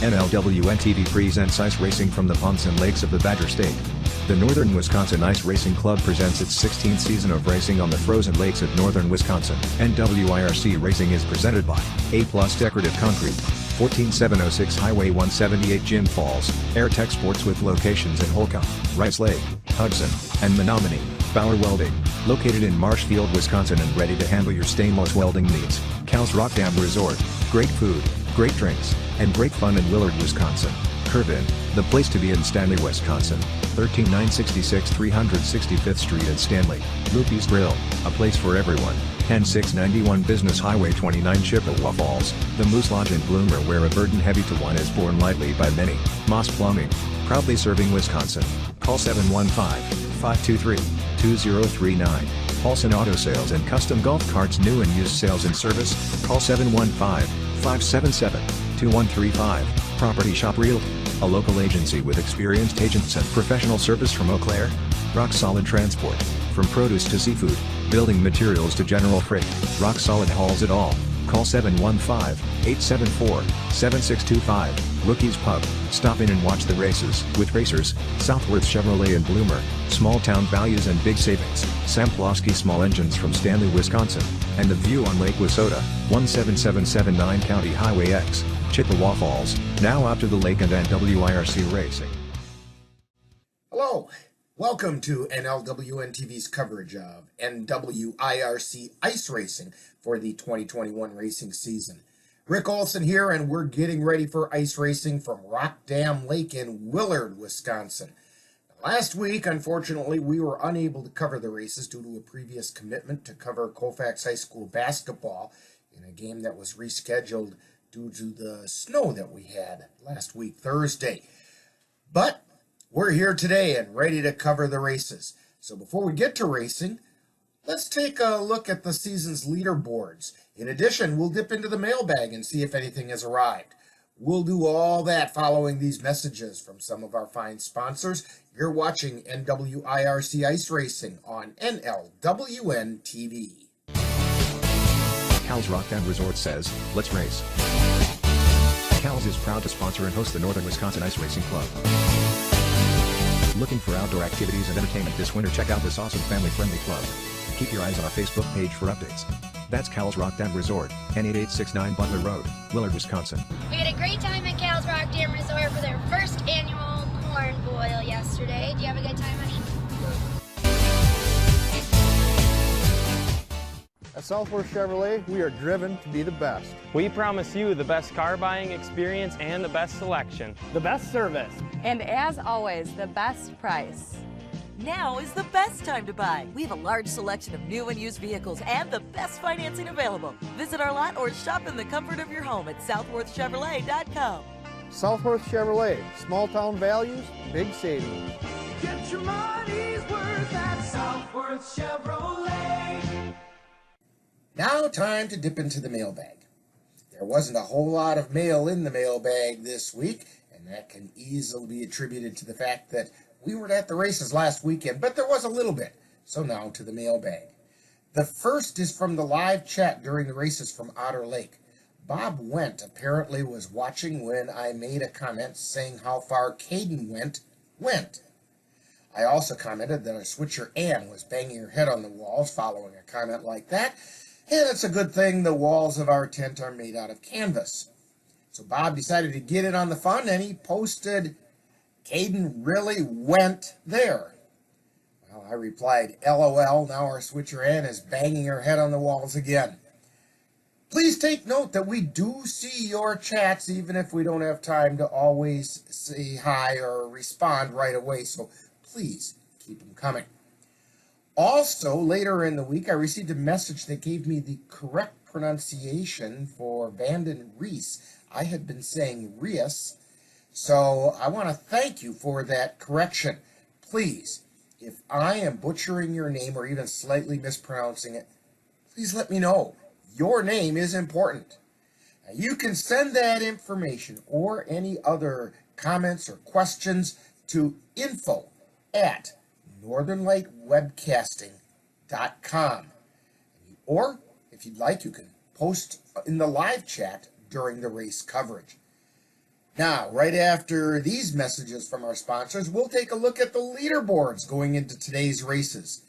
NLWN-TV presents ice racing from the ponds and lakes of the Badger State. The Northern Wisconsin Ice Racing Club presents its 16th season of racing on the frozen lakes of northern Wisconsin. NWIRC Racing is presented by A+ Decorative Concrete, 14706 Highway 178 Jim Falls, AirTech Sports with locations in Holcomb, Rice Lake, Hudson, and Menominee, Bauer Welding, located in Marshfield, Wisconsin and ready to handle your stainless welding needs. Cal's Rock Dam Resort, great food, great drinks, and great fun in Willard, Wisconsin. Curve-In, the place to be in Stanley, Wisconsin, 13966 365th Street in Stanley. Loopy's Grill, a place for everyone, 10691 Business Highway 29 Chippewa Falls. The Moose Lodge in Bloomer, where a burden heavy to one is borne lightly by many. Moss Plumbing, proudly serving Wisconsin. Call 715-523-2039. Paulson Auto Sales and Custom Golf Carts, new and used sales and service. Call 715-577-2135. Property Shop Realty, a local agency with experienced agents and professional service from Eau Claire. Rock Solid Transport, from produce to seafood, building materials to general freight. Rock Solid hauls it all. Call 715-874-7625. Rookie's Pub, stop in and watch the races with Racers, Southworth Chevrolet in Bloomer. Small town values and big savings. Sam Pulaski Small Engines from Stanley, Wisconsin. And the view on Lake Wissota, 17779 County Highway X, Chippewa Falls, now out to the lake and NWIRC Racing. Hello, welcome to NLWN-TV's coverage of NWIRC Ice Racing for the 2021 racing season. Rick Olson here, and we're getting ready for ice racing from Rock Dam Lake in Willard, Wisconsin. Last week, unfortunately, we were unable to cover the races due to a previous commitment to cover Colfax High School basketball in a game that was rescheduled due to the snow that we had last week, Thursday. But we're here today and ready to cover the races. So before we get to racing, let's take a look at the season's leaderboards. In addition, we'll dip into the mailbag and see if anything has arrived. We'll do all that following these messages from some of our fine sponsors. You're watching NWIRC Ice Racing on NLWN-TV. Cal's Rock Dam Resort says, let's race. Cal's is proud to sponsor and host the Northern Wisconsin Ice Racing Club. Looking for outdoor activities and entertainment this winter? Check out this awesome family-friendly club. Keep your eyes on our Facebook page for updates. That's Cal's Rock Dam Resort, N8869 Butler Road, Willard, Wisconsin. We had a great time at Cal's Rock Dam Resort for their first annual corn boil yesterday. Do you have a good time, honey? At Southworth Chevrolet, we are driven to be the best. We promise you the best car buying experience and the best selection. The best service. And as always, the best price. Now is the best time to buy. We have a large selection of new and used vehicles and the best financing available. Visit our lot or shop in the comfort of your home at southworthchevrolet.com. Southworth Chevrolet, small town values, big savings. Get your money's worth at Southworth Chevrolet. Now time to dip into the mailbag. There wasn't a whole lot of mail in the mailbag this week, and that can easily be attributed to the fact that we were at the races last weekend, but there was a little bit. So now to the mailbag. The first is from the live chat during the races from Otter Lake. Bob Went apparently was watching when I made a comment saying how far Caden went. I also commented that our switcher Ann was banging her head on the walls following a comment like that, and it's a good thing the walls of our tent are made out of canvas. So Bob decided to get in on the fun, and he posted, "Caden really went there." Well, I replied, "LOL, now our switcher Ann is banging her head on the walls again." Please take note that we do see your chats even if we don't have time to always say hi or respond right away, so please keep them coming. Also, later in the week, I received a message that gave me the correct pronunciation for Vanden Rees. I had been saying Rees, so I want to thank you for that correction. Please, if I am butchering your name or even slightly mispronouncing it, please let me know. Your name is important. Now, you can send that information or any other comments or questions to info@northernlightwebcasting.com. Or, if you'd like, you can post in the live chat during the race coverage. Now, right after these messages from our sponsors, we'll take a look at the leaderboards going into today's races.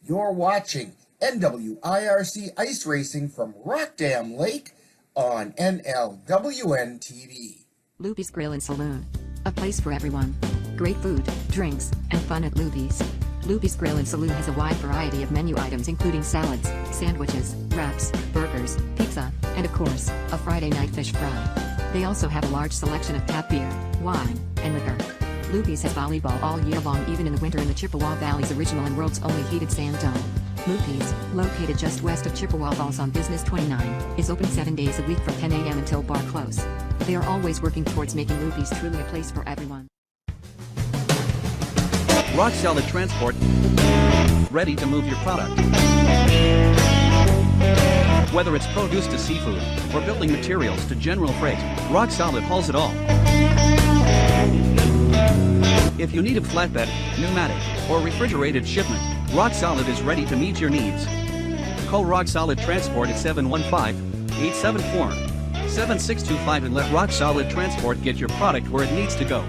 You're watching NWIRC Ice Racing from Rock Dam Lake on NLWN-TV. Loopy's Grill and Saloon. A place for everyone. Great food, drinks, and fun at Loopy's. Loopy's Grill and Saloon has a wide variety of menu items including salads, sandwiches, wraps, burgers, pizza, and of course, a Friday night fish fry. They also have a large selection of tap beer, wine, and liquor. Loopy's has volleyball all year long even in the winter in the Chippewa Valley's original and world's only heated sand dome. Loopy's, located just west of Chippewa Falls on Business 29, is open 7 days a week from 10 a.m. until bar close. They are always working towards making Loopy's truly a place for everyone. Rock Solid Transport, ready to move your product. Whether it's produce to seafood, or building materials to general freight, Rock Solid hauls it all. If you need a flatbed, pneumatic, or refrigerated shipment, Rock Solid is ready to meet your needs. Call Rock Solid Transport at 715-874-7625 and let Rock Solid Transport get your product where it needs to go.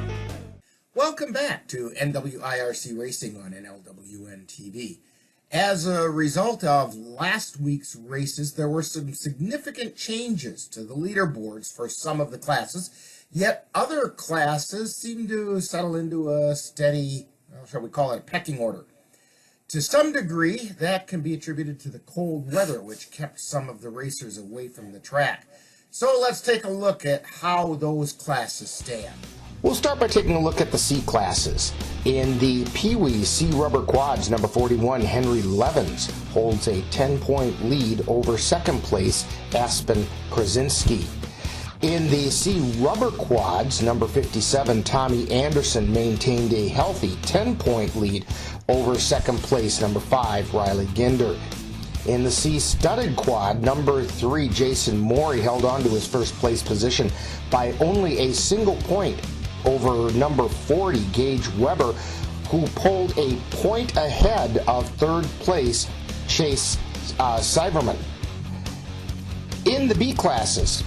Welcome back to NWIRC Racing on NLWN-TV. As a result of last week's races, there were some significant changes to the leaderboards for some of the classes, yet other classes seem to settle into a steady, shall we call it a pecking order. To some degree, that can be attributed to the cold weather, which kept some of the racers away from the track. So let's take a look at how those classes stand. We'll start by taking a look at the C classes. In the Pee Wee C Rubber Quads, number 41, Henry Levens holds a 10-point lead over second place, Aspen Krasinski. In the C Rubber Quads, number 57, Tommy Anderson maintained a healthy 10-point lead over second place, number 5, Riley Ginder. In the C Studded Quad, number 3, Jason Morey held on to his first place position by only a single point over number 40, Gage Weber, who pulled a point ahead of third place, Chase Cyberman. In the B classes,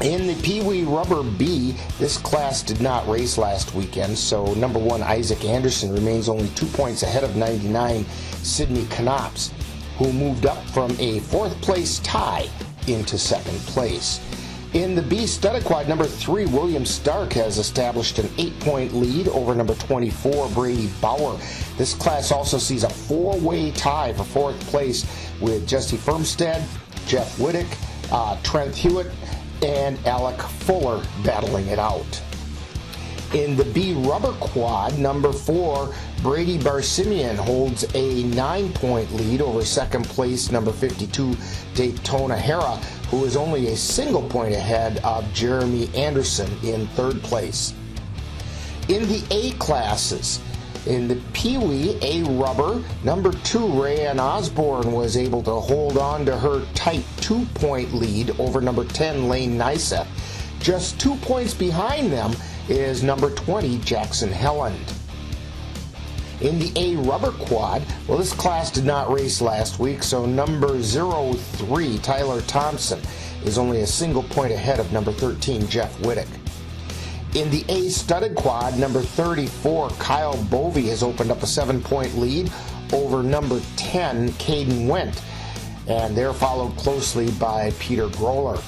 in the Pee Wee Rubber B, this class did not race last weekend, so number 1, Isaac Anderson, remains only 2 points ahead of 99, Sidney Knops, who moved up from a fourth place tie into second place. In the B Studded Quad, number 3, William Stark has established an 8-point lead over number 24, Brady Bauer. This class also sees a 4-way tie for fourth place with Jesse Firmstead, Jeff Wittick, Trent Hewitt, and Alec Fuller battling it out. In the B Rubber Quad, number 4, Brady Barsimian holds a 9-point lead over second place, number 52, Daytona Hera, who is only a single point ahead of Jeremy Anderson in third place. In the A classes, in the Pee Wee A Rubber, number 2, Rayanne Osborne was able to hold on to her tight 2-point lead over number 10, Lane Nyseth. Just 2 points behind them is number 20, Jackson Helland. In the A Rubber Quad, well, this class did not race last week, so number 03, Tyler Thompson, is only a single point ahead of number 13, Jeff Wittick. In the A Studded Quad, number 34, Kyle Bovey has opened up a 7-point lead over number 10, Caden Wendt, and they're followed closely by Peter Groller.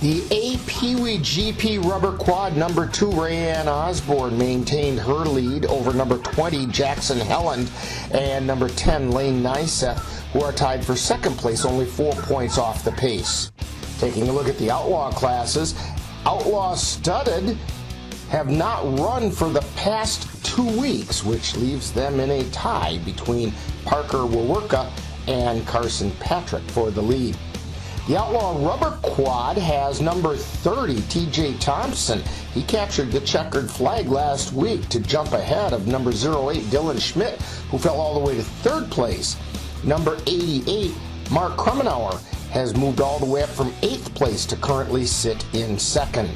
The A Pee Wee GP Rubber Quad, number 2, Rayanne Osborne maintained her lead over number 20, Jackson Helland, and number 10, Lane Nyseth, who are tied for second place, only 4 points off the pace. Taking a look at the Outlaw classes, Outlaw Studded have not run for the past 2 weeks, which leaves them in a tie between Parker Wawerka and Carson Patrick for the lead. The Outlaw Rubber Quad has number 30, TJ Thompson. He captured the checkered flag last week to jump ahead of number 08, Dylan Schmidt, who fell all the way to third place. Number 88, Mark Krummenauer, has moved all the way up from 8th place to currently sit in second.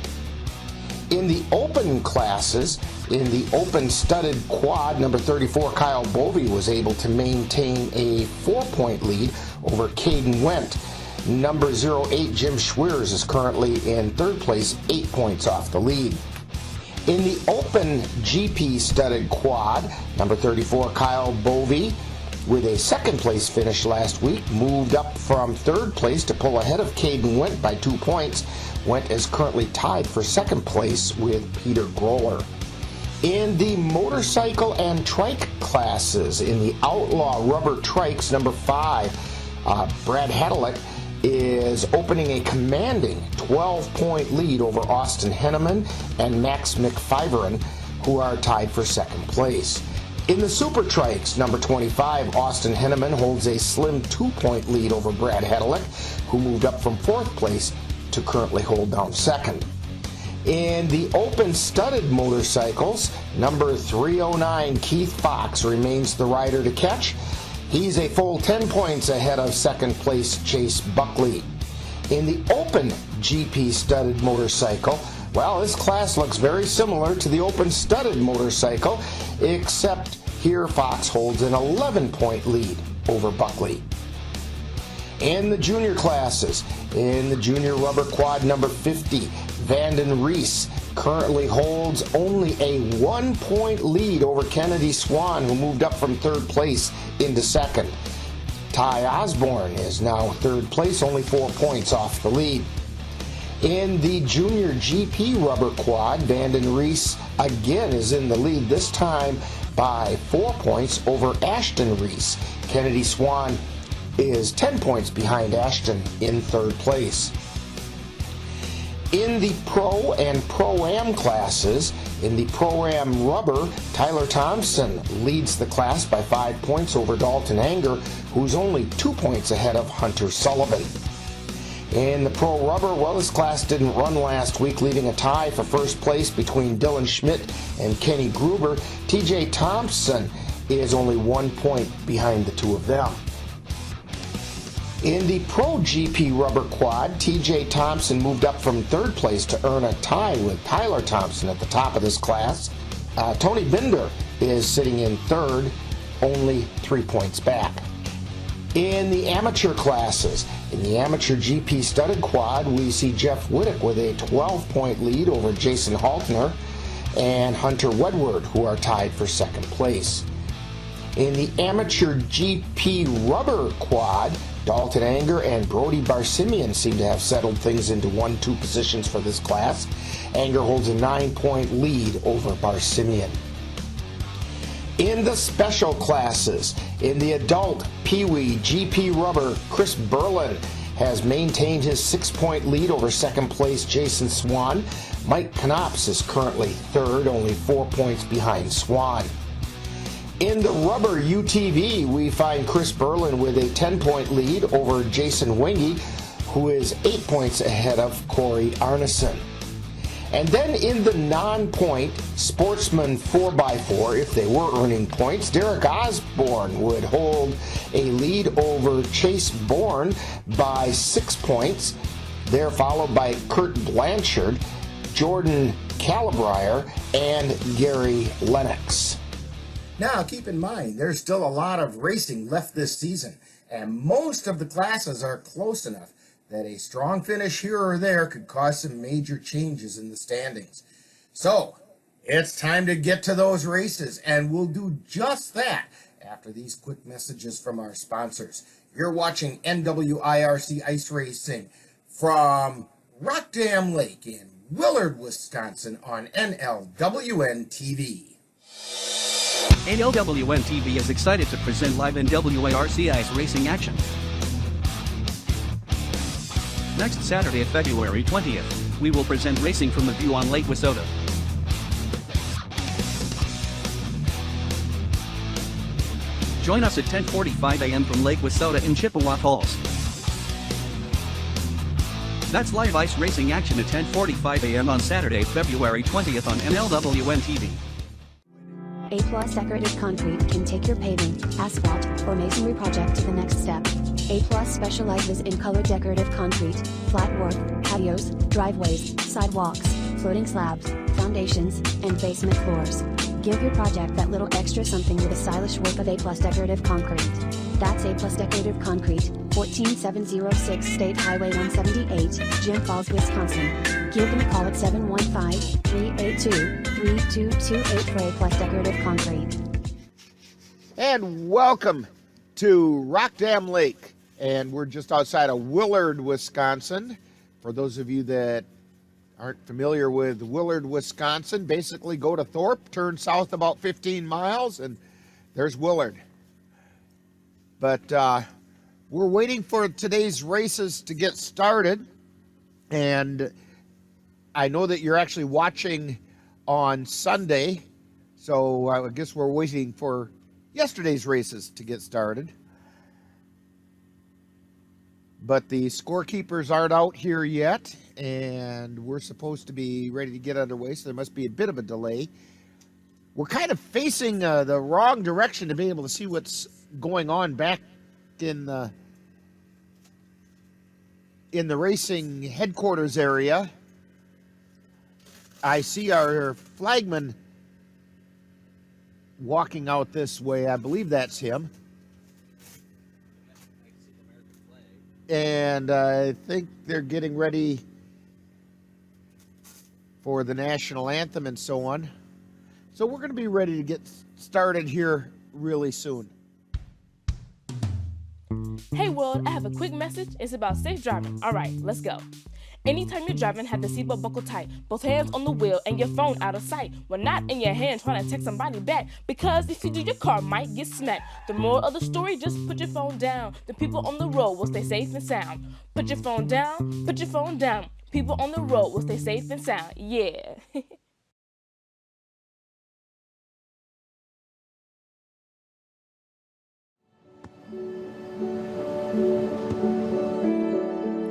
In the open classes, in the open studded quad, number 34, Kyle Bovey was able to maintain a 4-point lead over Caden Wendt. Number 08, Jim Schweers, is currently in third place, 8 points off the lead. In the Open GP studded quad, number 34, Kyle Bovey, with a second place finish last week, moved up from third place to pull ahead of Caden Went by 2 points. Went is currently tied for second place with Peter Groller. In the motorcycle and trike classes, in the Outlaw Rubber Trikes, number 5, Brad Hadelick is opening a commanding 12-point lead over Austin Henneman and Max McFiveren, who are tied for second place. In the Super Trikes, number 25, Austin Henneman holds a slim 2-point lead over Brad Hadelick, who moved up from fourth place to currently hold down second. In the Open Studded Motorcycles, number 309, Keith Fox, remains the rider to catch. He's a full 10 points ahead of second place Chase Buckley. In the Open GP Studded Motorcycle, well, this class looks very similar to the Open Studded Motorcycle, except here Fox holds an 11-point lead over Buckley. In the junior classes, in the junior rubber quad, number 50, Vanden Rees currently holds only a 1-point lead over Kennedy Swan, who moved up from third place into second. Ty Osborne is now third place, only 4 points off the lead. In the junior GP rubber quad, Vanden Rees again is in the lead, this time by 4 points over Ashton Rees. Kennedy Swan is 10 points behind Ashton in third place. In the Pro and Pro-Am classes, in the Pro-Am rubber, Tyler Thompson leads the class by 5 points over Dalton Anger, who's only 2 points ahead of Hunter Sullivan. In the Pro Rubber, well, this class didn't run last week, leaving a tie for first place between Dylan Schmidt and Kenny Gruber. TJ Thompson is only 1 point behind the two of them. In the Pro GP Rubber Quad, TJ Thompson moved up from third place to earn a tie with Tyler Thompson at the top of this class. Tony Binder is sitting in third, only 3 points back. In the amateur classes, in the amateur GP studded quad, we see Jeff Whittick with a 12-point lead over Jason Haltner and Hunter Wedward, who are tied for second place. In the amateur GP rubber quad, Dalton Anger and Brody Barsimian seem to have settled things into 1-2 positions for this class. Anger holds a 9-point lead over Barsimian. In the special classes, in the adult Pee-wee GP rubber, Chris Berlin has maintained his 6-point lead over second place Jason Swan. Mike Knops is currently third, only 4 points behind Swan. In the rubber UTV, we find Chris Berlin with a 10-point lead over Jason Wingy, who is 8 points ahead of Corey Arneson. And then in the non-point sportsman 4x4, if they were earning points, Derek Osborne would hold a lead over Chase Bourne by 6 points. They're followed by Kurt Blanchard, Jordan Calabrier, and Gary Lennox. Now, keep in mind, there's still a lot of racing left this season, and most of the classes are close enough that a strong finish here or there could cause some major changes in the standings. So, it's time to get to those races, and we'll do just that after these quick messages from our sponsors. You're watching NWIRC Ice Racing from Rock Dam Lake in Willard, Wisconsin on NLWN-TV. NLWN-TV is excited to present live NWIRC Ice Racing action. Next Saturday, February 20th, we will present racing from the view on Lake Wissota. Join us at 10:45 a.m. from Lake Wissota in Chippewa Falls. That's live ice racing action at 10:45 a.m. on Saturday, February 20th on NLWN-TV. A+ Decorative Concrete can take your paving, asphalt, or masonry project to the next step. A+ specializes in colored decorative concrete, flat work, patios, driveways, sidewalks, floating slabs, foundations, and basement floors. Give your project that little extra something with the stylish work of A+ Decorative Concrete. That's A+ Decorative Concrete, 14706 State Highway 178, Jim Falls, Wisconsin. Give them a call at 715-382-3228 for A+ Decorative Concrete. And welcome to Rock Dam Lake. And we're just outside of Willard, Wisconsin. For those of you that aren't familiar with Willard, Wisconsin, basically go to Thorpe, turn south about 15 miles, and there's Willard. But we're waiting for today's races to get started. And I know that you're actually watching on Sunday, so I guess we're waiting for yesterday's races to get started. But the scorekeepers aren't out here yet, and we're supposed to be ready to get underway, so there must be a bit of a delay. We're kind of facing the wrong direction to be able to see what's going on back in the racing headquarters area. I see our flagman walking out this way. I believe that's him. And I think they're getting ready for the national anthem and so on. So we're going to be ready to get started here really soon. Hey Willard, I have a quick message. It's about safe driving. All right, let's go. Anytime you're driving, have the seatbelt buckled tight. Both hands on the wheel and your phone out of sight. When not in your hand trying to text somebody back. Because if you do, your car might get smacked. The moral of the story, just put your phone down. The people on the road will stay safe and sound. Put your phone down, put your phone down. People on the road will stay safe and sound. Yeah.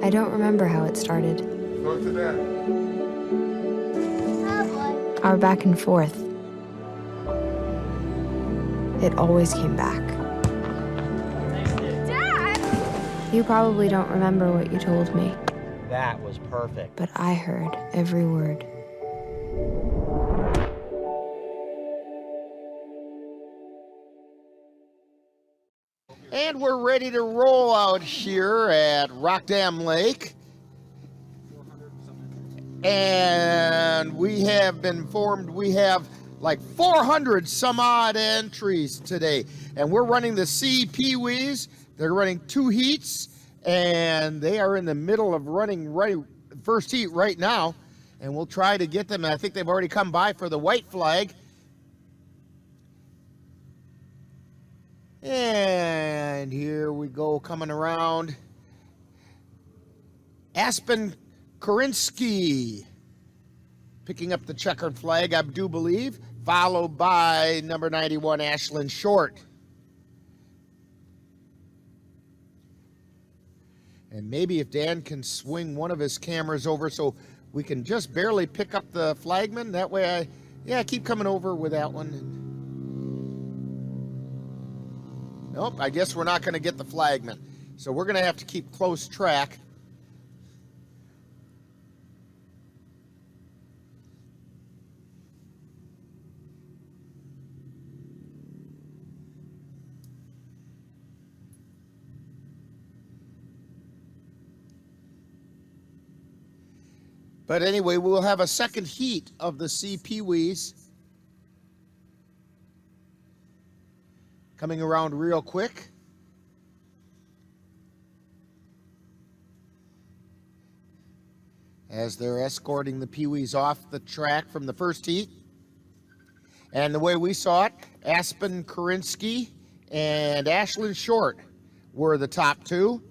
I don't remember how it started. Go to that. Our back and forth. It always came back. Dad! You probably don't remember what you told me, That was perfect. but I heard every word. And we're ready to roll out here at Rock Dam Lake. And we have been informed we have like 400 some odd entries today. And we're running the C Pee-wees. They're running 2 heats, and they are in the middle of running first heat right now. And we'll try to get them. I think they've already come by for the white flag. And here we go, coming around. Aspen Korinsky picking up the checkered flag, I do believe, followed by number 91, Ashlyn Short. And maybe if Dan can swing one of his cameras over so we can just barely pick up the flagman. That way I keep coming over with that one. Nope, I guess we're not going to get the flagman. So we're going to have to keep close track. But anyway, we'll have a second heat of the C Pee-wees coming around real quick. As they're escorting the Pee-wees off the track from the first heat. And the way we saw it, Aspen Korinsky and Ashlyn Short were the top 2.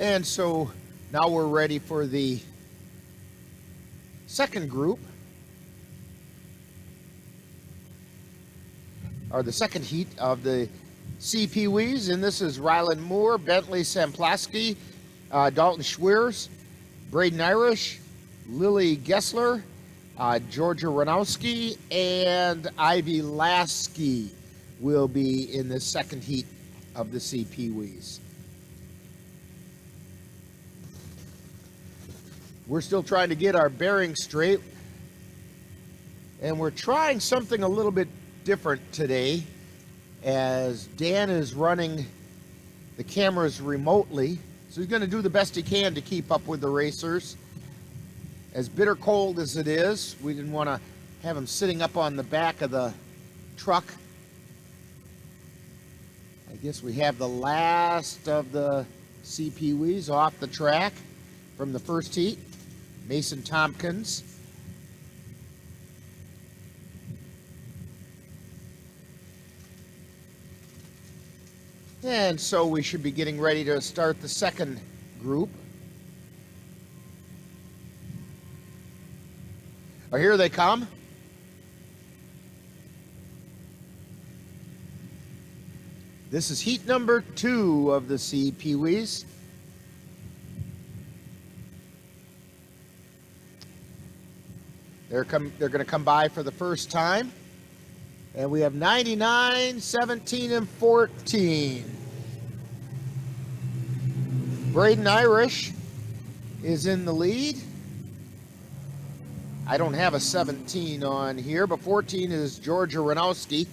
And so now we're ready for the second group, or the second heat of the C Pee-wees, and this is Rylan Moore, Bentley Samplaski, Dalton Schweers, Braden Irish, Lily Gessler, Georgia Ranowski and Ivy Lasky will be in the second heat of the CPWs. We're still trying to get our bearings straight, and we're trying something a little bit different today as Dan is running the cameras remotely, so he's going to do the best he can to keep up with the racers. As bitter cold as it is, we didn't want to have him sitting up on the back of the truck. I guess we have the last of the CPWs off the track from the first heat. Mason Tompkins. And so we should be getting ready to start the second group. Oh, here they come. This is heat number 2 of the CPWs. They're going to come by for the first time. And we have 99, 17, and 14. Braden Irish is in the lead. I don't have a 17 on here, but 14 is Georgia Ranowski.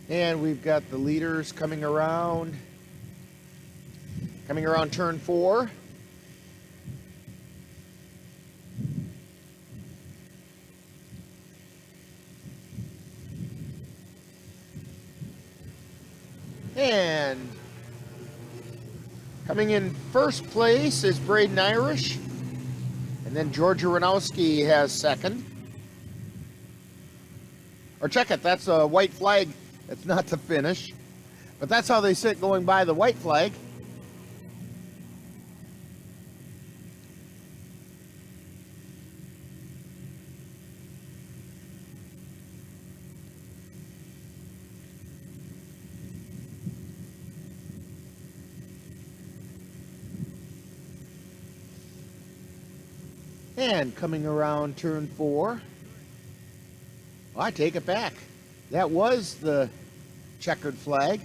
And we've got the leaders coming around turn 4. And coming in first place is Braden Irish. And then Georgia Ranowski has second. Or check it, that's a white flag. It's not the finish. But that's how they sit going by the white flag. And coming around turn 4, well, I take it back. That was the checkered flag.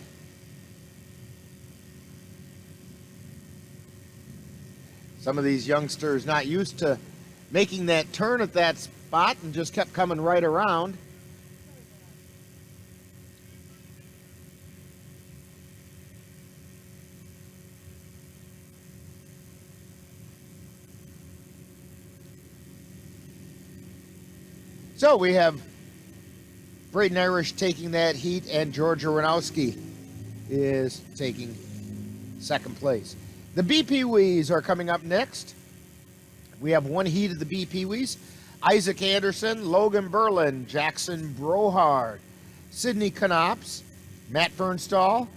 Some of these youngsters not used to making that turn at that spot and just kept coming right around. So we have Braden Irish taking that heat, and Georgia Ranowski is taking second place. The BPWs are coming up next. We have one heat of the BPWs. Isaac Anderson, Logan Berlin, Jackson Brohard, Sidney Knops, Matt Fernstall,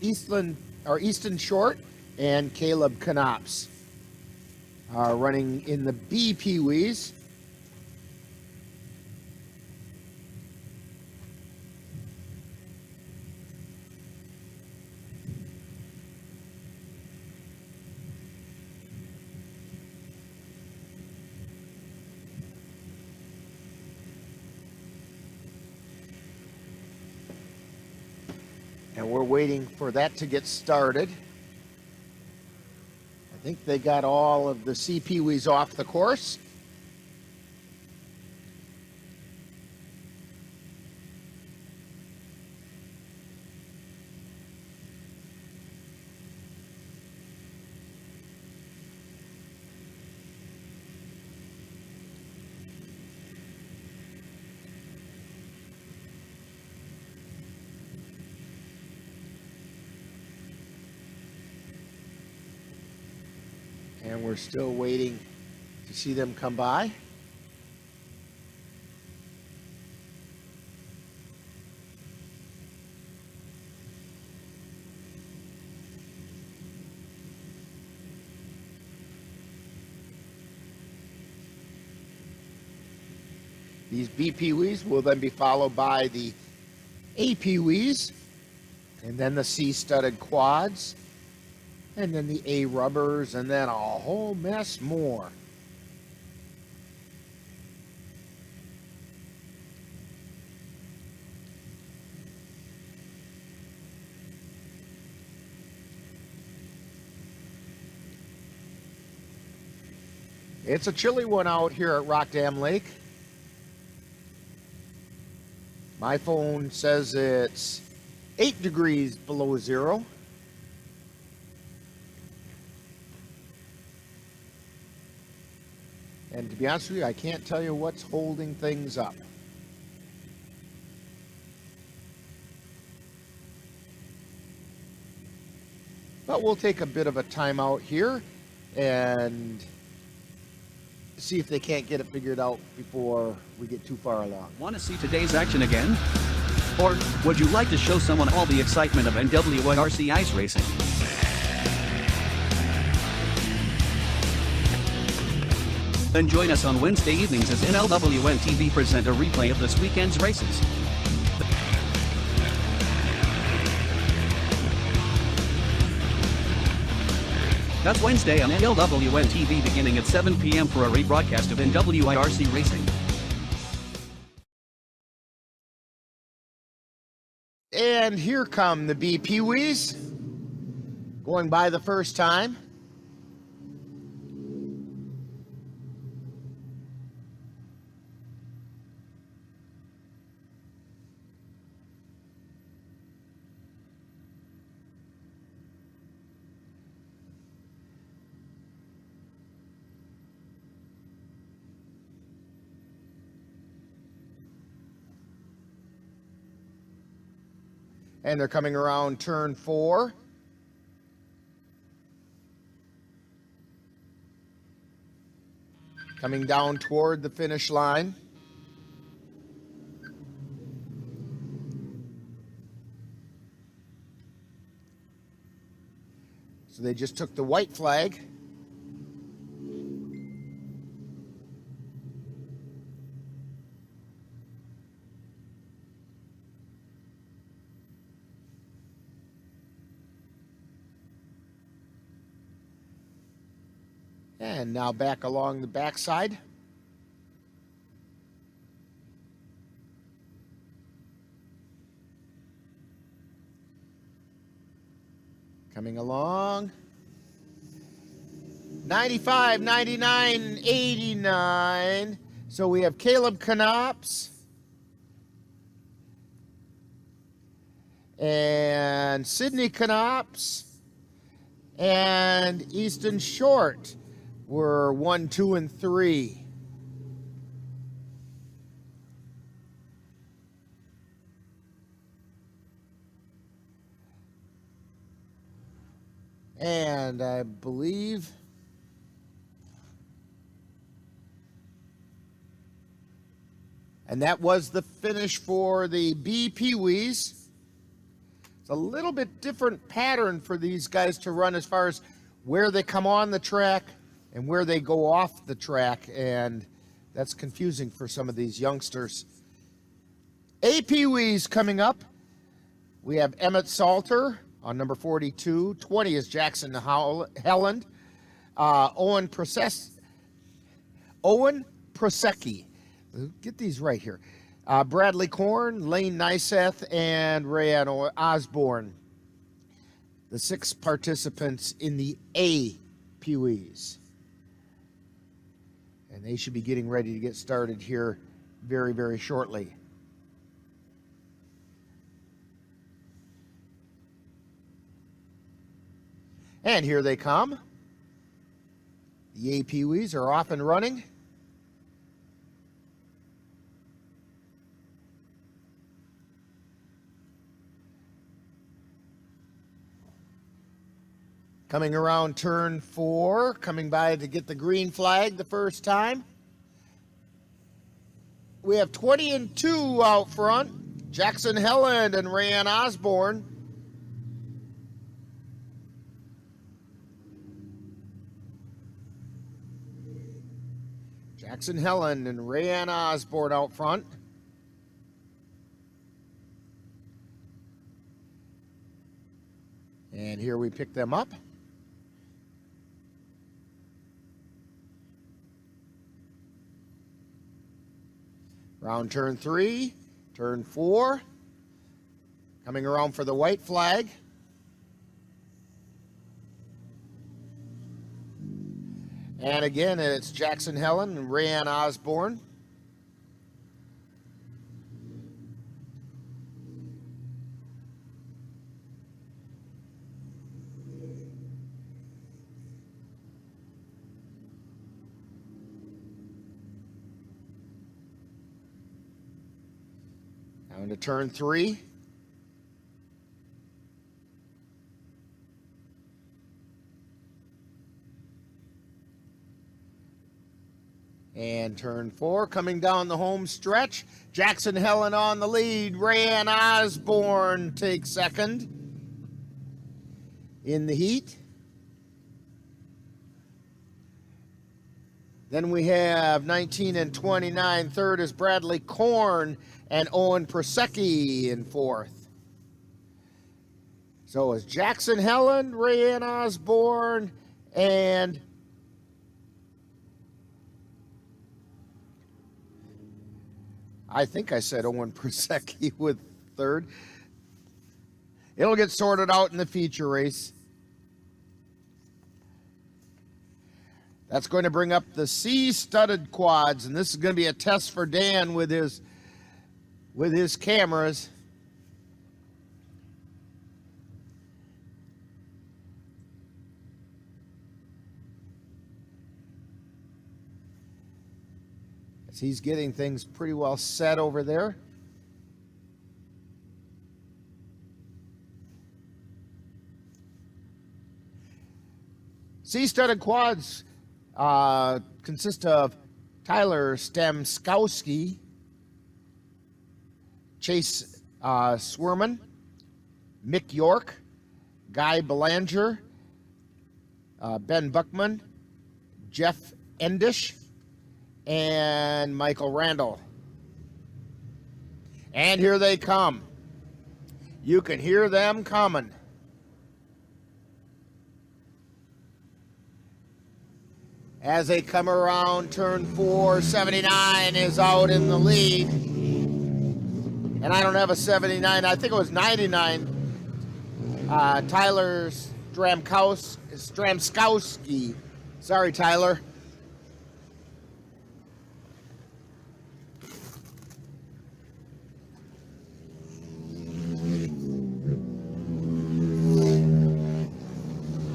Easton Short, and Caleb Knops are running in the BPWs. And we're waiting for that to get started. I think they got all of the CPWs off the course. And we're still waiting to see them come by. These B Pee-wees will then be followed by the A Pee-wees, and then the C-studded quads, and then the A rubbers, and then a whole mess more. It's a chilly one out here at Rock Dam Lake. My phone says it's 8 degrees below zero. And to be honest with you, I can't tell you what's holding things up. But we'll take a bit of a timeout here and see if they can't get it figured out before we get too far along. Want to see today's action again? Or would you like to show someone all the excitement of NWIRC Ice Racing? Then join us on Wednesday evenings as NLWN-TV present a replay of this weekend's races. That's Wednesday on NLWN-TV beginning at 7 p.m. for a rebroadcast of NWIRC Racing. And here come the B Pee-wees, going by the first time. And they're coming around turn 4. Coming down toward the finish line. So they just took the white flag. And now back along the backside. Coming along. 95, 99, 89. So we have Caleb Knops and Sydney Knops and Easton Short were 1, 2, and 3. And I believe and that was the finish for the B Pee-wees. It's a little bit different pattern for these guys to run as far as where they come on the track and where they go off the track, and that's confusing for some of these youngsters. A Pee-wees coming up. We have Emmett Salter on number 42. 20 is Jackson Helland. Owen Prosecki. Get these right here. Bradley Korn, Lane Nyseth, and Rayanne Osborne. The 6 participants in the A Pee-wees. And they should be getting ready to get started here very, very shortly. And here they come. The A Pee-wees are off and running. Coming around turn 4, coming by to get the green flag the first time. We have 20 and 2 out front. Jackson Helland and Rayanne Osborne. Jackson Helen and Rayanne Osborne out front. And here we pick them up. Round turn 3, turn 4. Coming around for the white flag. And again, it's Jackson Helen and Rayanne Osborne. Now into turn 3. And turn 4, coming down the home stretch. Jackson Helen on the lead. Rayanne Osborne takes second in the heat. Then we have 19 and 29. Third is Bradley Korn and Owen Prosecki in fourth. So it's Jackson Helen, Rayanne Osborne, and I think I said Owen Prosecki with third. It'll get sorted out in the feature race. That's going to bring up the C-studded quads, and this is going to be a test for Dan with his cameras. As he's getting things pretty well set over there. C-studded quads consist of Tyler Stamskowski, Chase Swerman, Mick York, Guy Belanger, Ben Buckman, Jeff Endish, and Michael Randall. And here they come. You can hear them coming. As they come around turn 4, 79 is out in the lead. And I don't have a 79, I think it was 99. Tyler Stramskowski. Sorry, Tyler.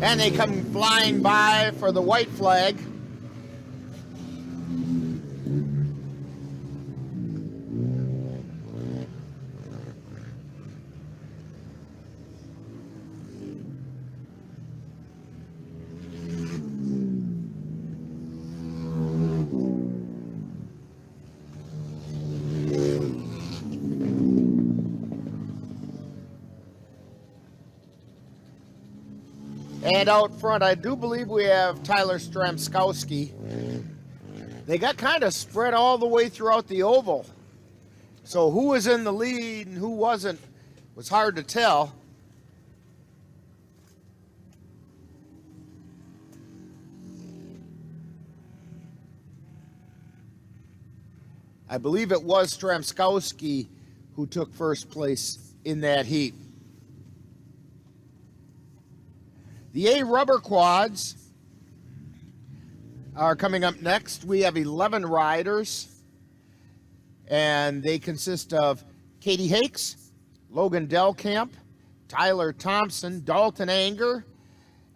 And they come flying by for the white flag. And out front, I do believe we have Tyler Stramskowski. They got kind of spread all the way throughout the oval. So who was in the lead and who wasn't was hard to tell. I believe it was Stramskowski who took first place in that heat. The A rubber quads are coming up next. We have 11 riders, and they consist of Katie Hakes, Logan Delkamp, Tyler Thompson, Dalton Anger,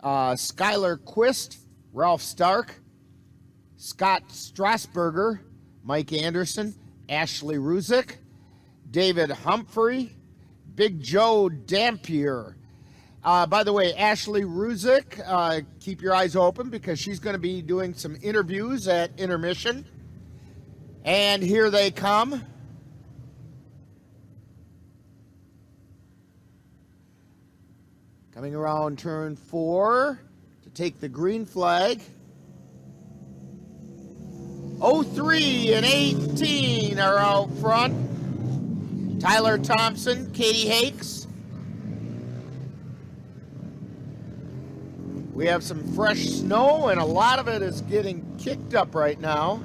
Skylar Quist, Ralph Stark, Scott Strasburger, Mike Anderson, Ashley Ruzick, David Humphrey, Big Joe Dampier. By the way, Ashley Ruzick, keep your eyes open because she's going to be doing some interviews at intermission. And here they come. Coming around turn 4 to take the green flag. 03 and 18 are out front. Tyler Thompson, Katie Hakes. We have some fresh snow, and a lot of it is getting kicked up right now.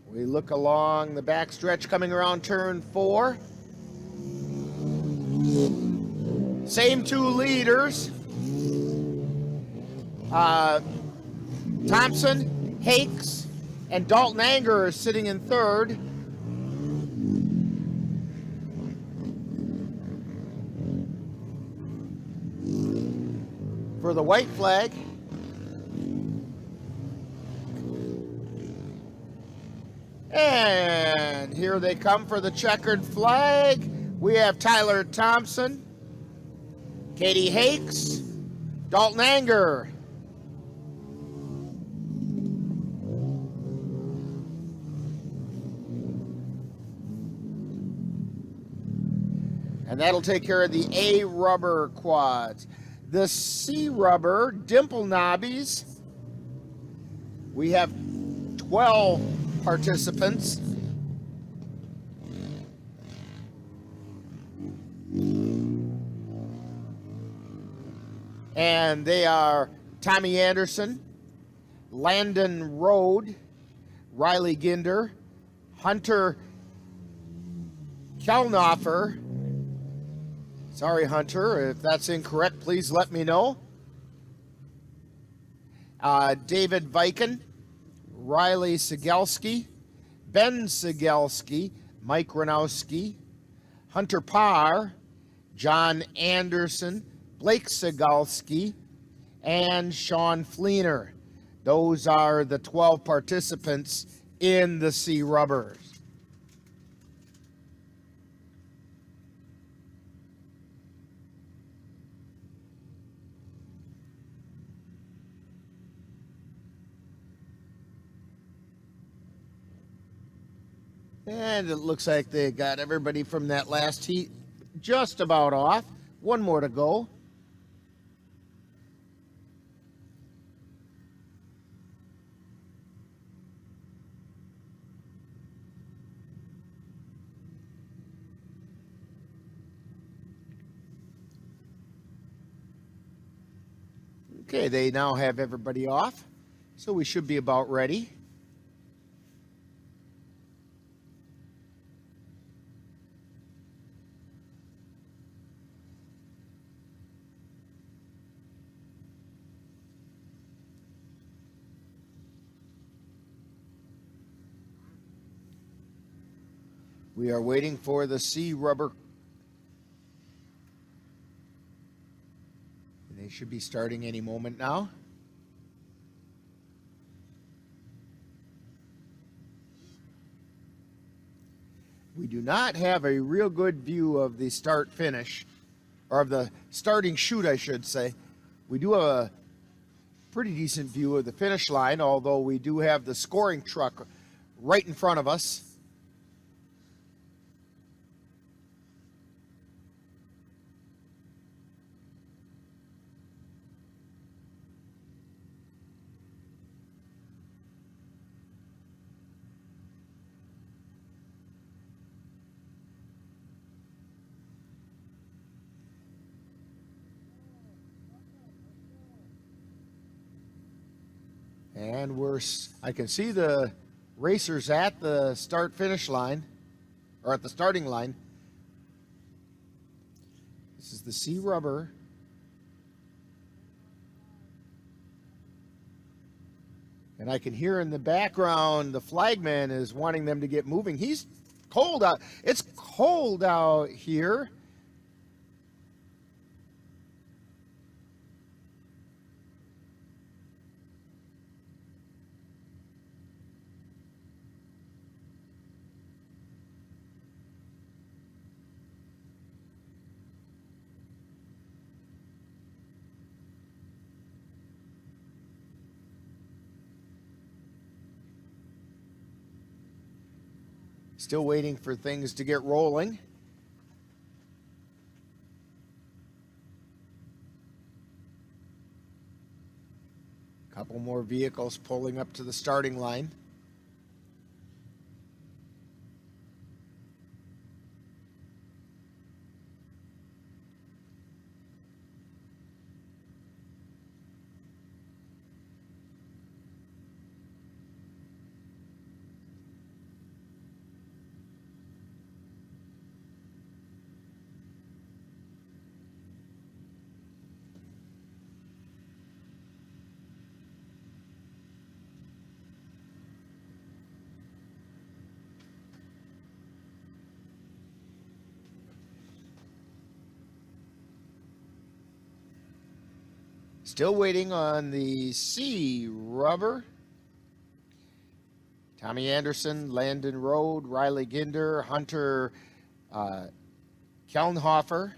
We look along the backstretch coming around turn 4. Same two leaders. Thompson, Hakes, and Dalton Anger are sitting in third. For the white flag. And here they come for the checkered flag. We have Tyler Thompson, Katie Hakes, Dalton Anger. And that'll take care of the A rubber quads. The C rubber dimple knobbies. We have 12 participants. And they are Tommy Anderson, Landon Rode, Riley Ginder, Hunter Kelnoffer. Sorry, Hunter, if that's incorrect, please let me know. David Viken, Riley Sigelski, Ben Sigelski, Mike Ranowski, Hunter Parr, John Anderson, Blake Sigelski, and Sean Fleener. Those are the 12 participants in the C rubbers. And it looks like they got everybody from that last heat just about off. One more to go. Okay, they now have everybody off, so we should be about ready. We are waiting for the C rubber. They should be starting any moment now. We do not have a real good view of the start finish, or of the starting chute, I should say. We do have a pretty decent view of the finish line, although we do have the scoring truck right in front of us. And I can see the racers at the start-finish line, or at the starting line. This is the C rubber. And I can hear in the background the flagman is wanting them to get moving. He's cold out. It's cold out here. Still waiting for things to get rolling. vehicles pulling up to the starting line. Still waiting on the C rubber. Tommy Anderson, Landon Road, Riley Ginder, Hunter Kelnhofer,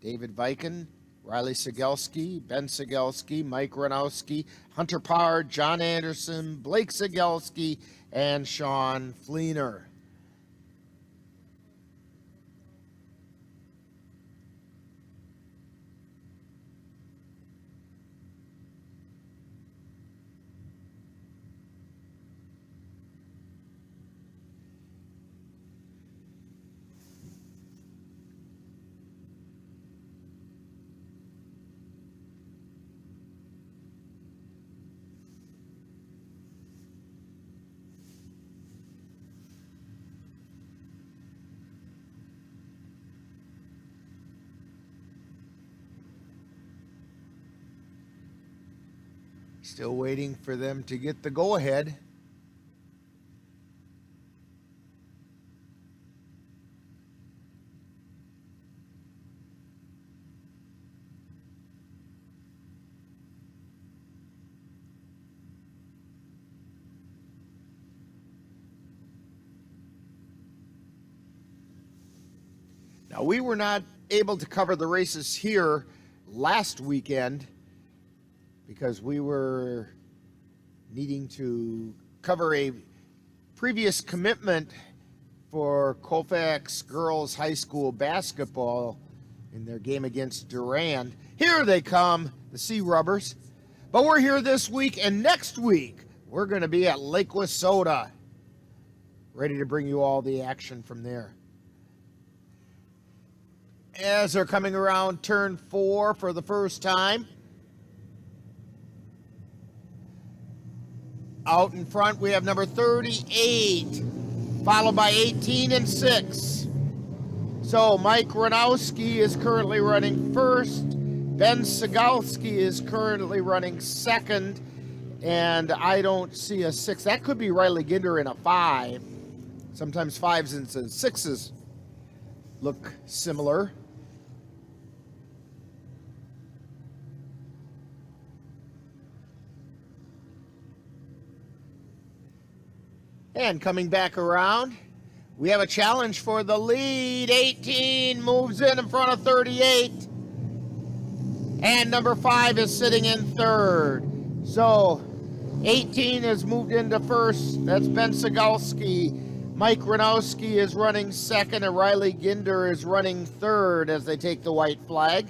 David Viken, Riley Sigelski, Ben Sigelski, Mike Ranowski, Hunter Power, John Anderson, Blake Sigelski, and Sean Fleener. Still waiting for them to get the go-ahead. Now, we were not able to cover the races here last weekend because we were needing to cover a previous commitment for Colfax Girls High School basketball in their game against Durand. Here they come, the Sea Rubbers. But we're here this week, and next week we're going to be at Lake Wissota, ready to bring you all the action from there. As they're coming around turn 4 for the first time. Out in front, we have number 38, followed by 18 and 6. So Mike Ranowski is currently running first. Ben Sigalski is currently running second. And I don't see a 6. That could be Riley Ginder in a 5. Sometimes 5s and 6s look similar. And coming back around, we have a challenge for the lead. 18 moves in front of 38. And number 5 is sitting in third. So 18 has moved into first. That's Ben Sigalski. Mike Ranowski is running second, and Riley Ginder is running third as they take the white flag.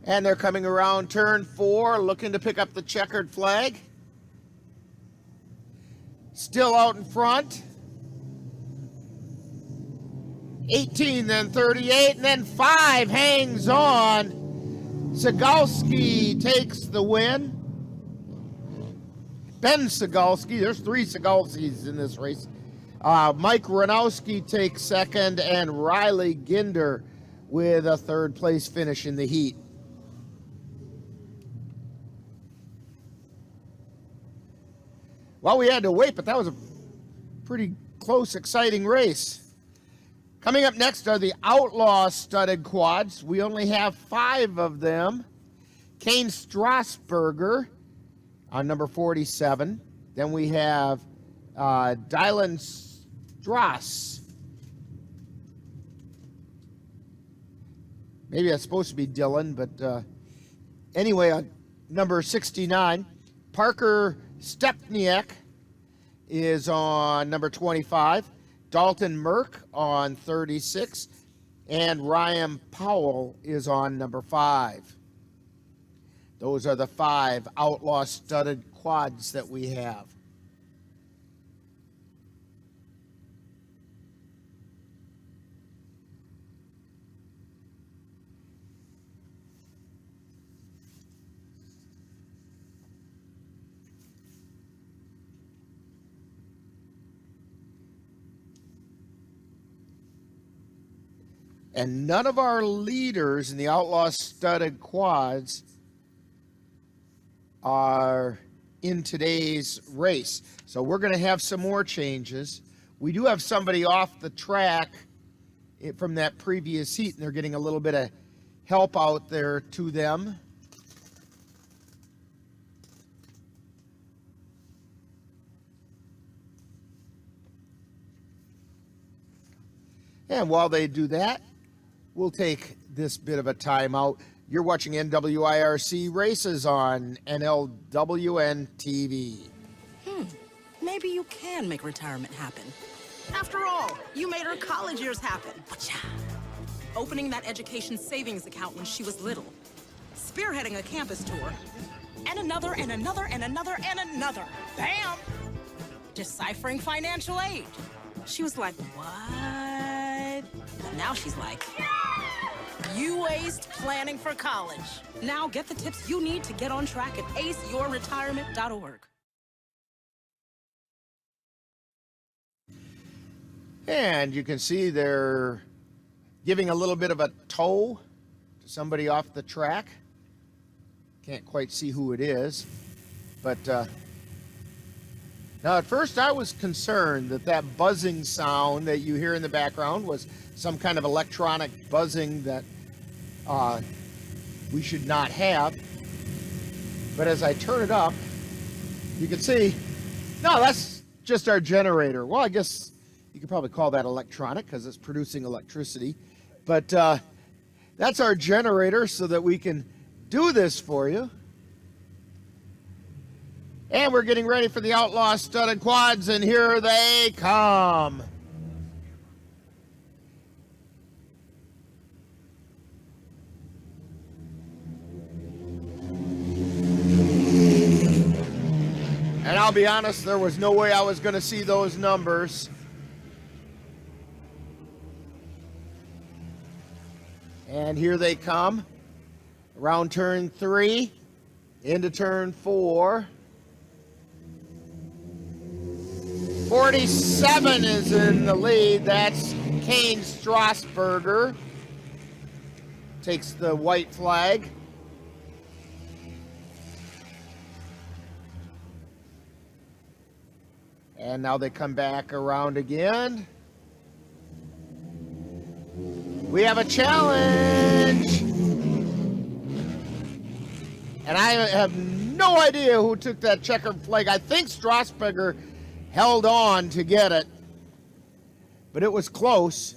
And they're coming around turn 4, looking to pick up the checkered flag. Still out in front. 18, then 38, and then 5 hangs on. Sigalski takes the win. Ben Sigalski, there's 3 Sigalskis in this race. Mike Ranowski takes second, and Riley Ginder with a third place finish in the heat. Well, we had to wait, but that was a pretty close, exciting race. Coming up next are the Outlaw studded quads. We only have 5 of them. Kane Strasburger on number 47. Then we have Dylan Strass. Maybe that's supposed to be Dylan, but anyway, number 69. Parker Stepniak is on number 25. Dalton Merck on 36, and Ryan Powell is on number 5. Those are the 5 Outlaw studded quads that we have. And none of our leaders in the Outlaw studded quads are in today's race. So we're going to have some more changes. We do have somebody off the track from that previous heat, and they're getting a little bit of help out there to them. And while they do that, we'll take this bit of a timeout. You're watching NWIRC races on NLWN-TV. Maybe you can make retirement happen. After all, you made her college years happen. Opening that education savings account when she was little. Spearheading a campus tour. And another, and another, and another, and another. Bam! Deciphering financial aid. She was like, what? And now she's like, you aced planning for college. Now get the tips you need to get on track at aceyourretirement.org. And you can see they're giving a little bit of a tow to somebody off the track. Can't quite see who it is. But now at first I was concerned that that buzzing sound that you hear in the background was some kind of electronic buzzing that we should not have. But as I turn it up, you can see, no, that's just our generator. Well, I guess you could probably call that electronic because it's producing electricity. But that's our generator so that we can do this for you. And we're getting ready for the Outlaw studded quads, and here they come. And I'll be honest, there was no way I was going to see those numbers. And here they come. Around turn 3, into turn 4. 47 is in the lead. That's Kane Strasburger. Takes the white flag. And now they come back around again. We have a challenge. And I have no idea who took that checkered flag. I think Strasburger held on to get it, but it was close.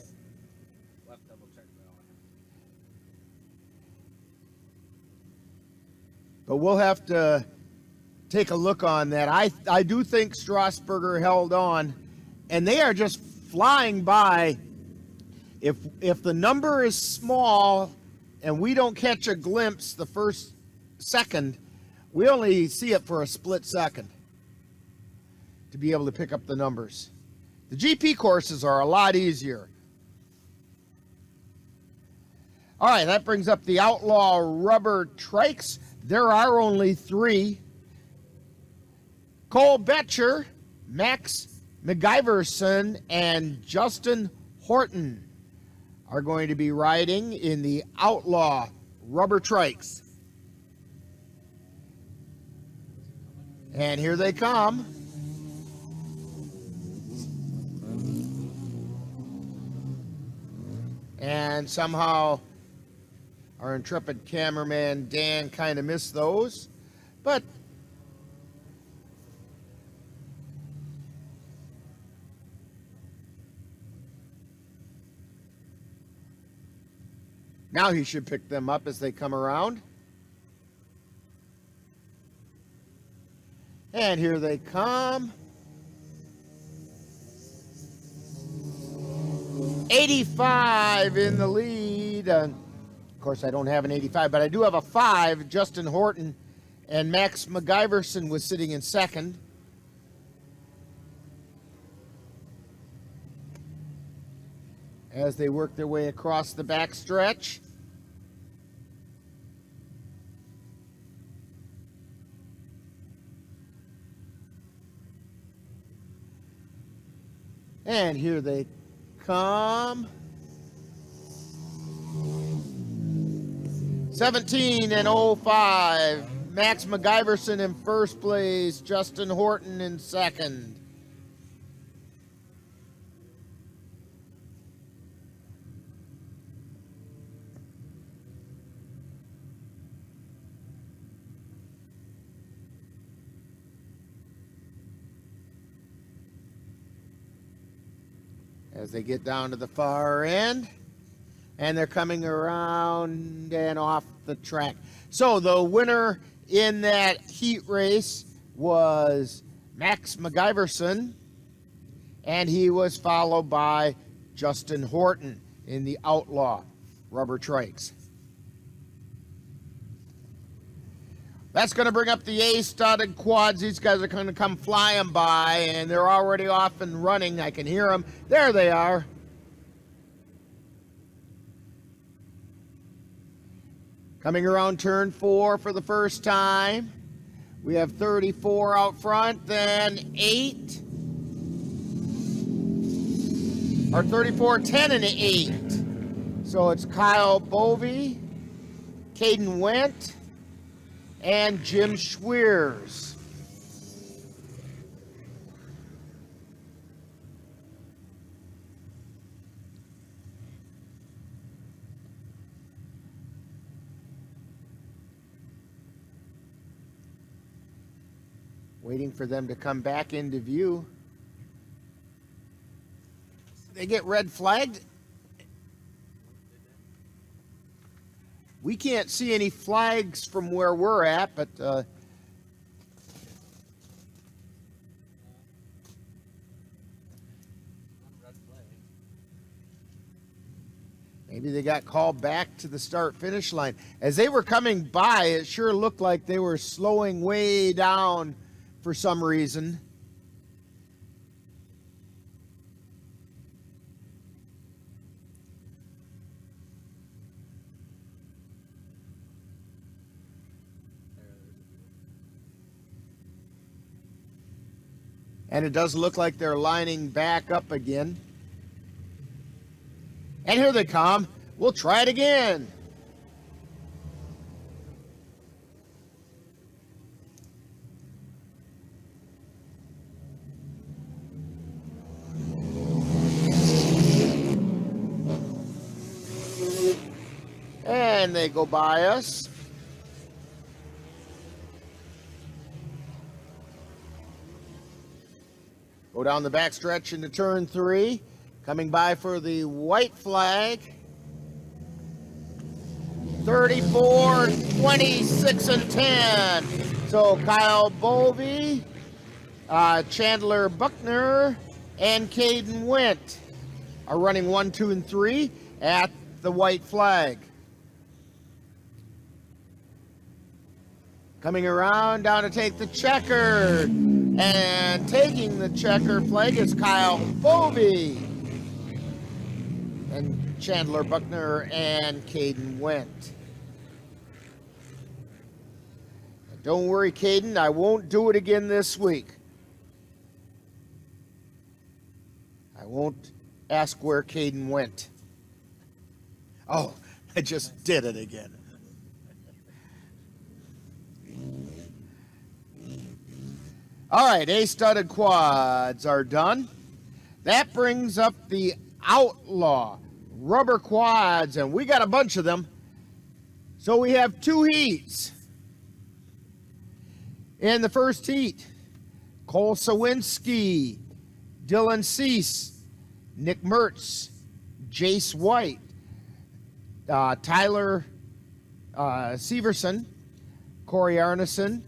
But we'll have to take a look on that. I do think Strasburger held on, and they are just flying by. If the number is small and we don't catch a glimpse the first second, we only see it for a split second to be able to pick up the numbers. The GP courses are a lot easier. All right, that brings up the Outlaw rubber trikes. There are only 3. Cole Betcher, Max McIverson, and Justin Horton are going to be riding in the Outlaw rubber trikes. And here they come. And somehow our intrepid cameraman Dan kind of missed those, but now he should pick them up as they come around. And here they come. 85 in the lead. Of course, I don't have an 85, but I do have a 5. Justin Horton and Max McGiverson was sitting in second. As they work their way across the backstretch. And here they come. 17 and 05. Max McGiverson in first place. Justin Horton in second. As they get down to the far end, and they're coming around and off the track. So the winner in that heat race was Max McGiverson, and he was followed by Justin Horton in the Outlaw rubber trikes. That's going to bring up the A-studded quads. These guys are going to come flying by, and they're already off and running. I can hear them. There they are. Coming around turn 4 for the first time. We have 34 out front, then 8. Or 34, 10, and 8. So it's Kyle Bovey, Caden Wendt, and Jim Schweers. Waiting for them to come back into view. They get red flagged. We can't see any flags from where we're at, but maybe they got called back to the start-finish line. As they were coming by, it sure looked like they were slowing way down for some reason. And it does look like they're lining back up again. And here they come. We'll try it again. And they go by us. Go down the backstretch into turn 3. Coming by for the white flag. 34, 26, and 10. So Kyle Bovey, Chandler Buckner, and Caden Wendt are running 1, 2, and 3 at the white flag. Coming around down to take the checker. And taking the checker flag is Kyle Bovey. And Chandler Buckner and Caden Wendt. Don't worry, Caden, I won't do it again this week. I won't ask where Caden went. Oh, I just did it again. All right, A-studded quads are done. That brings up the Outlaw rubber quads, and we got a bunch of them. So we have 2 heats. In the first heat, Cole Sawinski, Dylan Cease, Nick Mertz, Jace White, Tyler Severson, Corey Arneson,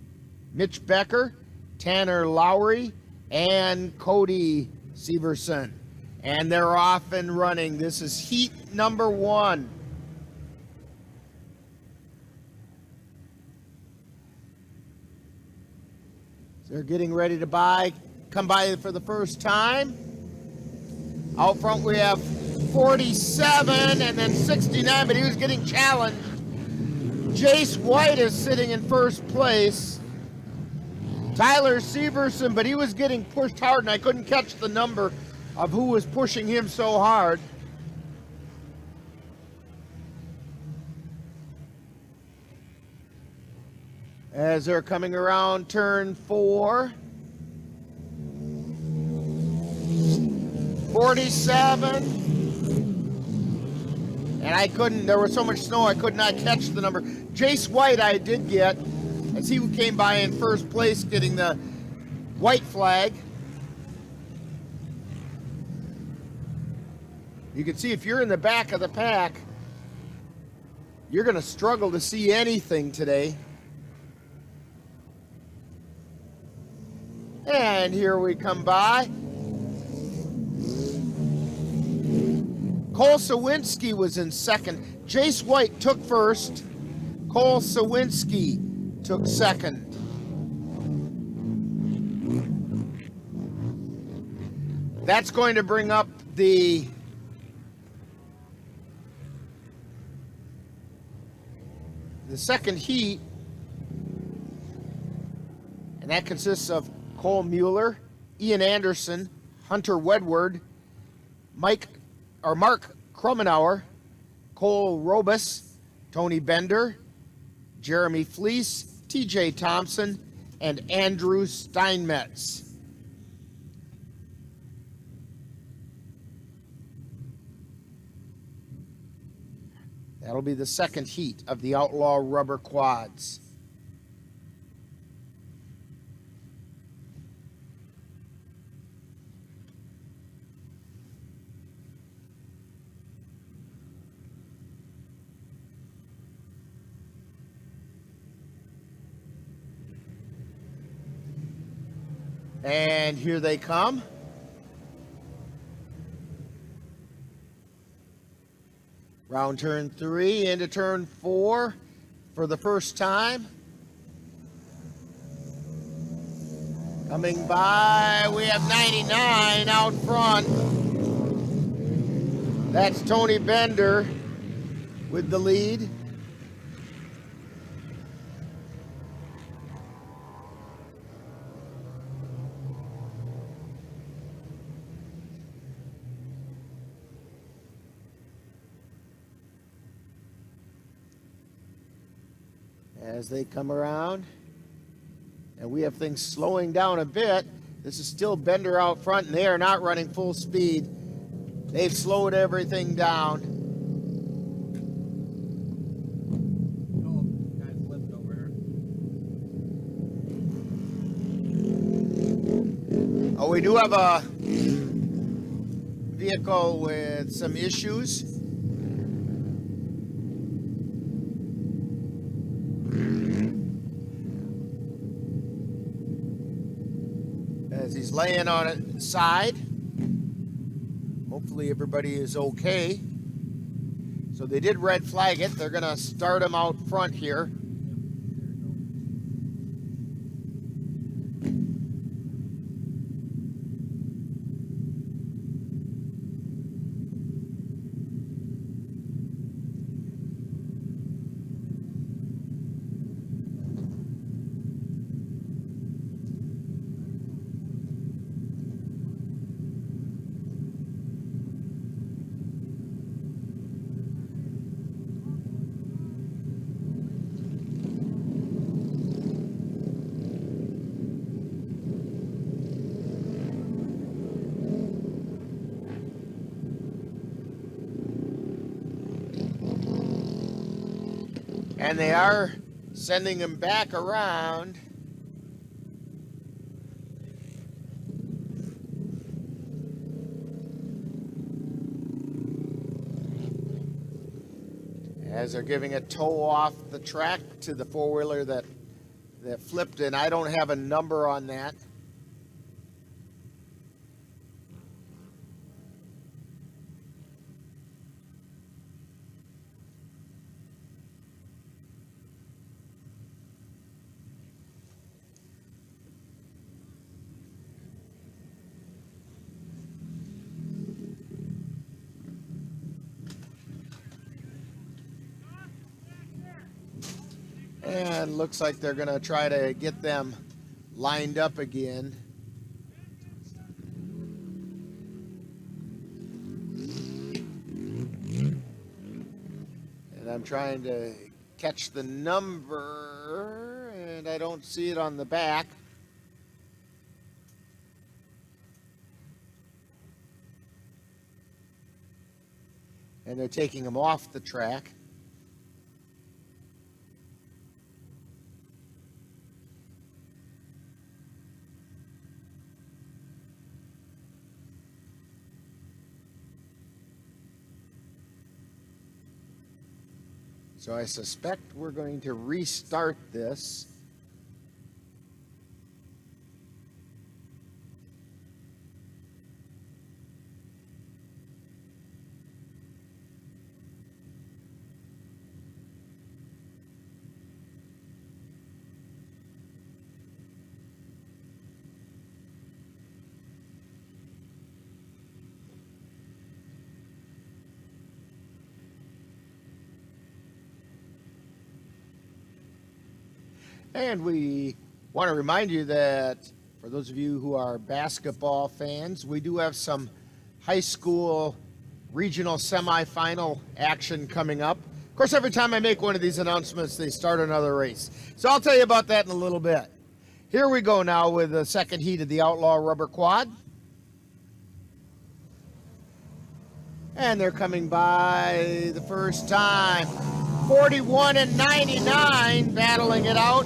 Mitch Becker, Tanner Lowry, and Cody Severson. And they're off and running. This is heat number 1. They're getting ready to come by for the first time. Out front we have 47 and then 69, but he was getting challenged. Jace White is sitting in first place. Tyler Severson, but he was getting pushed hard, and I couldn't catch the number of who was pushing him so hard. As they're coming around turn 4. 47. And there was so much snow I could not catch the number. Jace White I did get, as he came by in first place getting the white flag. You can see if you're in the back of the pack, you're going to struggle to see anything today. And here we come by. Cole Sawinski was in second. Jace White took first. Cole Sawinski took second. That's going to bring up the second heat, and that consists of Cole Mueller, Ian Anderson, Hunter Wedward, Mark Krummenauer, Cole Robus, Tony Bender, Jeremy Fleece, TJ Thompson, and Andrew Steinmetz. That'll be the second heat of the Outlaw Rubber Quads. And here they come. Round turn 3 into turn 4 for the first time. Coming by, we have 99 out front. That's Tony Bender with the lead. As they come around, and we have things slowing down a bit. This is still Bender out front, and they are not running full speed. They've slowed everything down. Oh, we do have a vehicle with some issues. As he's laying on its side. Hopefully everybody is okay. So they did red flag it. They're going to start him out front here. And they are sending him back around. As they're giving a tow off the track to the four-wheeler that flipped, and I don't have a number on that. And looks like they're going to try to get them lined up again. And I'm trying to catch the number, and I don't see it on the back. And they're taking them off the track. So I suspect we're going to restart this. And we want to remind you that for those of you who are basketball fans, we do have some high school regional semifinal action coming up. Of course, every time I make one of these announcements, they start another race. So I'll tell you about that in a little bit. Here we go now with the second heat of the Outlaw Rubber Quad. And they're coming by the first time. 41 and 99 battling it out.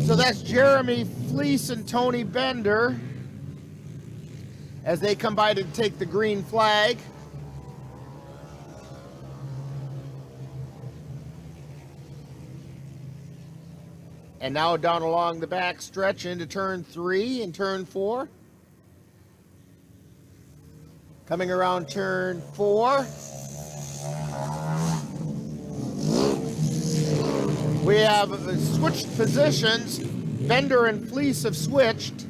So that's Jeremy Fleece and Tony Bender as they come by to take the green flag. And now down along the back stretch into turn 3 and turn 4. Coming around turn 4. We have switched positions. Bender and Fleece have switched.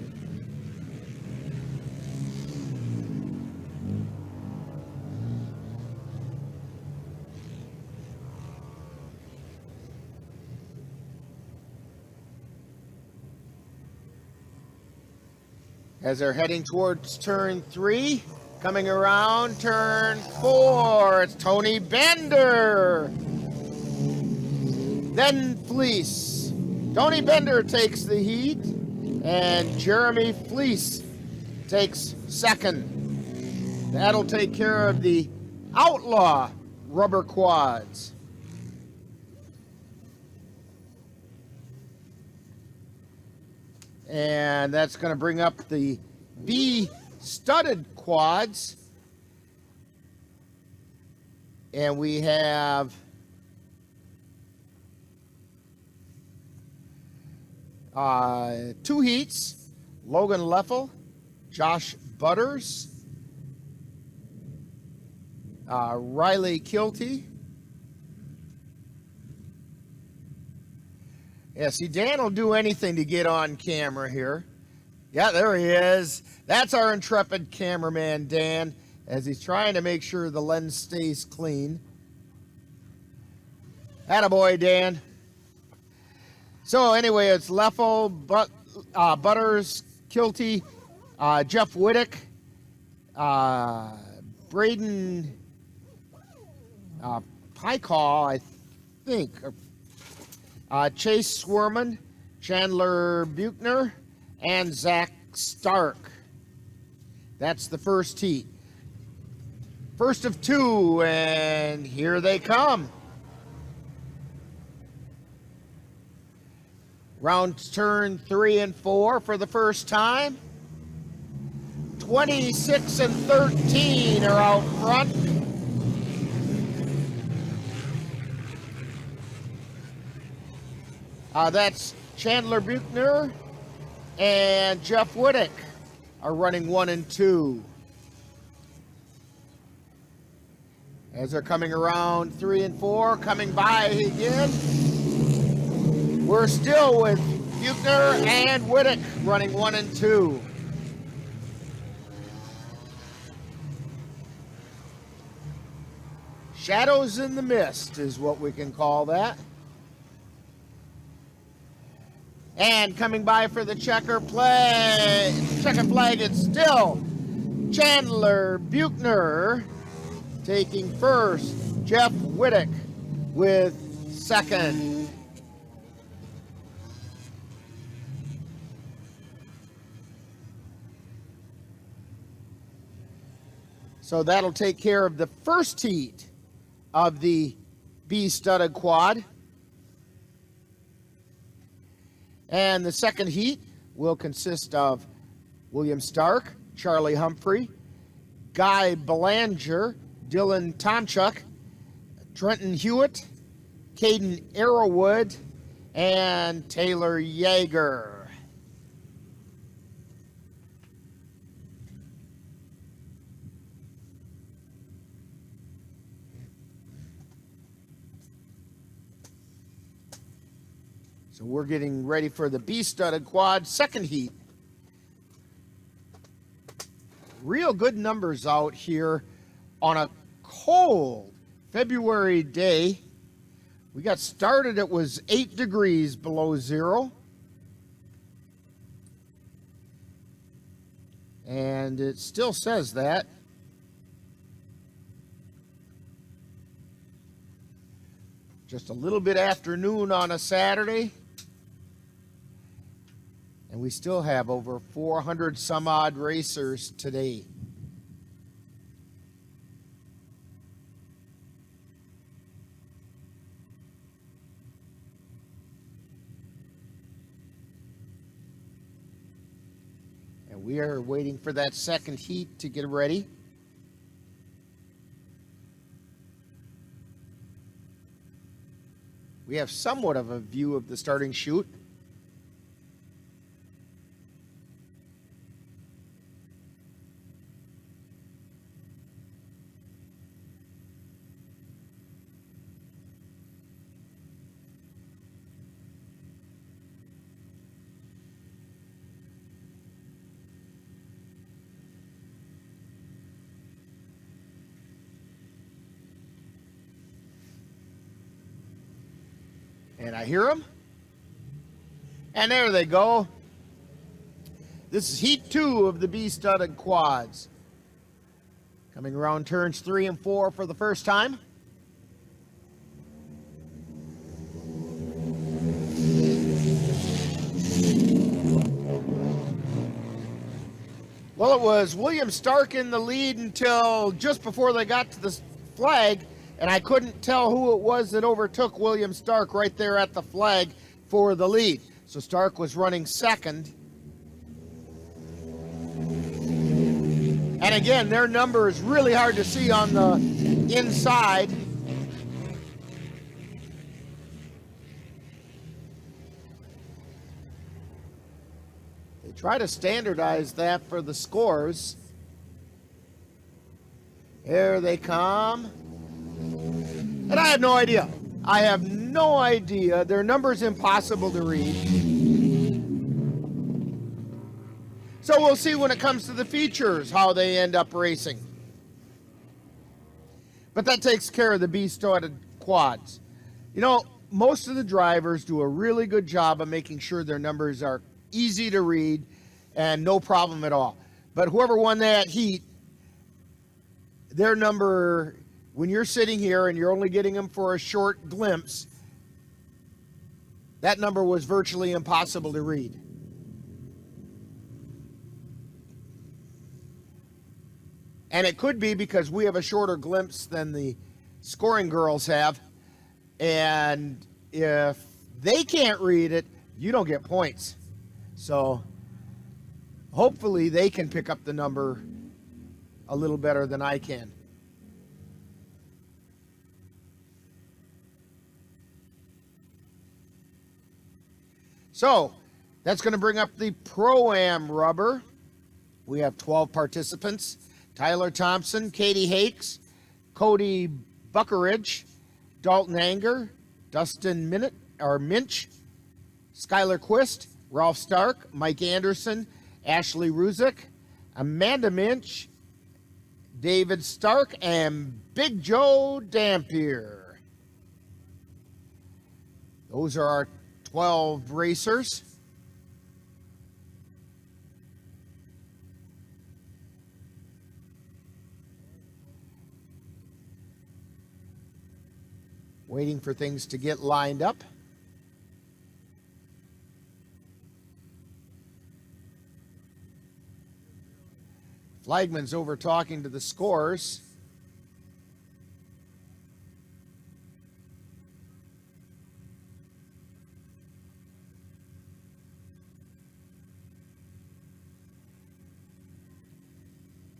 As they're heading towards turn 3, coming around turn 4, it's Tony Bender. Then Fleece. Tony Bender takes the heat, and Jeremy Fleece takes second. That'll take care of the Outlaw Rubber Quads. And that's going to bring up the B studded quads. And we have two heats. Logan Leffel, Josh Butters, Riley Kilty. Yeah, see, Dan will do anything to get on camera here. Yeah, there he is. That's our intrepid cameraman, Dan, as he's trying to make sure the lens stays clean. Attaboy, Dan. So anyway, it's Leffel, Butters, Kilty, Jeff Whittick, Braden Pykall, I think, Chase Swerman, Chandler Buchner, and Zach Stark. That's the first heat. First of two, and here they come. Round turn 3 and 4 for the first time. 26 and 13 are out front. That's Chandler Buchner and Jeff Whittick are running 1 and 2. As they're coming around 3 and 4, coming by again. We're still with Buchner and Whittick running 1 and 2. Shadows in the mist is what we can call that. And coming by for the checkered flag, it's still Chandler Buchner taking first. Jeff Whittick with second. So that'll take care of the first heat of the B-studded quad. And the second heat will consist of William Stark, Charlie Humphrey, Guy Belanger, Dylan Tomchuk, Trenton Hewitt, Caden Arrowwood, and Taylor Yeager. So we're getting ready for the B-studded quad second heat. Real good numbers out here on a cold February day. We got started, it was 8 degrees below zero. And it still says that. Just a little bit after noon on a Saturday. And we still have over 400 some odd racers today. And we are waiting for that second heat to get ready. We have somewhat of a view of the starting chute. And I hear them. And there they go. This is heat 2 of the B-studded quads. Coming around turns 3 and 4 for the first time. Well, it was William Stark in the lead until just before they got to the flag. And I couldn't tell who it was that overtook William Stark right there at the flag for the lead. So Stark was running second. And again, their number is really hard to see on the inside. They try to standardize that for the scores. Here they come. And I have no idea. I have no idea. Their number's impossible to read. So we'll see when it comes to the features how they end up racing. But that takes care of the B-studded quads. You know, most of the drivers do a really good job of making sure their numbers are easy to read and no problem at all. But whoever won that heat, their number, when you're sitting here and you're only getting them for a short glimpse, that number was virtually impossible to read. And it could be because we have a shorter glimpse than the scoring girls have. And if they can't read it, you don't get points. So hopefully they can pick up the number a little better than I can. So that's going to bring up the Pro-Am rubber. We have 12 participants. Tyler Thompson, Katie Hakes, Cody Buckeridge, Dalton Anger, Dustin Minch, Skylar Quist, Ralph Stark, Mike Anderson, Ashley Ruzick, Amanda Minch, David Stark, and Big Joe Dampier. Those are our 12 racers. Waiting for things to get lined up. Flagman's over talking to the scores.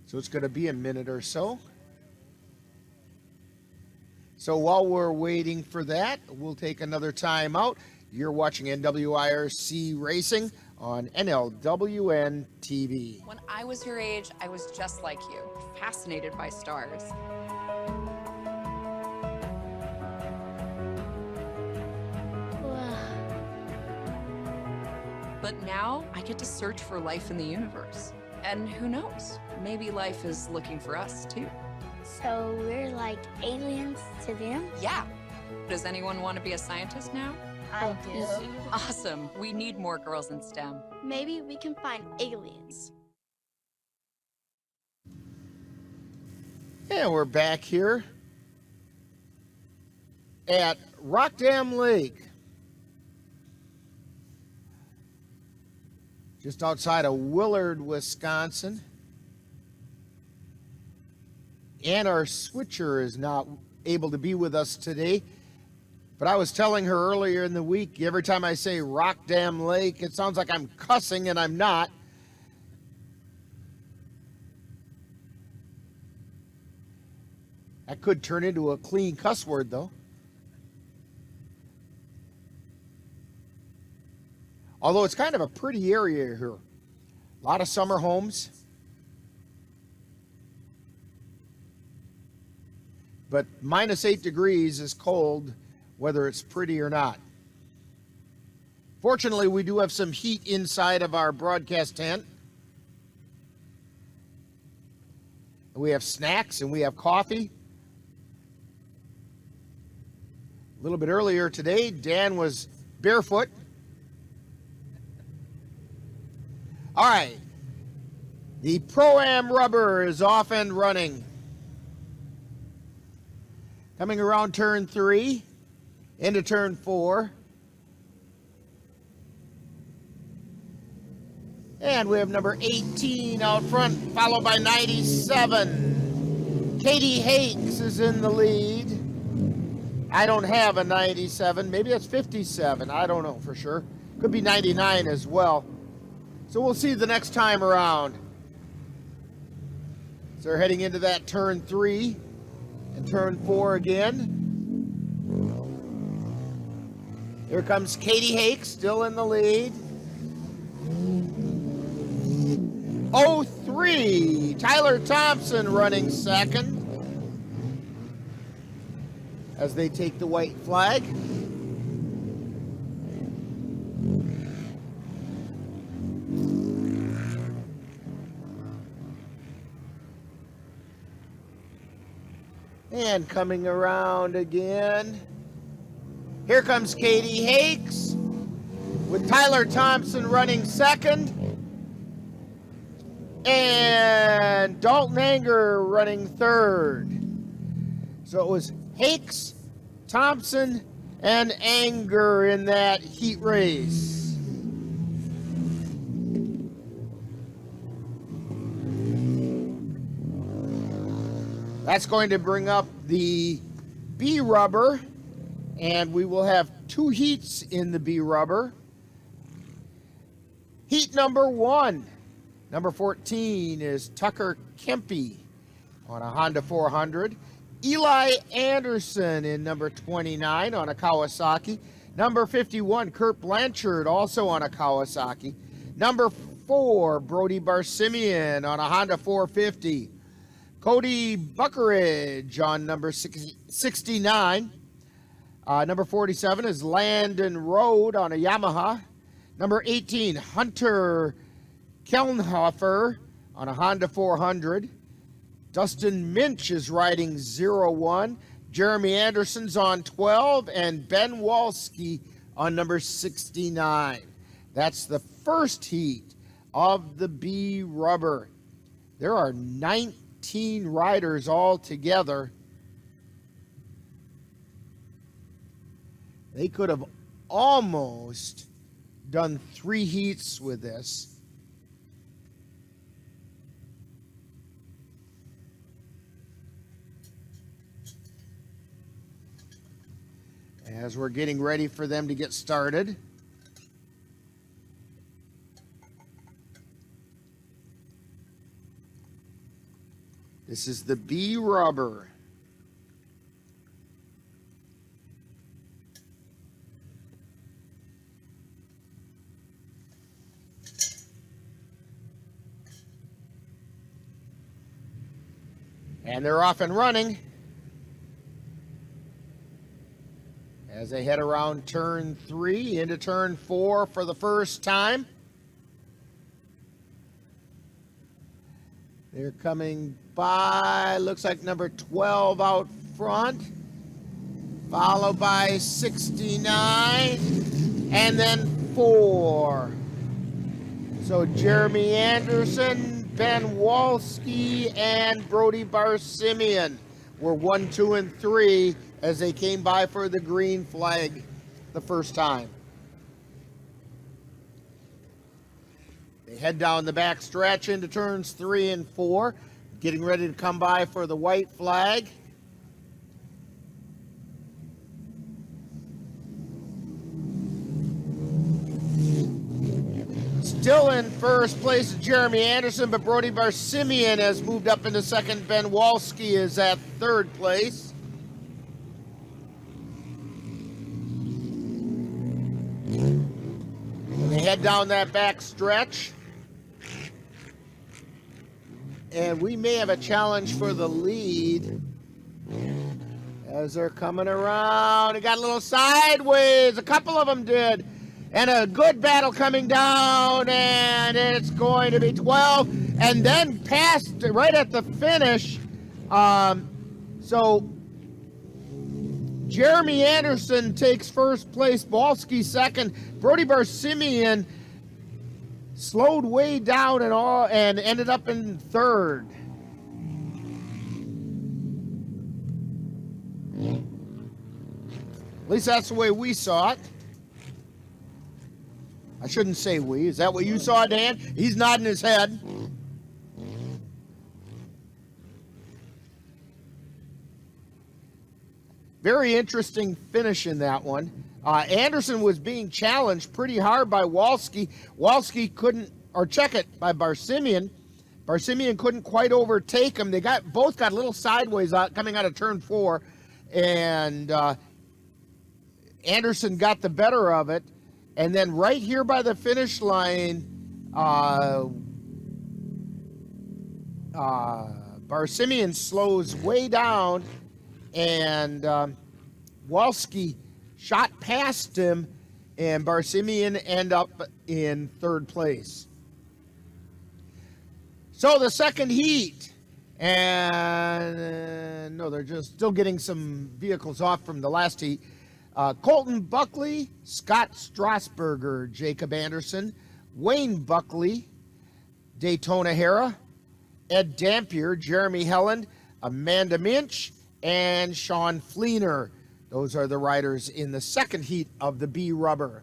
So it's going to be a minute or so. So while we're waiting for that, we'll take another time out. You're watching NWIRC Racing on NLWN-TV. When I was your age, I was just like you, fascinated by stars. But now I get to search for life in the universe. And who knows, maybe life is looking for us too. So we're like aliens to them? Yeah. Does anyone want to be a scientist now? I do. Awesome. We need more girls in STEM. Maybe we can find aliens. And we're back here at Rock Dam Lake. Just outside of Willard, Wisconsin. And our switcher is not able to be with us today. But I was telling her earlier in the week, every time I say Rock Dam Lake, it sounds like I'm cussing, and I'm not. That could turn into a clean cuss word, though. Although it's kind of a pretty area here. A lot of summer homes. But -8 degrees is cold, whether it's pretty or not. Fortunately, we do have some heat inside of our broadcast tent. We have snacks and we have coffee. A little bit earlier today, Dan was barefoot. All right, the Pro-Am rubber is off and running. Coming around turn 3, into turn 4. And we have number 18 out front, followed by 97. Katie Hakes is in the lead. I don't have a 97, maybe that's 57, I don't know for sure. Could be 99 as well. So we'll see the next time around. So they're heading into that turn 3 and turn 4 again. Here comes Katie Hakes, still in the lead. 03, Tyler Thompson running second as they take the white flag. And coming around again, here comes Katie Hakes with Tyler Thompson running second and Dalton Anger running third. So it was Hakes, Thompson, and Anger in that heat race. That's going to bring up the B rubber, and we will have 2 heats in the B rubber. Heat number 1, number 14 is Tucker Kempe on a Honda 400. Eli Anderson in number 29 on a Kawasaki. Number 51, Kurt Blanchard, also on a Kawasaki. Number 4, Brody Barsimian on a Honda 450. Cody Buckeridge on number 69. Number 47 is Landon Road on a Yamaha. Number 18, Hunter Kelnhofer on a Honda 400. Dustin Minch is riding 01. Jeremy Anderson's on 12. And Ben Walski on number 69. That's the first heat of the B rubber. There are 19 riders all together. They could have almost done 3 heats with this. As we're getting ready for them to get started. This is the B rubber. And they're off and running as they head around turn 3 into turn 4 for the first time. They're coming by, looks like number 12 out front, followed by 69, and then 4. So Jeremy Anderson, Ben Walski, and Brody Barsimian were 1, 2, and 3 as they came by for the green flag the first time. They head down the back stretch into turns 3 and 4, getting ready to come by for the white flag. Still in first place is Jeremy Anderson, but Brody Barsimian has moved up into second. Ben Walski is at third place. And they head down that back stretch. And we may have a challenge for the lead as they're coming around. It got a little sideways. A couple of them did. And a good battle coming down, and it's going to be 12, and then past right at the finish. So Jeremy Anderson takes first place, Balski second, Brody Barsimian slowed way down and ended up in third. At least that's the way we saw it. I shouldn't say we. Is that what you saw, Dan? He's nodding his head. Very interesting finish in that one. Anderson was being challenged pretty hard by Walski. Walski couldn't, or check it, by Barsimian. Barsimian couldn't quite overtake him. They both got a little sideways coming out of turn 4, and Anderson got the better of it. And then right here by the finish line, Barsimian slows way down, and Walski shot past him, and Barsimian ended up in third place. So the second heat, and no, they're just still getting some vehicles off from the last heat. Colton Buckley, Scott Strasburger, Jacob Anderson, Wayne Buckley, Daytona Hera, Ed Dampier, Jeremy Helland, Amanda Minch, and Sean Fleener. Those are the riders in the second heat of the B rubber.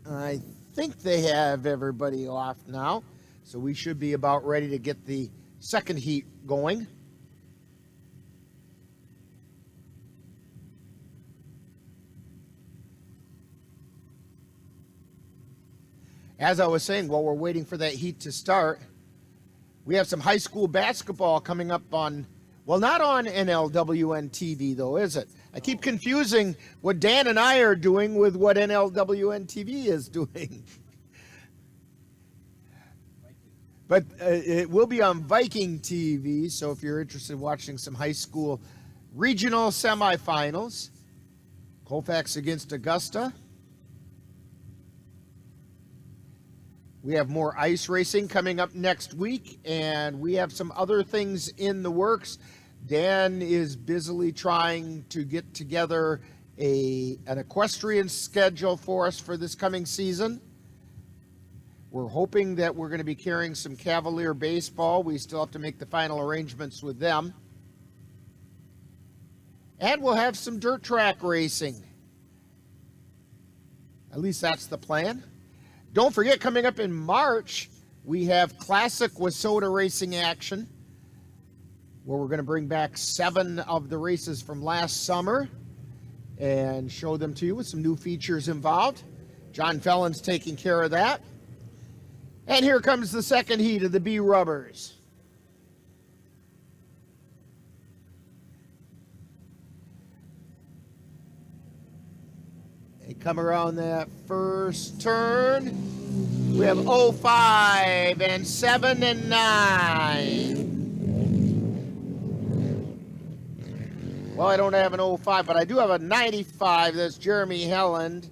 I think they have everybody off now, so we should be about ready to get the second heat going. As I was saying, while we're waiting for that heat to start, we have some high school basketball coming up on, well, not on NLWN-TV, though, is it? I keep confusing what Dan and I are doing with what NLWN-TV is doing. But it will be on Viking TV, so if you're interested in watching some high school regional semifinals, Colfax against Augusta. We have more ice racing coming up next week, and we have some other things in the works. Dan is busily trying to get together an equestrian schedule for us for this coming season. We're hoping that we're going to be carrying some Cavalier baseball. We still have to make the final arrangements with them. And we'll have some dirt track racing. At least that's the plan. Don't forget, coming up in March, we have Classic Wissota racing action, where we're going to bring back 7 of the races from last summer and show them to you with some new features involved. John Fellin's taking care of that. And here comes the second heat of the B Rubbers. They come around that first turn. We have 05 and 7 and 9. Well, I don't have an 05, but I do have a 95. That's Jeremy Helland.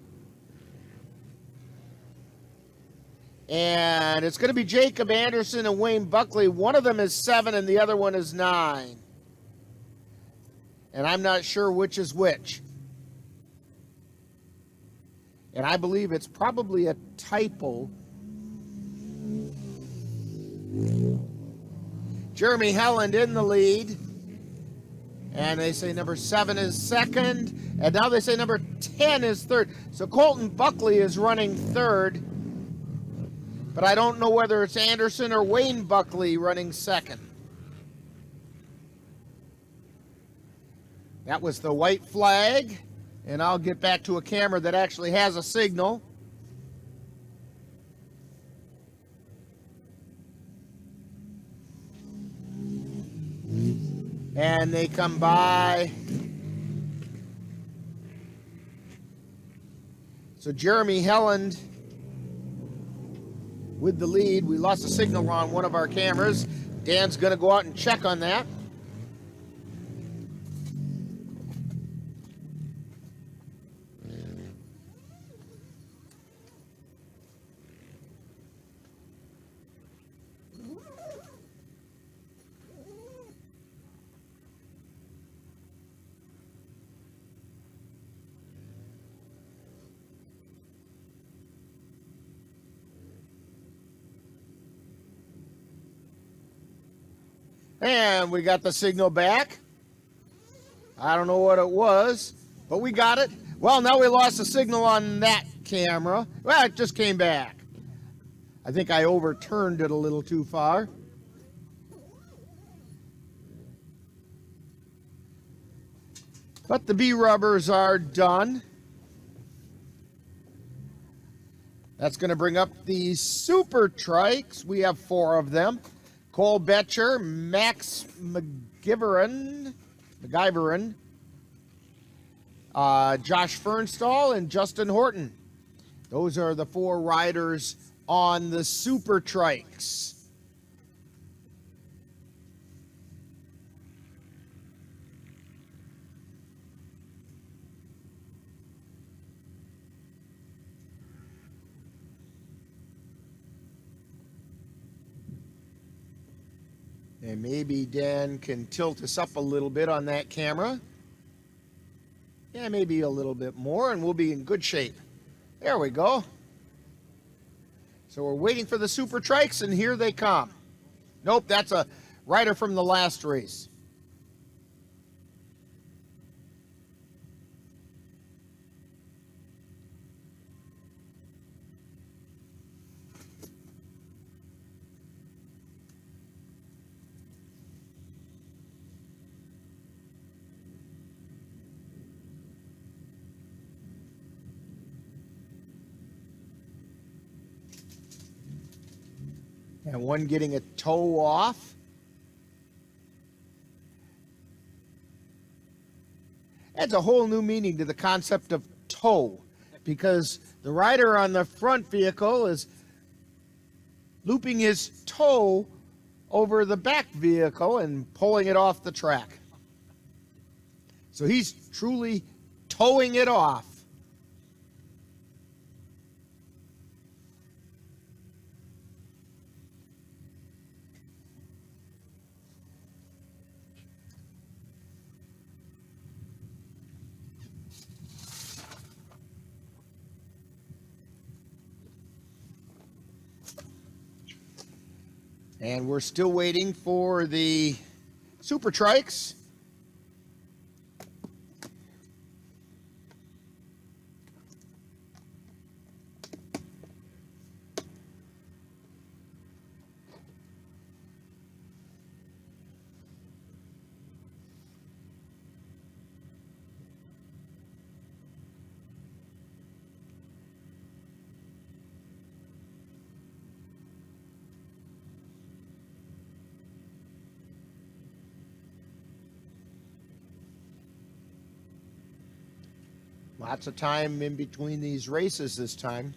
And it's going to be Jacob Anderson and Wayne Buckley. One of them is 7 and the other one is 9. And I'm not sure which is which. And I believe it's probably a typo. Jeremy Helland in the lead. And they say number 7 is second. And now they say number 10 is third. So Colton Buckley is running third. But I don't know whether it's Anderson or Wayne Buckley running second. That was the white flag. And I'll get back to a camera that actually has a signal. And they come by. So Jeremy Helland with the lead. We lost a signal on one of our cameras. Dan's going to go out and check on that. And we got the signal back. I don't know what it was, but we got it. Well, now we lost the signal on that camera. Well, it just came back. I think I overturned it a little too far. But the B rubbers are done. That's going to bring up the Super Trikes. We have 4 of them. Cole Betcher, Max McGivern, Josh Fernstall, and Justin Horton. Those are the 4 riders on the Super Trikes. And maybe Dan can tilt us up a little bit on that camera. Yeah, maybe a little bit more, and we'll be in good shape. There we go. So we're waiting for the Super Trikes, and here they come. Nope, that's a rider from the last race. And one getting a toe off. Adds a whole new meaning to the concept of toe, because the rider on the front vehicle is looping his toe over the back vehicle and pulling it off the track. So he's truly towing it off. And we're still waiting for the Super Trikes. Lots of time in between these races this time.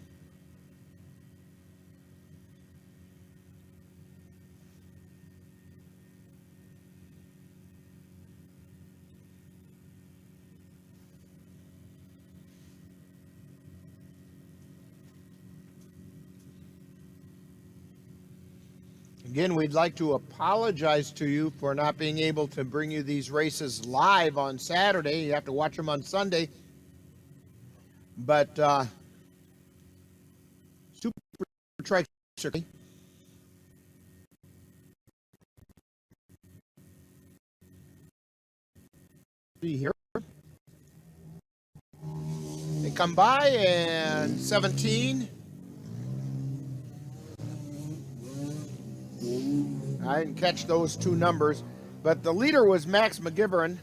Again, we'd like to apologize to you for not being able to bring you these races live on Saturday. You have to watch them on Sunday. But Super Trike Circuit. See here. They come by and 17. I didn't catch those two numbers, but the leader was Max McGivern.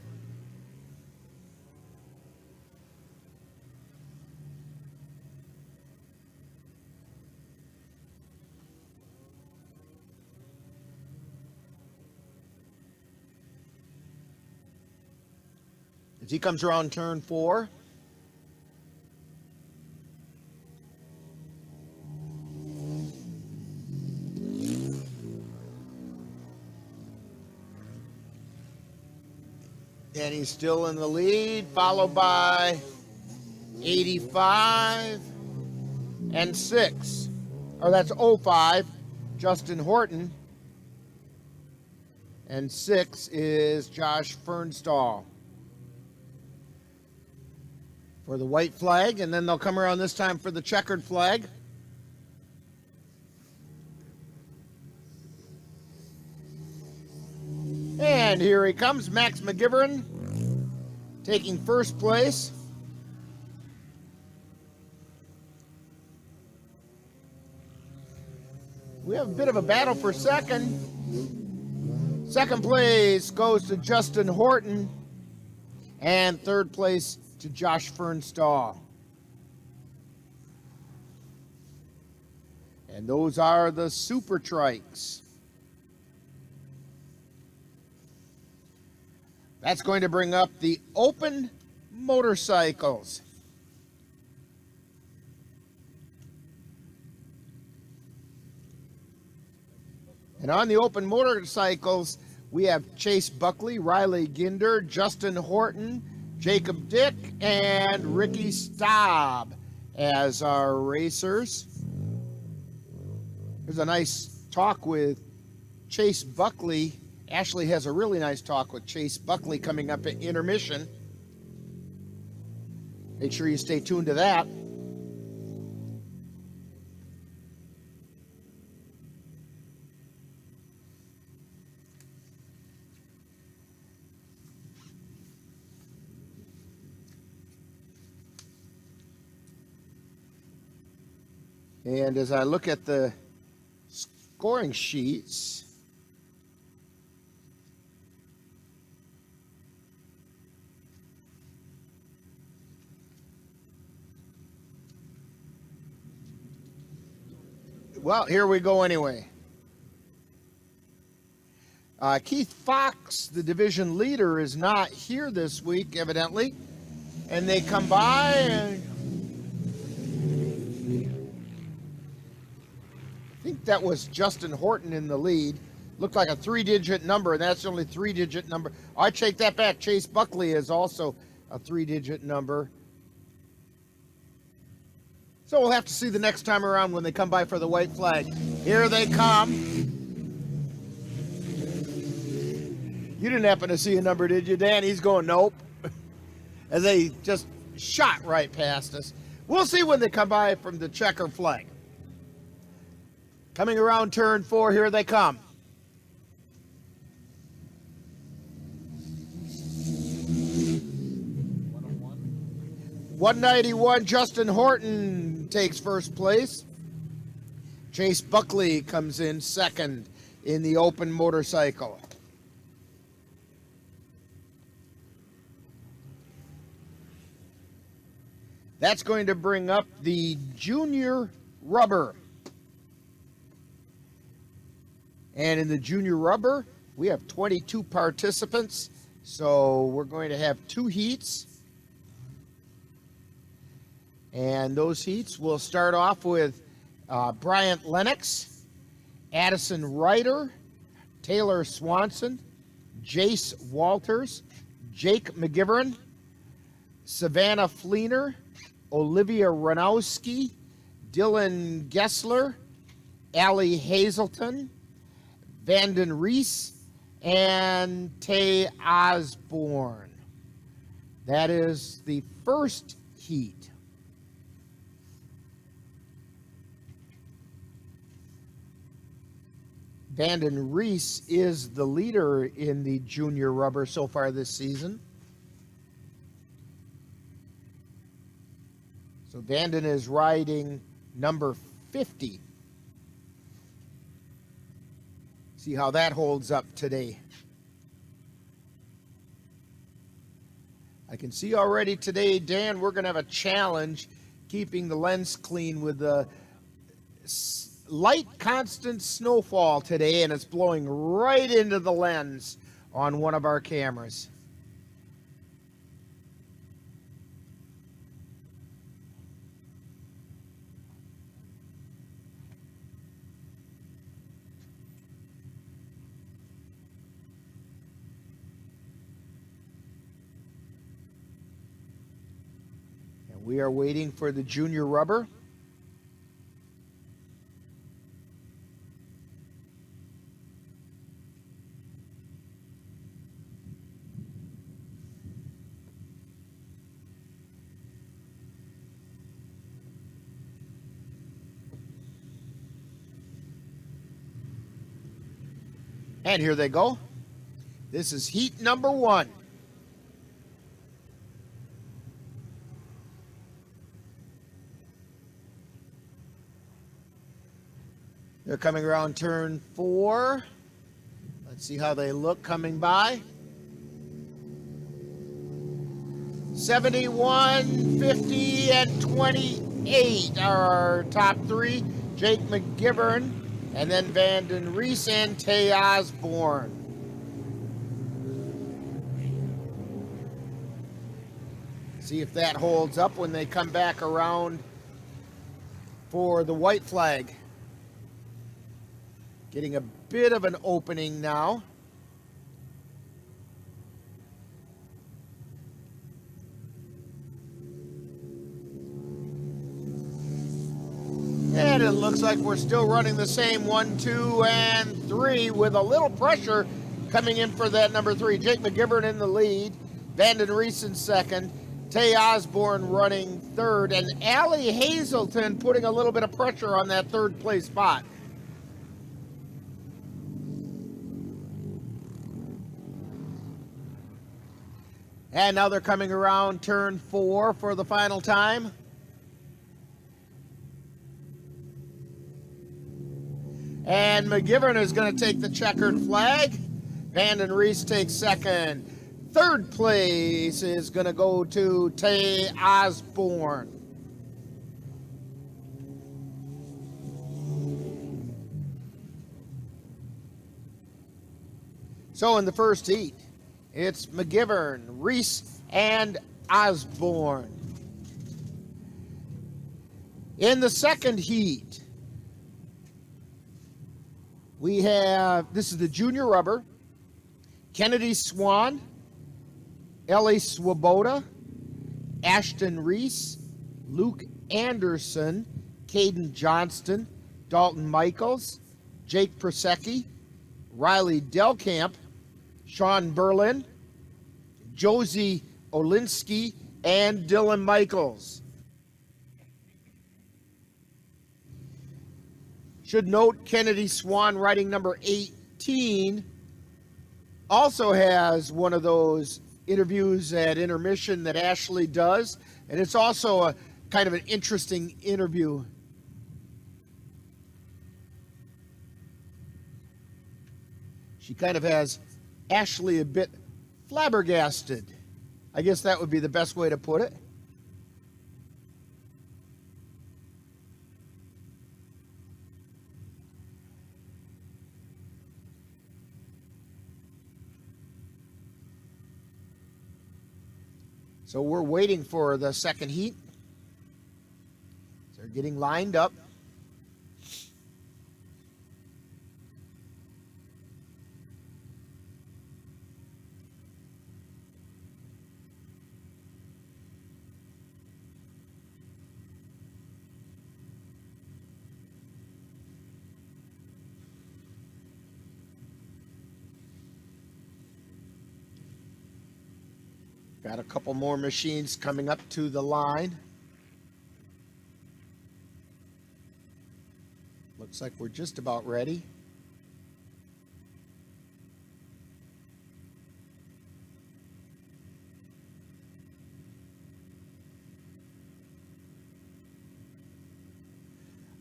As he comes around turn 4. And he's still in the lead, followed by 85 and 6. Or that's 05, Justin Horton. And 6 is Josh Fernstall for the white flag. And then they'll come around this time for the checkered flag. And here he comes, Max McGivern, taking first place. We have a bit of a battle for second. Second place goes to Justin Horton, and third place to Josh Fernstall. And those are the Super Trikes. That's going to bring up the open motorcycles. And on the open motorcycles, we have Chase Buckley, Riley Ginder, Justin Horton, Jacob Dick, and Ricky Staub as our racers. There's a nice talk with Chase Buckley. Ashley has a really nice talk with Chase Buckley coming up at intermission. Make sure you stay tuned to that. And as I look at the scoring sheets, well, here we go anyway. Keith Fox, the division leader, is not here this week, evidently. And they come by and I think that was Justin Horton in the lead. Looked like a 3-digit number, and that's the only 3-digit number. I take that back. Chase Buckley is also a 3-digit number. So we'll have to see the next time around when they come by for the white flag. Here they come. You didn't happen to see a number, did you, Dan? He's going, nope. As they just shot right past us. We'll see when they come by from the checker flag. Coming around turn 4, here they come. .191, Justin Horton takes first place. Chase Buckley comes in second in the open motorcycle. That's going to bring up the junior rubber. And in the junior rubber, we have 22 participants. So we're going to have 2 heats. And those heats will start off with Bryant Lennox, Addison Ryder, Taylor Swanson, Jace Walters, Jake McGivern, Savannah Fleener, Olivia Ranowski, Dylan Gessler, Allie Hazelton, Vanden Reese, and Tay Osborne. That is the first heat. Vanden Reese is the leader in the junior rubber so far this season. So Vanden is riding number 50. See how that holds up today. I can see already today, Dan, we're going to have a challenge keeping the lens clean with the light constant snowfall today, and it's blowing right into the lens on one of our cameras. And we are waiting for the junior rubber. And here they go. This is heat number 1. They're coming around turn 4. Let's see how they look coming by. 71, 50, and 28 are our top 3. Jake McGivern, and then Vanden Reese and Tay Osborne. See if that holds up when they come back around for the white flag. Getting a bit of an opening now. And it looks like we're still running the same 1, 2, and 3 with a little pressure coming in for that number 3. Jake McGivern in the lead, Vanden Reese in second, Tay Osborne running third, and Allie Hazelton putting a little bit of pressure on that third place spot. And now they're coming around turn 4 for the final time. And McGivern is going to take the checkered flag. Vanden Reese takes second. Third place is going to go to Tay Osborne. So in the first heat, it's McGivern, Reese, and Osborne. In the second heat, we have, this is the junior rubber, Kennedy Swan, Ellie Swoboda, Ashton Reese, Luke Anderson, Caden Johnston, Dalton Michaels, Jake Prosecki, Riley Delcamp, Sean Berlin, Josie Olinsky, and Dylan Michaels. Should note Kennedy Swan riding number 18 also has one of those interviews at intermission that Ashley does, and it's also a kind of an interesting interview. She kind of has Ashley a bit flabbergasted. I guess that would be the best way to put it. So we're waiting for the second heat. getting lined up. Got a couple more machines coming up to the line. Looks like we're just about ready.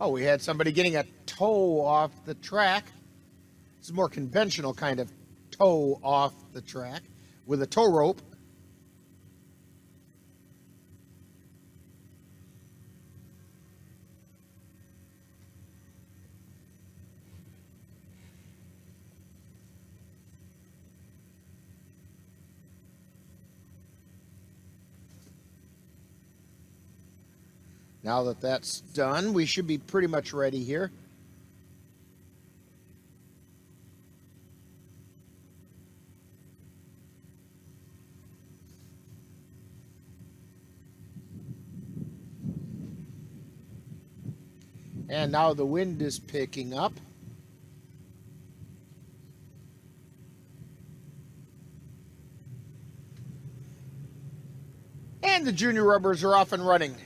Oh, we had somebody getting a toe off the track. It's a more conventional kind of toe off the track with a tow rope. Now that that's done, we should be pretty much ready here. And now the wind is picking up. And the junior rubbers are off and running.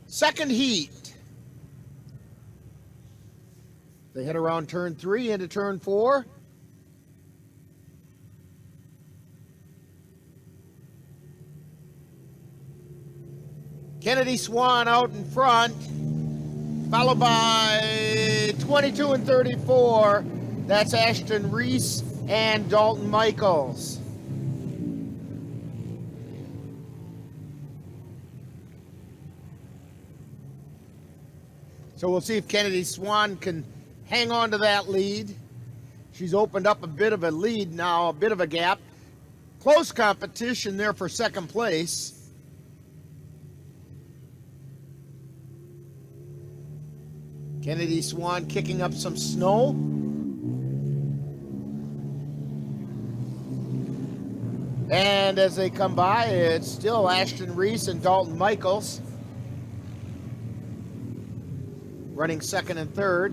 Second heat. They head around turn 3 into turn 4. Kennedy Swan out in front, followed by 22 and 34. That's Ashton Reese and Dalton Michaels. So we'll see if Kennedy Swan can hang on to that lead. She's opened up a bit of a lead now, a bit of a gap. Close competition there for second place. Kennedy Swan kicking up some snow. And as they come by, it's still Ashton Reese and Dalton Michaels running second and third.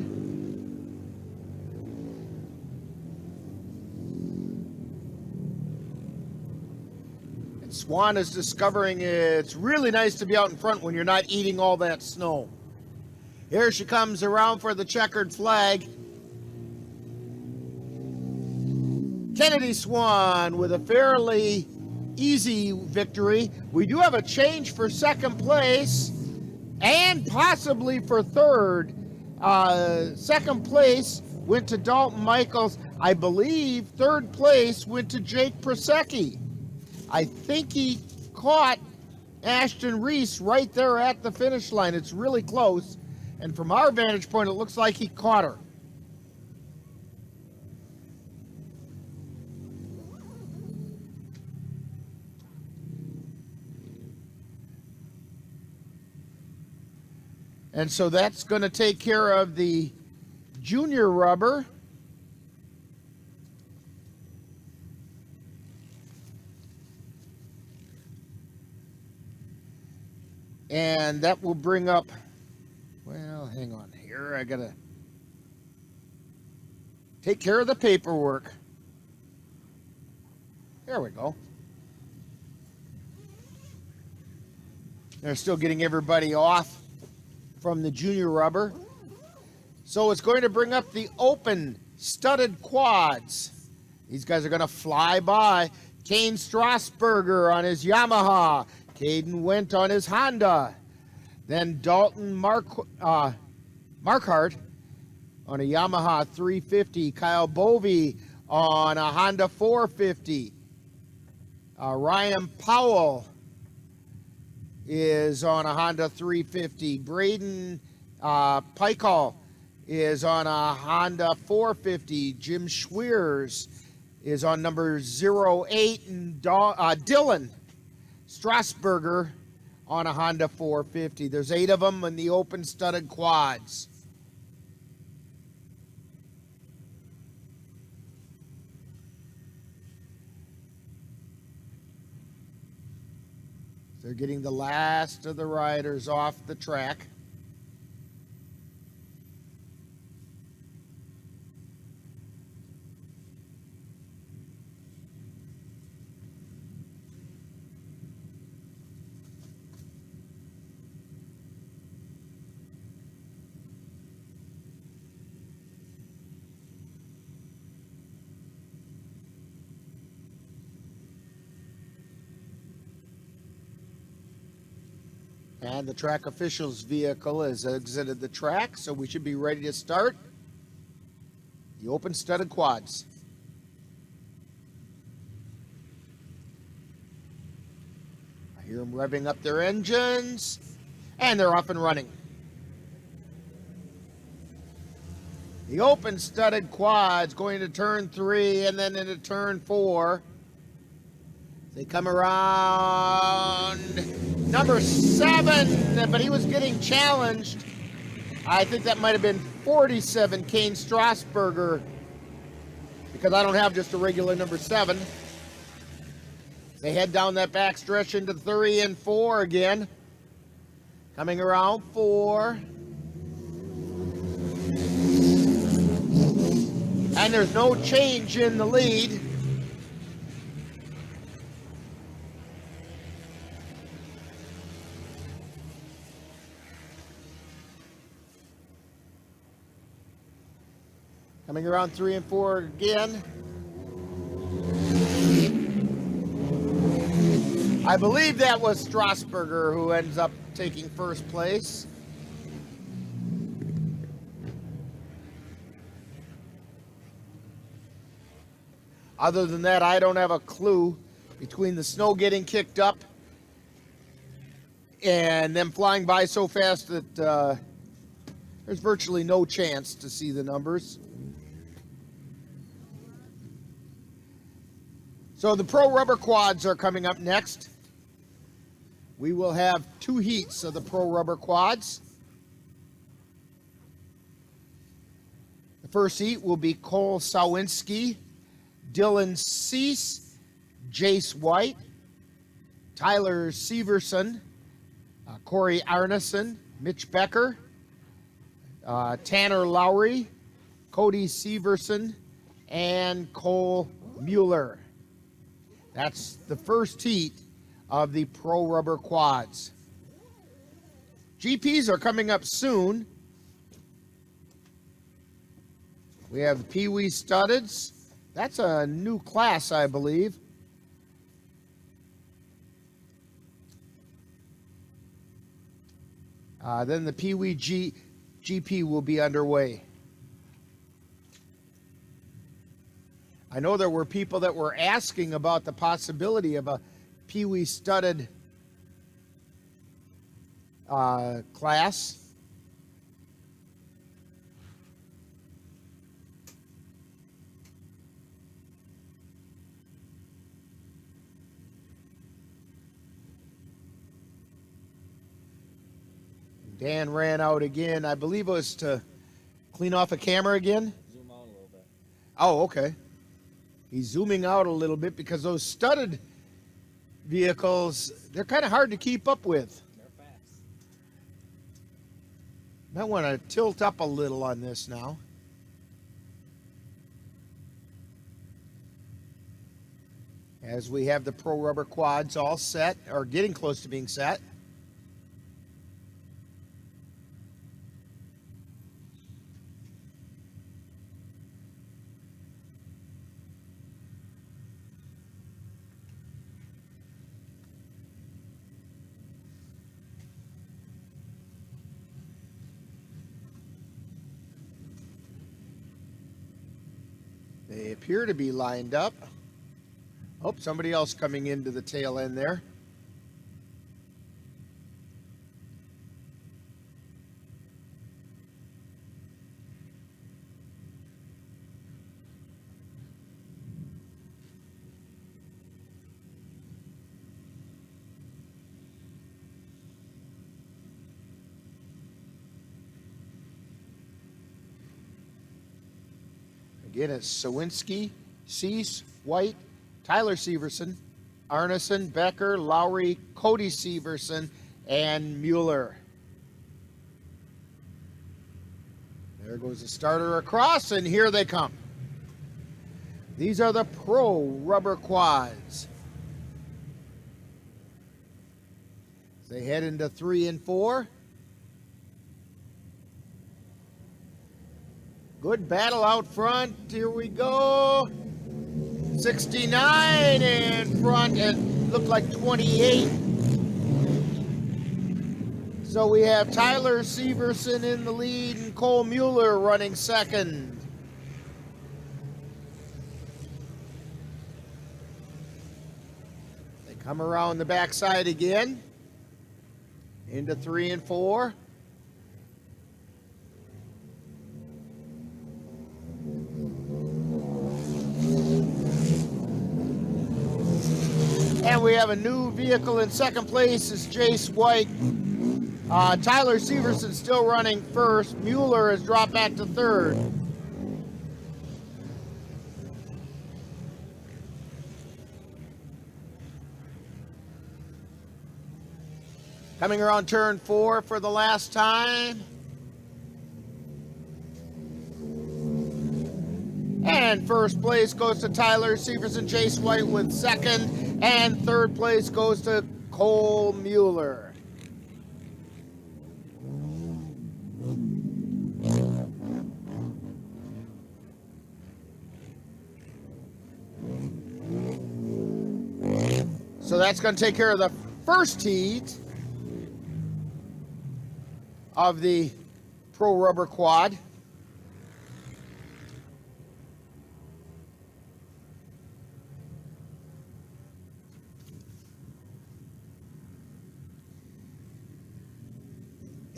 And Swan is discovering it's really nice to be out in front when you're not eating all that snow. Here she comes around for the checkered flag. Kennedy Swan with a fairly easy victory. We do have a change for second place and possibly for third. Second place went to Dalton Michaels. I believe third place went to Jake Prosecki. I think he caught Ashton Reese right there at the finish line. It's really close. And from our vantage point, it looks like he caught her. And so that's going to take care of the junior rubber. And that will bring up, well, hang on here. I got to take care of the paperwork. There we go. They're still getting everybody off from the junior rubber. So it's going to bring up the open studded quads. These guys are going to fly by. Kane Strasburger on his Yamaha. Caden Went on his Honda. Then Dalton Markhart on a Yamaha 350. Kyle Bovey on a Honda 450. Ryan Powell is on a Honda 350. Braden Pikal is on a Honda 450. Jim Schweers is on number 08. And Dylan Strasburger on a Honda 450. There's 8 of them in the open studded quads. They're getting the last of the riders off the track. And the track official's vehicle has exited the track, so we should be ready to start the open studded quads. I hear them revving up their engines, and they're off and running. The open studded quads going to turn 3 and then into turn 4. They come around number 7, but he was getting challenged. I think that might have been 47, Kane Strasburger, because I don't have just a regular number 7. They head down that back stretch into 3 and 4 again. Coming around 4. And there's no change in the lead. Coming around 3 and 4 again. I believe that was Strasburger who ends up taking first place. Other than that, I don't have a clue. Between the snow getting kicked up and them flying by so fast that there's virtually no chance to see the numbers. So the Pro Rubber Quads are coming up next. We will have 2 heats of the Pro Rubber Quads. The first heat will be Cole Sawinski, Dylan Cease, Jace White, Tyler Severson, Corey Arneson, Mitch Becker, Tanner Lowry, Cody Severson, and Cole Mueller. That's the first heat of the Pro Rubber Quads. GPs are coming up soon. We have the Pee Wee Studdeds. That's a new class, I believe. Then the Pee Wee GP will be underway. I know there were people that were asking about the possibility of a Pee Wee studded class. Dan ran out again. I believe it was to clean off a camera again. Zoom out a little bit. Oh, okay. He's zooming out a little bit because those studded vehicles, they're kind of hard to keep up with. They're fast. Might want to tilt up a little on this now. As we have the Pro Rubber Quads all set, or getting close to being set. They appear to be lined up. Oh, somebody else coming into the tail end there. Again, it's Sawinski, Cease, White, Tyler Severson, Arneson, Becker, Lowry, Cody Severson, and Mueller. There goes the starter across, and here they come. These are the Pro Rubber Quads. They head into 3 and 4. Good battle out front. Here we go. 69 in front and looked like 28. So we have Tyler Severson in the lead and Cole Mueller running second. They come around the backside again into 3 and 4. And we have a new vehicle in second place. Is Jace White. Tyler Severson still running first. Mueller has dropped back to third. Coming around turn 4 for the last time. And first place goes to Tyler Severson, Jace White with second. And third place goes to Cole Mueller. So that's going to take care of the first heat of the Pro Rubber Quad.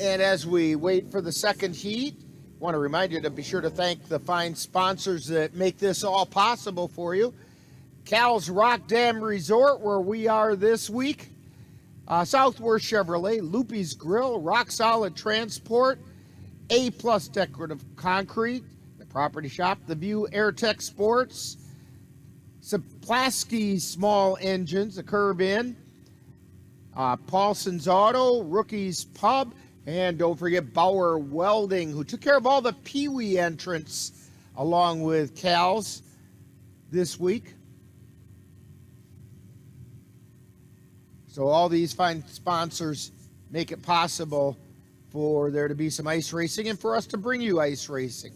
And as we wait for the second heat, I want to remind you to be sure to thank the fine sponsors that make this all possible for you. Cal's Rock Dam Resort, where we are this week. Southworth Chevrolet, Loopy's Grill, Rock Solid Transport, A-Plus Decorative Concrete, the Property Shop, The View Airtech Sports, Saplasky Small Engines, the Curb Inn, Paulson's Auto, Rookie's Pub, and don't forget Bauer Welding, who took care of all the Pee-wee entrants along with Cal's this week. So all these fine sponsors make it possible for there to be some ice racing and for us to bring you ice racing.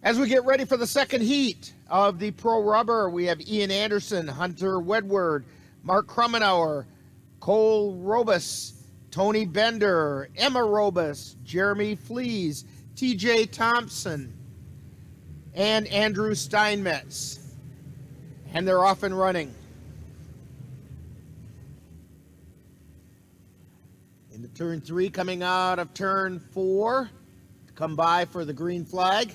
As we get ready for the second heat of the Pro Rubber, we have Ian Anderson, Hunter Wedward, Mark Krummenauer, Cole Robus, Tony Bender, Emma Robus, Jeremy Flees, TJ Thompson, and Andrew Steinmetz. And they're off and running. Into turn 3, coming out of turn 4, to come by for the green flag.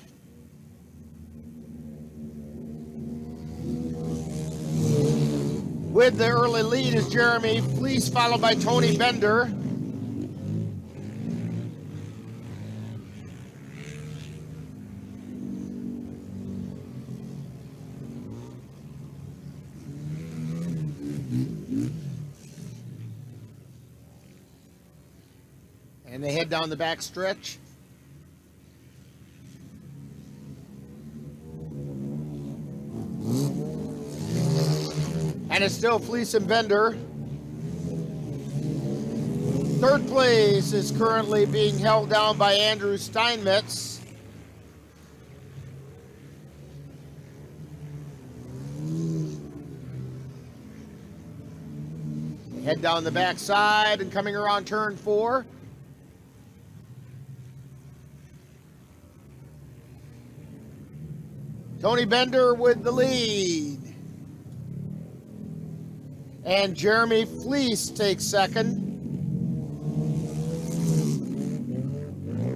With the early lead is Jeremy Fleece, followed by Tony Bender. And they head down the back stretch. And it's still Fleece and Bender. Third place is currently being held down by Andrew Steinmetz. Head down the back side and coming around turn 4. Tony Bender with the lead. And Jeremy Fleece takes second.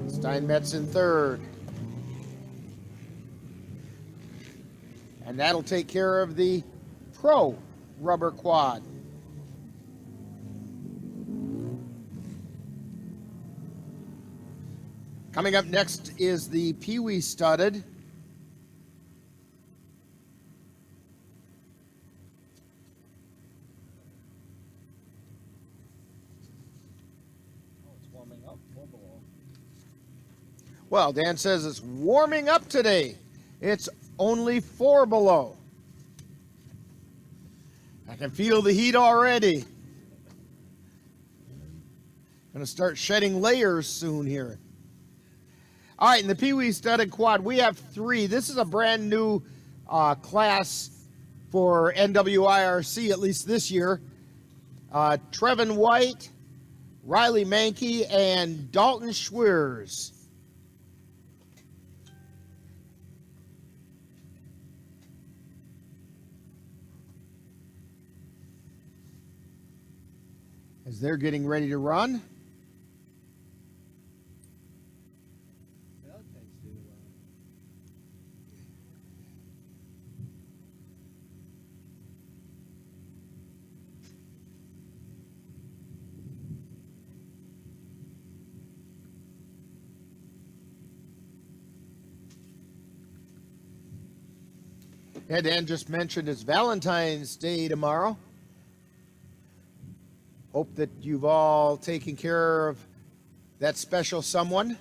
Steinmetz in third. And that'll take care of the Pro Rubber Quad. Coming up next is the Pee-wee Studded. Well, Dan says it's warming up today. It's only 4 below. I can feel the heat already. Gonna start shedding layers soon here. All right, in the Pee Wee Studded Quad, we have 3. This is a brand new class for NWIRC, at least this year. Trevin White, Riley Mankey, and Dalton Schweers. As they're getting ready to run. Yeah, Dan just mentioned it's Valentine's Day tomorrow. Hope that you've all taken care of that special someone.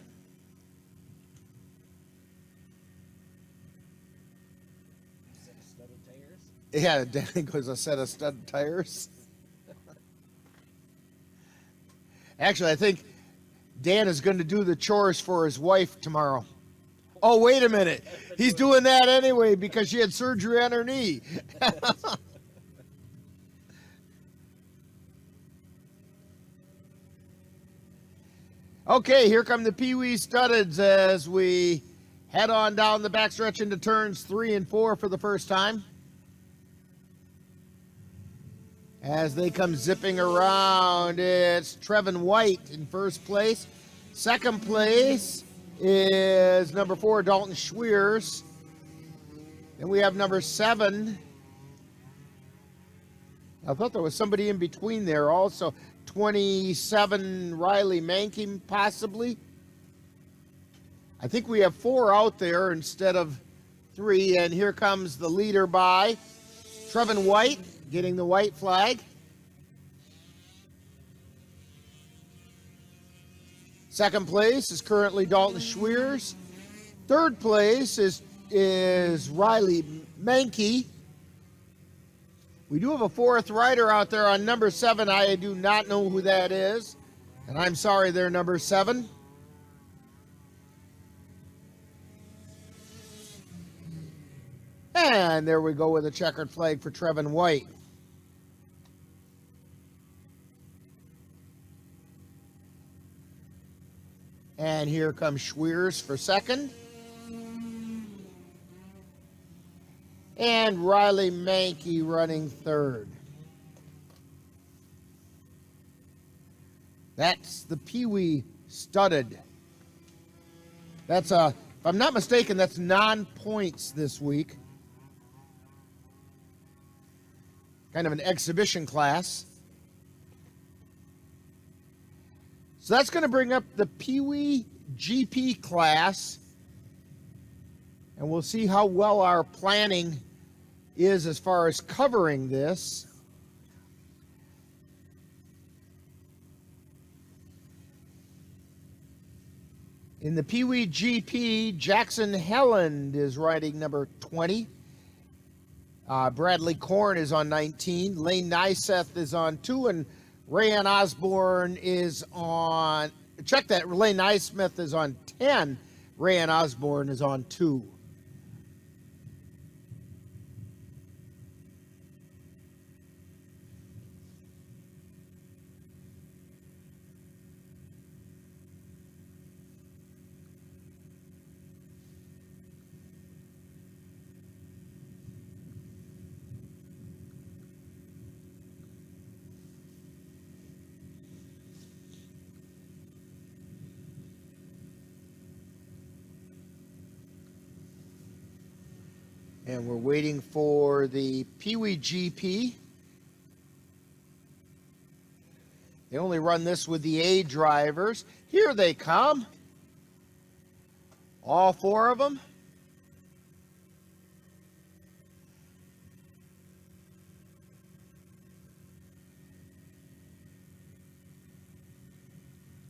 Yeah, Dan goes a set of studded tires. Actually, I think Dan is going to do the chores for his wife tomorrow. Oh, wait a minute. He's doing that anyway because she had surgery on her knee. Okay, here come the Pee Wee Studdeds as we head on down the backstretch into turns 3 and 4 for the first time. As they come zipping around, it's Trevin White in first place. Second place is number 4, Dalton Schweers. Then we have number 7. I thought there was somebody in between there also. 27, Riley Mankey, possibly. I think we have 4 out there instead of 3. And here comes the leader by Trevin White, getting the white flag. Second place is currently Dalton Schweers. Third place is Riley Mankey. We do have a 4th rider out there on number 7. I do not know who that is, and I'm sorry they're number 7. And there we go with a checkered flag for Trevin White. And here comes Schweers for second. And Riley Mankey running third. That's the Pee Wee Studded. That's if I'm not mistaken, that's non-points this week. Kind of an exhibition class. So that's going to bring up the Pee Wee GP class. And we'll see how well our planning is as far as covering this. In the Pee Wee GP, Jackson Helland is riding number 20. Bradley Korn is on 19. Lane Nyseth is on 2. And Rayanne Osborne is on... Check that. Lane Nysmith is on 10. Rayanne Osborne is on 2. And we're waiting for the Pee Wee GP. They only run this with the A drivers. Here they come. All 4 of them.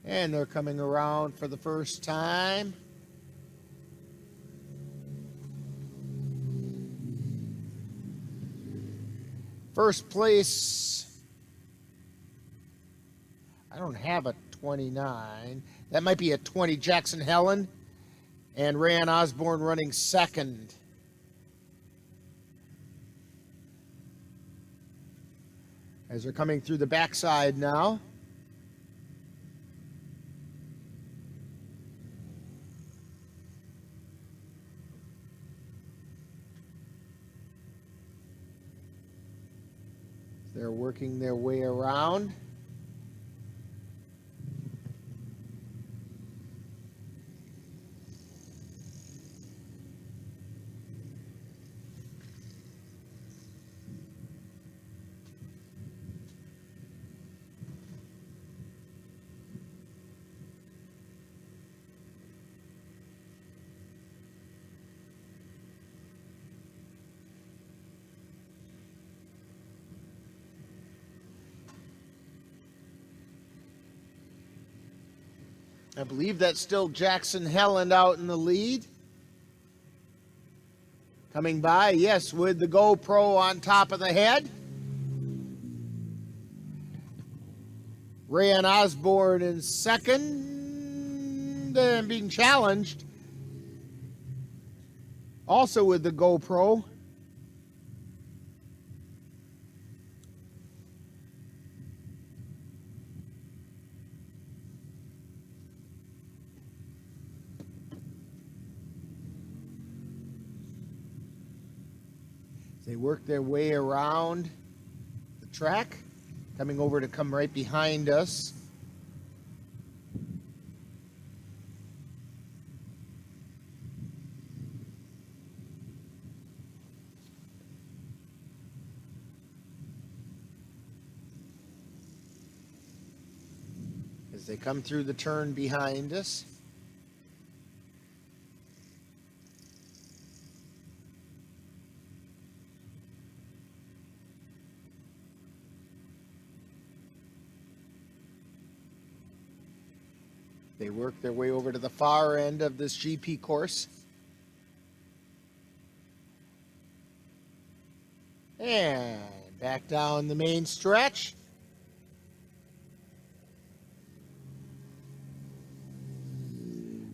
And they're coming around for the first time. First place, I don't have a 29. That might be a 20, Jackson Helen. And Rayanne Osborne running second. As they're coming through the backside now. They're working their way around. I believe that's still Jackson Helen out in the lead. Coming by, yes, with the GoPro on top of the head. Rayanne Osborne in second and being challenged. Also with the GoPro. They work their way around the track, coming over to come right behind us. As they come through the turn behind us. They work their way over to the far end of this GP course. And back down the main stretch.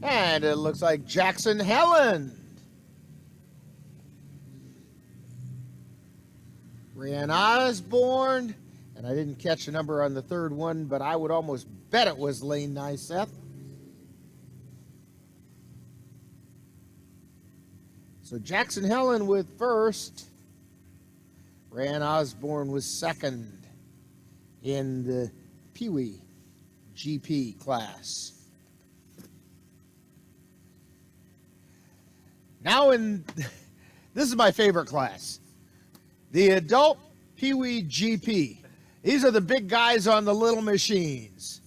And it looks like Jackson Helen. Rayanne Osborne. And I didn't catch a number on the third one, but I would almost bet it was Lane Nyseth. So Jackson Helen with first. Rayanne Osborne was second in the Pee Wee GP class. Now this is my favorite class. The adult Pee Wee GP. These are the big guys on the little machines.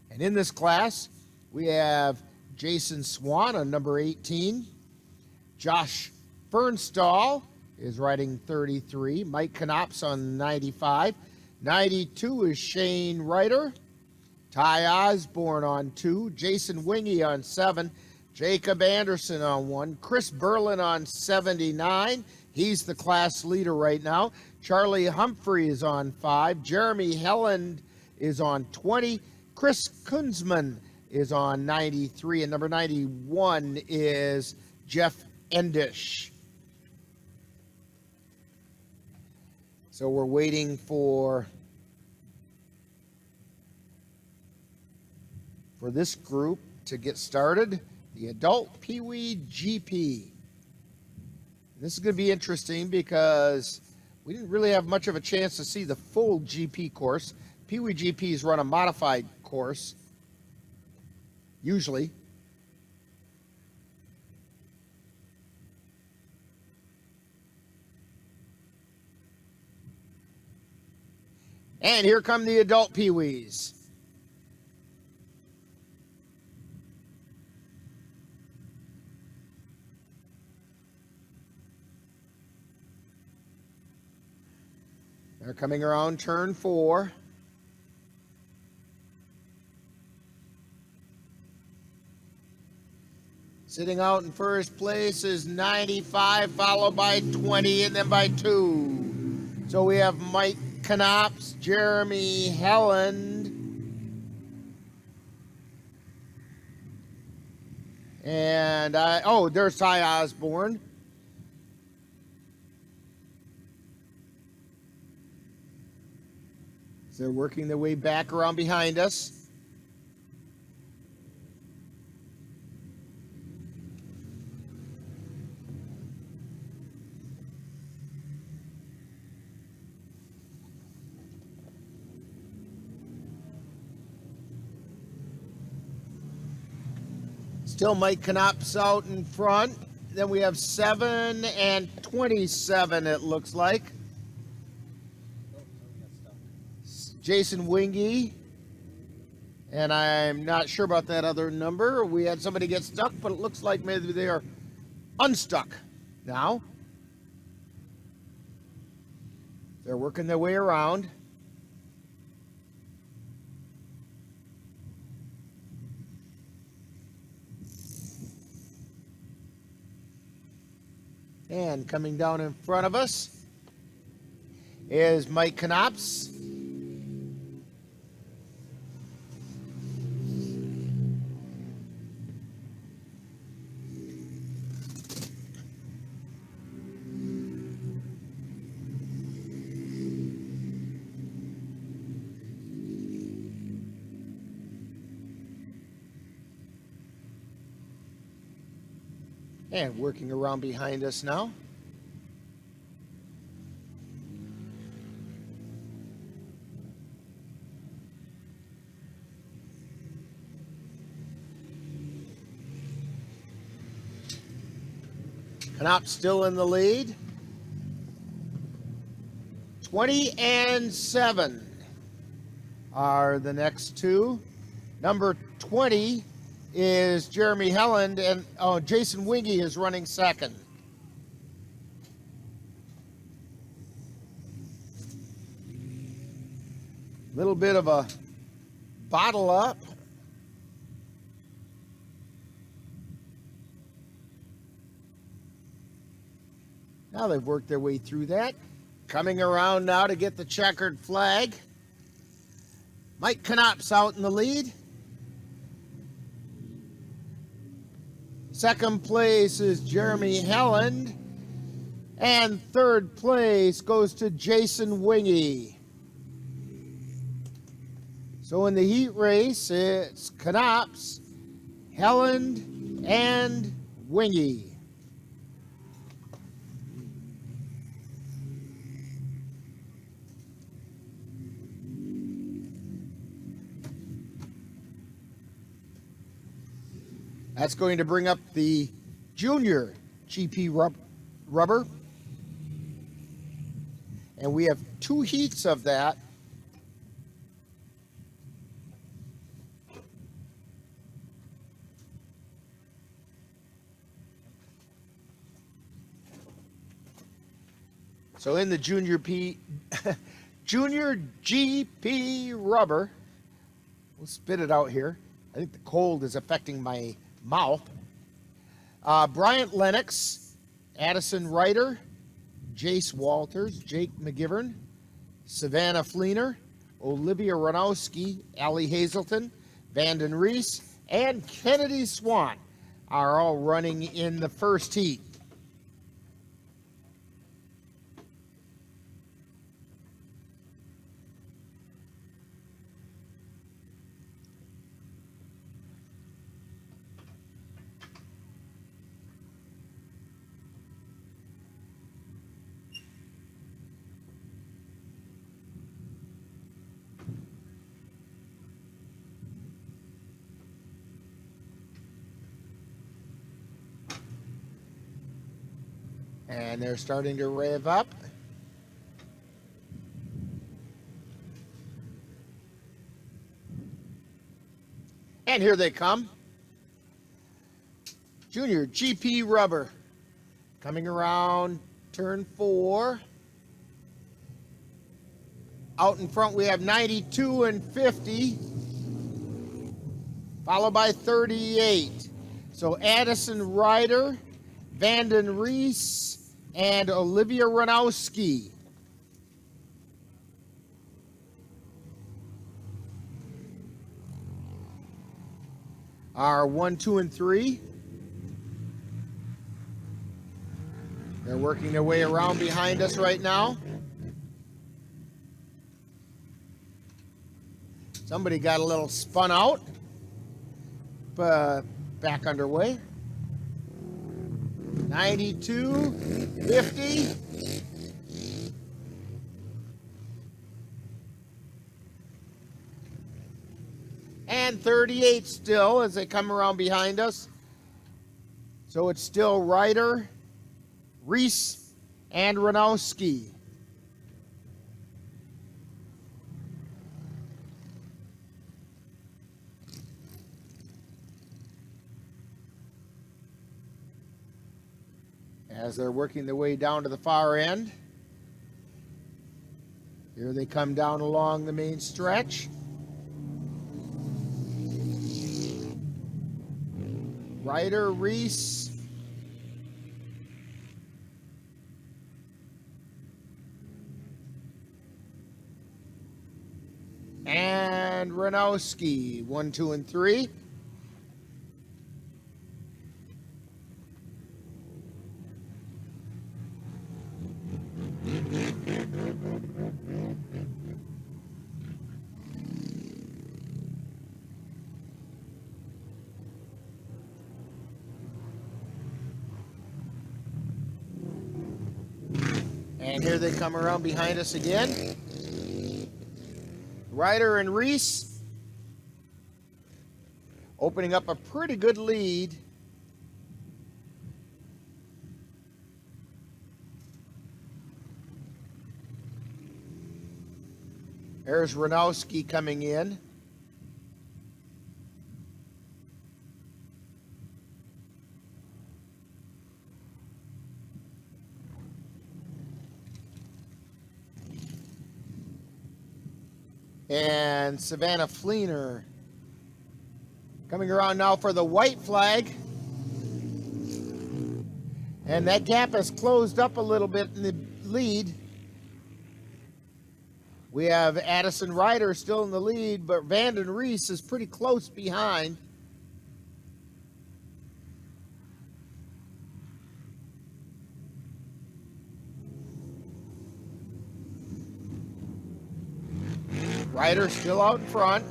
And in this class, we have Jason Swan on number 18. Josh Fernstall is riding 33. Mike Knops on 95. 92 is Shane Ryder. Ty Osborne on 2. Jason Wingy on 7. Jacob Anderson on 1. Chris Berlin on 79. He's the class leader right now. Charlie Humphrey is on 5. Jeremy Helland is on 20. Chris Kunzman is on 93, and number 91 is Jeff Endish. So we're waiting for this group to get started, the Adult Pee Wee GP. This is going to be interesting because we didn't really have much of a chance to see the full GP course. Pee Wee GPs run a modified course, usually. And here come the adult Pee Wees. They're coming around turn 4. Sitting out in first place is 95, followed by 20, and then by 2. So we have Mike Knops, Jeremy Helland, and there's Ty Osborne. So they're working their way back around behind us. Still Mike Knops out in front. Then we have 7 and 27, it looks like. Jason Wingy. And I'm not sure about that other number. We had somebody get stuck, but it looks like maybe they are unstuck now. They're working their way around. And coming down in front of us is Mike Knops. And working around behind us now. Knopp still in the lead. 20 and 7 are the next two. Number 20 is Jeremy Helland, and Jason Wingy is running second. Little bit of a bottle up. Now they've worked their way through that. Coming around now to get the checkered flag. Mike Knops out in the lead. Second place is Jeremy Helland. And third place goes to Jason Wingy. So in the heat race, it's Knops, Helland, and Wingy. That's going to bring up the junior GP rubber. And we have 2 heats of that. So in the junior GP rubber, we'll spit it out here. I think the cold is affecting my mouth. Bryant Lennox, Addison Ryder, Jace Walters, Jake McGivern, Savannah Fleener, Olivia Ranowski, Allie Hazelton, Vanden Reese, and Kennedy Swan are all running in the first heat. And they're starting to rev up. And here they come. Junior GP rubber. Coming around turn 4. Out in front we have 92 and 50. Followed by 38. So Addison Ryder, Vanden Rees, and Olivia Ranowski. Are 1, 2, and 3. They're working their way around behind us right now. Somebody got a little spun out, but back underway. 92, 50. And 38 still as they come around behind us. So it's still Ryder, Reese, and Ranowski. As they're working their way down to the far end. Here they come down along the main stretch. Ryder, Reese, and Ranowski, 1, 2, and 3. And here they come around behind us again. Ryder and Reese opening up a pretty good lead. There's Ranowski coming in. And Savannah Fleener coming around now for the white flag. And that gap has closed up a little bit in the lead. We have Addison Ryder still in the lead, but Vanden Rees is pretty close behind. Ryder still out in front.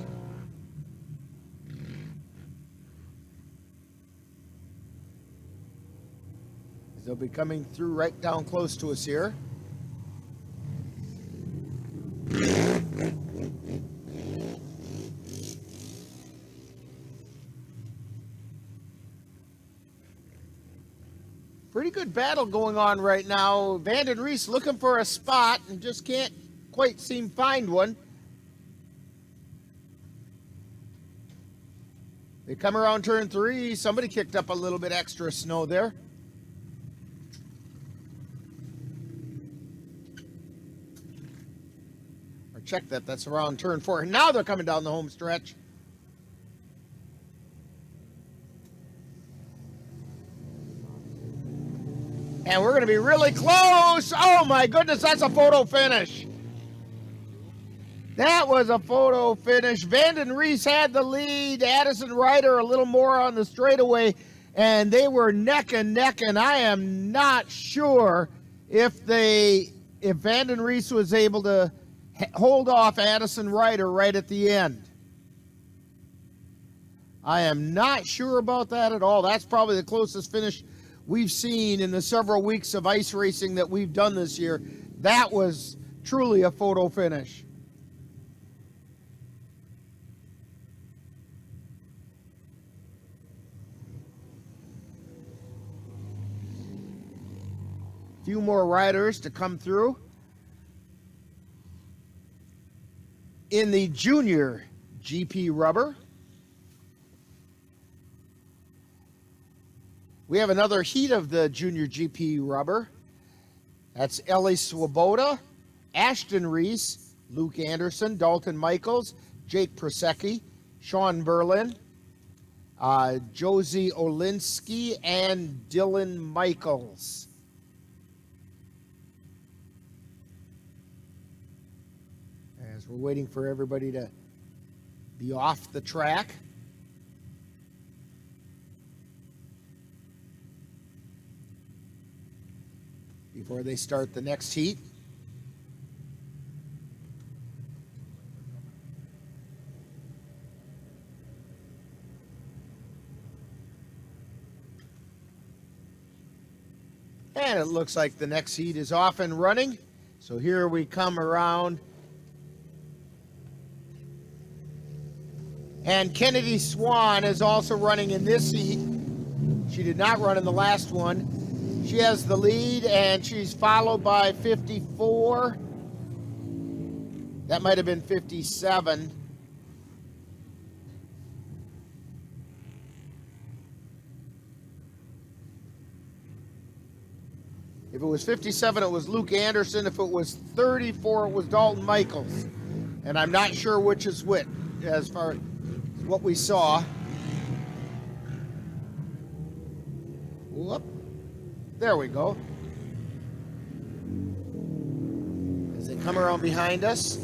They'll be coming through right down close to us here. Pretty good battle going on right now. Vanden Rees looking for a spot and just can't quite seem to find one. They come around turn 3. Somebody kicked up a little bit extra snow there. Or check that. That's around turn 4. And now they're coming down the home stretch. And we're going to be really close. Oh my goodness, that's a photo finish. That was a photo finish. Vanden Rees had the lead. Addison Ryder a little more on the straightaway, and they were neck and neck. And I am not sure if Vanden Rees was able to hold off Addison Ryder right at the end. I am not sure about that at all. That's probably the closest finish we've seen in the several weeks of ice racing that we've done this year. That was truly a photo finish. Few more riders to come through. In the junior GP rubber, we have another heat of the junior GP rubber. That's Ellie Swoboda, Ashton Reese, Luke Anderson, Dalton Michaels, Jake Prosecki, Sean Berlin, Josie Olinsky and Dylan Michaels. As we're waiting for everybody to be off the track. Before they start the next heat. And it looks like the next heat is off and running. So here we come around. And Kennedy Swan is also running in this heat. She did not run in the last one. She has the lead, and she's followed by 54. That might have been 57. If it was 57, it was Luke Anderson. If it was 34, it was Dalton Michaels. And I'm not sure which is which as far as what we saw. Whoop. There we go. As they come around behind us.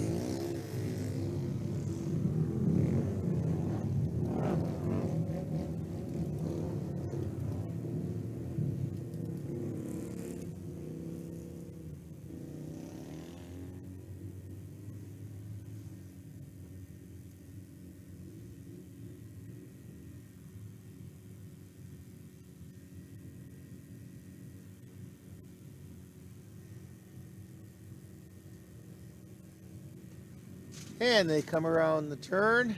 And they come around the turn.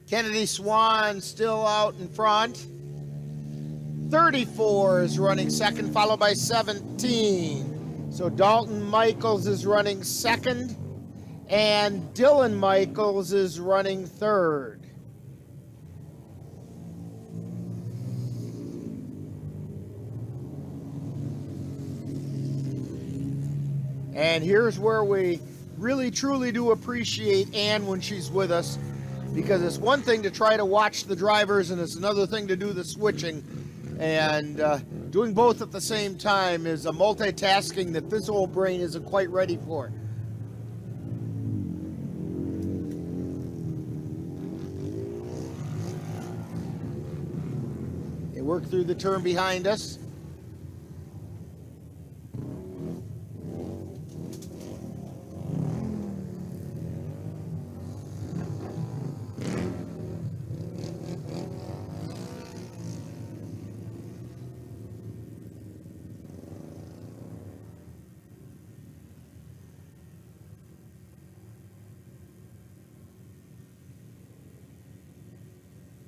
Kennedy Swan still out in front. 34 is running second, followed by 17. So Dalton Michaels is running second, and Dylan Michaels is running third. And here's where we really truly do appreciate Ann when she's with us, because it's one thing to try to watch the drivers and it's another thing to do the switching, and doing both at the same time is a multitasking that this old brain isn't quite ready for. They work through the turn behind us.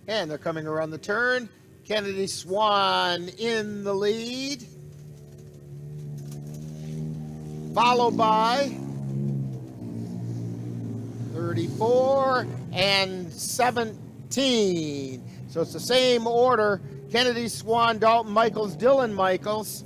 And they're coming around the turn. Kennedy Swan in the lead. Followed by 34 and 17. So it's the same order. Kennedy Swan, Dalton Michaels, Dylan Michaels.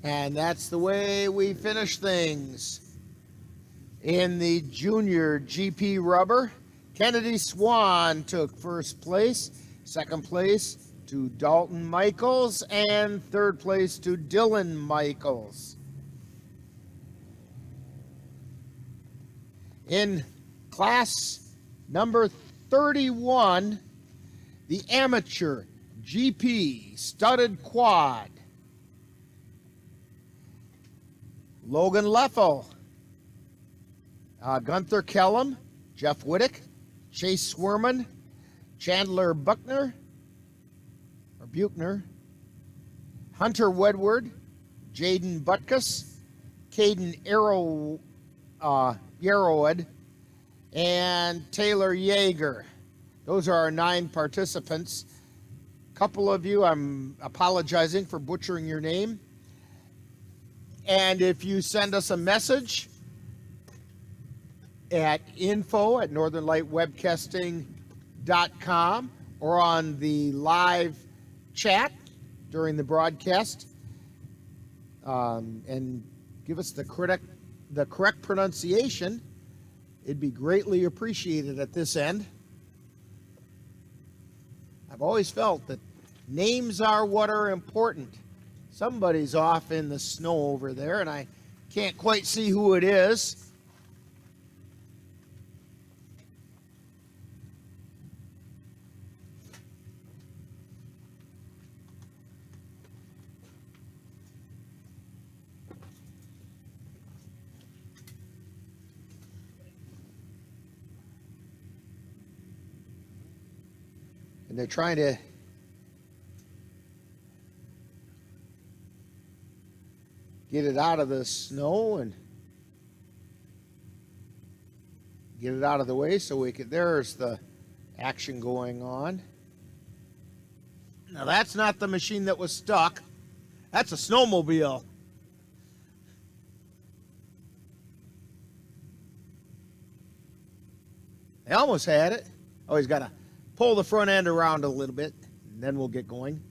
And that's the way we finish things. In the junior GP rubber, Kennedy Swan took first place, second place to Dalton Michaels, and third place to Dylan Michaels. In class number 31, the amateur GP studded quad, Logan Leffel, Gunther Kellum, Jeff Wittick, Chase Swerman, Chandler Buckner, Hunter Wedward, Jaden Butkus, Caden Yarrowwood, and Taylor Yeager. Those are our 9 participants. couple of you, I'm apologizing for butchering your name. And if you send us a message at info@northernlightwebcasting.com or on the live chat during the broadcast, and give us the correct pronunciation, it'd be greatly appreciated at this end. I've always felt that names are what are important. Somebody's off in the snow over there, and I can't quite see who it is. And they're trying to get it out of the snow and get it out of the way so we could, there's the action going on. Now that's not the machine that was stuck. That's a snowmobile. They almost had it. Oh, he's got to pull the front end around a little bit, and then we'll get going.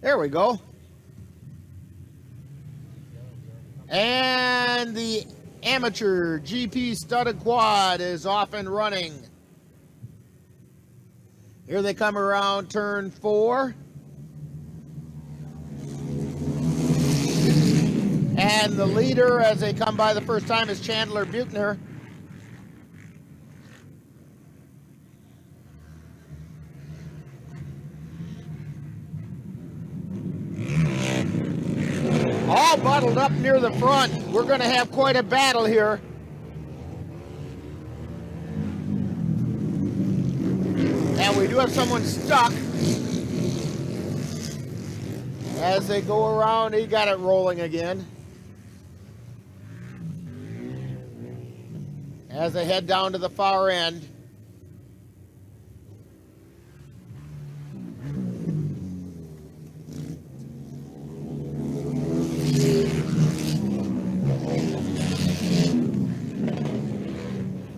There we go. And the amateur GP studded quad is off and running. Here they come around turn 4. And the leader, as they come by the first time, is Chandler Buchner. All bottled up near the front. We're going to have quite a battle here. And we do have someone stuck. As they go around, he got it rolling again. As they head down to the far end.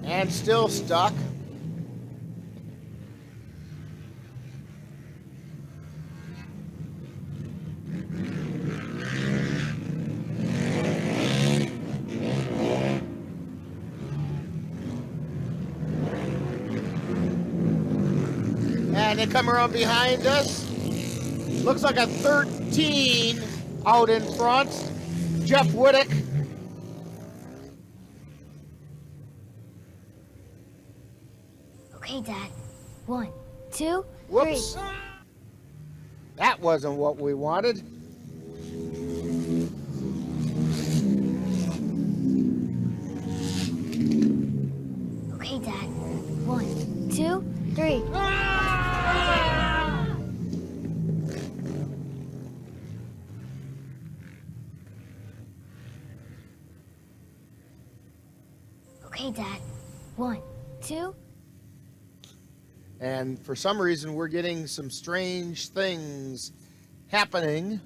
And still stuck. And they come around behind us. Looks like a 13 out in front. Jeff Whittick. Okay, Dad. 1, 2, Whoops. 3. That wasn't what we wanted. Okay, Dad. 1, 2, 3. Okay, Dad. 1, 2. And for some reason, we're getting some strange things happening.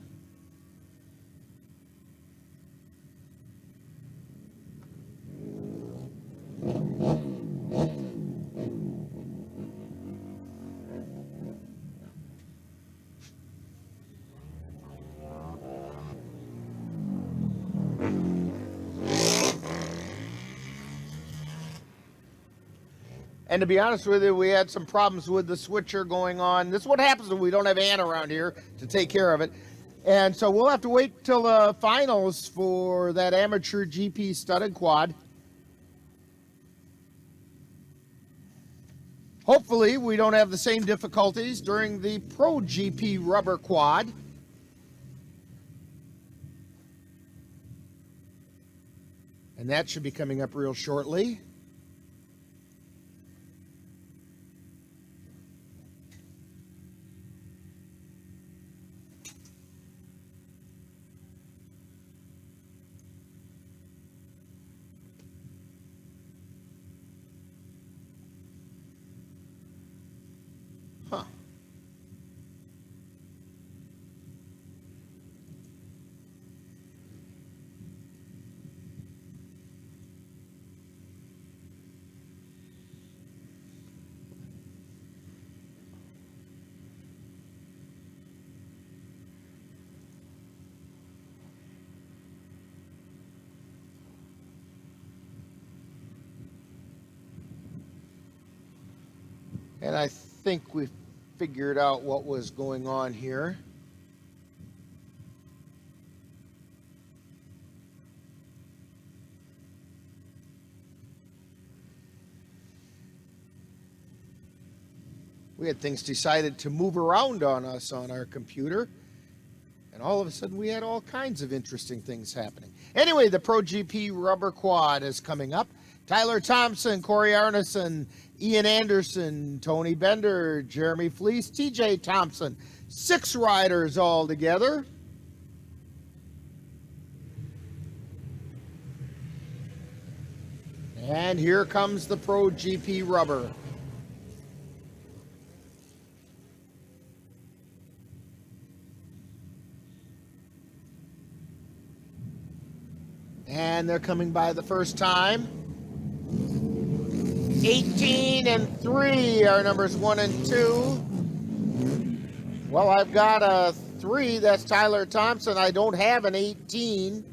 And to be honest with you, we had some problems with the switcher going on. This is what happens when we don't have Ann around here to take care of it. And so we'll have to wait till the finals for that amateur GP studded quad. Hopefully we don't have the same difficulties during the Pro GP rubber quad. And that should be coming up real shortly. And I think we figured out what was going on here. We had things decided to move around on us on our computer, and all of a sudden we had all kinds of interesting things happening. Anyway, the Pro GP Rubber Quad is coming up. Tyler Thompson, Corey Arneson, Ian Anderson, Tony Bender, Jeremy Fleece, TJ Thompson. 6 riders all together. And here comes the Pro GP Rubber. And they're coming by the first time. 18 and 3 are numbers 1 and 2. Well, I've got a 3. That's Tyler Thompson. I don't have an 18.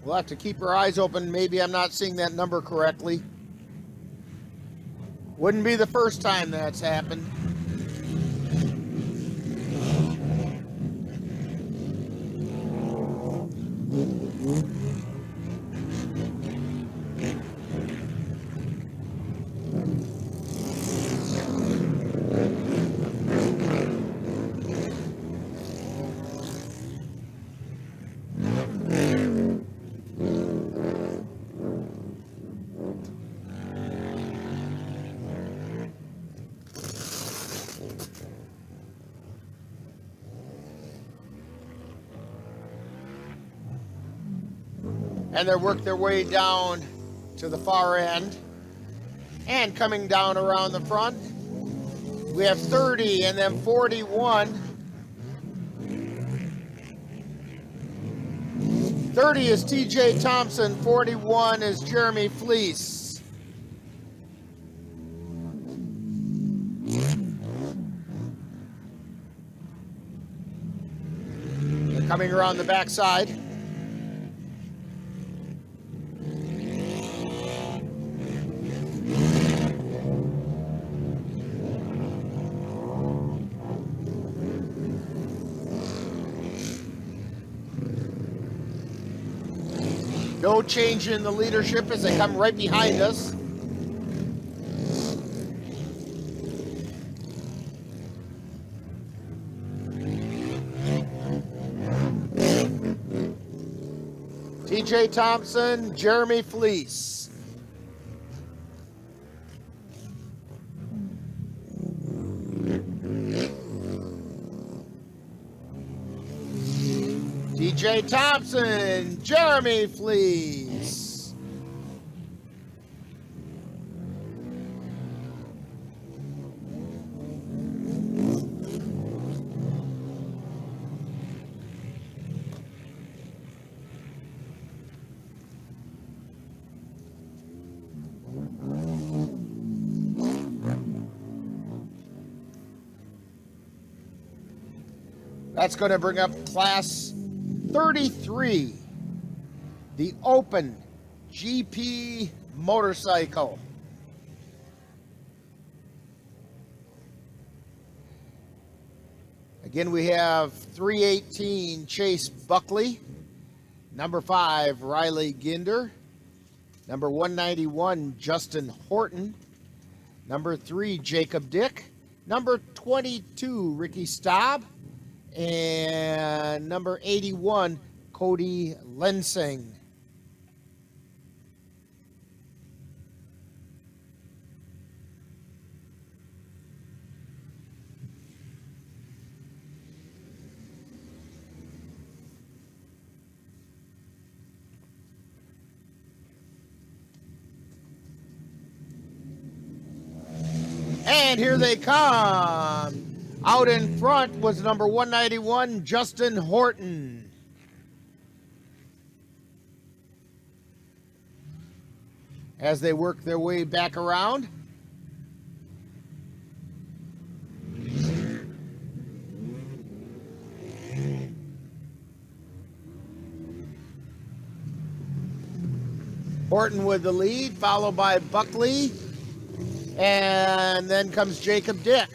We'll have to keep our eyes open. Maybe I'm not seeing that number correctly. Wouldn't be the first time that's happened. And they work their way down to the far end. And coming down around the front, we have 30 and then 41. 30 is TJ Thompson, 41 is Jeremy Fleece. They're coming around the backside. No change in the leadership as they come right behind us. TJ Thompson, Jeremy Fleece. TJ Thompson, Jeremy Fleece. That's going to bring up class 33, the Open GP motorcycle. Again, we have 318 Chase Buckley, number 5 Riley Ginder, number 191 Justin Horton, number 3 Jacob Dick, number 22 Ricky Staub, and number 81, Cody Lensing. And here they come. Out in front was number 191, Justin Horton. As they work their way back around. Horton with the lead, followed by Buckley And then comes Jacob Dick.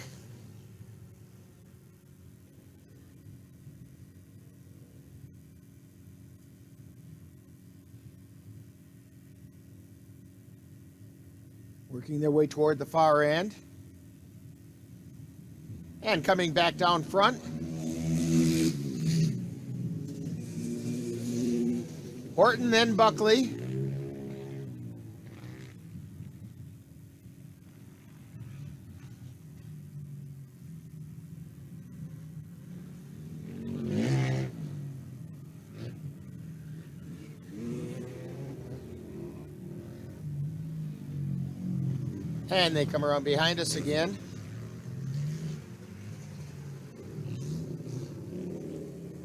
Working their way toward the far end. And coming back down front. Horton, then Buckley. And they come around behind us again.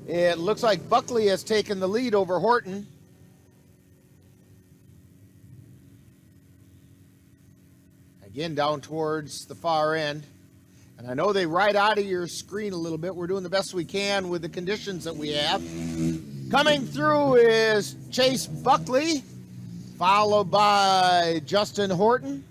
It looks like Buckley has taken the lead over Horton. Again, down towards the far end. And I know they ride out of your screen a little bit. We're doing the best we can with the conditions that we have. Coming through is Chase Buckley, followed by Justin Horton.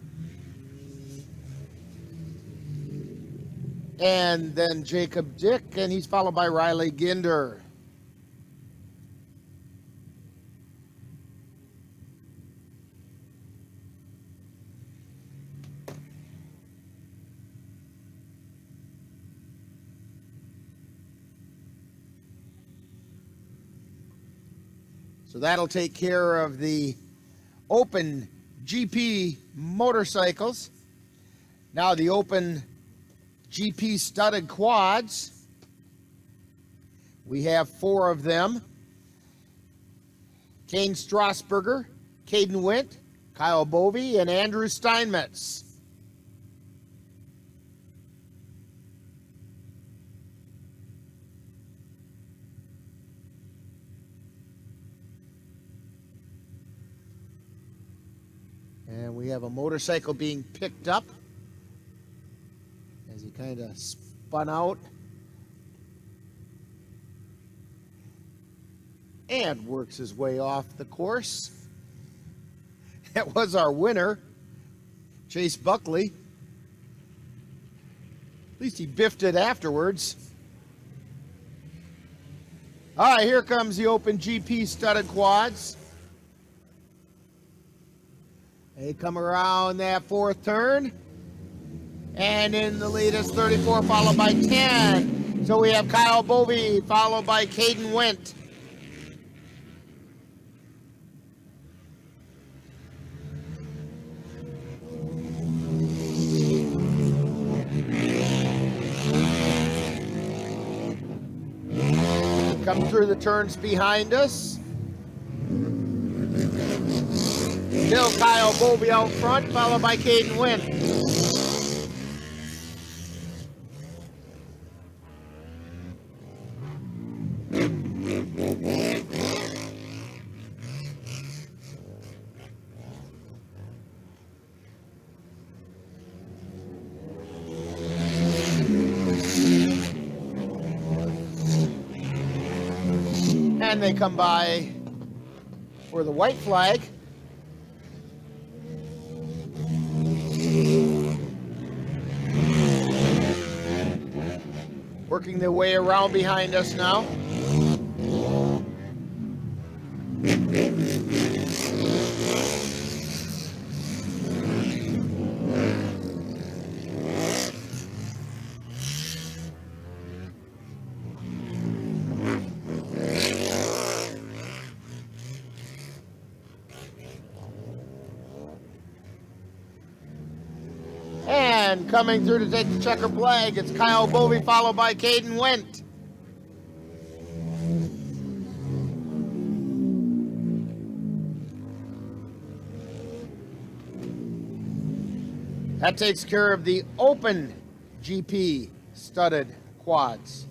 And then Jacob Dick, and he's followed by Riley Ginder. So that'll take care of the Open GP motorcycles. Now the Open GP studded quads. We have 4 of them. Kane Strasburger, Caden Wint, Kyle Bovey, and Andrew Steinmetz. And we have a motorcycle being picked up as he kind of spun out and works his way off the course. That was our winner, Chase Buckley. At least he biffed it afterwards. All right, here comes the Open GP studded quads. They come around that 4th turn. And in the lead is 34, followed by 10. So we have Kyle Bovey, followed by Caden Wint. Come through the turns behind us. Still Kyle Bovey out front, followed by Caden Wint. And they come by for the white flag. Working their way around behind us now. And coming through to take the checker flag, it's Kyle Bovey, followed by Caden Wint. That takes care of the Open GP studded quads.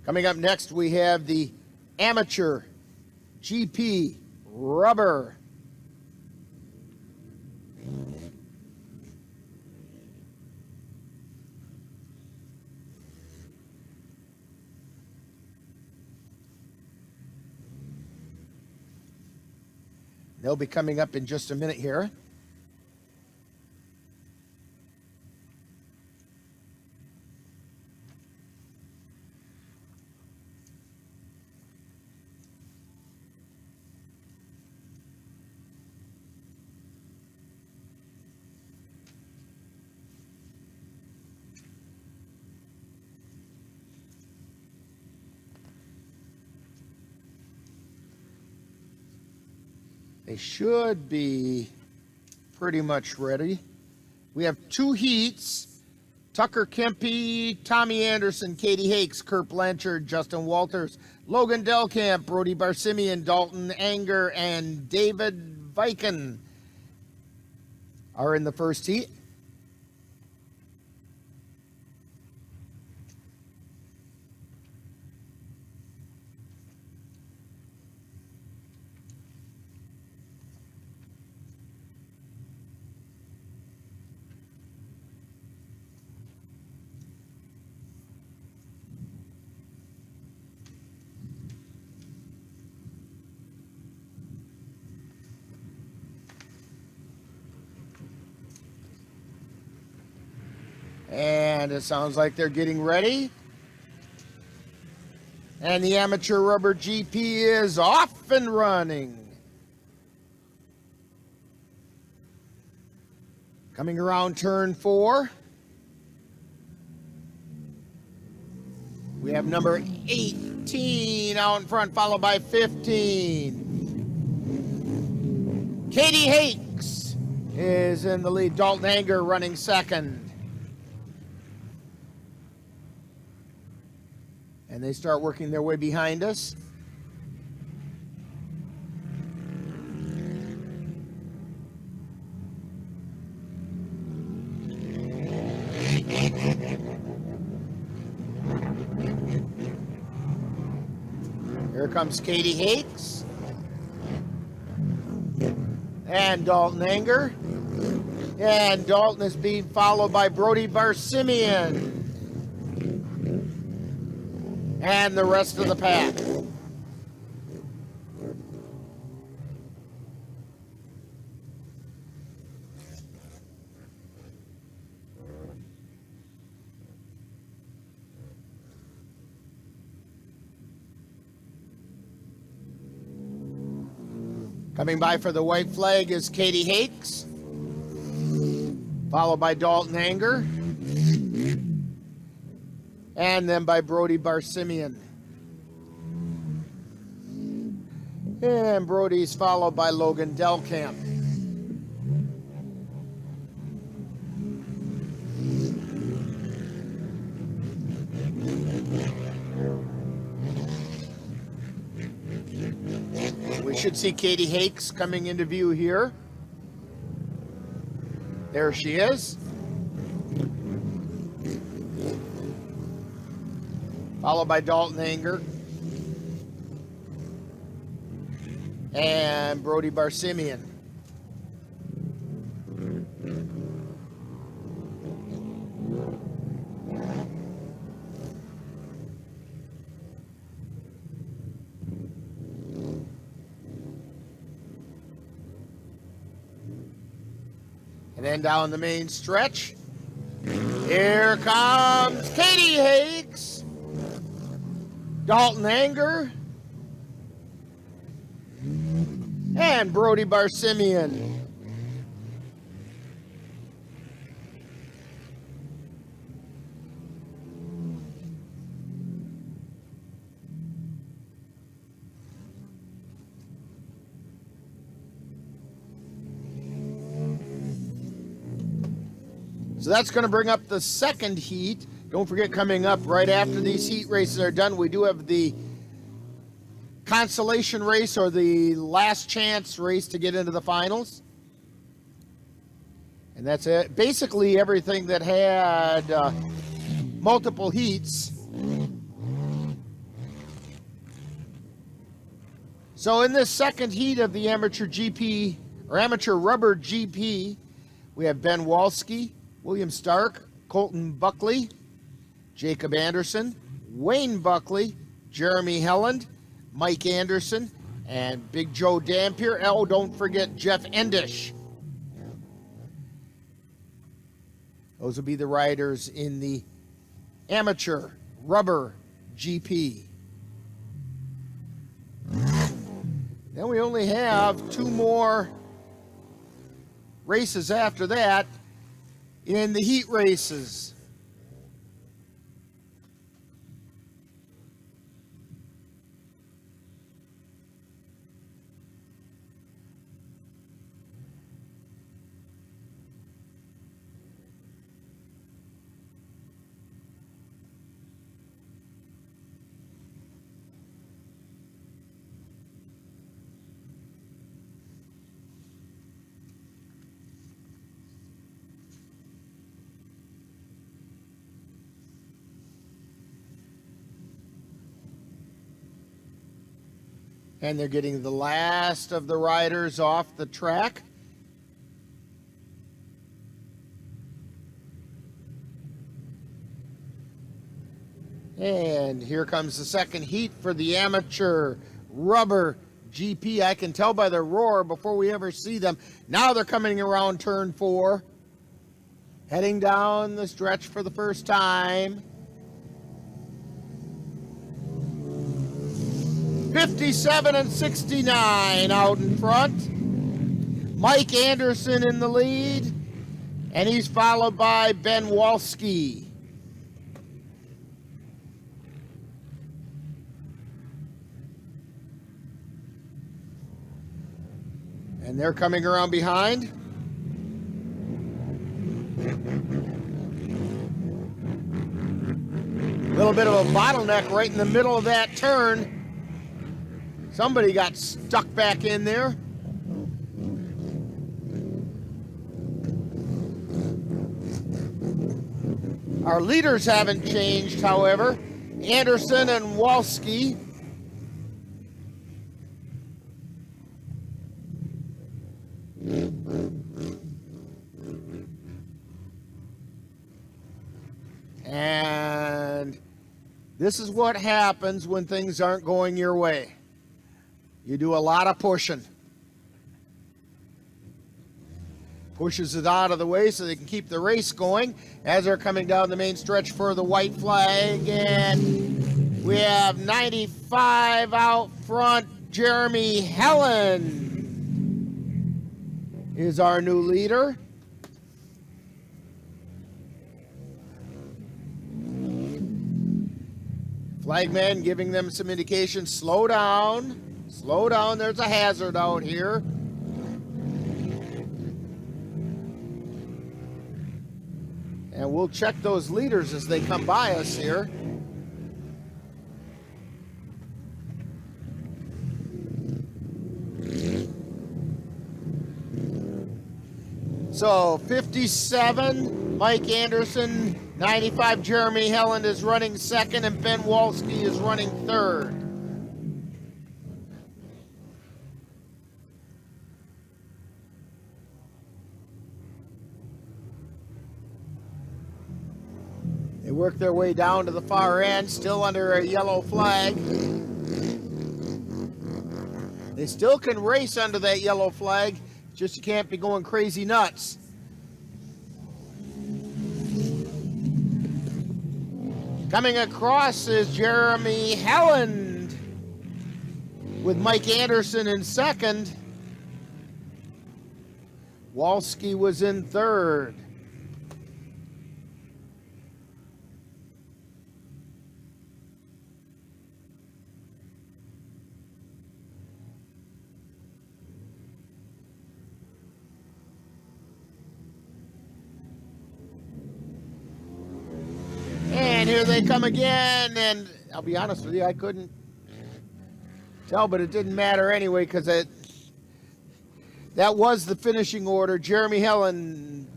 Coming up next, we have the Amateur GP rubber. They'll be coming up in just a minute here. They should be pretty much ready. We have 2 heats. Tucker Kempe, Tommy Anderson, Katie Hakes, Kurt Blanchard, Justin Walters, Logan Delkamp, Brody Barsimian, Dalton Anger, and David Viken are in the first heat. And it sounds like they're getting ready. And the amateur rubber GP is off and running. Coming around turn 4. We have number 18 out in front, followed by 15. Katie Hakes is in the lead. Dalton Anger running second. And they start working their way behind us. Here comes Katie Hakes. And Dalton Anger. And Dalton is being followed by Brody Barsimian. And the rest of the pack. Coming by for the white flag is Katie Hakes, followed by Dalton Anger, and then by Brody Barsimian. And Brody's followed by Logan Delkamp. We should see Katie Hakes coming into view here. There she is. Followed by Dalton Anger and Brody Barsimian. And then down the main stretch, here comes Katie Hakes, Dalton Anger, and Brody Barsimian. So that's going to bring up the second heat. Don't forget, coming up right after these heat races are done, we do have the consolation race, or the last chance race to get into the finals. And that's it. Basically everything that had multiple heats. So in this second heat of the amateur GP, or amateur rubber GP, we have Ben Walski, William Stark, Colton Buckley, Jacob Anderson, Wayne Buckley, Jeremy Helland, Mike Anderson, and Big Joe Dampier. Oh, don't forget Jeff Endish. Those will be the riders in the amateur rubber GP. Then we only have 2 more races after that in the heat races. And they're getting the last of the riders off the track. And here comes the second heat for the amateur rubber GP. I can tell by the roar before we ever see them. Now they're coming around turn 4, heading down the stretch for the first time. 57 and 69 out in front. Mike Anderson in the lead, and he's followed by Ben Walski. And they're coming around behind. A little bit of a bottleneck right in the middle of that turn. Somebody got stuck back in there. Our leaders haven't changed, however. Anderson and Walski. And this is what happens when things aren't going your way. You do a lot of pushing. Pushes it out of the way so they can keep the race going as they're coming down the main stretch for the white flag. And we have 95 out front. Jeremy Helen is our new leader. Flagman giving them some indication. Slow down. Slow down, there's a hazard out here. And we'll check those leaders as they come by us here. So 57, Mike Anderson, 95, Jeremy Helen is running second, and Ben Walski is running third. They work their way down to the far end, still under a yellow flag. They still can race under that yellow flag, just you can't be going crazy nuts. Coming across is Jeremy Helen with Mike Anderson in second. Walski was in third. And here they come again, and I'll be honest with you, I couldn't tell, but it didn't matter anyway, because that was the finishing order. Jeremy Helen,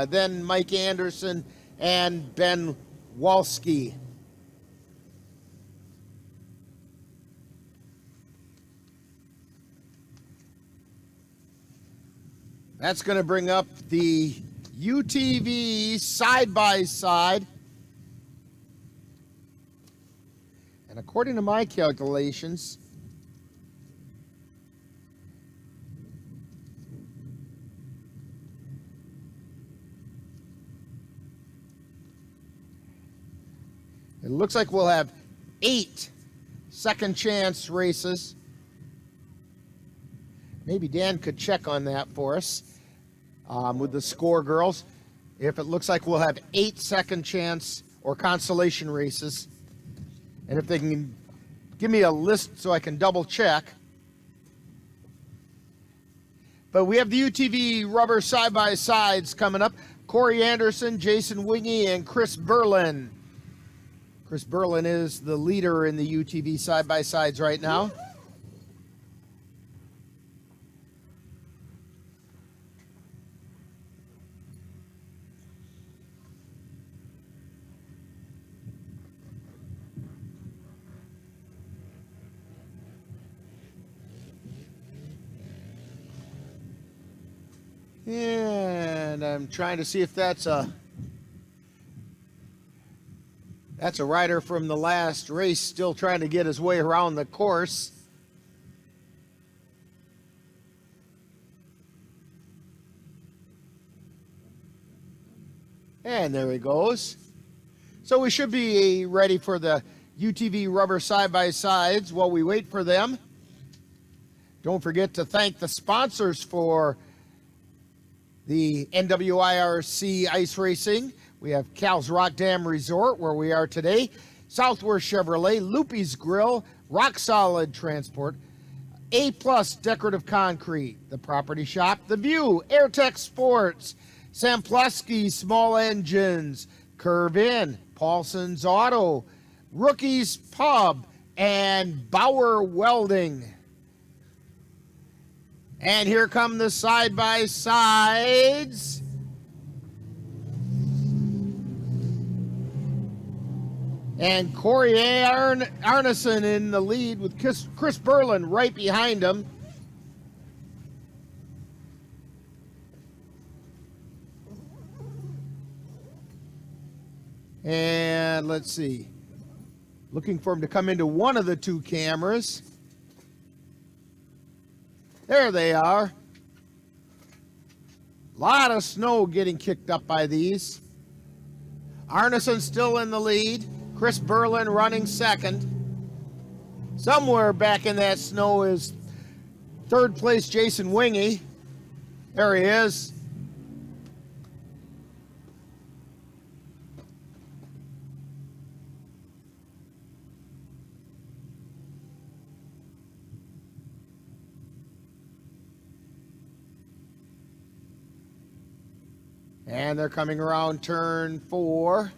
then Mike Anderson, and Ben Walski. That's going to bring up the UTV side-by-side. And according to my calculations, It looks like we'll have 8 second chance races. Maybe Dan could check on that for us with the score girls. If it looks like we'll have 8 second chance or consolation races. And if they can give me a list so I can double check. But we have the UTV rubber side-by-sides coming up. Corey Anderson, Jason Wingy, and Chris Berlin. Chris Berlin is the leader in the UTV side-by-sides right now. And I'm trying to see if that's a rider from the last race still trying to get his way around the course. And there he goes. So we should be ready for the UTV rubber side-by-sides while we wait for them. Don't forget to thank the sponsors for the NWIRC Ice Racing. We have Cal's Rock Dam Resort, where we are today, Southworth Chevrolet, Loopy's Grill, Rock Solid Transport, A+ Decorative Concrete, The Property Shop, The View, AirTech Sports, Sampleski Small Engines, Curve In, Paulson's Auto, Rookie's Pub, and Bauer Welding. And here come the side-by-sides. And Corey Arneson in the lead with Chris Berlin right behind him. And let's see. Looking for him to come into one of the 2 cameras. There they are. A lot of snow getting kicked up by these. Arneson still in the lead. Chris Berlin running second. Somewhere back in that snow is 3rd place Jason Wingy. There he is. And they're coming around turn 4.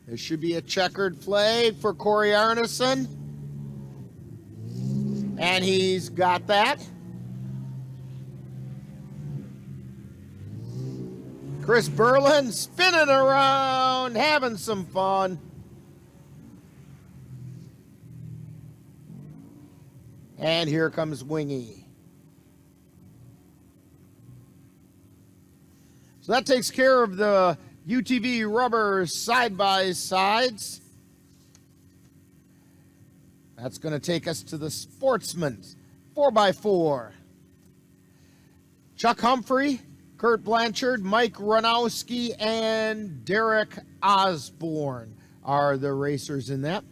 There should be a checkered flag for Corey Arneson. And he's got that. Chris Berlin spinning around, having some fun. And here comes Wingy. So that takes care of the UTV rubber side-by-sides. That's going to take us to the Sportsman 4x4. Chuck Humphrey, Kurt Blanchard, Mike Ranowski, and Derek Osborne are the racers in that.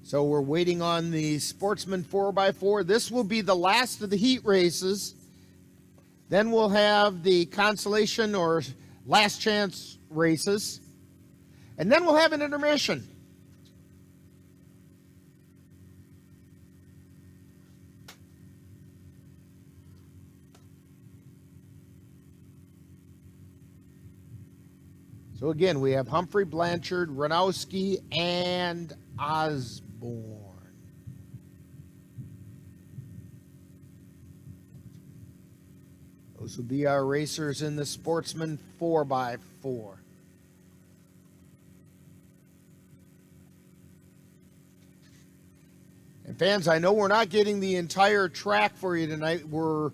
So we're waiting on the Sportsman 4x4. This will be the last of the heat races. Then we'll have the consolation or last chance races. And then we'll have an intermission. So again, we have Humphrey, Blanchard, Ranowski, and Osborne. Those will be our racers in the Sportsman 4x4. And fans, I know we're not getting the entire track for you tonight. We're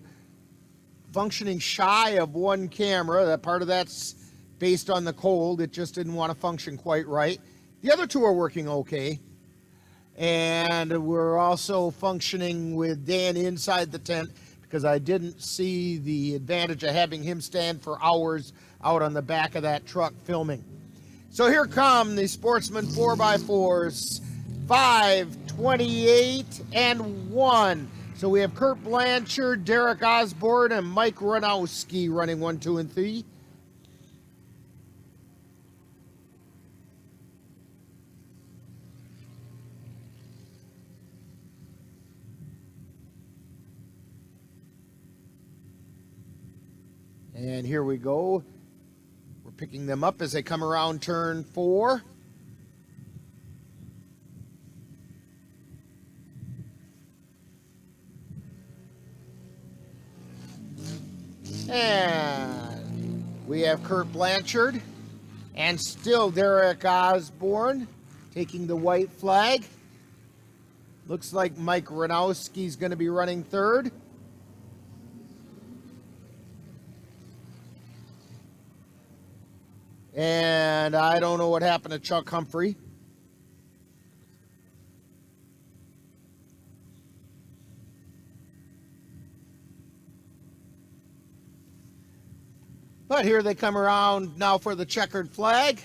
functioning shy of 1 camera. That part of that's based on the cold. It just didn't want to function quite right. The other 2 are working okay. And we're also functioning with Dan inside the tent because I didn't see the advantage of having him stand for hours out on the back of that truck filming. So here come the Sportsman 4x4s, 5, 28, and 1. So we have Kurt Blanchard, Derek Osborne, and Mike Ranowski running 1, 2, and 3. And here we go. We're picking them up as they come around turn 4. And we have Kurt Blanchard and still Derek Osborne taking the white flag. Looks like Mike Ranowski's going to be running third. And I don't know what happened to Chuck Humphrey. But here they come around now for the checkered flag.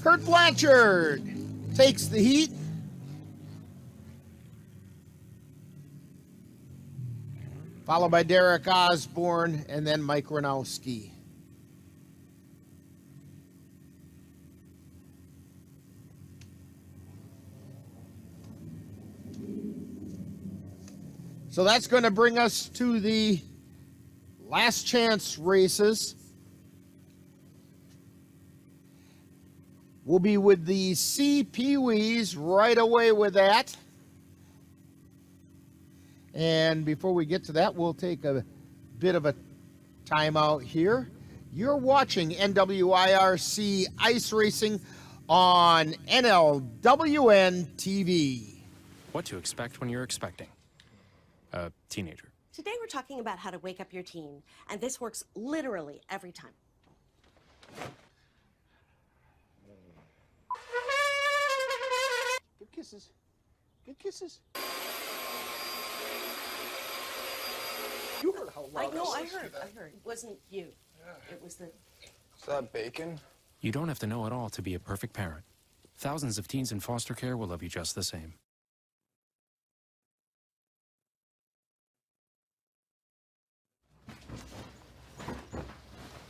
Kurt Blanchard takes the heat. Followed by Derek Osborne and then Mike Ranowski. So that's going to bring us to the last chance races. We'll be with the C Pee-wees right away with that. And before we get to that, we'll take a bit of a timeout here. You're watching NWIRC Ice Racing on NLWN-TV. What to expect when you're expecting a teenager. Today we're talking about how to wake up your teen, and this works literally every time. Good kisses. Good kisses. You heard how loud I heard. It wasn't you. It was the... Is that bacon? You don't have to know it all to be a perfect parent. Thousands of teens in foster care will love you just the same.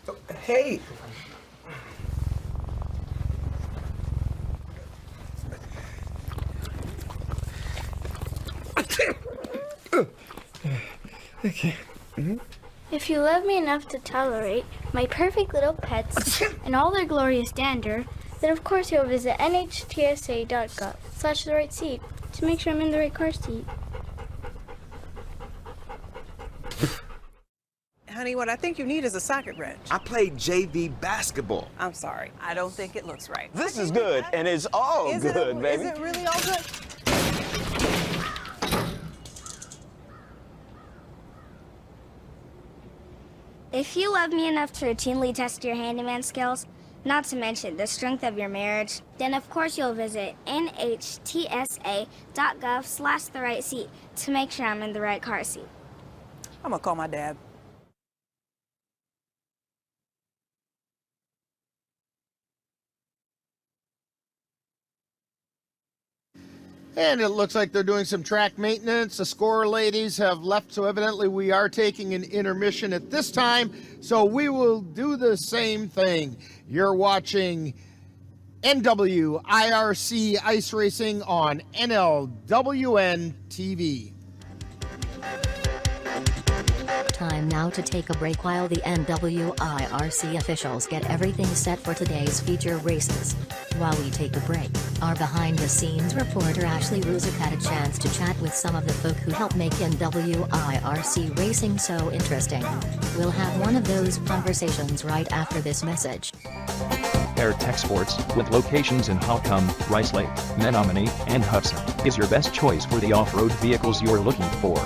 Oh, hey! Okay. If you love me enough to tolerate my perfect little pets and all their glorious dander, then of course you'll visit nhtsa.gov/the-right-seat to make sure I'm in the right car seat. Honey, what I think you need is a socket wrench. I played JV basketball. I'm sorry. I don't think it looks right. This is good, and it's all good, baby. Is it really all good? If you love me enough to routinely test your handyman skills, not to mention the strength of your marriage, then of course you'll visit nhtsa.gov/the-right-seat to make sure I'm in the right car seat. I'm gonna call my dad. And it looks like they're doing some track maintenance. The score ladies have left, so evidently we are taking an intermission at this time. So we will do the same thing. You're watching NWIRC Ice Racing on NLWN-TV. Time now to take a break while the NWIRC officials get everything set for today's feature races. While we take a break, our behind-the-scenes reporter Ashley Ruzek had a chance to chat with some of the folk who help make NWIRC racing so interesting. We'll have one of those conversations right after this message. AirTech Sports, with locations in Holcomb, Rice Lake, Menominee, and Hudson, is your best choice for the off-road vehicles you're looking for.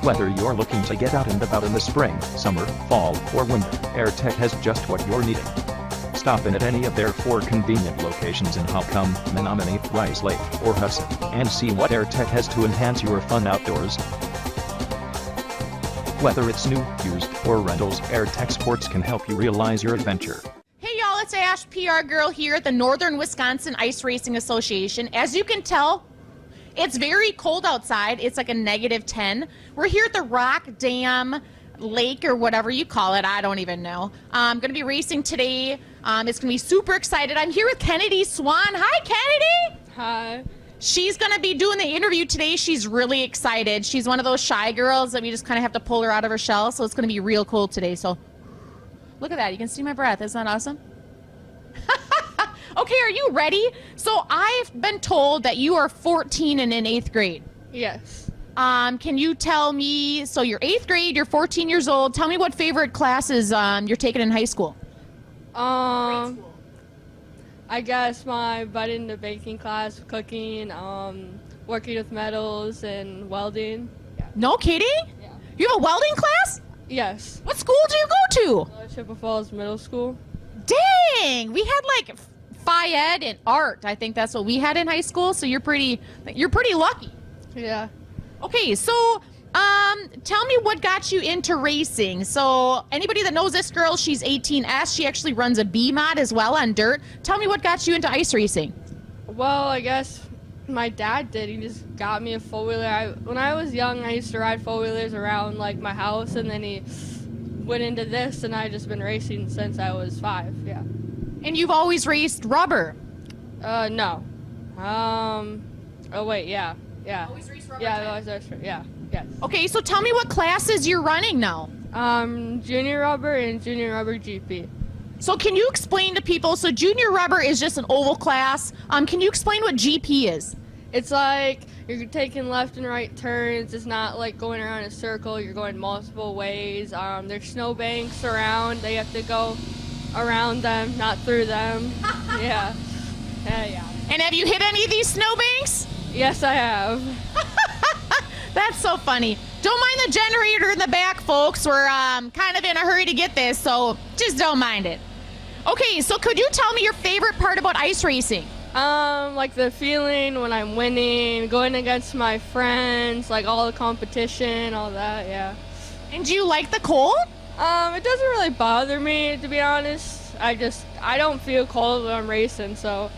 Whether you're looking to get out and about in the spring, summer, fall, or winter, AirTech has just what you're needing. Stop in at any of their 4 convenient locations in Holcomb, Menominee, Rice Lake, or Hudson, and see what AirTech has to enhance your fun outdoors. Whether it's new, used, or rentals, AirTech Sports can help you realize your adventure. Hey y'all, it's Ash, PR girl here at the Northern Wisconsin Ice Racing Association. As you can tell, it's very cold outside. It's like a -10. We're here at the Rock Dam Lake or whatever you call it. I don't even know. I'm going to be racing today. It's going to be super excited. I'm here with Kennedy Swan. Hi, Kennedy. Hi. She's going to be doing the interview today. She's really excited. She's one of those shy girls that we just kind of have to pull her out of her shell. So it's going to be real cold today. So look at that. You can see my breath. Isn't that awesome? Okay, are you ready? So I've been told that you are 14 and in 8th grade. Yes. Can you tell me, so you're 8th grade, you're 14 years old. Tell me what favorite classes you're taking in high school. I guess my butt into baking class, cooking, working with metals, and welding. Yeah. No kidding? Yeah. You have a welding class? Yes. What school do you go to? Chippewa Falls Middle School. Dang! We had like Phi Ed and art. I think that's what we had in high school. So you're pretty lucky. Yeah. Okay, so tell me what got you into racing. So anybody that knows this girl, she's 18S. She actually runs a B mod as well on dirt. Tell me what got you into ice racing. Well, I guess my dad did. He just got me a four-wheeler. When I was young, I used to ride four-wheelers around like my house, and then he went into this, and I've just been racing since I was 5. Yeah. And you've always raced rubber? No. Oh wait, yeah. Always race rubber? Yeah, always race, yeah. Yes. Okay, so tell me what classes you're running now. Junior rubber and junior rubber GP. So can you explain to people, so junior rubber is just an oval class. Can you explain what GP is? It's like you're taking left and right turns. It's not like going around in a circle. You're going multiple ways. There's snow banks around. They have to go around them, not through them. Yeah. Yeah. And have you hit any of these snow banks? Yes, I have. That's so funny. Don't mind the generator in the back, folks. We're kind of in a hurry to get this, so just don't mind it. Okay, so could you tell me your favorite part about ice racing? Like the feeling when I'm winning, going against my friends, like all the competition, all that, yeah. And do you like the cold? It doesn't really bother me, to be honest. I don't feel cold when I'm racing, so.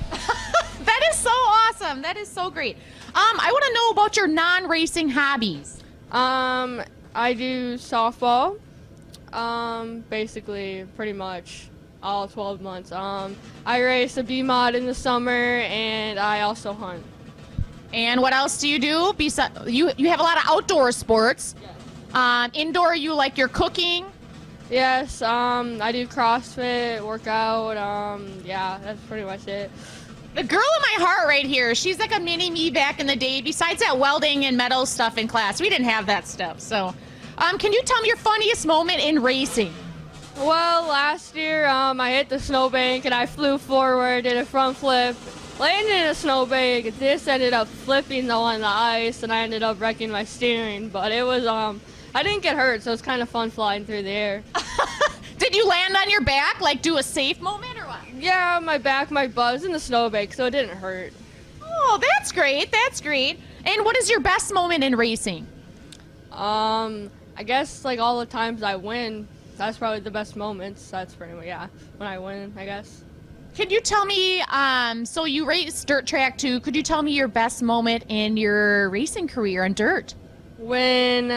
That is so awesome. That is so great. I want to know about your non-racing hobbies. I do softball, basically pretty much all 12 months. I race a B mod in the summer, and I also hunt. And what else do you do? Besides, you have a lot of outdoor sports. Yes. Indoor, you like your cooking? Yes, I do CrossFit, workout, yeah, that's pretty much it. The girl in my heart right here, she's like a mini me back in the day. Besides that welding and metal stuff in class, we didn't have that stuff. So, can you tell me your funniest moment in racing? Well, last year, I hit the snowbank and I flew forward, did a front flip, landed in a snowbank. This ended up flipping on the ice, and I ended up wrecking my steering. But it was, I didn't get hurt, so it's kind of fun flying through the air. Did you land on your back, like do a safe moment or what? Yeah, my back, my butt was in the snowbank, so it didn't hurt. Oh, that's great. That's great. And what is your best moment in racing? I guess like all the times I win, that's probably the best moments. That's pretty much, yeah, when I win, I guess. Could you tell me, so you race dirt track too, could you tell me your best moment in your racing career on dirt? When,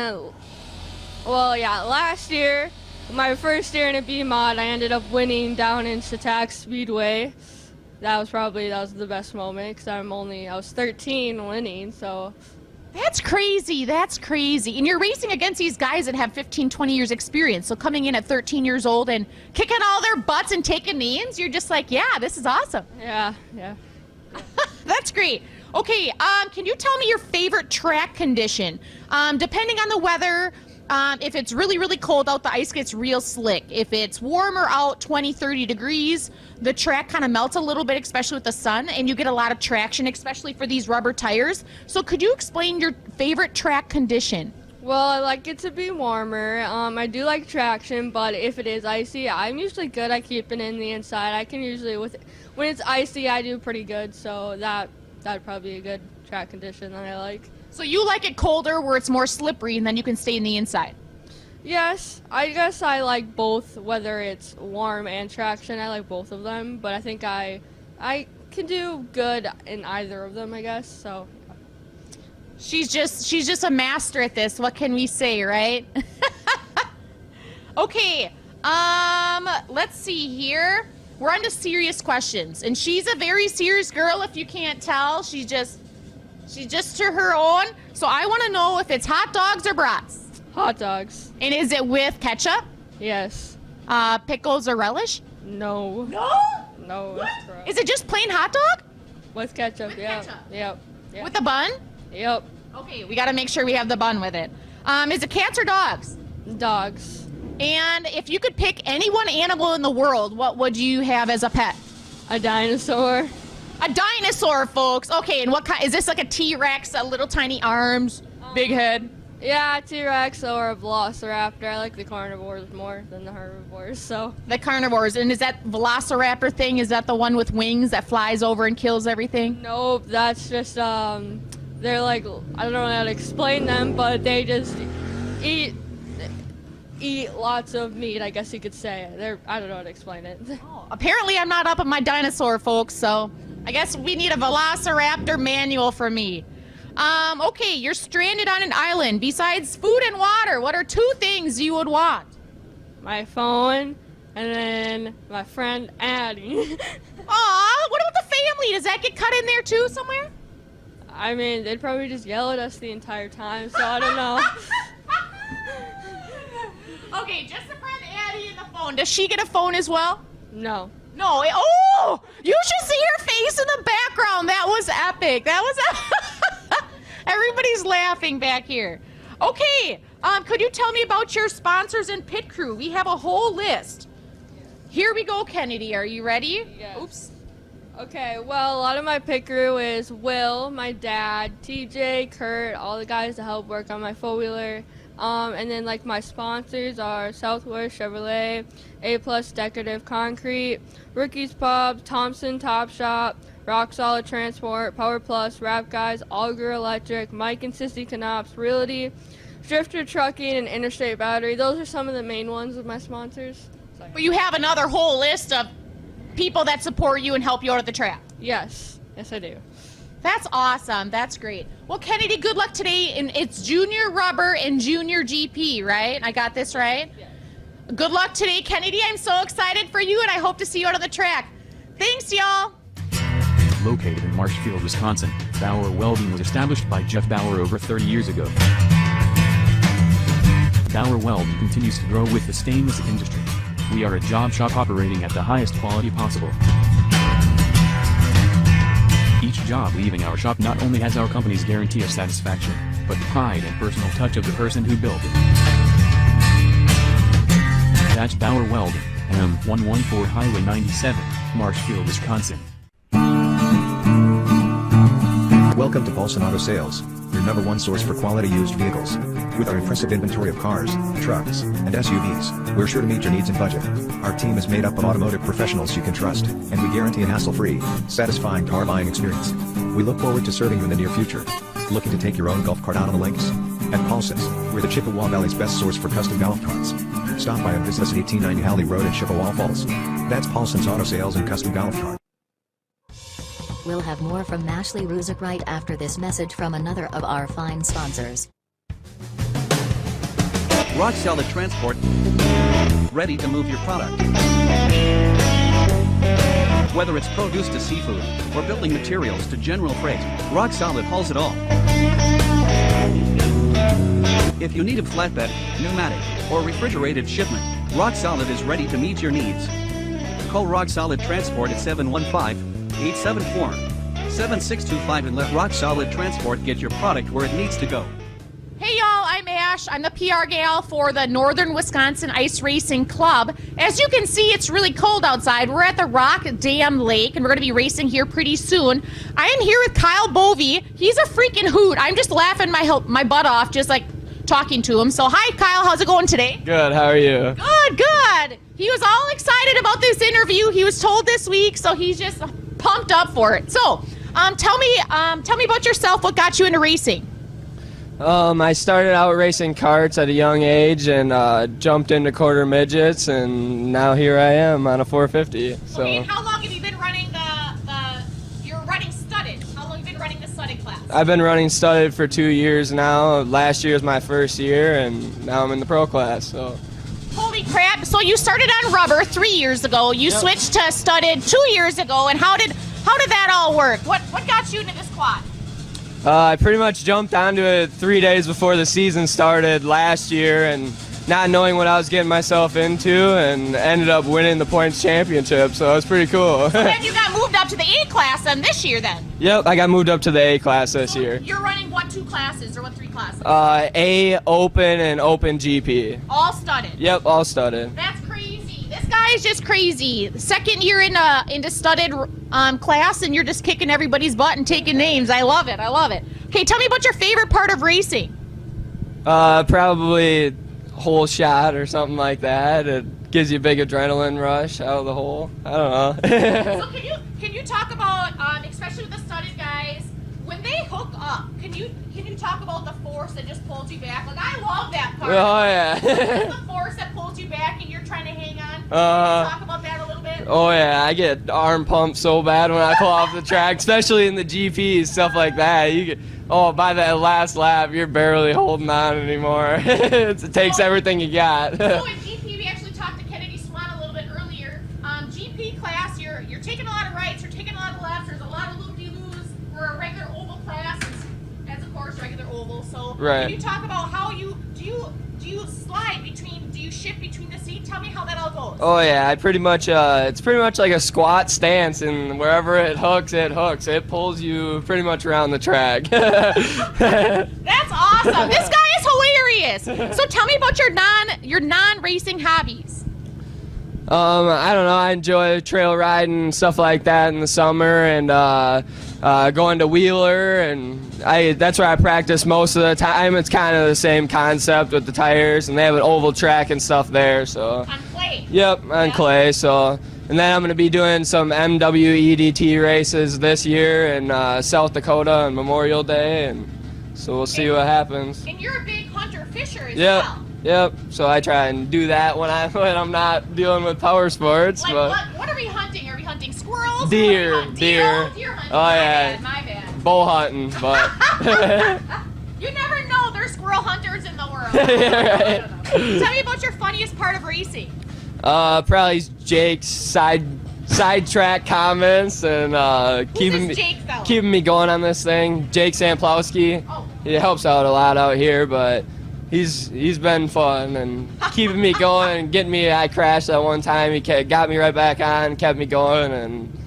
well, yeah, last year, my first year in a B mod, I ended up winning down in Chautauqua Speedway. That was the best moment, because I was 13 winning, so. That's crazy, that's crazy. And you're racing against these guys that have 15, 20 years experience, so coming in at 13 years old and kicking all their butts and taking names, you're just like, yeah, this is awesome. Yeah. That's great. Okay, can you tell me your favorite track condition? Depending on the weather, if it's really, really cold out, the ice gets real slick. If it's warmer out, 20, 30 degrees, the track kind of melts a little bit, especially with the sun, and you get a lot of traction, especially for these rubber tires. So could you explain your favorite track condition? Well, I like it to be warmer. I do like traction, but if it is icy, I'm usually good at keeping it in the inside. I can usually, when it's icy, I do pretty good, so that'd probably be a good track condition that I like. So you like it colder where it's more slippery and then you can stay in the inside? Yes, I guess I like both, whether it's warm and traction. I like both of them, but I think I can do good in either of them, I guess, so. She's just a master at this. What can we say, right? Okay, let's see here. We're on to serious questions, and she's a very serious girl. If you can't tell, she's just to her own. So I want to know if it's hot dogs or brats. Hot dogs. And is it with ketchup? Yes. Pickles or relish? No. No. No. What? Is it just plain hot dog? With ketchup. With yeah. ketchup. Yep. With a bun? Yep. Okay, we got to make sure we have the bun with it. Is it cats or dogs? Dogs. And if you could pick any one animal in the world, what would you have as a pet? A dinosaur. A dinosaur, folks. Okay, and what kind? Is this like a T-Rex, little tiny arms, big head? Yeah, T-Rex or a velociraptor. I like the carnivores more than the herbivores, so. The carnivores. And is that velociraptor thing, is that the one with wings that flies over and kills everything? Nope, that's just, they're like, I don't know how to explain them, but they just eat lots of meat, I guess you could say. I don't know how to explain it. Oh, apparently I'm not up on my dinosaur, folks, so I guess we need a velociraptor manual for me. Okay, you're stranded on an island. Besides food and water, what are 2 things you would want? My phone, and then my friend Addie. Aw, what about the family? Does that get cut in there too somewhere? I mean, they'd probably just yell at us the entire time, so I don't know. Okay, just the friend Addie and the phone. Does she get a phone as well? No. No. Oh, you should see her face in the background. That was epic. That was everybody's laughing back here. Okay, could you tell me about your sponsors and pit crew? We have a whole list. Here we go, Kennedy. Are you ready? Yes. Oops. Okay, well, a lot of my pit crew is Will, my dad, TJ, Kurt, all the guys that help work on my four-wheeler. And then, like, my sponsors are Southwest Chevrolet, A-Plus Decorative Concrete, Ricky's Pub, Thompson Top Shop, Rock Solid Transport, Power Plus, Rap Guys, Auger Electric, Mike and Sissy Knops, Realty, Drifter Trucking, and Interstate Battery. Those are some of the main ones of my sponsors. But you have another whole list of people that support you and help you out at the track. Yes. Yes, I do. That's awesome. That's great. Well, Kennedy, good luck today. And it's junior rubber and junior GP, right? I got this right? Yes. Good luck today, Kennedy. I'm so excited for you, and I hope to see you out on the track. Thanks, y'all. Located in Marshfield, Wisconsin, Bauer Welding was established by Jeff Bauer over 30 years ago. Bauer Welding continues to grow with the stainless industry. We are a job shop operating at the highest quality possible. Each job leaving our shop not only has our company's guarantee of satisfaction, but the pride and personal touch of the person who built it. That's Bauer Welding, M114 Highway 97, Marshfield, Wisconsin. Welcome to Paulson Auto Sales, your #1 source for quality used vehicles. With our impressive inventory of cars, trucks, and SUVs, we're sure to meet your needs and budget. Our team is made up of automotive professionals you can trust, and we guarantee a hassle-free, satisfying car buying experience. We look forward to serving you in the near future. Looking to take your own golf cart out on the links? At Paulson's, we're the Chippewa Valley's best source for custom golf carts. Stop by and visit us at 1890 Halley Road in Chippewa Falls. That's Paulson's Auto Sales and Custom Golf Cart. We'll have more from Ashley Ruzek right after this message from another of our fine sponsors. Rock Solid Transport, ready to move your product. Whether it's produce to seafood, or building materials to general freight, Rock Solid hauls it all. If you need a flatbed, pneumatic, or refrigerated shipment, Rock Solid is ready to meet your needs. Call Rock Solid Transport at 715-874-7625 and let Rock Solid Transport get your product where it needs to go. Hey y'all, I'm Ash. I'm the PR gal for the Northern Wisconsin Ice Racing Club. As you can see, it's really cold outside. We're at the Rock Dam Lake, and we're going to be racing here pretty soon. I am here with Kyle Bovey. He's a freaking hoot. I'm just laughing my butt off, just like talking to him. So hi, Kyle. How's it going today? Good. How are you? Good, good. He was all excited about this interview. He was told this week, so he's just pumped up for it. So, tell me about yourself. What got you into racing? I started out racing karts at a young age and jumped into quarter midgets, and now here I am on a 450. So. Okay, and how long have you been running you're running studded? How long have you been running the studded class? I've been running studded for 2 years now. Last year was my first year, and now I'm in the pro class. So. Holy crap! So you started on rubber 3 years ago. You switched to studded 2 years ago, and how did that all work? What got you into this quad? I pretty much jumped onto it 3 days before the season started last year, and not knowing what I was getting myself into, and ended up winning the points championship. So it was pretty cool. So then you got moved up to the A class then this year then. Yep, I got moved up to the A class this year. You're running what 2 classes or what 3 classes? A, Open, and Open GP. All studded. Yep, all studded. That's crazy. This guy is just crazy. Second year into studded class, and you're just kicking everybody's butt and taking names. I love it. I love it. Okay, tell me about your favorite part of racing. Probably hole shot or something like that. It gives you a big adrenaline rush out of the hole. I don't know. So can you talk about, especially with the studded guys, when they hook up, can you talk about the force that just pulls you back? Like, I love that part. Oh, yeah. The force that pulls you back and you're trying to hang on. Can you talk about that a little bit? Oh, yeah. I get arm pumped so bad when I pull off the track, especially in the GPs, stuff like that. By that last lap, you're barely holding on anymore. It takes everything you got. So in GP, we actually talked to Kennedy Swan a little bit earlier. GP class, you're taking a lot of rights, you're taking a lot of lefts, there's a lot of loop-de-loos. We're a regular oval class, as of course regular oval. So right. Can you talk about how do you slide between? Do you shift between the seat? Tell me how that all goes. Oh yeah, I pretty much it's pretty much like a squat stance, and wherever it hooks. It pulls you pretty much around the track. That's awesome. This guy is hilarious. So tell me about your non-racing hobbies. I don't know. I enjoy trail riding and stuff like that in the summer, and going to Wheeler, and that's where I practice most of the time. It's kind of the same concept with the tires, and they have an oval track and stuff there. So on clay. Yep, on clay. So, and then I'm going to be doing some NWEDT races this year in South Dakota on Memorial Day, and so we'll see what happens. And you're a big hunter fisher as well. Yep. So I try and do that when I'm not dealing with power sports. Like but what are we hunting? Are we hunting squirrels? Deer. Deer hunting. Oh yeah. My bad. Bull hunting, but. You never know. There's squirrel hunters in the world. Right. Tell me about your funniest part of racing. Probably Jake's sidetrack comments and keeping me going on this thing. Jake Samplowski. Oh. He helps out a lot out here, but. He's been fun and keeping me going and getting me. I crashed that one time. He got me right back on, kept me going, and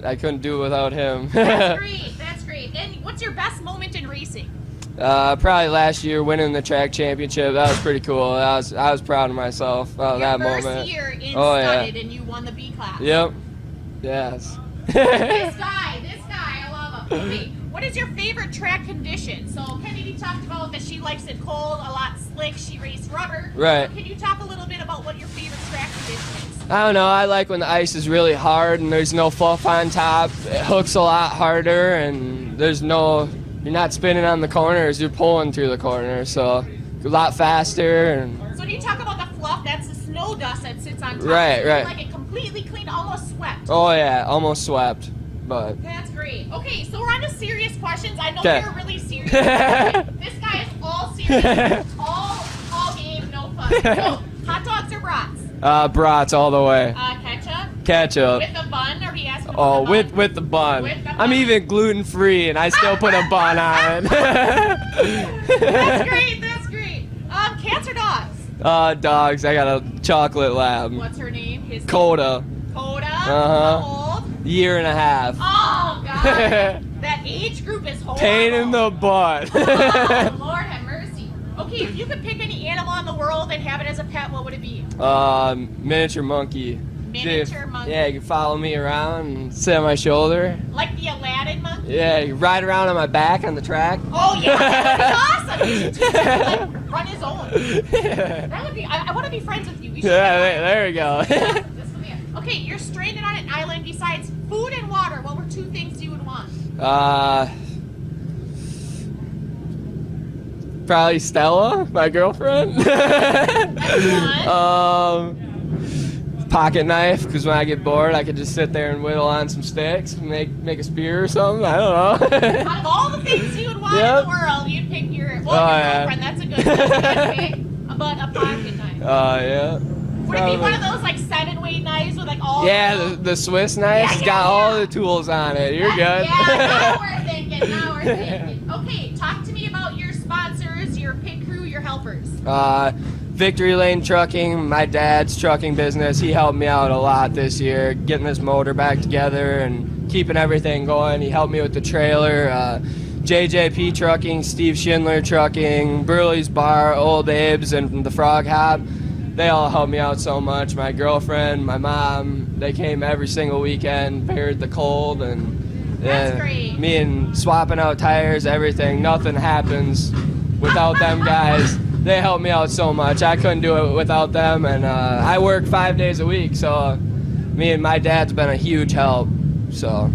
I couldn't do it without him. That's great. That's great. And what's your best moment in racing? Probably last year winning the track championship. That was pretty cool. I was proud of myself that moment. First year in studded, and you won the B class. Yep. Yes. This guy, I love him. Okay. What is your favorite track condition? So Kennedy talked about that she likes it cold, a lot slick. She raced rubber. Right. Can you talk a little bit about what your favorite track condition is? I don't know. I like when the ice is really hard and there's no fluff on top. It hooks a lot harder, and you're not spinning on the corners. You're pulling through the corners, so a lot faster. And so when you talk about the fluff, that's the snow dust that sits on top. Right. Like it completely clean, almost swept. Oh yeah, almost swept. But that's great. Okay, so we're on to serious questions. I know you're really serious. This guy is all serious. all game, no fun. So, hot dogs or brats? Brats all the way. Ketchup? With the bun, or he asked with the bun. I'm even gluten free, and I still put a bun on. That's great. Cats or dogs? Dogs. I got a chocolate lab. What's her name? Coda. How old? Year and a half. Oh, God. That age group is horrible. Pain in the butt. Oh, Lord have mercy. Okay, if you could pick any animal in the world and have it as a pet, what would it be? Miniature monkey. Miniature monkey. Yeah, you can follow me around and sit on my shoulder. Like the Aladdin monkey? Yeah, you ride around on my back on the track. Oh, yeah, that would be awesome. You should teach run his own. That would be. I want to be friends with you. We should there we go. Okay, you're stranded on an island. Besides food and water, what were 2 things you would want? Probably Stella, my girlfriend. Pocket knife, because when I get bored, I could just sit there and whittle on some sticks, and make a spear or something. I don't know. Out of all the things you would want in the world, you'd pick your girlfriend. That's a good pick. But a pocket knife. Yeah. Would it be one of those like 7-weight knives with like all? Yeah, the Swiss knife. It's got all the tools on it. You're good. Yeah, now we're thinking. Okay, talk to me about your sponsors, your pit crew, your helpers. Victory Lane Trucking, my dad's trucking business. He helped me out a lot this year, getting this motor back together and keeping everything going. He helped me with the trailer. JJP Trucking, Steve Schindler Trucking, Burley's Bar, Old Abe's, and the Frog Hop. They all helped me out so much. My girlfriend, my mom, they came every single weekend, bared the cold, and That's great. Me and swapping out tires, everything. Nothing happens without them guys. They help me out so much. I couldn't do it without them, and I work 5 days a week, so me and my dad's been a huge help. So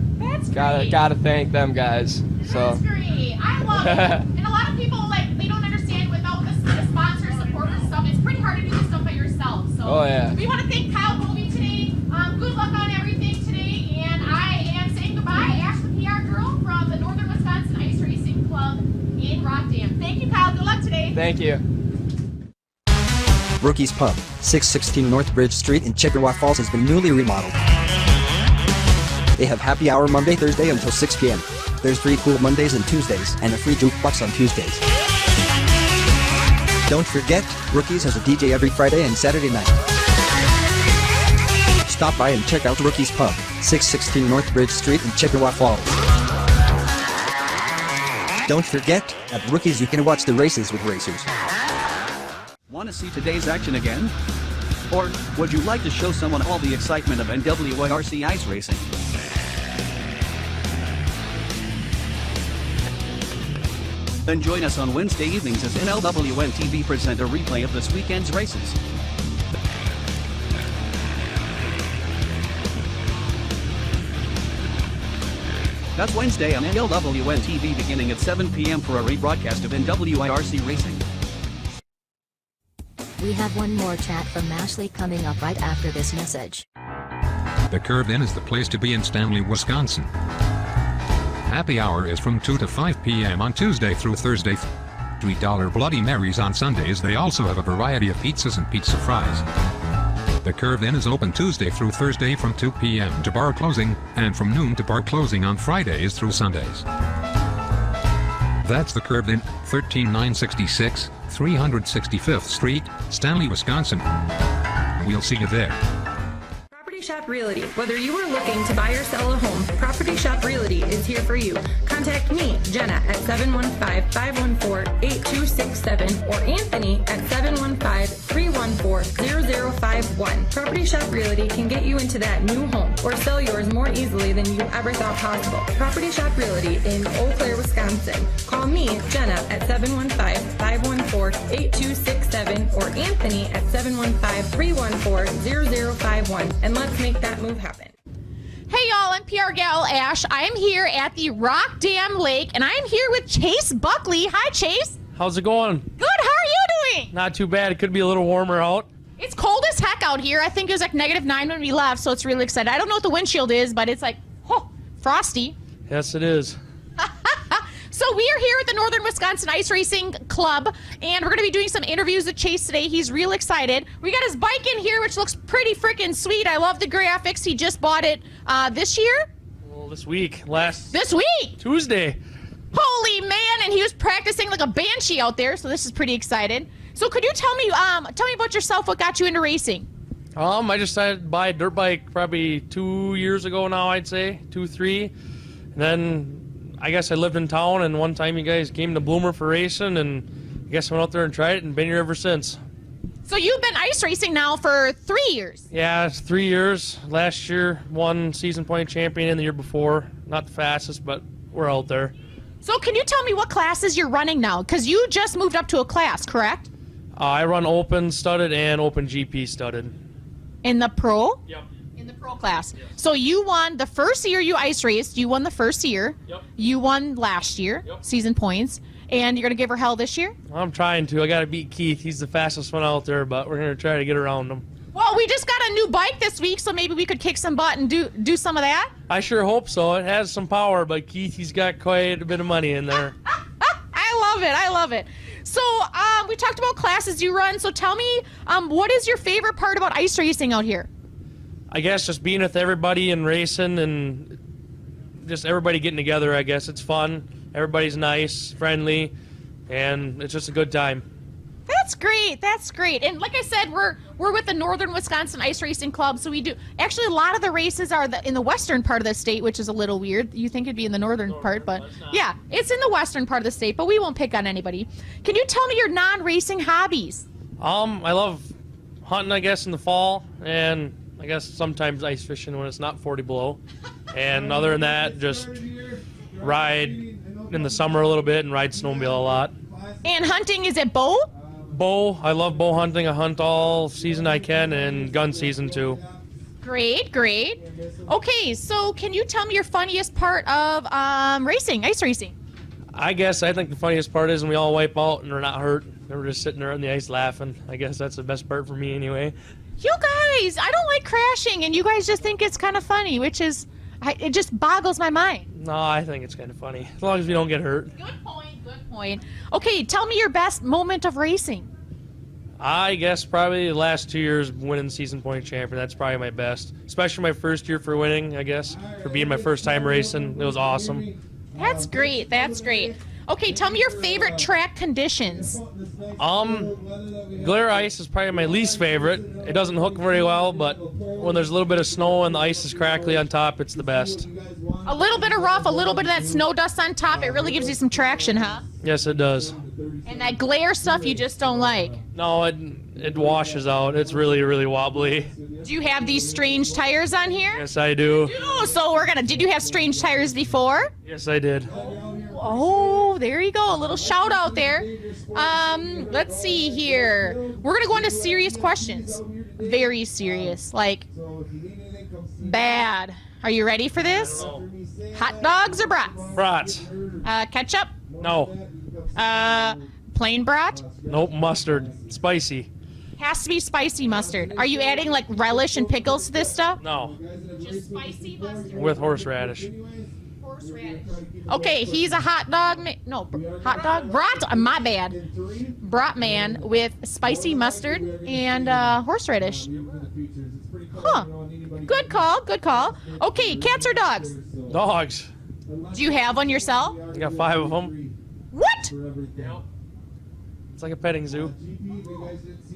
gotta thank them guys. So That's great. I love it. And a lot of people they don't understand without the sponsor support and stuff. It's pretty hard to do this stuff by yourself. So we want to thank Kyle Bovey today. Good luck on everything today, and I am saying goodbye. Ash, the PR girl from the Northern Wisconsin Ice Racing Club in Rockdam. Thank you, Kyle. Good luck today. Thank you. Rookie's Pub, 616 North Bridge Street in Chippewa Falls has been newly remodeled. They have happy hour Monday, Thursday until 6 p.m. There's free pool Mondays and Tuesdays, and a free jukebox on Tuesdays. Don't forget, Rookies has a DJ every Friday and Saturday night. Stop by and check out Rookie's Pub, 616 North Bridge Street in Chippewa Falls. Don't forget, at Rookies you can watch the races with racers. Want to see today's action again? Or would you like to show someone all the excitement of NWIRC Ice Racing? Then join us on Wednesday evenings as NLWN-TV present a replay of this weekend's races. That's Wednesday on NLWN-TV beginning at 7 p.m. for a rebroadcast of NWIRC Racing. We have one more chat from Ashley coming up right after this message. The Curve Inn is the place to be in Stanley, Wisconsin. Happy hour is from 2 to 5 p.m. on Tuesday through Thursday. $3 Bloody Marys on Sundays. They also have a variety of pizzas and pizza fries. The Curve Inn is open Tuesday through Thursday from 2 p.m. to bar closing, and from noon to bar closing on Fridays through Sundays. That's the Curve Inn, 13966 365th Street, Stanley, Wisconsin. We'll see you there. Property Shop Realty. Whether you are looking to buy or sell a home, Property Shop Realty is here for you. Contact me, Jenna, at 715-514-8267 or Anthony at 715-314-0051. Property Shop Realty can get you into that new home or sell yours more easily than you ever thought possible. Property Shop Realty in Eau Claire, Wisconsin. Call me, Jenna, at 715-514-8267 or Anthony at 715-314-0051. And let's make that move happen. Hey y'all, I'm PR gal Ash. I am here at the Rock Dam Lake, and I'm here with Chase Buckley. Hi, Chase. How's it going? Good. How are you doing? Not too bad. It could be a little warmer out. It's cold as heck out here. I think it was like -9 when we left, so it's really exciting. I don't know what the windshield is, but it's like, frosty. Yes, it is. So we are here at the Northern Wisconsin Ice Racing Club, and we're going to be doing some interviews with Chase today. He's real excited. We got his bike in here, which looks pretty freaking sweet. I love the graphics. He just bought it this year? Well, this week. This week? Tuesday. Holy man, and he was practicing like a banshee out there, so this is pretty excited. So could you tell me about yourself, what got you into racing? I just decided to buy a dirt bike probably 2 years ago now, I'd say. 2, 3. And then I guess I lived in town, and one time you guys came to Bloomer for racing, and I guess I went out there and tried it and been here ever since. So you've been ice racing now for 3 years? Yeah, it's 3 years. Last year, won season point champion, and the year before. Not the fastest, but we're out there. So can you tell me what classes you're running now? Because you just moved up to a class, correct? I run open studded and open GP studded. In the pro? Yep. In the pro class. Yep. So you won the first year you ice raced. You won the first year. Yep. You won last year, season points. And you're going to give her hell this year? I'm trying to. I got to beat Keith. He's the fastest one out there, but we're going to try to get around him. Well, we just got a new bike this week, so maybe we could kick some butt and do some of that. I sure hope so. It has some power, but Keith, he's got quite a bit of money in there. I love it. I love it. So we talked about classes you run. So tell me, what is your favorite part about ice racing out here? I guess just being with everybody and racing and just everybody getting together, I guess. It's fun. Everybody's nice, friendly, and it's just a good time. That's great. That's great. And like I said, we're with the Northern Wisconsin Ice Racing Club, so we do actually a lot of the races are in the western part of the state, which is a little weird. You think it'd be in the northern part, but yeah, it's in the western part of the state. But we won't pick on anybody. Can you tell me your non-racing hobbies? I love hunting, I guess, in the fall, and I guess sometimes ice fishing when it's not 40 below. And other than that, just ride in the summer a little bit and ride snowmobile a lot. And hunting, is it bow? Bow. I love bow hunting. I hunt all season I can, and gun season too. Great, great. Okay, so can you tell me your funniest part of racing, ice racing? I guess I think the funniest part is when we all wipe out and we're not hurt. We're just sitting there on the ice laughing. I guess that's the best part for me anyway. You guys, I don't like crashing, and you guys just think it's kind of funny, which is, it just boggles my mind. No, I think it's kind of funny, as long as we don't get hurt. Good point, good point. Okay, tell me your best moment of racing. I guess probably the last 2 years winning season point champion. That's probably my best, especially my first year for winning, I guess, for being my first time racing. It was awesome. That's great, that's great. Okay, tell me your favorite track conditions. Glare ice is probably my least favorite. It doesn't hook very well, but when there's a little bit of snow and the ice is crackly on top, it's the best. A little bit of rough, a little bit of that snow dust on top, it really gives you some traction, huh? Yes, it does. And that glare stuff you just don't like. No, it washes out. It's really, really wobbly. Do you have these strange tires on here? Yes, I do. Oh, so did you have strange tires before? Yes, I did. Oh, there you go. A little shout out there. Let's see here. We're going to go into serious questions. Very serious. Like, bad. Are you ready for this? Hot dogs or brats? Brats. Ketchup? No. Plain brat? Nope, mustard. Spicy. Has to be spicy mustard. Are you adding like relish and pickles to this stuff? No. Just spicy mustard? With horseradish. Okay, he's a hot dog. Hot dog? Brat? My bad. Brat man with spicy mustard and horseradish. Huh. Good call, good call. Okay, cats or dogs? Dogs. Do you have one yourself? I got 5 of them. What? It's like a petting zoo.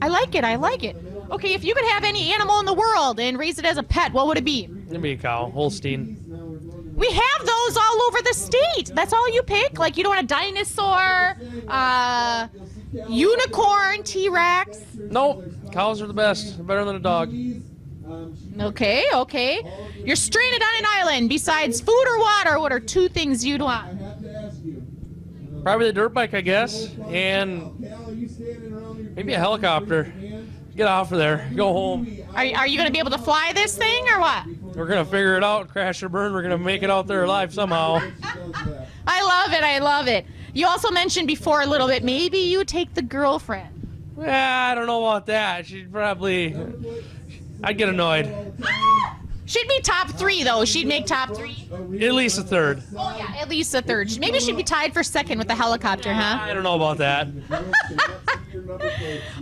I like it, I like it. Okay, if you could have any animal in the world and raise it as a pet, what would it be? It'd be a cow, Holstein. We have those all over the state. That's all you pick? Like you don't want a dinosaur, unicorn, T-Rex? Nope, cows are the best. They're better than a dog. Okay, okay. You're stranded on an island. Besides food or water, what are 2 things you'd want? Probably the dirt bike, I guess, and maybe a helicopter. Get off of there. Go home. Are you going to be able to fly this thing or what? We're going to figure it out, crash or burn. We're going to make it out there alive somehow. I love it. I love it. You also mentioned before a little bit, maybe you take the girlfriend. Yeah, I don't know about that. I'd get annoyed. She'd be top 3, though. She'd make top 3. At least a third. Oh, yeah, at least a third. Maybe she'd be tied for second with the helicopter, huh? I don't know about that.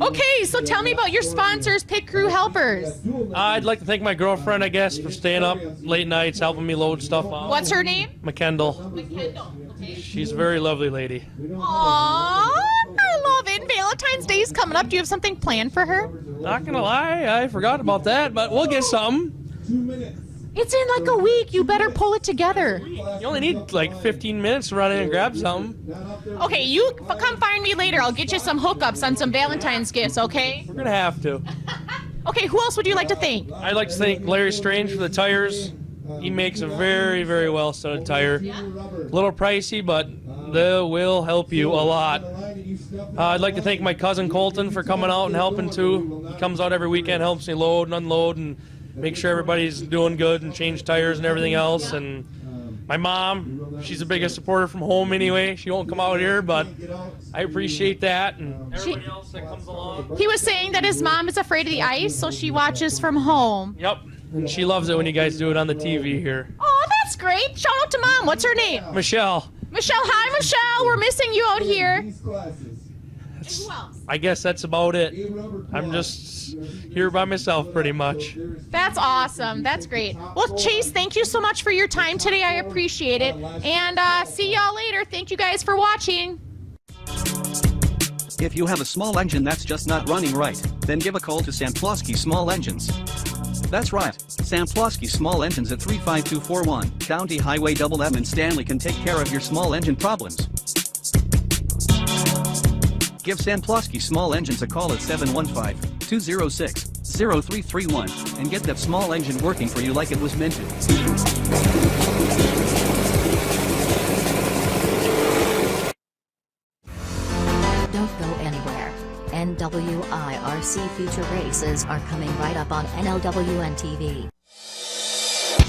Okay, so tell me about your sponsors, Pit Crew Helpers. I'd like to thank my girlfriend, I guess, for staying up late nights, helping me load stuff out. What's her name? McKendall. Okay. She's a very lovely lady. Aww, I love it. Valentine's Day's coming up. Do you have something planned for her? Not gonna lie, I forgot about that, but we'll get something. It's in like a week. You better pull it together. You only need like 15 minutes to run in and grab something. Okay, you come find me later. I'll get you some hookups on some Valentine's gifts, okay? We're gonna have to. Okay, who else would you like to thank? I'd like to thank Larry Strange for the tires. He makes a very, very well studded tire. A little pricey, but they will help you a lot. I'd like to thank my cousin Colton for coming out and helping too. He comes out every weekend, helps me load and unload and make sure everybody's doing good and change tires and everything else. And my mom, she's the biggest supporter from home anyway. She won't come out here, but I appreciate that. And everybody else that comes along. He was saying that his mom is afraid of the ice, so she watches from home. Yep, and she loves it when you guys do it on the TV here. Oh, that's great. Shout out to Mom. What's her name? Michelle. Michelle, hi, Michelle. We're missing you out here. I guess that's about it. I'm just here by myself pretty much. That's awesome. That's great. Well, Chase, thank you so much for your time today. I appreciate it. And see y'all later. Thank you guys for watching. If you have a small engine that's just not running right, then give a call to Samplowski Small Engines. That's right, Samplowski Small Engines at 35241 County Highway MM in Stanley can take care of your small engine problems. Give Samplowski Small Engines a call at 715-206-0331 and get that small engine working for you like it was meant to. Don't go anywhere. NWIRC feature races are coming right up on NLWN-TV.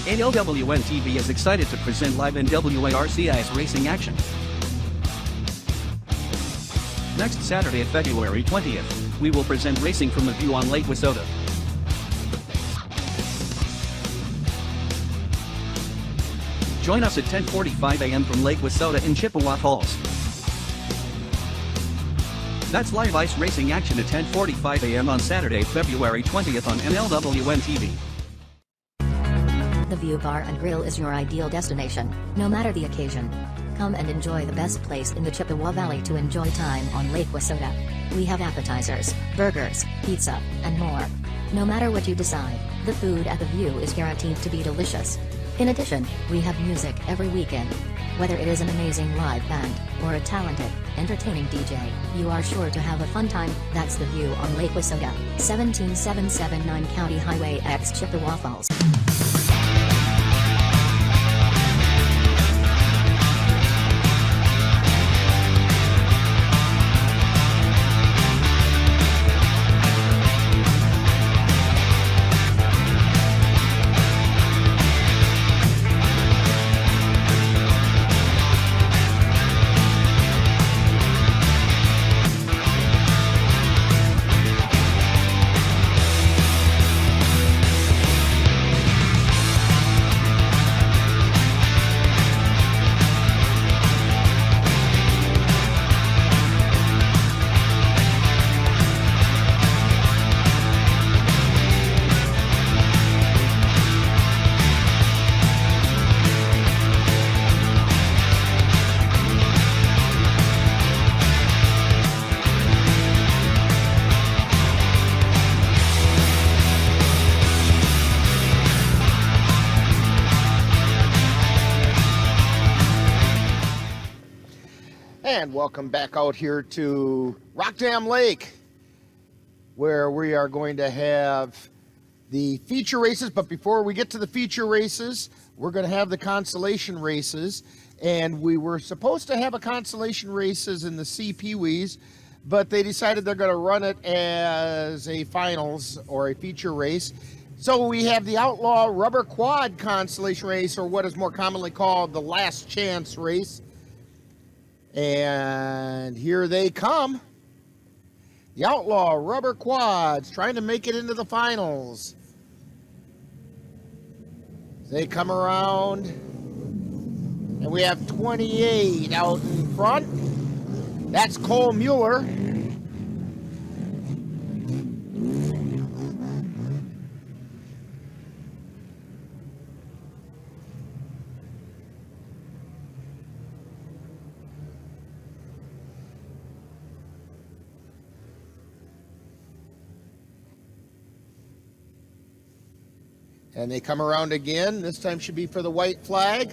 NLWN-TV is excited to present live NWIRC Ice Racing action. Next Saturday, February 20th, we will present racing from the view on Lake Wissota. Join us at 10:45 a.m. from Lake Wissota in Chippewa Falls. That's live ice racing action at 10:45 a.m. on Saturday, February 20th on NLWN-TV. The View Bar and Grill is your ideal destination, no matter the occasion. Come and enjoy the best place in the Chippewa Valley to enjoy time on Lake Wissota. We have appetizers, burgers, pizza, and more. No matter what you decide, the food at the View is guaranteed to be delicious. In addition, we have music every weekend. Whether it is an amazing live band, or a talented, entertaining DJ, you are sure to have a fun time. That's the View on Lake Wissota, 17779 County Highway X Chippewa Falls. And welcome back out here to Rockdam Lake, where we are going to have the feature races. But before we get to the feature races, we're going to have the consolation races. And we were supposed to have a consolation races in the CPWs, but they decided they're going to run it as a finals or a feature race. So we have the Outlaw Rubber Quad consolation race, or what is more commonly called the Last Chance race. And here they come. The Outlaw Rubber Quads trying to make it into the finals. They come around, and we have 28 out in front. That's Cole Mueller. And they come around again. This time should be for the white flag.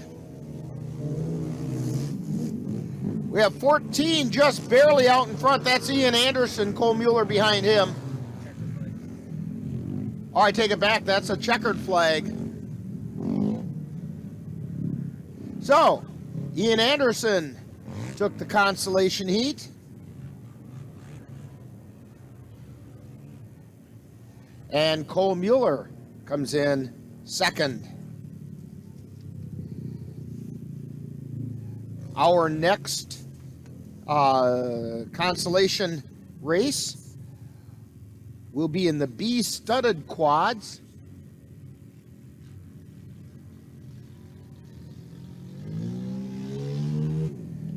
We have 14 just barely out in front. That's Ian Anderson, Cole Mueller behind him. Oh, I take it back. That's a checkered flag. So, Ian Anderson took the consolation heat. And Cole Mueller comes in second. Our next consolation race will be in the B studded quads.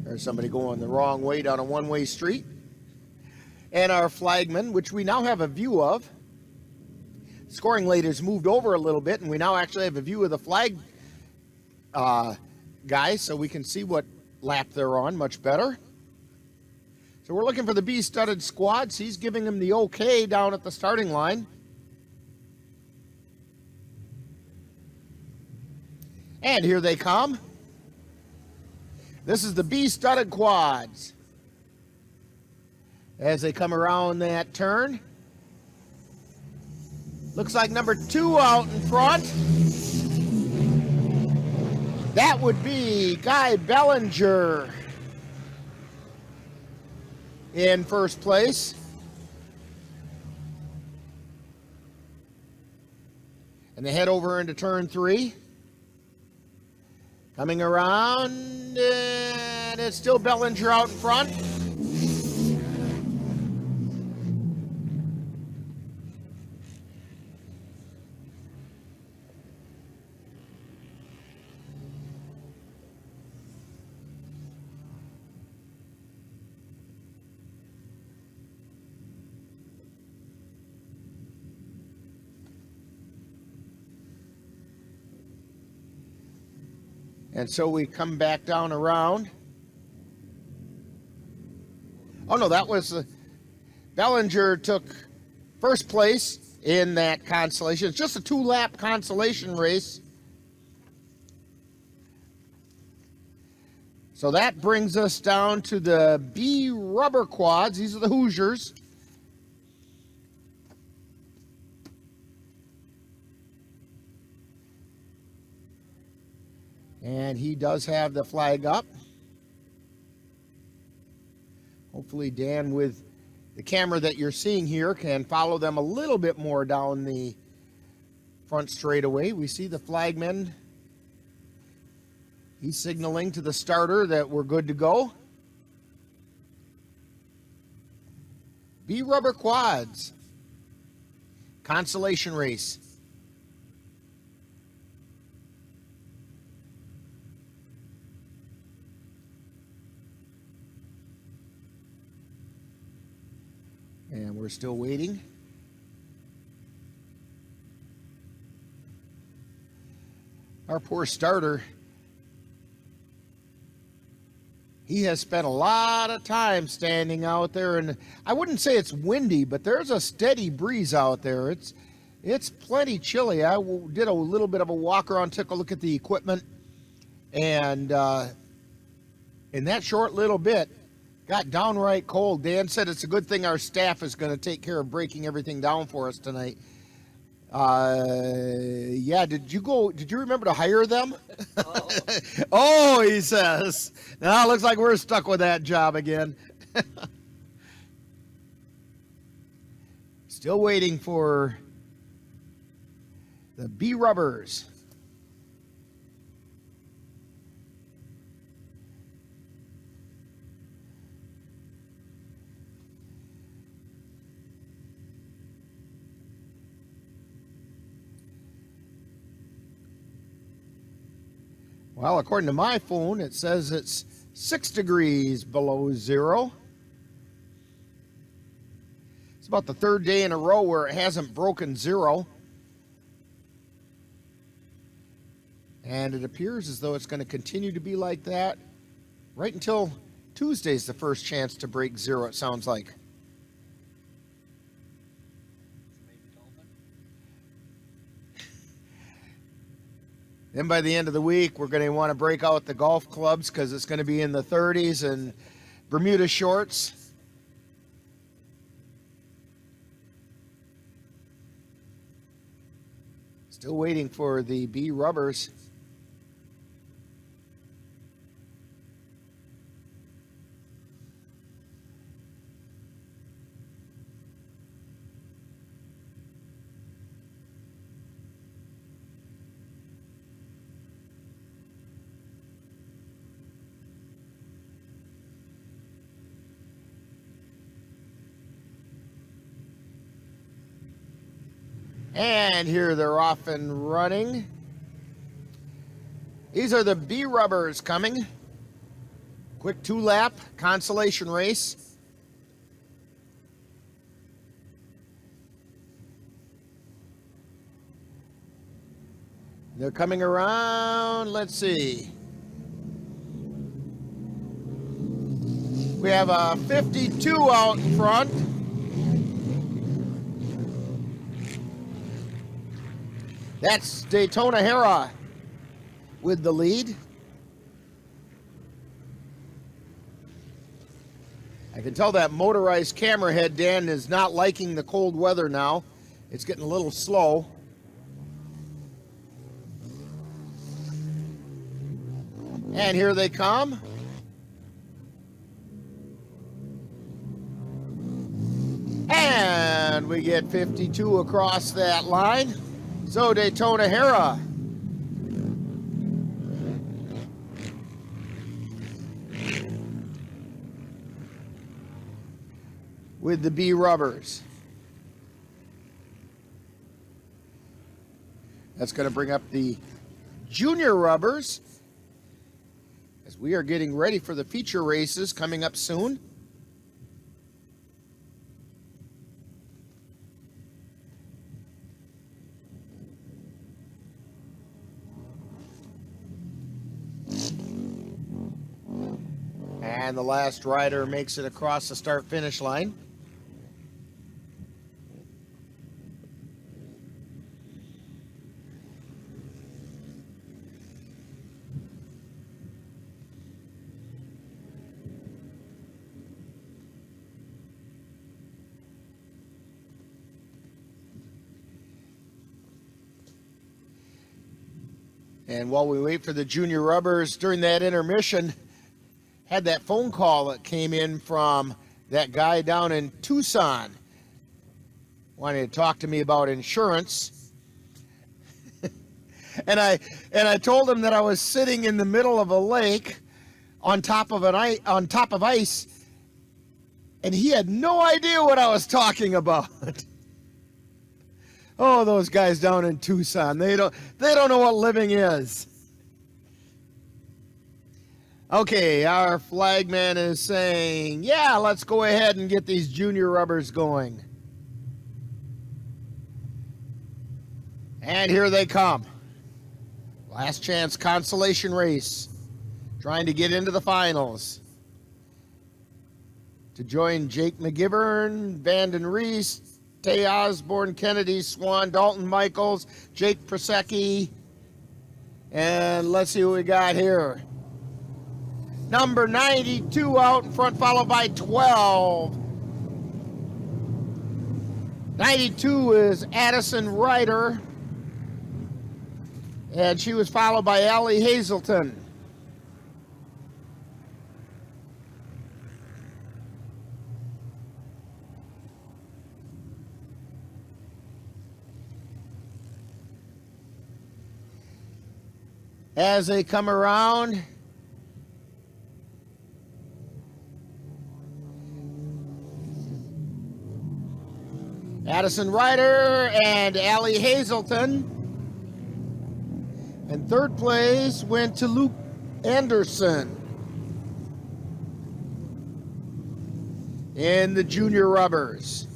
There's somebody going the wrong way down a one-way street. And our flagman, which we now have a view of. Scoring lane has moved over a little bit, and we now actually have a view of the flag guy, so we can see what lap they're on much better. So we're looking for the B-studded squads. He's giving them the okay down at the starting line. And here they come. This is the B-studded quads. As they come around that turn. Looks like number 2 out in front. That would be Guy Bellinger in first place. And they head over into turn 3. Coming around, and it's still Bellinger out in front. And so we come back down around. Oh no, that was Bellinger took first place in that consolation. It's just a 2-lap consolation race. So that brings us down to the B rubber quads. These are the Hoosiers. And he does have the flag up. Hopefully Dan, with the camera that you're seeing here, can follow them a little bit more down the front straightaway. We see the flagman. He's signaling to the starter that we're good to go. B rubber quads. Consolation race. And we're still waiting. Our poor starter, he has spent a lot of time standing out there, and I wouldn't say it's windy, but there's a steady breeze out there. It's plenty chilly. I did a little bit of a walk around, took a look at the equipment, and in that short little bit, got downright cold. Dan said it's a good thing our staff is going to take care of breaking everything down for us tonight. Yeah, did you remember to hire them? Oh, he says. Now it looks like we're stuck with that job again. Still waiting for the B rubbers. Well, according to my phone, it says it's 6 degrees below zero. It's about the 3rd day in a row where it hasn't broken zero. And it appears as though it's going to continue to be like that right until Tuesday's the first chance to break zero, it sounds like. Then by the end of the week, we're going to want to break out the golf clubs because it's going to be in the 30s and Bermuda shorts. Still waiting for the B rubbers. And here they're off and running. These are the B rubbers coming. Quick 2-lap consolation race. They're coming around, let's see. We have a 52 out in front. That's Daytona Hera with the lead. I can tell that motorized camera head, Dan, is not liking the cold weather now. It's getting a little slow. And here they come. And we get 52 across that line. So Daytona Hera with the B rubbers. That's going to bring up the junior rubbers as we are getting ready for the feature races coming up soon. And the last rider makes it across the start-finish line. And while we wait for the junior rubbers, during that intermission, had that phone call that came in from that guy down in Tucson. Wanted to talk to me about insurance. and I told him that I was sitting in the middle of a lake on top of ice, and he had no idea what I was talking about. Oh, those guys down in Tucson, they don't know what living is. Okay, our flagman is saying, yeah, let's go ahead and get these junior rubbers going. And here they come. Last chance consolation race. Trying to get into the finals. To join Jake McGivern, Vanden Reese, Tay Osborne, Kennedy Swan, Dalton Michaels, Jake Prosecki. And let's see what we got here. Number 92 out in front, followed by 12. 92 is Addison Ryder. And she was followed by Allie Hazelton. As they come around, Addison Ryder and Allie Hazelton. And third place went to Luke Anderson in the junior rubbers.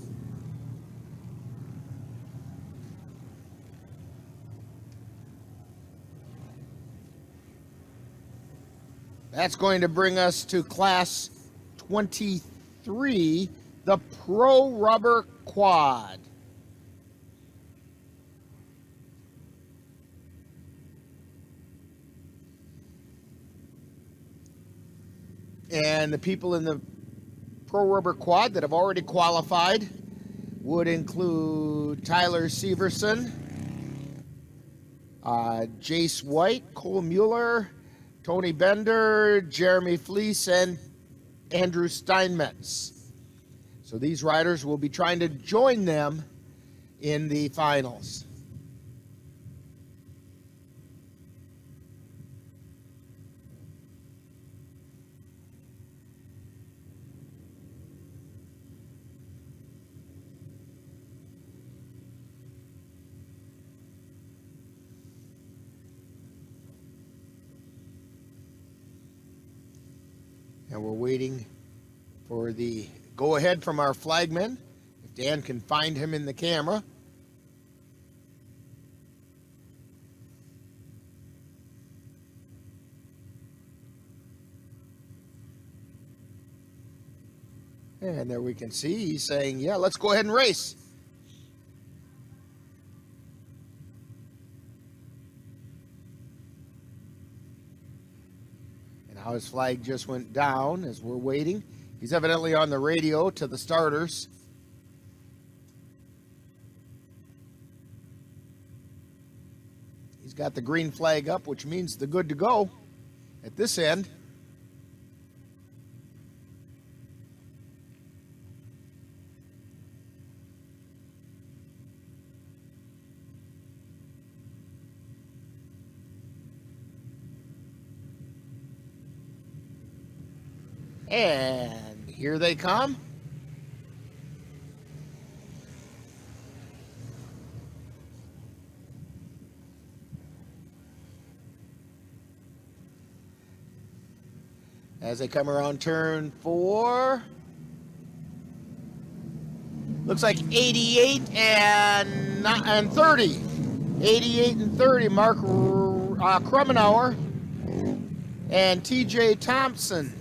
That's going to bring us to class 23, the Pro Rubber Quad. And the people in the Pro Rubber Quad that have already qualified would include Tyler Severson, Jace White, Cole Mueller, Tony Bender, Jeremy Fleece, and Andrew Steinmetz. So these riders will be trying to join them in the finals. And we're waiting for the go-ahead from our flagman. If Dan can find him in the camera. And there we can see he's saying, yeah, let's go ahead and race. And now his flag just went down as we're waiting. He's evidently on the radio to the starters. He's got the green flag up, which means the good to go at this end. And here they come. As they come around turn 4. Looks like 88 and 30. 88 and 30, Mark Krummenauer and TJ Thompson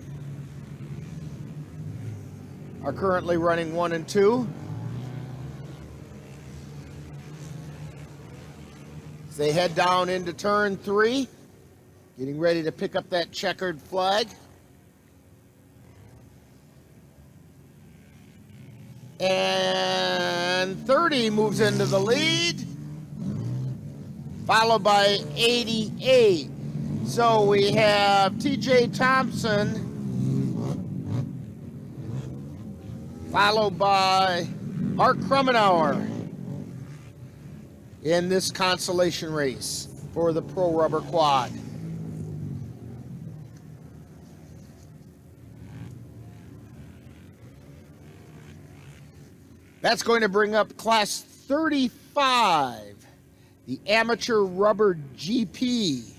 are currently running 1 and 2. As they head down into turn 3, getting ready to pick up that checkered flag. And 30 moves into the lead, followed by 88. So we have TJ Thompson, followed by Mark Krummenauer in this consolation race for the Pro Rubber Quad. That's going to bring up Class 35, the Amateur Rubber GP.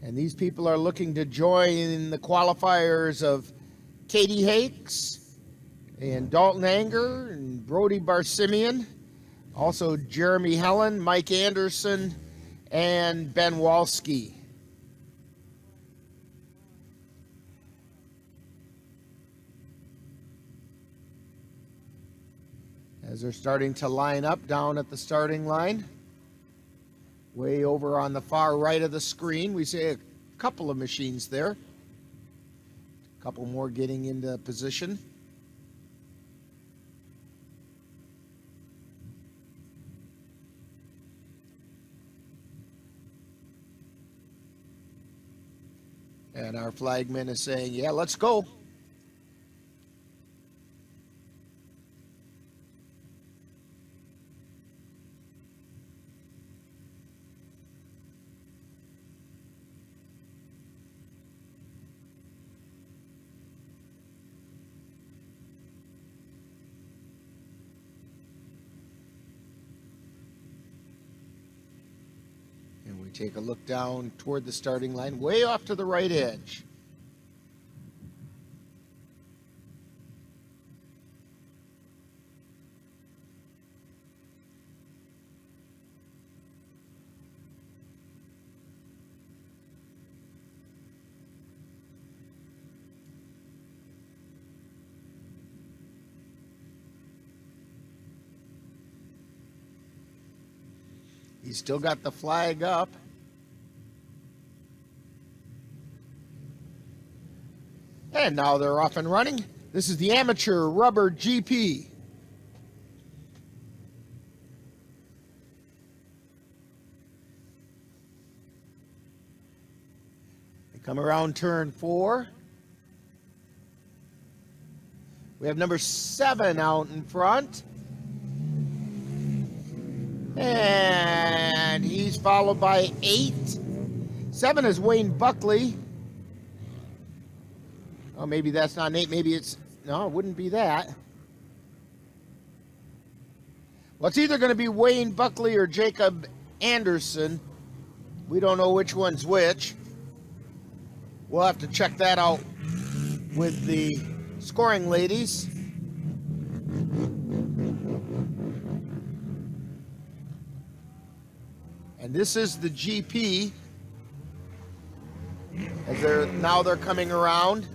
And these people are looking to join the qualifiers of Katie Hakes and Dalton Anger and Brody Barsimian. Also Jeremy Helen, Mike Anderson, and Ben Walski. As they're starting to line up down at the starting line. Way over on the far right of the screen, we see a couple of machines there. A couple more getting into position. And our flagman is saying, yeah, let's go. Take a look down toward the starting line, way off to the right edge. He's still got the flag up. And now they're off and running. This is the Amateur Rubber GP. They come around turn 4. We have number 7 out in front. And he's followed by 8. 7 is Wayne Buckley. Oh, maybe that's not 8. Maybe it's... No, it wouldn't be that. Well, it's either going to be Wayne Buckley or Jacob Anderson. We don't know which one's which. We'll have to check that out with the scoring ladies. And this is the GP. As they're coming around.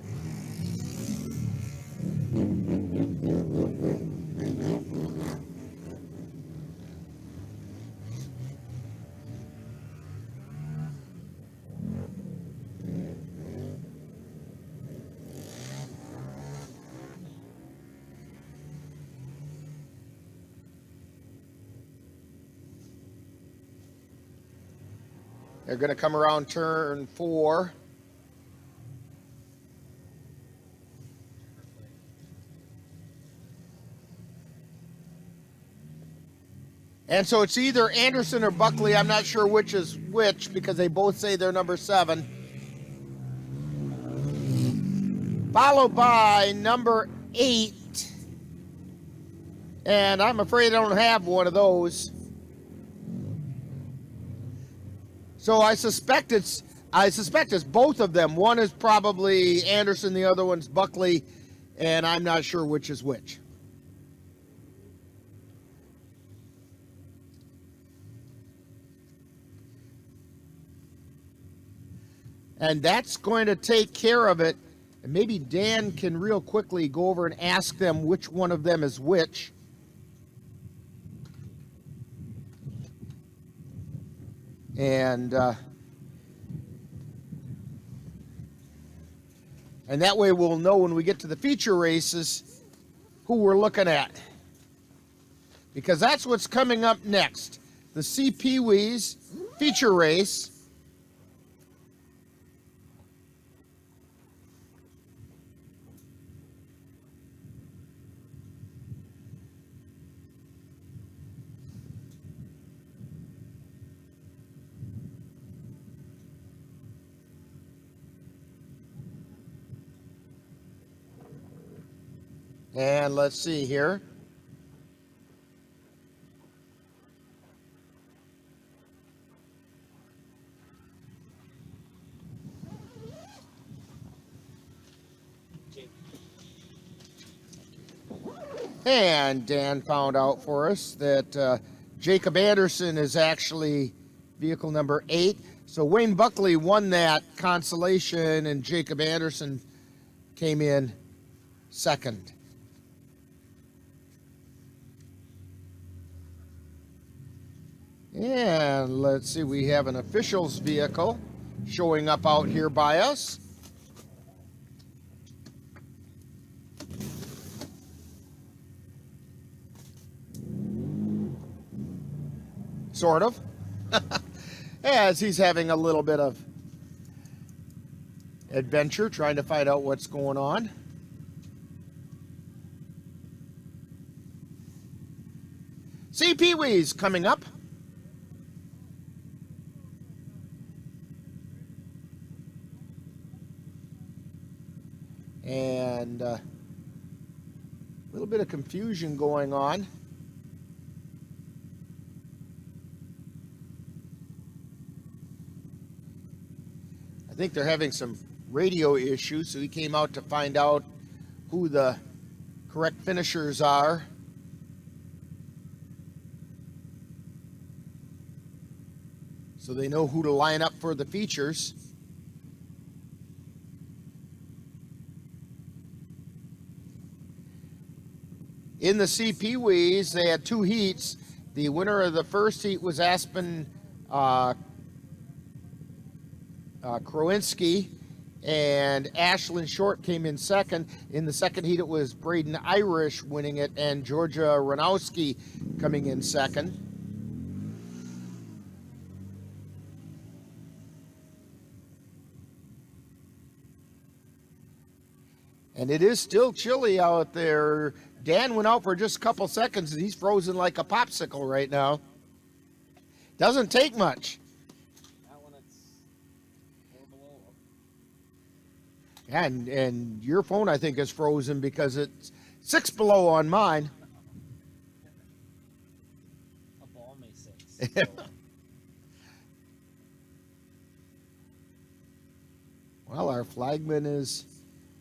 They're going to come around turn 4. And so it's either Anderson or Buckley. I'm not sure which is which because they both say they're number 7. Followed by number 8. And I'm afraid I don't have one of those. So I suspect it's both of them. One is probably Anderson, the other one's Buckley, and I'm not sure which is which. And that's going to take care of it. And maybe Dan can real quickly go over and ask them which one of them is which. And that way we'll know when we get to the feature races who we're looking at. Because that's what's coming up next. The CPW's feature race. And let's see here. And Dan found out for us that Jacob Anderson is actually vehicle number 8. So Wayne Buckley won that consolation and Jacob Anderson came in second. And let's see, we have an official's vehicle showing up out here by us. Sort of. As he's having a little bit of adventure trying to find out what's going on. CPW's coming up. And a little bit of confusion going on. I think they're having some radio issues, so he came out to find out who the correct finishers are. So they know who to line up for the features. In the CPWs, they had 2 heats. The winner of the first heat was Aspen Krowinski, and Ashlyn Short came in second. In the second heat, it was Braden Irish winning it, and Georgia Ranowski coming in second. And it is still chilly out there. Dan went out for just a couple seconds, and he's frozen like a popsicle right now. Doesn't take much. And your phone, I think, is frozen because it's 6 below on mine. A balmy 6. Well, our flagman is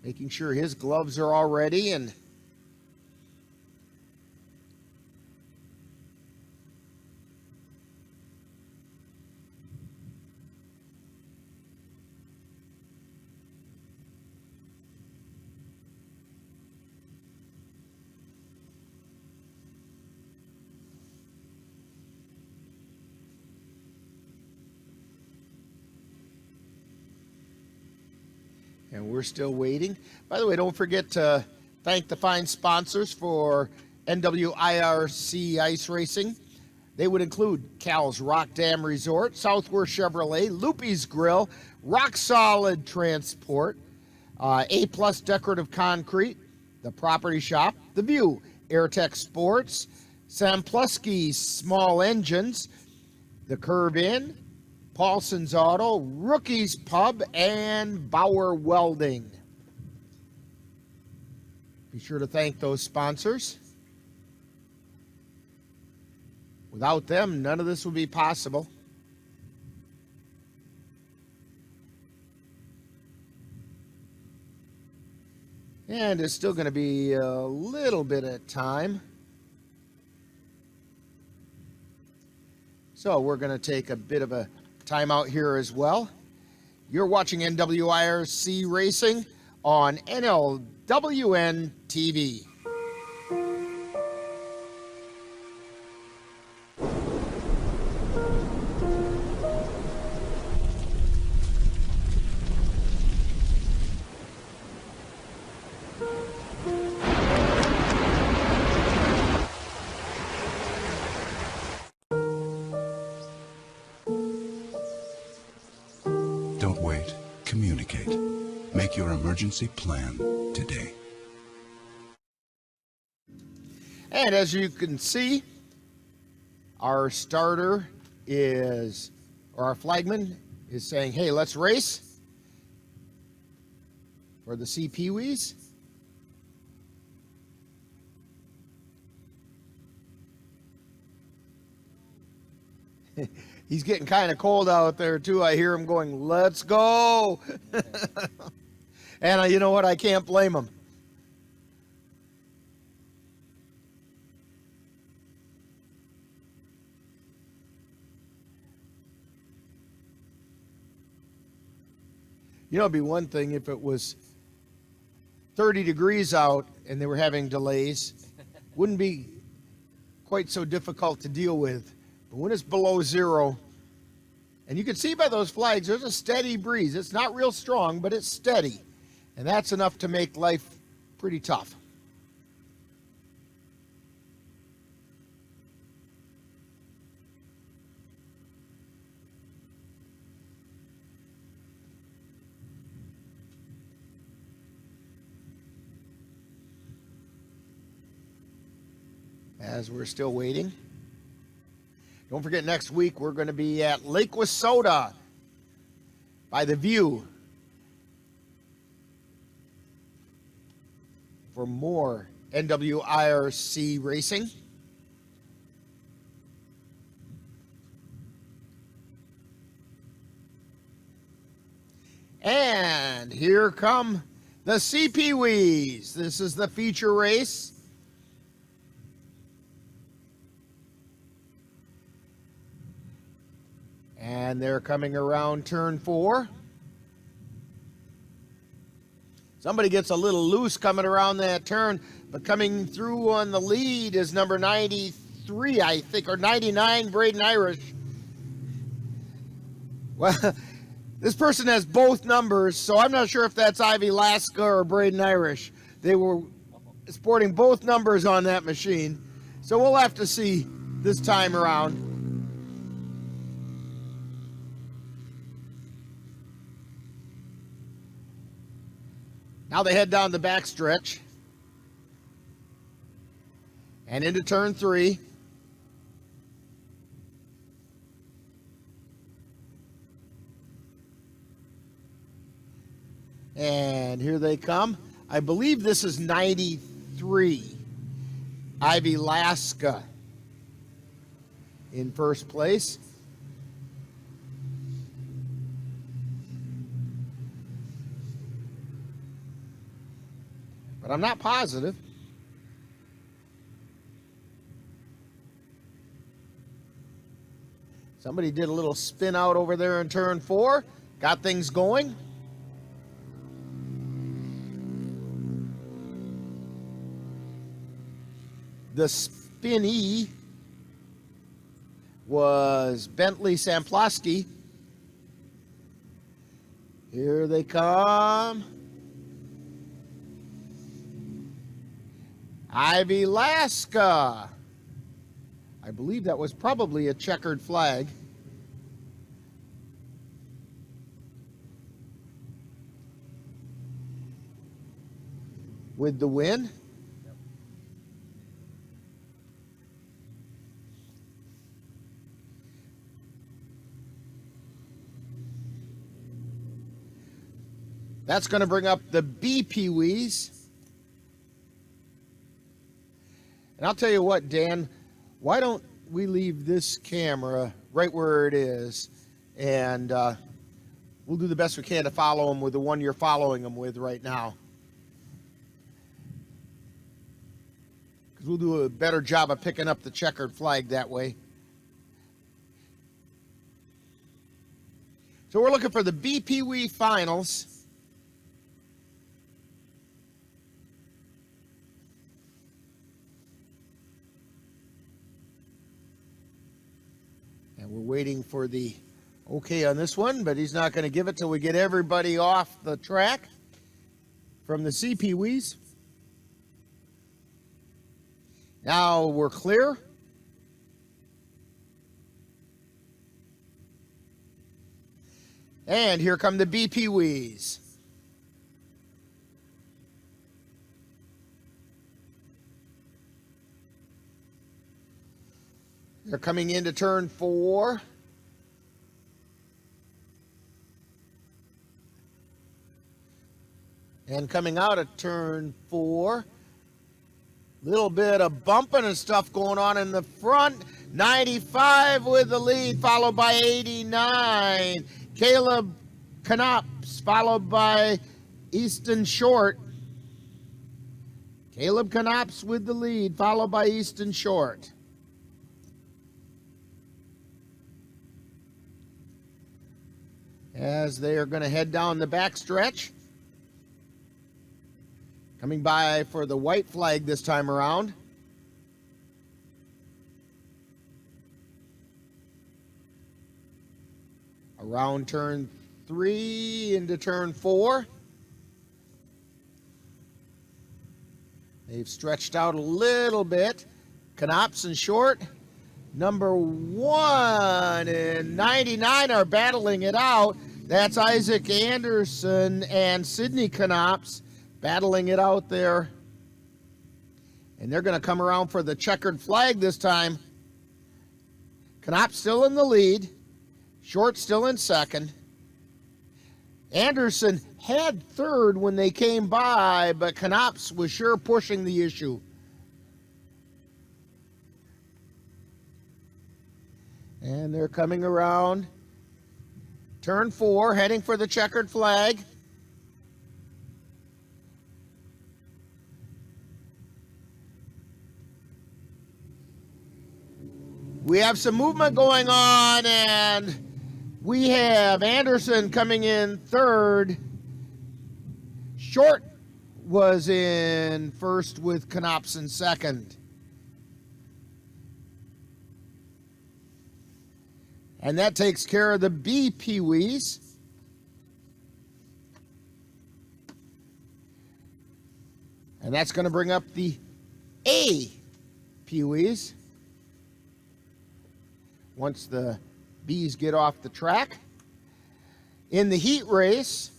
making sure his gloves are all ready, and we're still waiting. By the way, don't forget to thank the fine sponsors for NWIRC Ice Racing. They would include Cal's Rock Dam Resort, Southworth Chevrolet, Loopy's Grill, Rock Solid Transport, A Plus Decorative Concrete, The Property Shop, The View, Airtech Sports, Sampluski Small Engines, The Curve Inn, Paulson's Auto, Rookie's Pub, and Bauer Welding. Be sure to thank those sponsors. Without them, none of this would be possible. And it's still going to be a little bit of time. So we're going to take a bit of a timeout here as well. You're watching NWIRC Racing on NLWN-TV. Don't wait. Communicate. Make your emergency plan today. And as you can see, our starter is, or our flagman is saying, hey, let's race for the C Pee-wees. He's getting kind of cold out there too. I hear him going, let's go. And you know what? I can't blame him. You know, it'd be one thing if it was 30 degrees out and they were having delays. Wouldn't be quite so difficult to deal with. But when it's below zero, and you can see by those flags, there's a steady breeze. It's not real strong, but it's steady. And that's enough to make life pretty tough. As we're still waiting. Don't forget, next week we're going to be at Lake Wissota by the View for more NWIRC racing. And here come the C Pee-wees. This is the feature race. And they're coming around turn 4. Somebody gets a little loose coming around that turn, but coming through on the lead is number 93, I think, or 99, Braden Irish. Well, this person has both numbers, so I'm not sure if that's Ivy Laska or Braden Irish. They were sporting both numbers on that machine, so we'll have to see this time around. Now they head down the back stretch and into turn 3. And here they come. I believe this is 93. Ivy Laska in first place. but I'm not positive. Somebody did a little spin out over there in turn 4, got things going. The spinny was Bentley Samplowski. Here they come. Ivy Laska. I believe that was probably a checkered flag. With the win. That's going to bring up the B Pee-wees. And I'll tell you what, Dan, why don't we leave this camera right where it is, and we'll do the best we can to follow them with the one you're following them with right now. Because we'll do a better job of picking up the checkered flag that way. So we're looking for the B Pee-wee finals. And we're waiting for the okay on this one, but he's not going to give it till we get everybody off the track from the C Pee-wees. Now we're clear. And here come the B Pee-wees. They're coming into turn 4. And coming out of turn 4. Little bit of bumping and stuff going on in the front. 95 with the lead, followed by 89. Caleb Knops, followed by Easton Short. Caleb Knops with the lead, followed by Easton Short. As they are going to head down the back stretch. Coming by for the white flag this time around. Around turn 3 into turn 4. They've stretched out a little bit. Knops and Short. Number 1 and 99 are battling it out. That's Isaac Anderson and Sidney Knops battling it out there. And they're going to come around for the checkered flag this time. Knops still in the lead. Short still in second. Anderson had third when they came by, but Knops was sure pushing the issue. And they're coming around turn 4, heading for the checkered flag. We have some movement going on, and we have Anderson coming in third. Short was in first with Knops in second. And that takes care of the B Pee-wees. And that's going to bring up the A Pee-wees. Once the B's get off the track. In the heat race,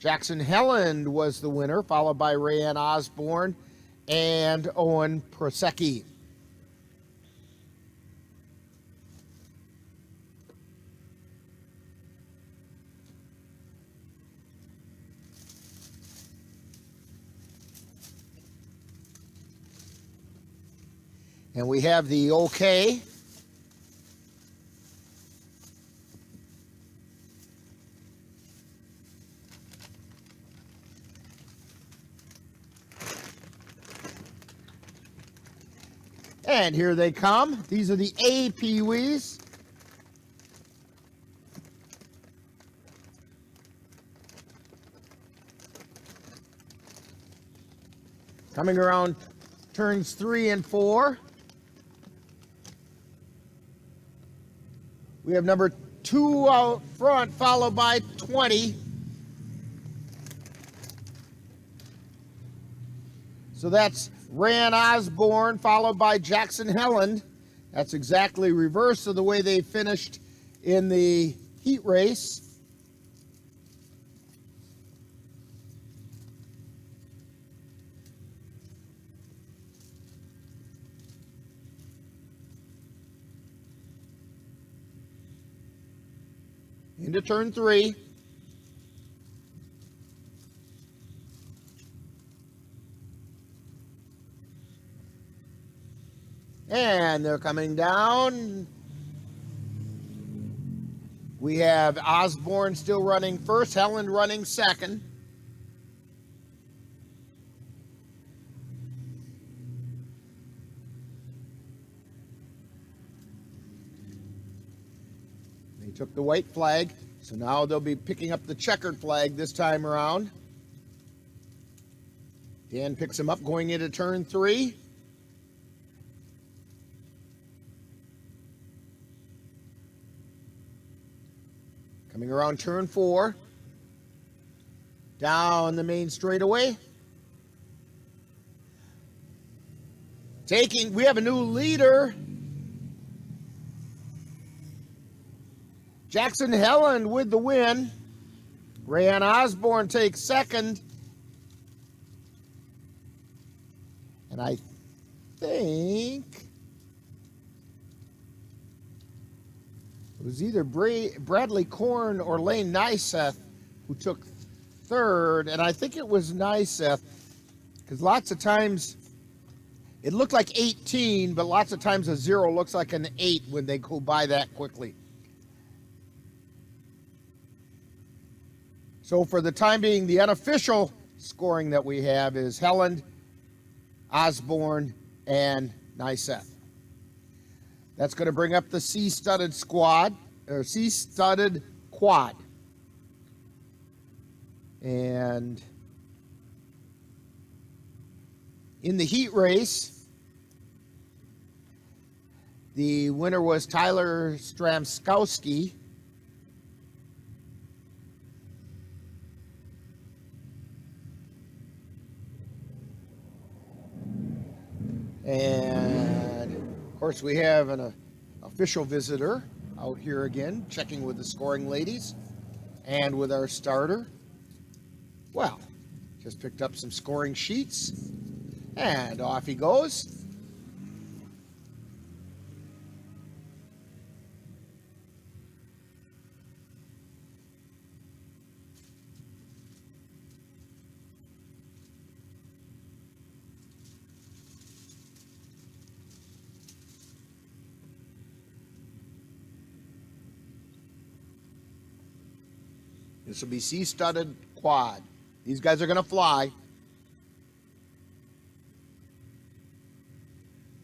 Jackson Helland was the winner, followed by Rayanne Osborne and Owen Prosecki. And we have the okay. And here they come. These are the A Pee-wees. Coming around turns 3 and 4. We have number 2 out front, followed by 20. So that's Ryan Osborne, followed by Jackson Helland. That's exactly reverse of the way they finished in the heat race. Into turn 3. And they're coming down. We have Osborne still running first, Helland running second. They took the white flag, so now they'll be picking up the checkered flag this time around. Dan picks him up going into turn 3. Coming around turn 4. Down the main straightaway. We have a new leader. Jackson Helland with the win. Rayan Osborne takes second. And I think it was either Bradley Korn or Lane Nyseth who took third, and I think it was Nyseth, because lots of times it looked like 18, but lots of times a 0 looks like an 8 when they go by that quickly. So for the time being, the unofficial scoring that we have is Helland, Osborne, and Nyseth. That's going to bring up the C-studded squad, or C-studded quad. And in the heat race, the winner was Tyler Stramskowski. And of course, we have an official visitor out here again, checking with the scoring ladies and with our starter. Well, just picked up some scoring sheets, and off he goes. This will be C-studded quad. These guys are going to fly.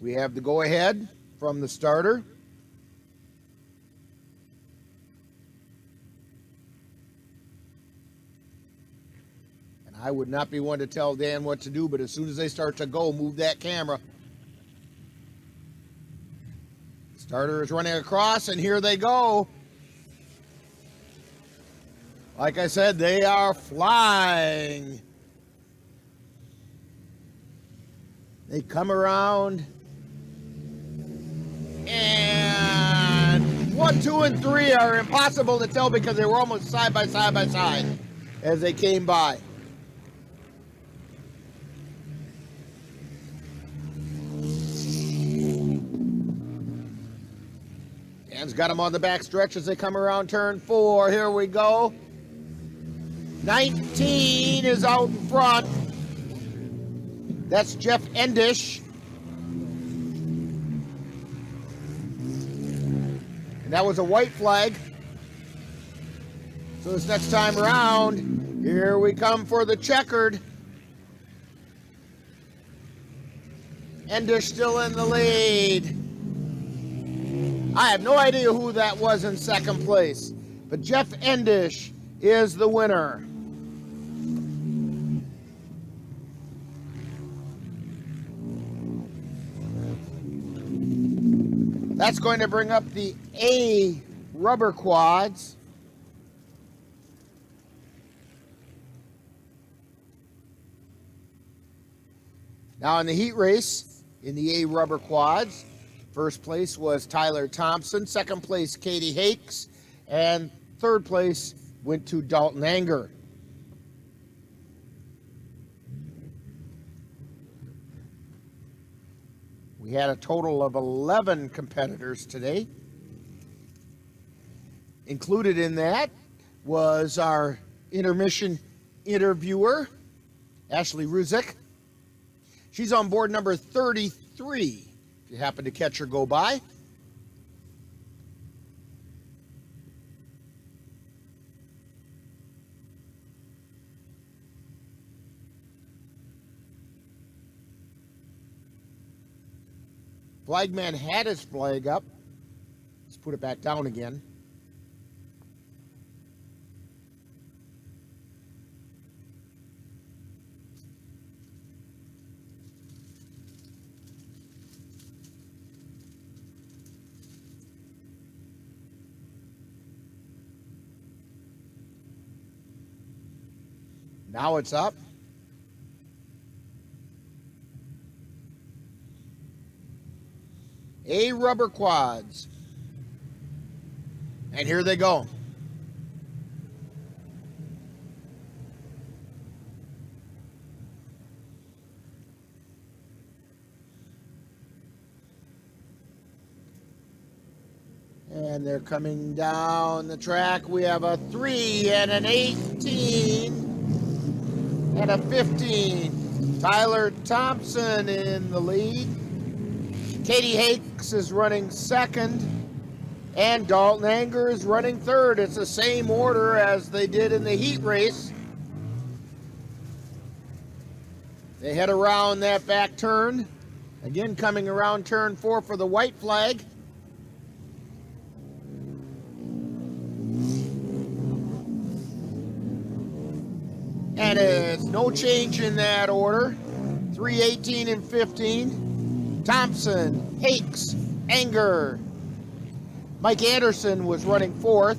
We have the go-ahead from the starter. And I would not be one to tell Dan what to do, but as soon as they start to go, move that camera. Starter is running across, and here they go. Like I said, they are flying. They come around. And 1, 2, and 3 are impossible to tell because they were almost side by side as they came by. Dan's got them on the back stretch as they come around turn 4. Here we go. 19 is out in front. That's Jeff Endish. And that was a white flag. So this next time around, here we come for the checkered. Endish still in the lead. I have no idea who that was in second place, but Jeff Endish is the winner. That's going to bring up the A rubber quads. Now in the heat race, in the A rubber quads, first place was Tyler Thompson, second place Katie Hakes, and third place went to Dalton Anger. We had a total of 11 competitors today. Included in that was our intermission interviewer, Ashley Ruzick. She's on board number 33, if you happen to catch her go by. Flagman had his flag up. Let's put it back down again. Now it's up. A rubber quads. And here they go. And they're coming down the track. We have a 3 and an 18 and a 15. Tyler Thompson in the lead. Katie Hakes is running second, and Dalton Anger is running third. It's the same order as they did in the heat race. They head around that back turn. Again, coming around turn 4 for the white flag. And it's no change in that order. 3, 18, and 15. Thompson, Hakes, Anger. Mike Anderson was running fourth.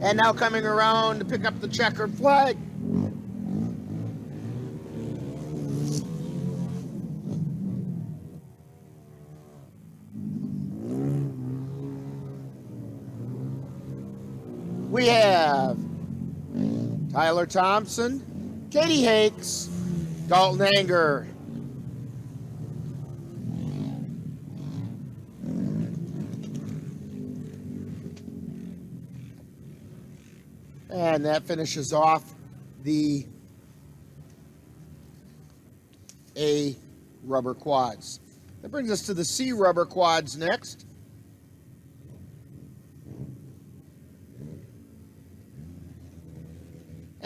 And now coming around to pick up the checkered flag. We have Tyler Thompson, Katie Hakes, Dalton Anger. And that finishes off the A rubber quads. That brings us to the C rubber quads next.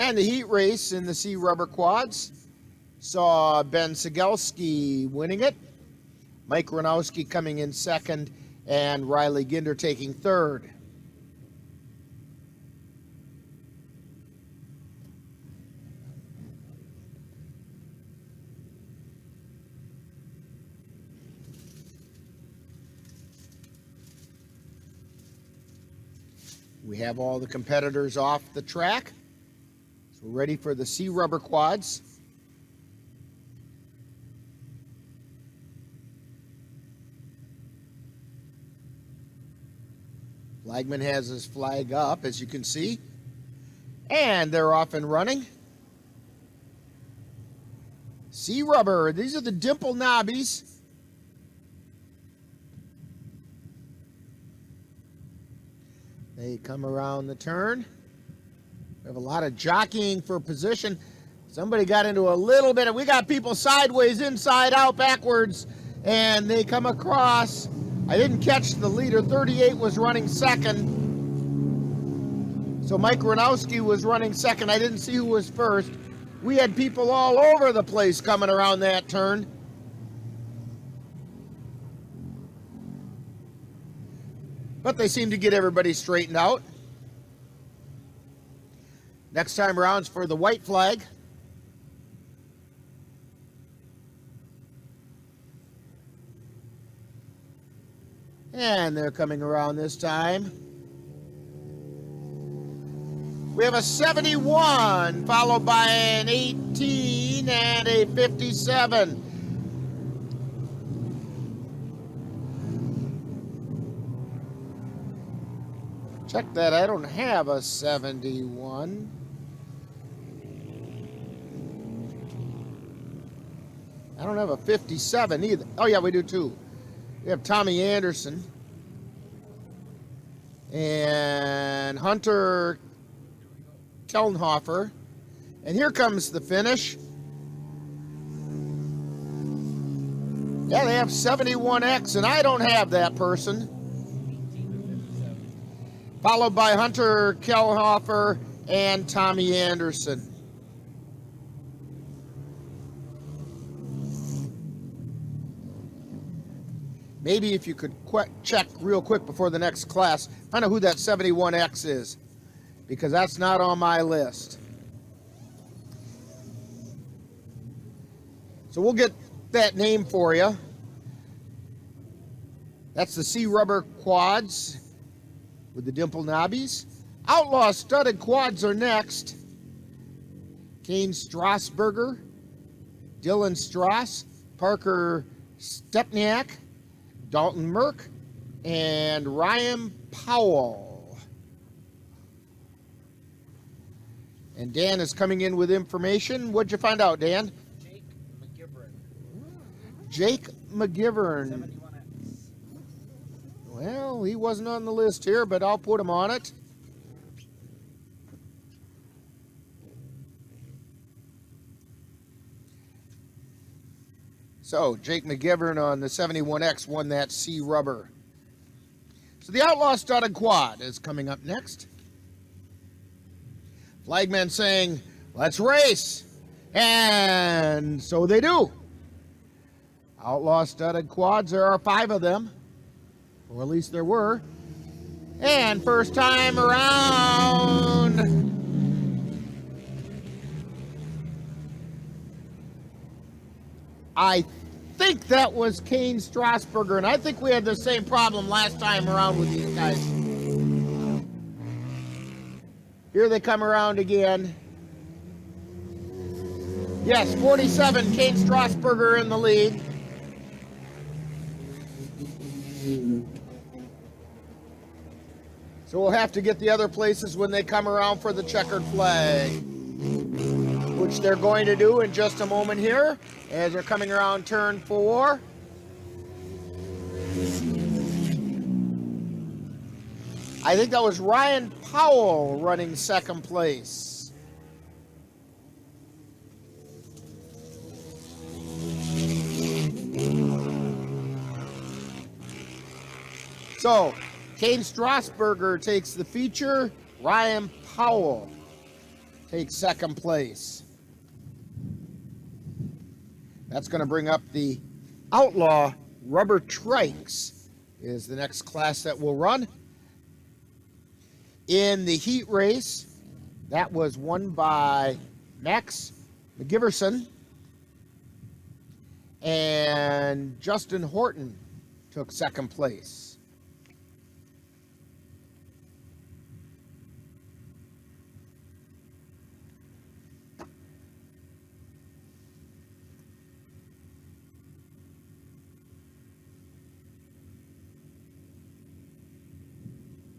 And the heat race in the C rubber quads saw Ben Sigelski winning it, Mike Ranowski coming in second, and Riley Ginder taking third. We have all the competitors off the track. So we're ready for the C rubber quads. Flagman has his flag up, as you can see. And they're off and running. C rubber, these are the dimple knobbies. They come around the turn. We have a lot of jockeying for position. Somebody got into a little bit of, we got people sideways, inside out, backwards, and they come across I didn't catch the leader. 38 was running second. So Mike Ranowski was running second. I didn't see who was first. We had people all over the place coming around that turn. But they seem to get everybody straightened out. Next time around's for the white flag. And they're coming around this time. We have a 71, followed by an 18 and a 57. Check that, I don't have a 71. I don't have a 57 either. Oh yeah, we do too. We have Tommy Anderson and Hunter Kellenhofer. And here comes the finish. Yeah, they have 71X, and I don't have that person. Followed by Hunter Kellenhofer and Tommy Anderson. Maybe if you could check real quick before the next class, find out who that 71X is, because that's not on my list. So we'll get that name for you. That's the C Rubber quads with the dimple knobbies. Outlaw studded quads are next. Kane Strasburger, Dylan Strauss, Parker Stepniak, Dalton Merck, and Ryan Powell. And Dan is coming in with information. What'd you find out, Dan? Jake McGivern. Well, he wasn't on the list here, but I'll put him on it. So, Jake McGivern on the 71X won that C Rubber. So the Outlaw Studded Quad is coming up next. Flagmen saying, let's race. And so they do. Outlaw Studded Quads, there are 5 of them. Or at least there were. And first time around, I think that was Kane Strasburger, and I think we had the same problem last time around with these guys. Here they come around again. Yes, 47, Kane Strasburger in the lead. So we'll have to get the other places when they come around for the checkered flag, which they're going to do in just a moment here as they're coming around turn 4. I think that was Ryan Powell running second place. So, Kane Strasburger takes the feature. Ryan Powell takes second place. That's going to bring up the Outlaw Rubber Trikes is the next class that we'll run. In the heat race, that was won by Max McGiverson, and Justin Horton took second place.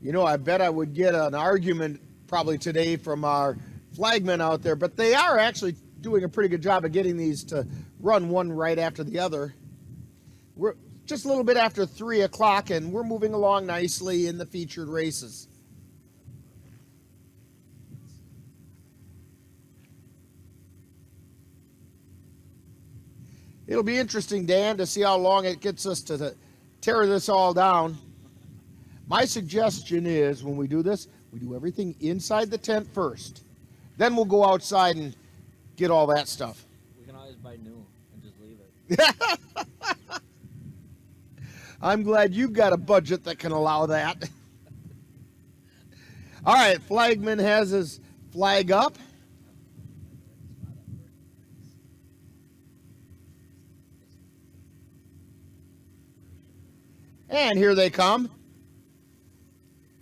You know, I bet I would get an argument probably today from our flagmen out there, but they are actually doing a pretty good job of getting these to run one right after the other. We're just a little bit after 3 o'clock, and we're moving along nicely in the featured races. It'll be interesting, Dan, to see how long it gets us to tear this all down. My suggestion is when we do this, we do everything inside the tent first. Then we'll go outside and get all that stuff. We can always buy new and just leave it. I'm glad you've got a budget that can allow that. All right, Flagman has his flag up. And here they come.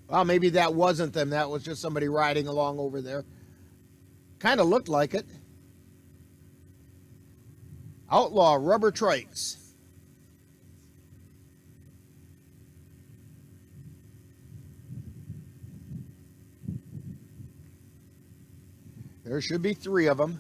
Well, maybe that wasn't them. That was just somebody riding along over there. Kind of looked like it. Outlaw rubber trikes. There should be 3 of them.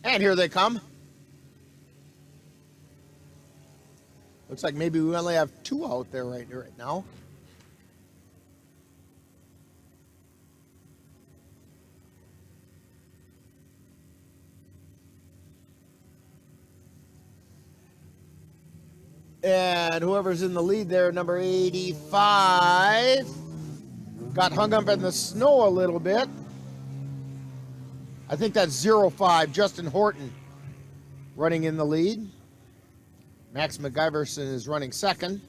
And here they come. Looks like maybe we only have 2 out there right now. And whoever's in the lead there, number 85, got hung up in the snow a little bit. I think that's 05, Justin Horton, running in the lead. Max McIverson is running second.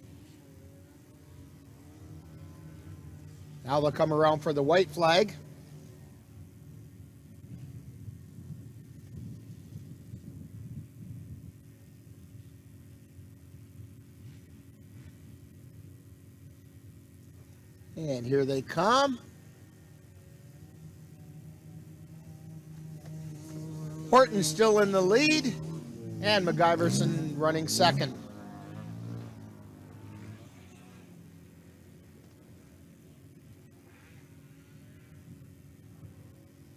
Now they'll come around for the white flag. And here they come. Horton still in the lead, and McIverson running second.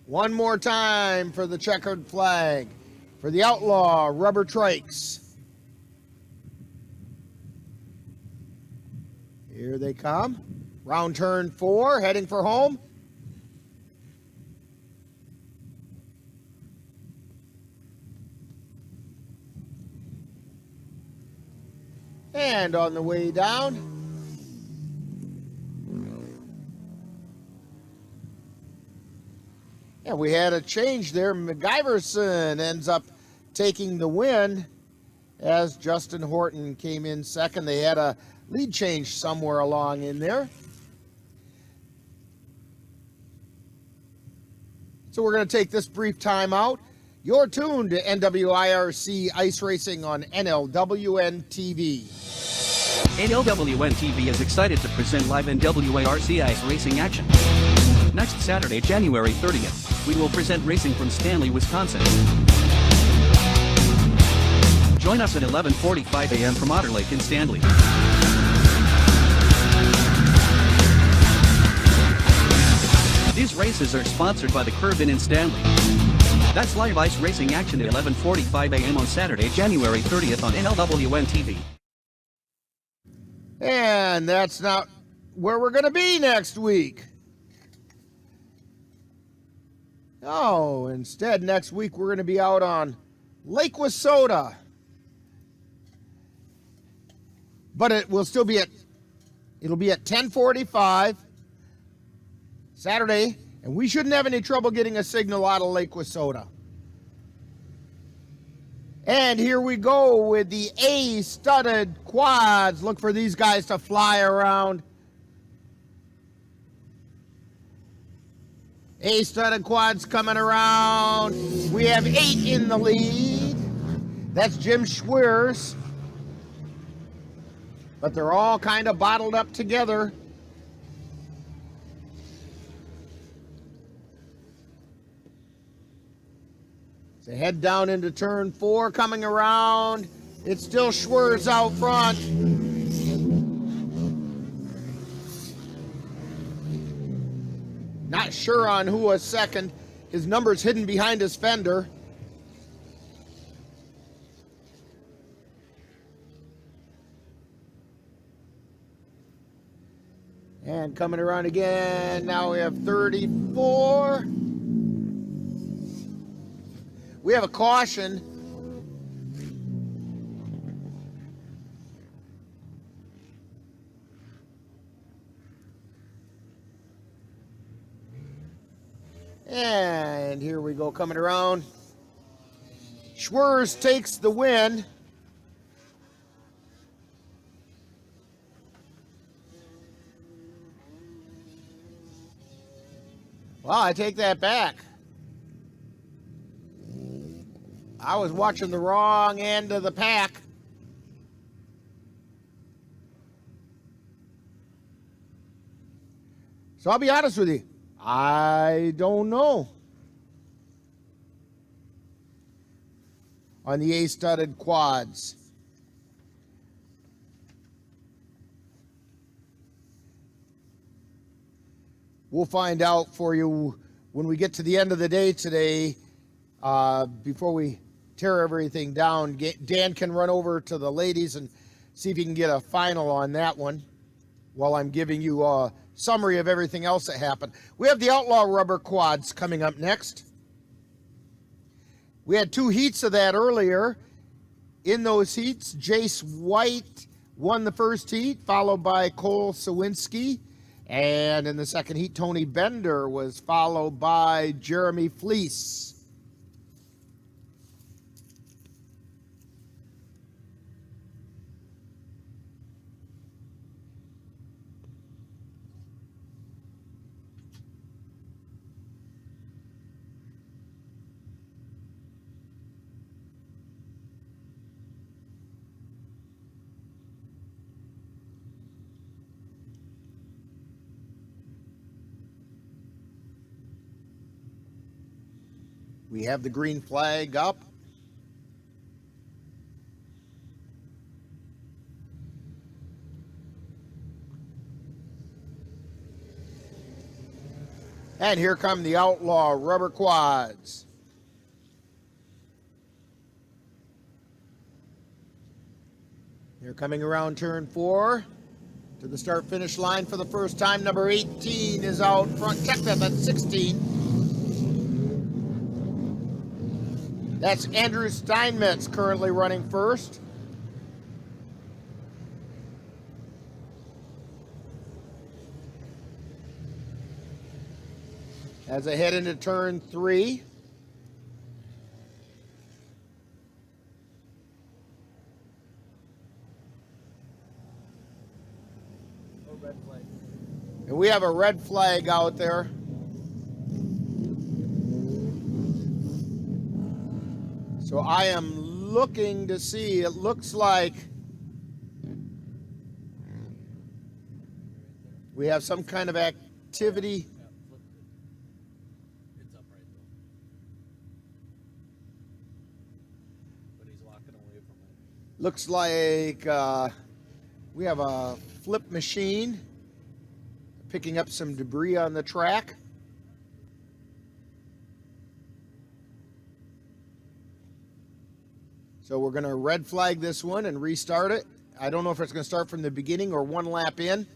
One more time for the checkered flag for the Outlaw rubber trikes. Here they come. Round turn 4, heading for home. And on the way down, and we had a change there. McIverson ends up taking the win as Justin Horton came in second. They had a lead change somewhere along in there. So we're going to take this brief time out. You're tuned to NWIRC Ice Racing on NLWN-TV. NLWN-TV is excited to present live NWIRC Ice Racing action. Next Saturday, January 30th, we will present racing from Stanley, Wisconsin. Join us at 11:45 a.m. from Otter Lake in Stanley. These races are sponsored by the Curve Inn in Stanley. That's live ice racing action at 11:45 a.m. on Saturday, January 30th on NLWN-TV. And that's not where we're going to be next week. No, instead, next week we're going to be out on Lake Wissota. But it will still be it'll be at 10:45 Saturday, and we shouldn't have any trouble getting a signal out of Lake Wissota. And here we go with the A-studded quads. Look for these guys to fly around. A-studded quads coming around. We have 8 in the lead. That's Jim Schweers. But they're all kind of bottled up together. They head down into turn 4, coming around. It's still Schweers out front. Not sure on who was second. His number's hidden behind his fender. And coming around again, now we have 34. We have a caution. And here we go, coming around. Schwers takes the win. Well, I take that back. I was watching the wrong end of the pack. So I'll be honest with you. I don't know. On the A-studded quads. We'll find out for you when we get to the end of the day today. Before we tear everything down, Dan can run over to the ladies and see if he can get a final on that one while I'm giving you a summary of everything else that happened. We have the Outlaw Rubber Quads coming up next. We had 2 heats of that earlier. In those heats, Jace White won the first heat, followed by Cole Sawinski. And in the second heat, Tony Bender was followed by Jeremy Fleece. We have the green flag up. And here come the Outlaw Rubber Quads. They're coming around turn 4 to the start-finish line for the first time. Number 18 is out front. Check that, that's 16. That's Andrew Steinmetz currently running first. As I head into turn 3. Red flag. And we have a red flag out there. So I am looking to see, it looks like we have some kind of activity. It's up right though. But he's walking away from it. Looks like we have a flip machine picking up some debris on the track. So we're going to red flag this one and restart it. I don't know if it's going to start from the beginning or one lap in.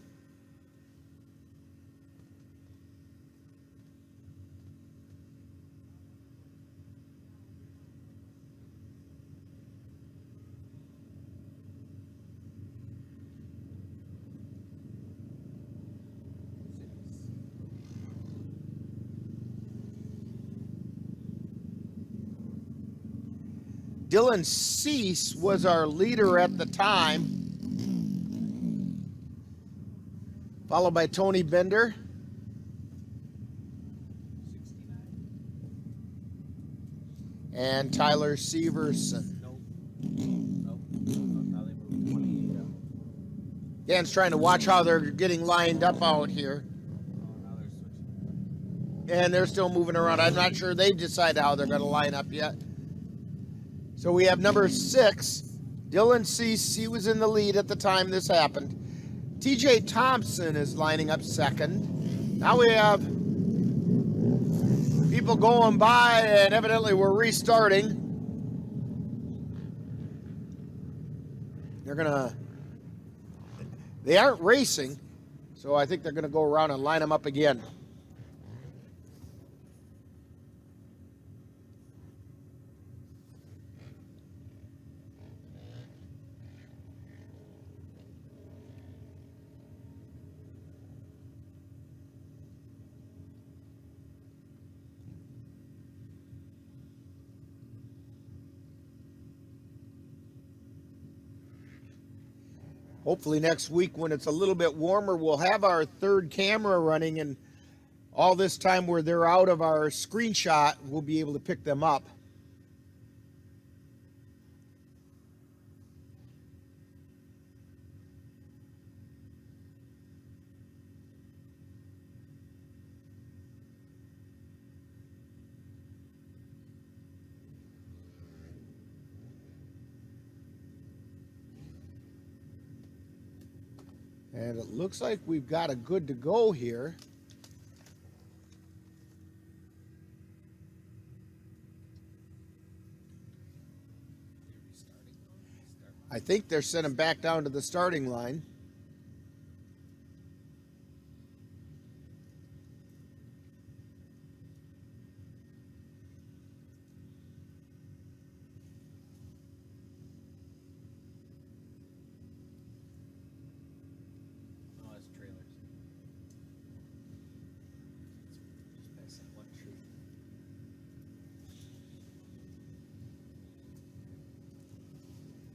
Dylan Cease was our leader at the time, followed by Tony Bender. And Tyler Severson. Dan's trying to watch how they're getting lined up out here. And they're still moving around. I'm not sure they've decided how they're going to line up yet. So we have number 6, Dylan Cease. He was in the lead at the time this happened. TJ Thompson is lining up second. Now we have people going by, and evidently we're restarting. They aren't racing, So I think they're going to go around and line them up again. Hopefully next week when it's a little bit warmer, we'll have our third camera running, and all this time where they're out of our screenshot, we'll be able to pick them up. And it looks like we've got a good to go here. I think they're sending back down to the starting line.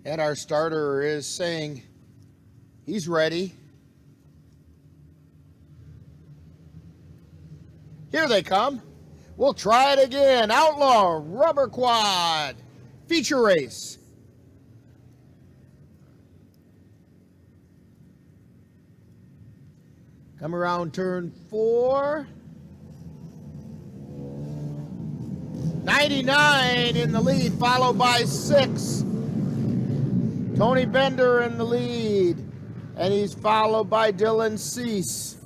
And our starter is saying he's ready. Here they come. We'll try it again. Outlaw Rubber Quad Feature Race. Come around turn 4. 99 in the lead, followed by 6. Tony Bender in the lead, and he's followed by Dylan Cease.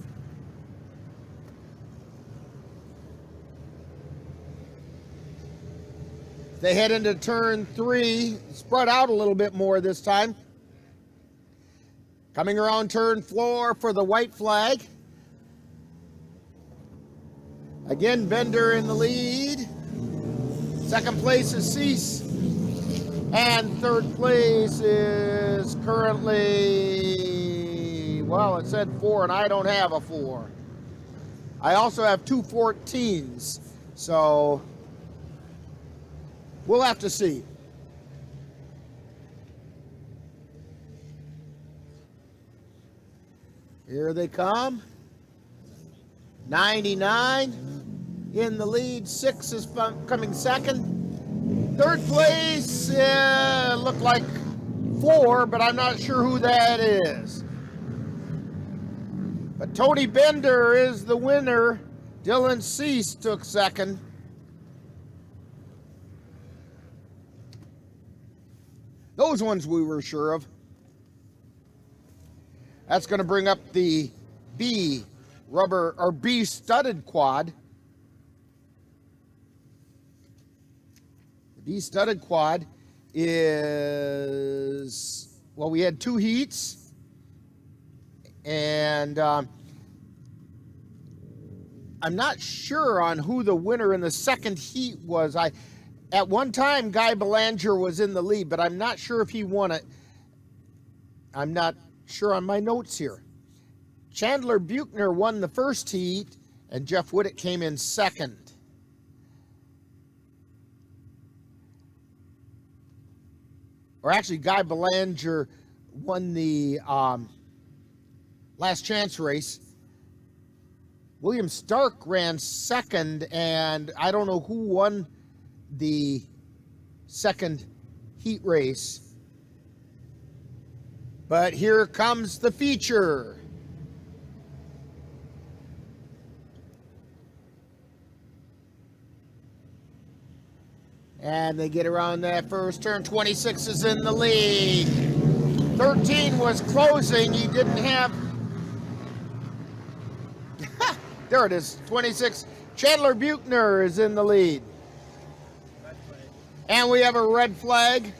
They head into turn 3, spread out a little bit more this time. Coming around turn 4 for the white flag. Again, Bender in the lead. Second place is Cease. And third place is currently, well, it said 4, and I don't have a 4. I also have 2 14s, so we'll have to see. Here they come. 99 in the lead. 6 is coming second. Third place looked like 4, but I'm not sure who that is. But Tony Bender is the winner. Dylan Cease took second. Those ones we were sure of. That's going to bring up the B studded quad. The studded quad is, well, we had 2 heats, and I'm not sure on who the winner in the second heat was. At one time, Guy Belanger was in the lead, but I'm not sure if he won it. I'm not sure on my notes here. Chandler Buchner won the first heat, and Jeff Whittick came in second. Or actually, Guy Belanger won the last chance race. William Stark ran second, and I don't know who won the second heat race. But here comes the feature. And they get around that first turn. 26 is in the lead. 13 was closing. He didn't have... There it is, 26. Chandler Buchner is in the lead. And we have a red flag.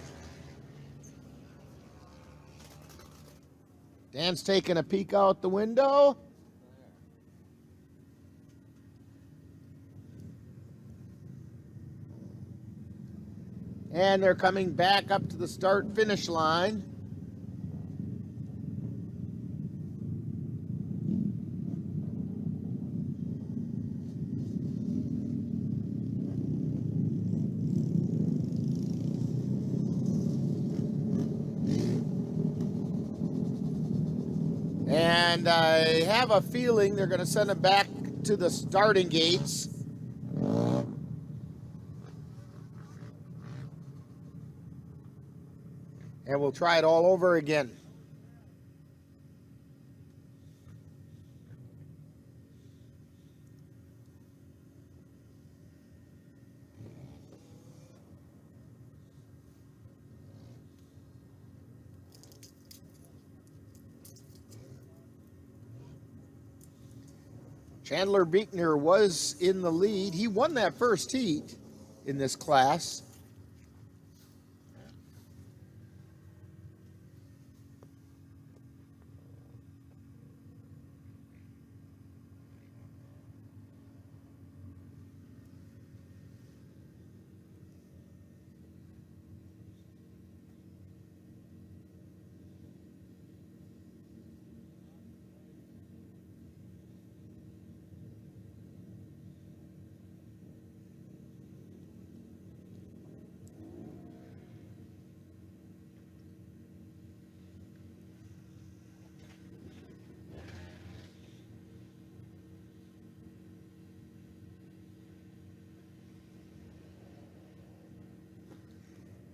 Dan's taking a peek out the window. And they're coming back up to the start-finish line. And I have a feeling they're going to send them back to the starting gates. And we'll try it all over again. Chandler Beekner was in the lead. He won that first heat in this class.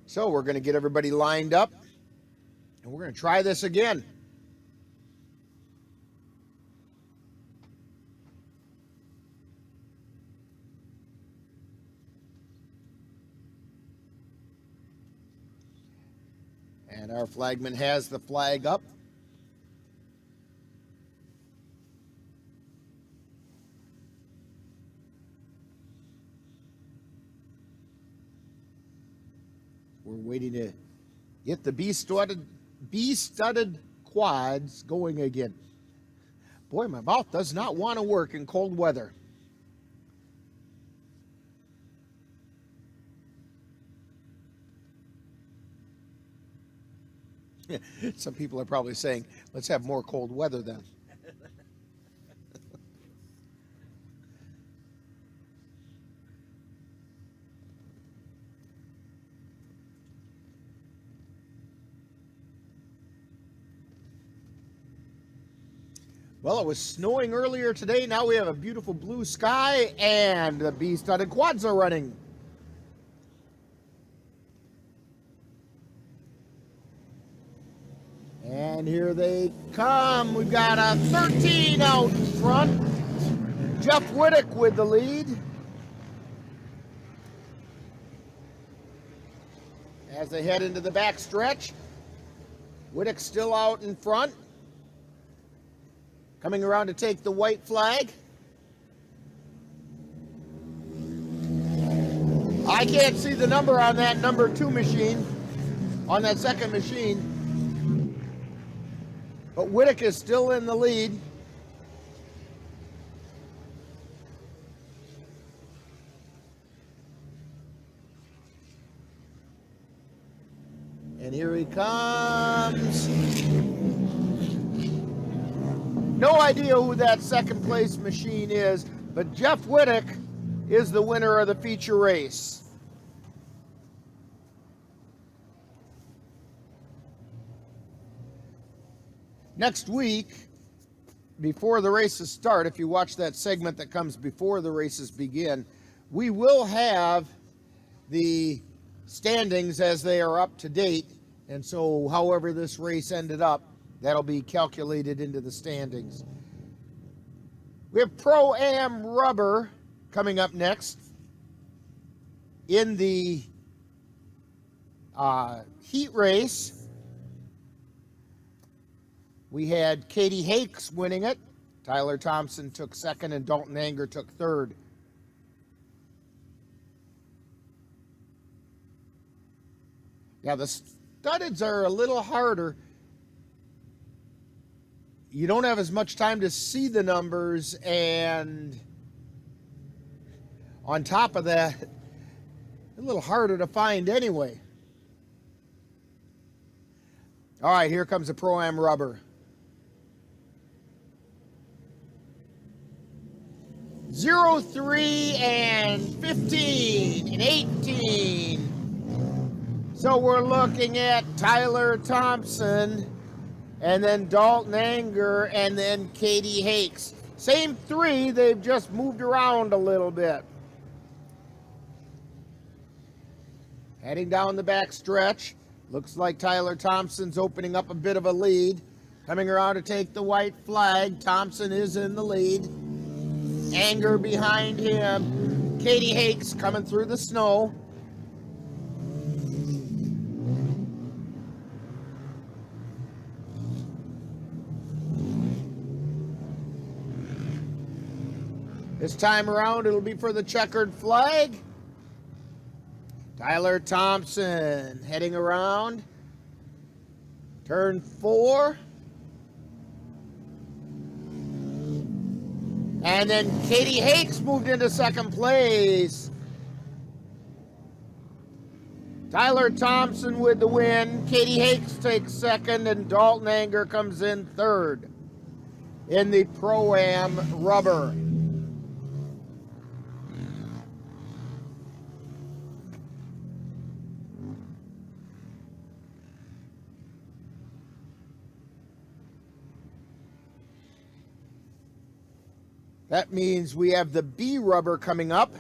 So we're going to get everybody lined up, and we're going to try this again. And our flagman has the flag up. We're waiting to get the B-studded quads going again. Boy, my mouth does not want to work in cold weather. Some people are probably saying, let's have more cold weather then. Well, it was snowing earlier today. Now we have a beautiful blue sky, and the B-studded quads are running. And here they come. We've got a 13 out in front. Jeff Whittick with the lead. As they head into the back stretch, Whittick still out in front. Coming around to take the white flag. I can't see the number on that number 2 machine, on that second machine. But Whittick is still in the lead. And here he comes. No idea who that second place machine is, but Jeff Whittick is the winner of the feature race. Next week, before the races start, if you watch that segment that comes before the races begin, we will have the standings as they are up to date. And so however this race ended up, that'll be calculated into the standings. We have Pro-Am Rubber coming up next in the heat race. We had Katie Hakes winning it. Tyler Thompson took second and Dalton Anger took third. Now the studdeds are a little harder. You don't have as much time to see the numbers, and on top of that, a little harder to find anyway. All right, here comes the Pro-Am rubber. 03 and 15 and 18. So we're looking at Tyler Thompson and then Dalton Anger and then Katie Hakes. Same three, they've just moved around a little bit. Heading down the back stretch. Looks like Tyler Thompson's opening up a bit of a lead. Coming around to take the white flag. Thompson is in the lead. Anger behind him. Katie Hakes coming through the snow. This time around, it'll be for the checkered flag. Tyler Thompson heading around. Turn 4. And then Katie Hakes moved into second place. Tyler Thompson with the win. Katie Hakes takes second, and Dalton Anger comes in third in the Pro-Am rubber. That means we have the B rubber coming up.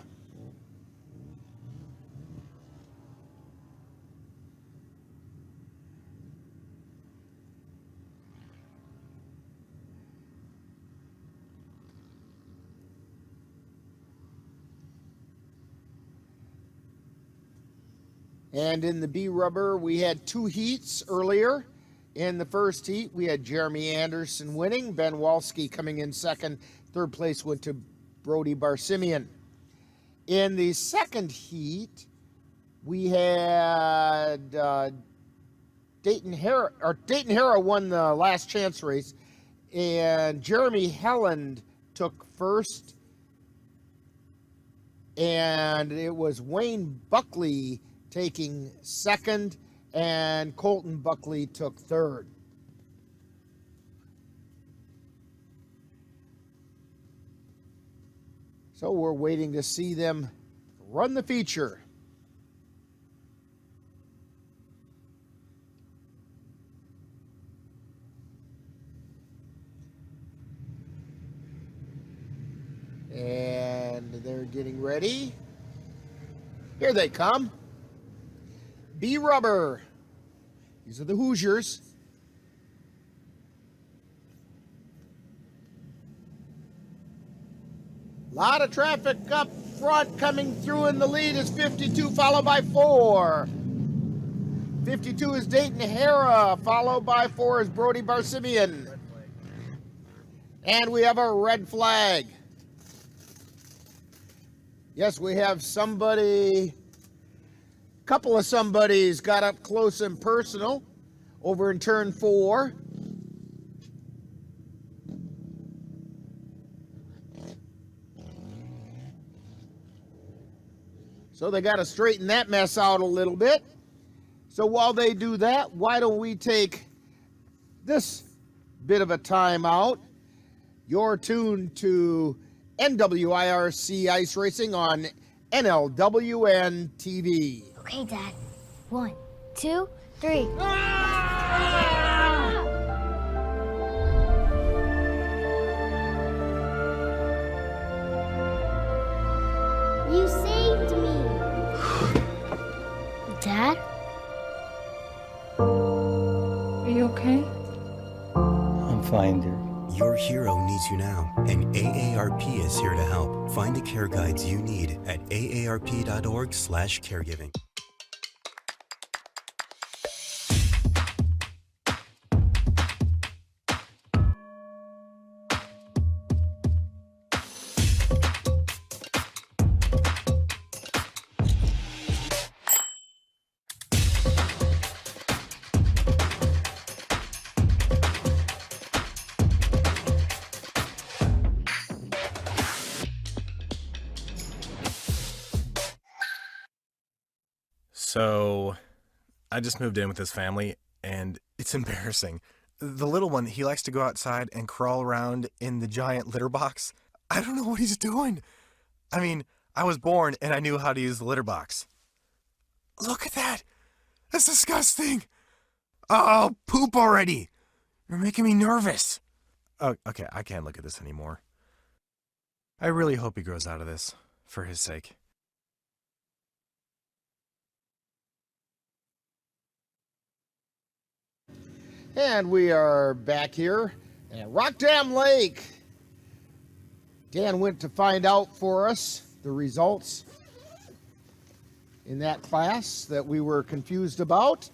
And in the B rubber, we had 2 heats earlier. In the first heat, we had Jeremy Anderson winning, Ben Walski coming in second. Third place went to Brody Barsimian. In the second heat, we had Dayton Hara won the last chance race, and Jeremy Helland took first, and it was Wayne Buckley taking second, and Colton Buckley took third. So we're waiting to see them run the feature. And they're getting ready. Here they come. B rubber. These are the Hoosiers. A lot of traffic up front. Coming through in the lead is 52, followed by 4. 52 is Dayton Hara, followed by 4 is Brody Barsimian. And we have a red flag. Yes, we have somebody, a couple of somebodies got up close and personal over in turn 4. So they got to straighten that mess out a little bit. So while they do that, why don't we take this bit of a timeout? You're tuned to NWIRC Ice Racing on NLWN-TV. Okay, Dad. 1, 2, 3. You saved me. Dad? Are you okay? I'm fine, dear. Your hero needs you now, and AARP is here to help. Find the care guides you need at aarp.org/caregiving. So I just moved in with his family, and it's embarrassing. The little one, he likes to go outside and crawl around in the giant litter box. I don't know what he's doing. I mean, I was born and I knew how to use the litter box. Look at that. That's disgusting. Oh, poop already. You're making me nervous. Oh, okay, I can't look at this anymore. I really hope he grows out of this, for his sake. And we are back here at Rock Dam Lake. Dan went to find out for us the results in that class that we were confused about.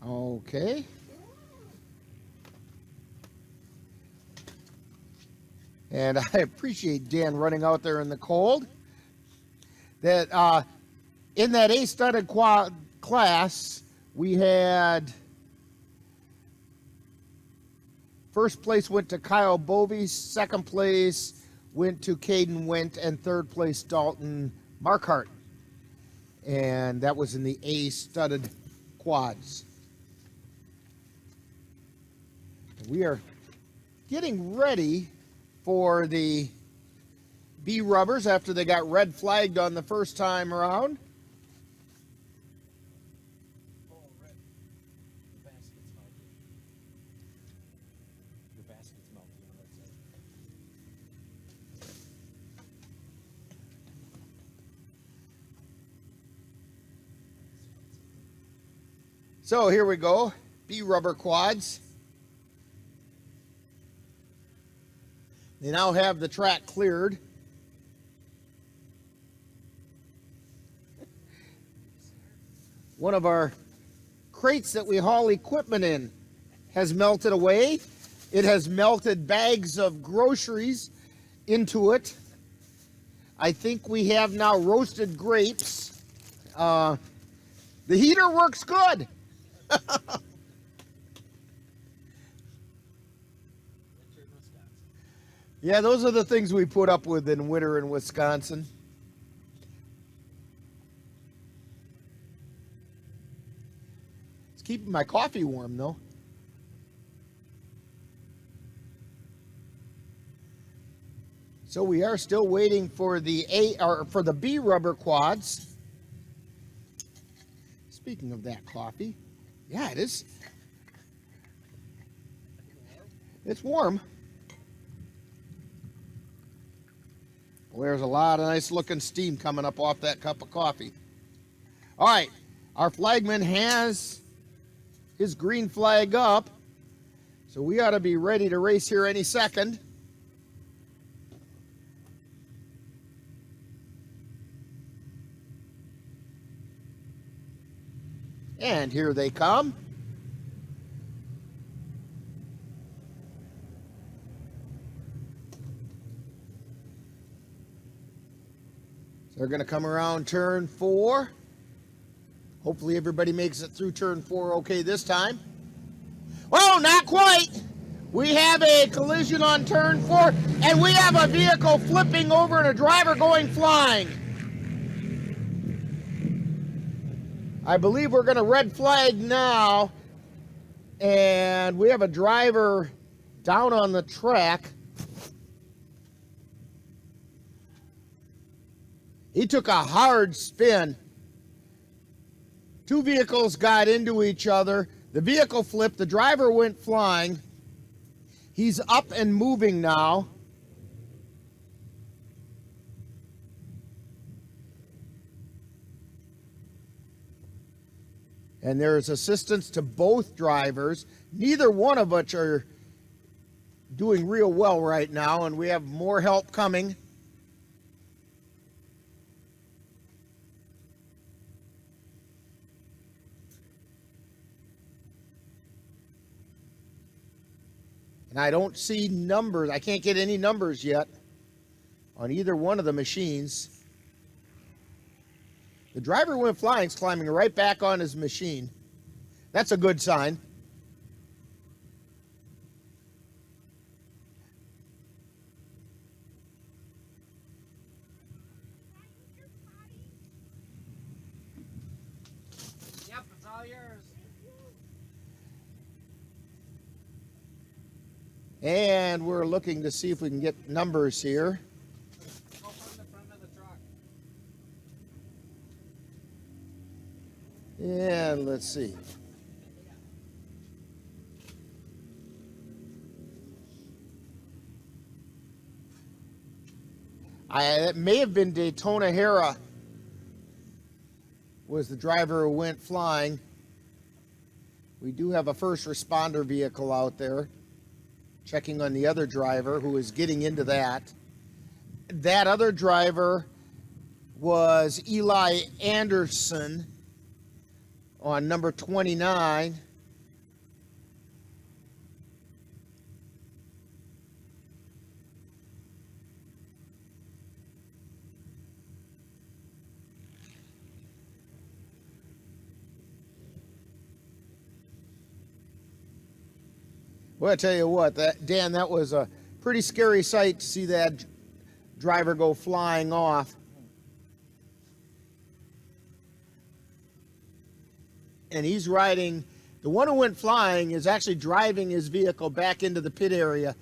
Okay. And I appreciate Dan running out there in the cold. That in that A-studded class, we had first place went to Kyle Bovey, second place went to Caden Went, and third place Dalton Markhart. And that was in the A-studded quads. We are getting ready for the B rubbers after they got red flagged on the first time around. So here we go, B rubber quads. They now have the track cleared. One of our crates that we haul equipment in has melted away. It has melted bags of groceries into it. I think we have now roasted grapes. The heater works good. Yeah, those are the things we put up with in winter in Wisconsin. It's keeping my coffee warm, though. So we are still waiting for the B rubber quads. Speaking of that coffee, yeah, it is. It's warm. Well, there's a lot of nice looking steam coming up off that cup of coffee. All right, our flagman has his green flag up, so we ought to be ready to race here any second. And here they come. They're going to come around turn 4. Hopefully everybody makes it through turn 4 okay this time. Well, not quite. We have a collision on turn 4, and we have a vehicle flipping over and a driver going flying. I believe we're going to red flag now, and we have a driver down on the track. He took a hard spin. Two vehicles got into each other. The vehicle flipped. The driver went flying. He's up and moving now. And there is assistance to both drivers. Neither one of us are doing real well right now, and we have more help coming. And I don't see numbers. I can't get any numbers yet on either one of the machines. The driver went flying, is climbing right back on his machine. That's a good sign. And we're looking to see if we can get numbers here. And let's see. It may have been Daytona Hera was the driver who went flying. We do have a first responder vehicle out there. Checking on the other driver who is getting into that. That other driver was Eli Anderson on number 29. Well, I tell you what, Dan, that was a pretty scary sight to see that driver go flying off. And he's riding, the one who went flying is actually driving his vehicle back into the pit area.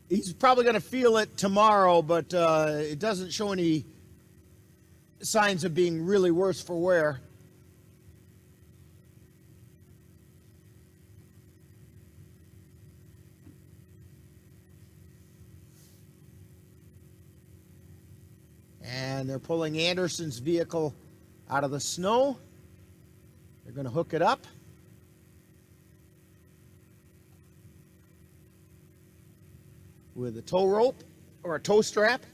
He's probably going to feel it tomorrow, but it doesn't show any signs of being really worse for wear. And they're pulling Anderson's vehicle out of the snow. They're going to hook it up. With a tow rope or a tow strap.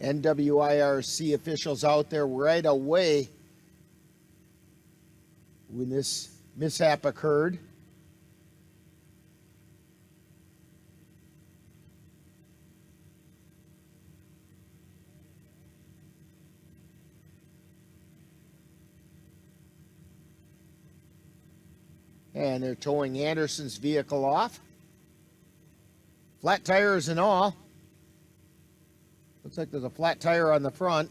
NWIRC officials out there right away when this mishap occurred. And they're towing Anderson's vehicle off. Flat tires and all. Looks like there's a flat tire on the front.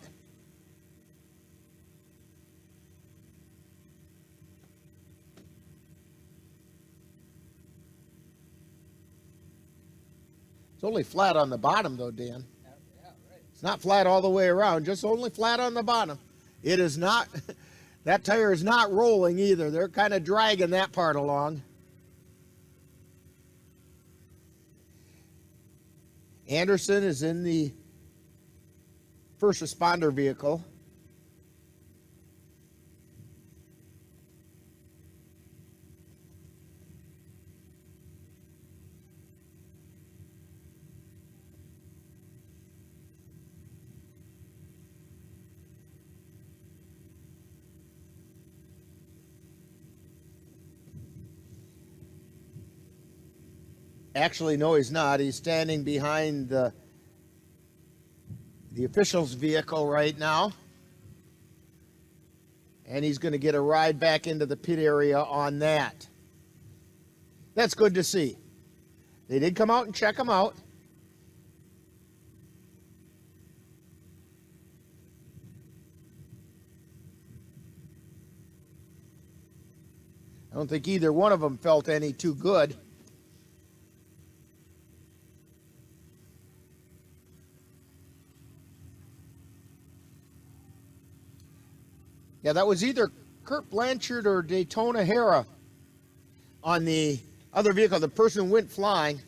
It's only flat on the bottom though, Dan. It's not flat all the way around, just only flat on the bottom. It is not, that tire is not rolling either. They're kind of dragging that part along. Anderson is in the first responder vehicle. Actually, no, he's not. He's standing behind the official's vehicle right now. And he's going to get a ride back into the pit area on that. That's good to see. They did come out and check him out. I don't think either one of them felt any too good. Yeah, that was either Kurt Blanchard or Daytona Hera on the other vehicle, the person who went flying.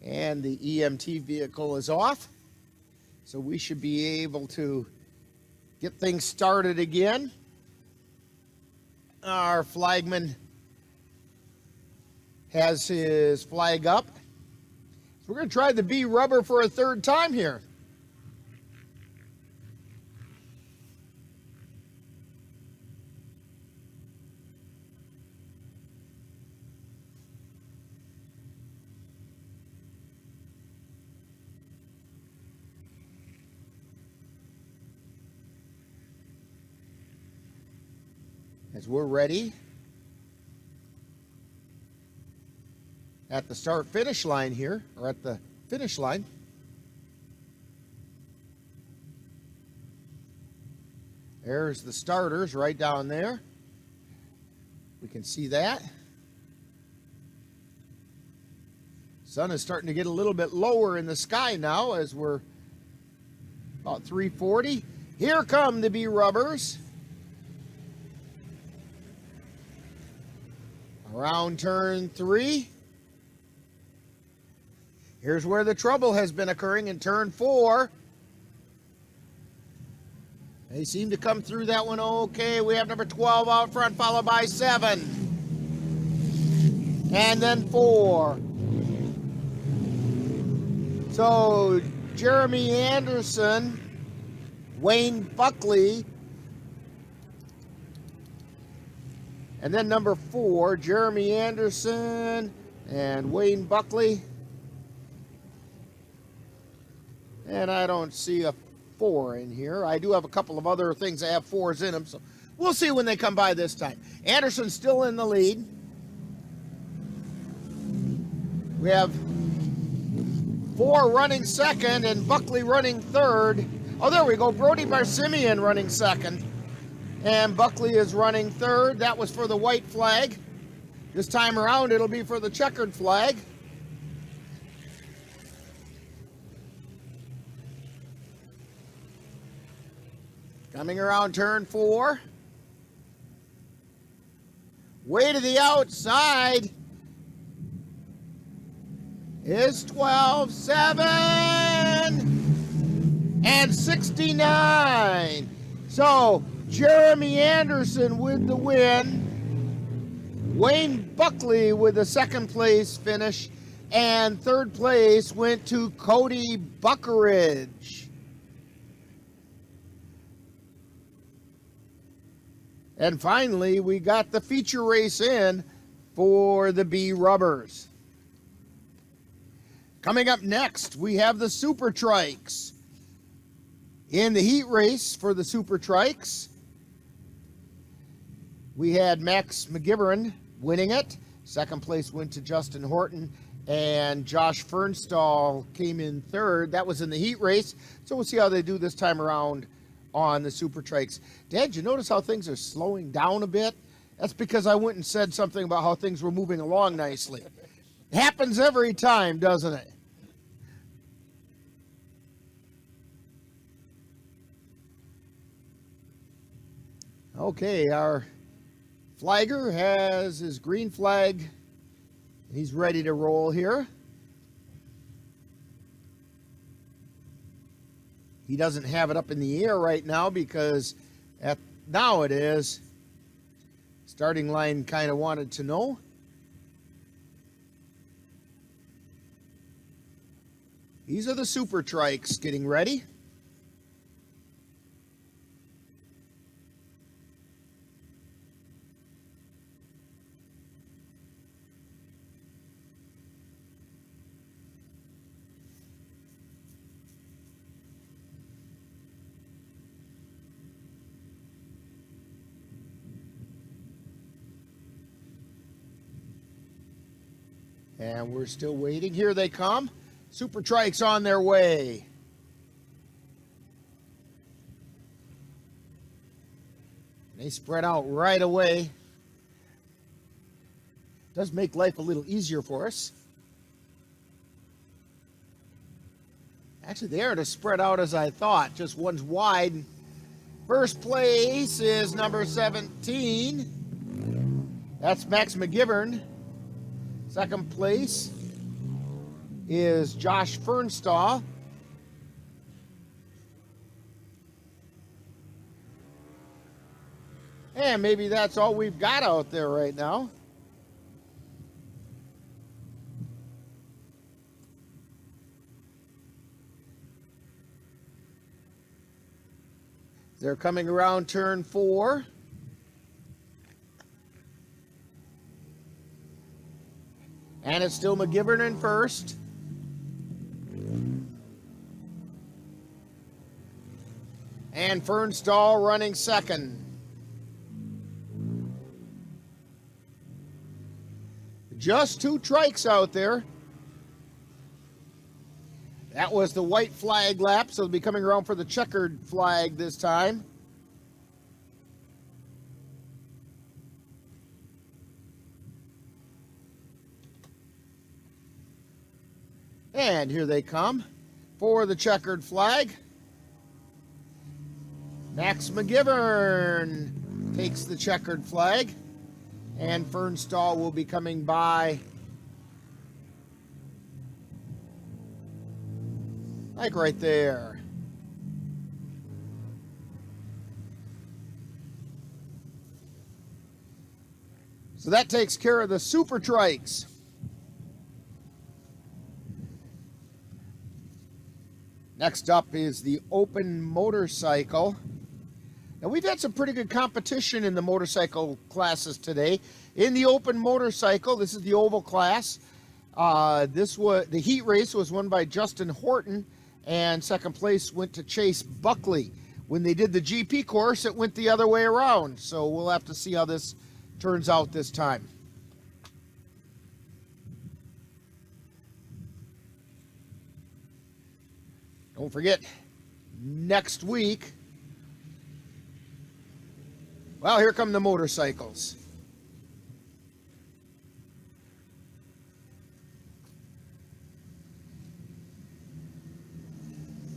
And the EMT vehicle is off. So we should be able to get things started again. Our flagman has his flag up. So we're going to try the B rubber for a third time here. as we're ready at the start-finish line here, or at the finish line. There's the starters right down there. We can see that. Sun is starting to get a little bit lower in the sky now as we're about 340. Here come the B rubbers. Around turn 3. Here's where the trouble has been occurring in turn 4. They seem to come through that one okay. We have number 12 out front, followed by 7. And then 4. So Jeremy Anderson, Wayne Buckley, and then number 4, Jeremy Anderson and Wayne Buckley. And I don't see a 4 in here. I do have a couple of other things that have 4s in them, so we'll see when they come by this time. Anderson's still in the lead. We have 4 running second and Buckley running third. Oh, there we go. Brody Barsimian running second. And Buckley is running third. That was for the white flag. This time around, it'll be for the checkered flag. Coming around turn 4. Way to the outside is 12, 7, and 69. So Jeremy Anderson with the win. Wayne Buckley with the second place finish. And third place went to Cody Buckeridge. And finally, we got the feature race in for the B rubbers. Coming up next, we have the Super Trikes. In the heat race for the Super Trikes, we had Max McGivern winning it. Second place went to Justin Horton, and Josh Fernstall came in third. That was in the heat race, so we'll see how they do this time around on the Super Trikes. Dad, you notice how things are slowing down a bit? That's because I went and said something about how things were moving along nicely. It happens every time, doesn't it? Okay, our flagger has his green flag. He's ready to roll here. He doesn't have it up in the air right now because now it is. Starting line kind of wanted to know. These are the Super Trikes getting ready. And we're still waiting. Here they come. Super Trikes on their way. They spread out right away. Does make life a little easier for us. Actually, they aren't as spread out as I thought. Just one's wide. First place is number 17. That's Max McGivern. Second place is Josh Fernstall. And maybe that's all we've got out there right now. They're coming around turn 4. And it's still McGivern in first. And Fernstall running second. Just 2 trikes out there. That was the white flag lap, so they'll be coming around for the checkered flag this time. And here they come for the checkered flag. Max McGivern takes the checkered flag, and Fernstall will be coming by like right there. So that takes care of the super trikes. Next up is the open motorcycle. Now we've had some pretty good competition in the motorcycle classes today. In the open motorcycle, this is the oval class. The heat race was won by Justin Horton, and second place went to Chase Buckley. When they did the GP course, it went the other way around. So we'll have to see how this turns out this time. Don't forget, next week, well, here come the motorcycles.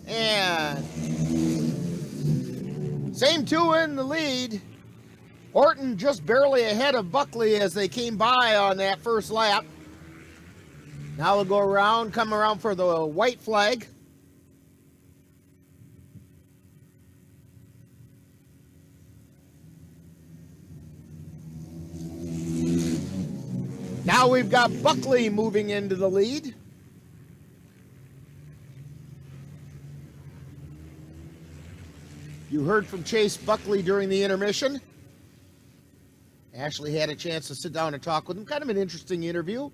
And same 2 in the lead. Horton just barely ahead of Buckley as they came by on that first lap. Now they'll go around, come around for the white flag. Now we've got Buckley moving into the lead. You heard from Chase Buckley during the intermission. Ashley had a chance to sit down and talk with him. Kind of an interesting interview.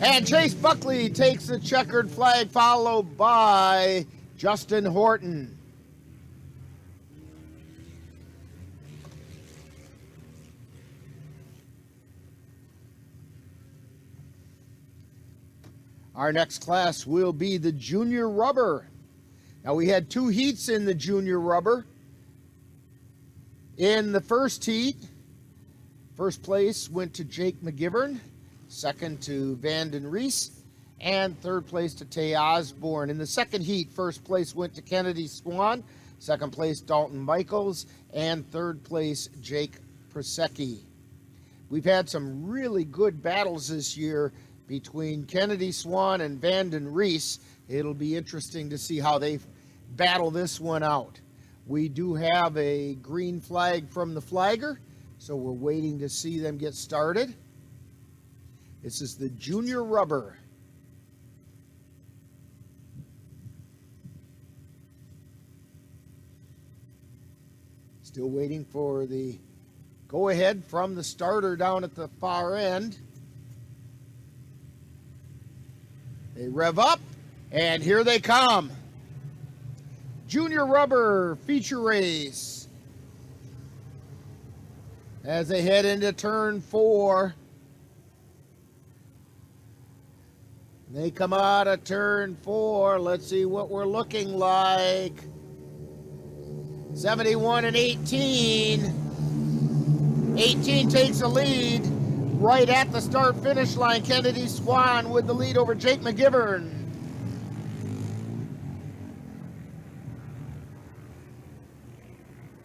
And Chase Buckley takes the checkered flag, followed by Justin Horton. Our next class will be the junior rubber. Now we had 2 heats in the junior rubber. In the first heat, first place went to Jake McGivern, second to Vanden Rees, and third place to Tay Osborne. In the second heat, first place went to Kennedy Swan, second place Dalton Michaels, and third place Jake Prosecki. We've had some really good battles this year between Kennedy Swan and Vanden Rees. It'll be interesting to see how they battle this one out. We do have a green flag from the flagger, so we're waiting to see them get started. This is the junior rubber. Still waiting for the go-ahead from the starter down at the far end. They rev up, and here they come. Junior rubber feature race. As they head into turn 4. They come out of turn 4. Let's see what we're looking like. 71 and 18. 18 takes the lead. Right at the start-finish line, Kennedy Swan with the lead over Jake McGivern.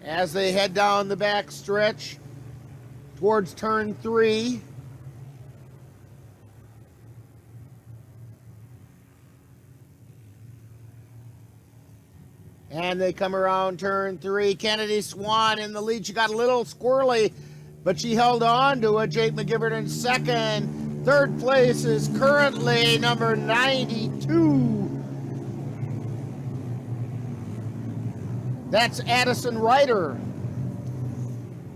As they head down the back stretch towards turn 3. And they come around turn 3. Kennedy Swan in the lead. She got a little squirrely, but she held on to it. Jake McGivern in second. Third place is currently number 92. That's Addison Ryder,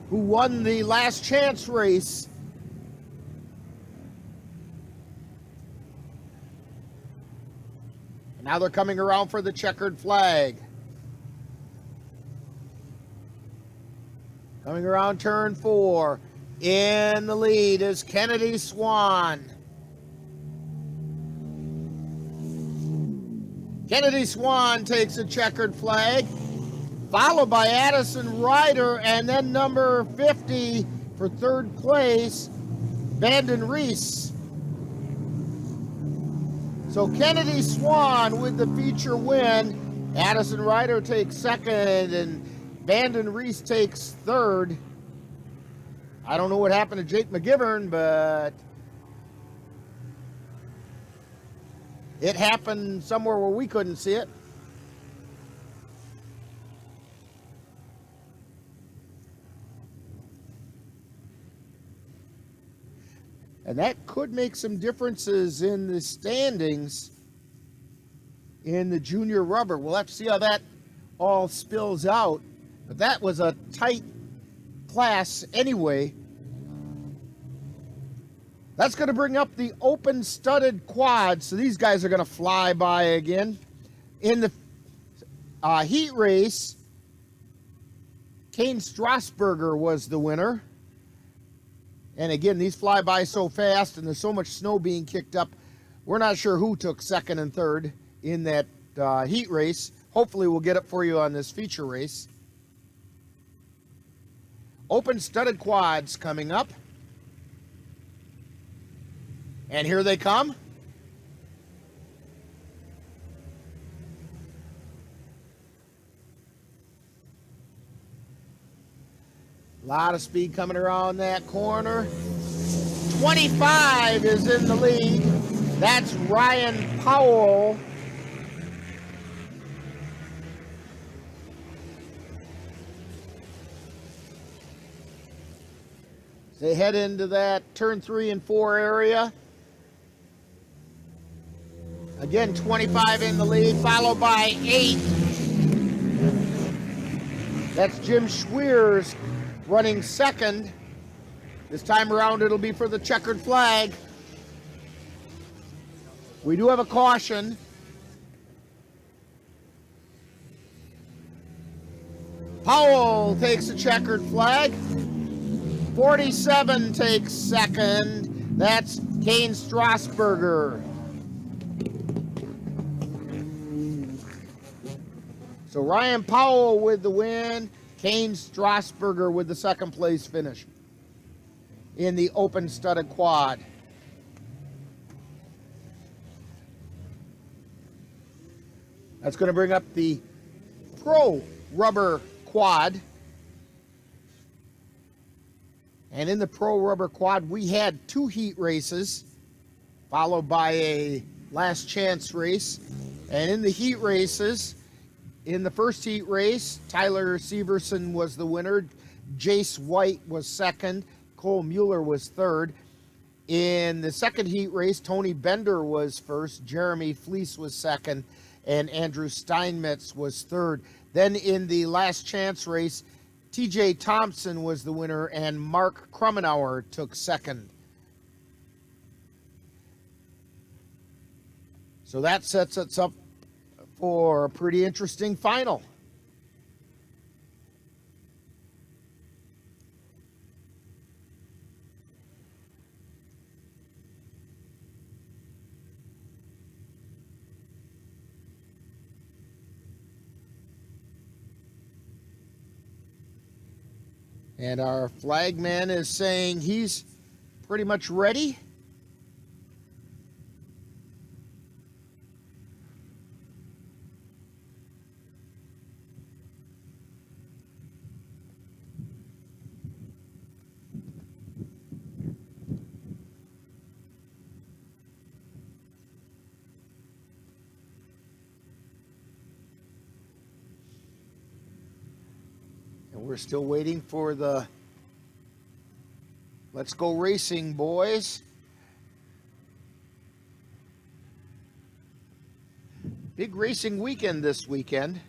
who won the last chance race. And now they're coming around for the checkered flag. Coming around turn 4. In the lead is Kennedy Swan. Kennedy Swan takes a checkered flag, followed by Addison Ryder, and then number 50 for third place, Vanden Rees. So Kennedy Swan with the feature win. Addison Ryder takes second, and Vanden Rees takes third. I don't know what happened to Jake McGivern, but it happened somewhere where we couldn't see it. And that could make some differences in the standings in the junior rubber. We'll have to see how that all spills out. But that was a tight class anyway. That's going to bring up the open studded quad. So these guys are going to fly by again. In the heat race, Kane Strasburger was the winner. And again, these fly by so fast and there's so much snow being kicked up. We're not sure who took second and third in that heat race. Hopefully we'll get it for you on this feature race. Open studded quads coming up. And here they come. A lot of speed coming around that corner. 25 is in the lead. That's Ryan Powell. They head into that turn 3 and 4 area. Again, 25 in the lead, followed by 8. That's Jim Schweers running second. This time around, it'll be for the checkered flag. We do have a caution. Powell takes a checkered flag. 47 takes second. That's Kane Strasburger. So Ryan Powell with the win. Kane Strasburger with the second place finish in the open studded quad. That's going to bring up the pro rubber quad. And in the pro rubber quad, we had 2 heat races, followed by a last chance race. And in the heat races, in the first heat race, Tyler Severson was the winner. Jace White was second. Cole Mueller was third. In the second heat race, Tony Bender was first. Jeremy Fleece was second. And Andrew Steinmetz was third. Then in the last chance race, TJ Thompson was the winner and Mark Krummenauer took second. So that sets us up for a pretty interesting final. And our flagman is saying he's pretty much ready. We're still waiting for the Let's Go Racing boys. Big racing weekend this weekend.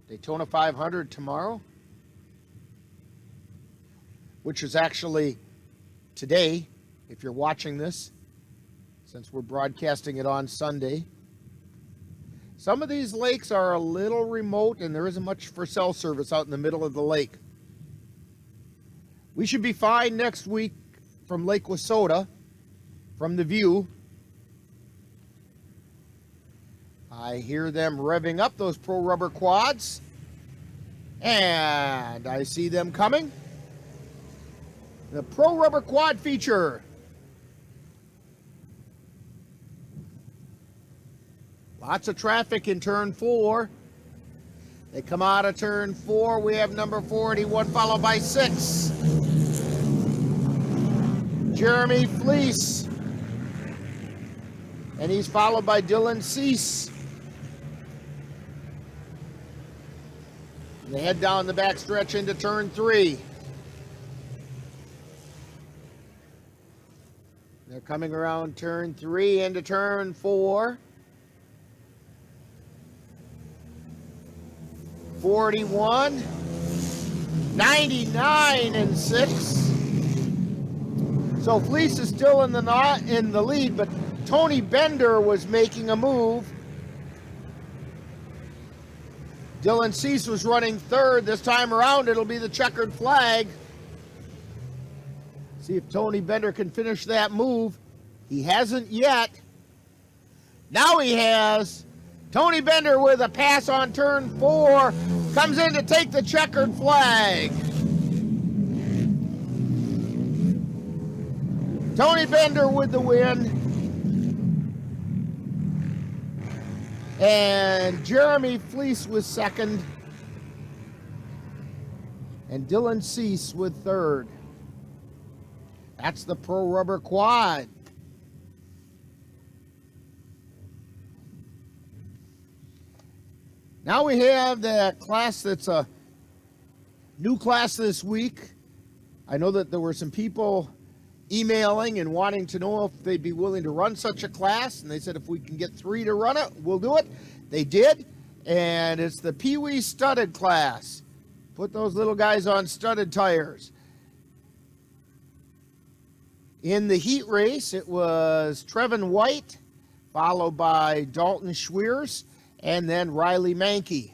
Daytona 500 tomorrow, which is actually today, if you're watching this, since we're broadcasting it on Sunday. Some of these lakes are a little remote and there isn't much for cell service out in the middle of the lake. We should be fine next week from Lake Wissota, from the view. I hear them revving up those Pro Rubber quads. And I see them coming. The Pro Rubber quad feature. Lots of traffic in turn 4. They come out of turn 4. We have number 41 followed by 6. Jeremy Fleece. And he's followed by Dylan Cease. They head down the back stretch into turn 3. They're coming around turn 3 into turn 4. 41, 99 and 6. So Fleece is still in the lead, but Tony Bender was making a move. Dylan Cease was running 3rd. This time around, it'll be the checkered flag. See if Tony Bender can finish that move. He hasn't yet. Now he has. Tony Bender with a pass on turn 4. Comes in to take the checkered flag. Tony Bender with the win. And Jeremy Fleece was 2nd. And Dylan Cease with 3rd. That's the Pro Rubber quad. Now we have the class that's a new class this week. I know that there were some people emailing and wanting to know if they'd be willing to run such a class, and they said if we can get 3 to run it, we'll do it. They did, and it's the Pee Wee studded class. Put those little guys on studded tires. In the heat race, it was Trevin White, followed by Dalton Schweers, and then Riley Mankey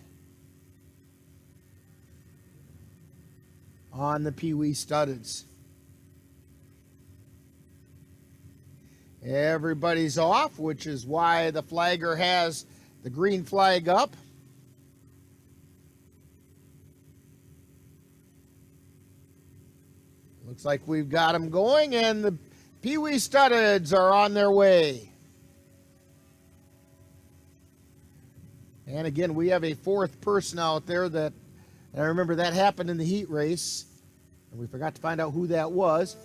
on the Pee Wee studdeds. Everybody's off, which is why the flagger has the green flag up. Looks like we've got them going, and the Pee Wee studdeds are on their way. And again, we have a 4th person out there that, and I remember that happened in the heat race, and we forgot to find out who that was.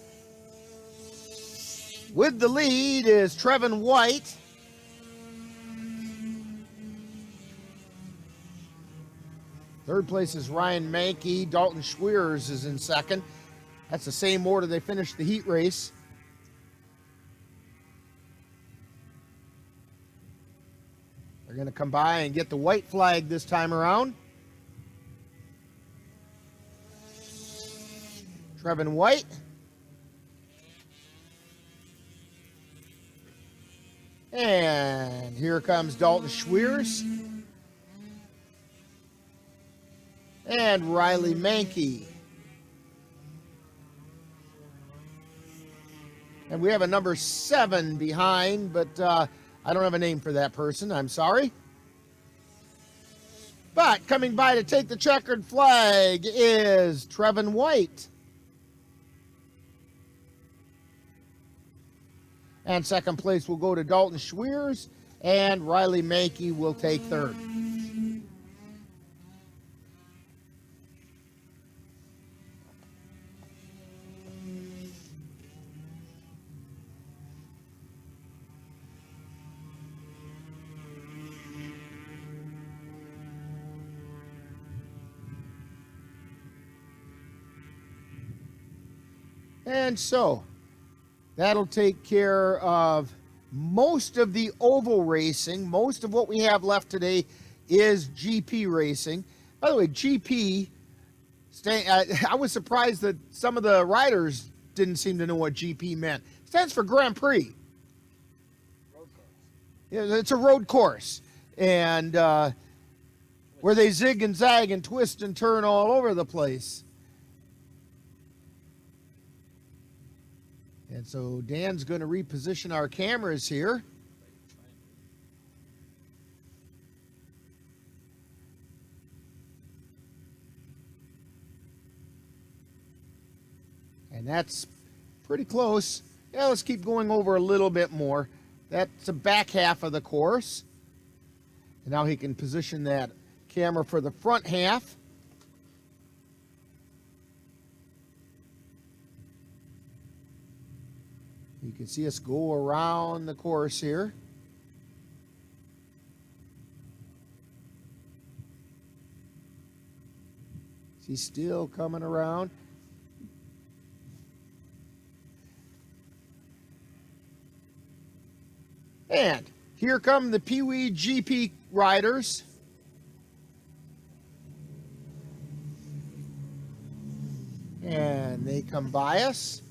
With the lead is Trevin White. Third place is Ryan Mankey. Dalton Schweers is in 2nd. That's the same order they finished the heat race. They're going to come by and get the white flag this time around. Trevin White. And here comes Dalton Schweers. And Riley Mankey. And we have a number 7 behind, but I don't have a name for that person. I'm sorry. But coming by to take the checkered flag is Trevin White. And 2nd place will go to Dalton Schweers, and Riley Mankey will take 3rd. And so, that'll take care of most of the oval racing. Most of what we have left today is GP racing. By the way, GP, I was surprised that some of the riders didn't seem to know what GP meant. It stands for Grand Prix. Yeah, it's a road course. and where they zig and zag and twist and turn all over the place. And so Dan's going to reposition our cameras here. And that's pretty close. Yeah, let's keep going over a little bit more. That's the back half of the course. And now he can position that camera for the front half. You can see us go around the course here. He's still coming around. And here come the Pee Wee GP riders. And they come by us.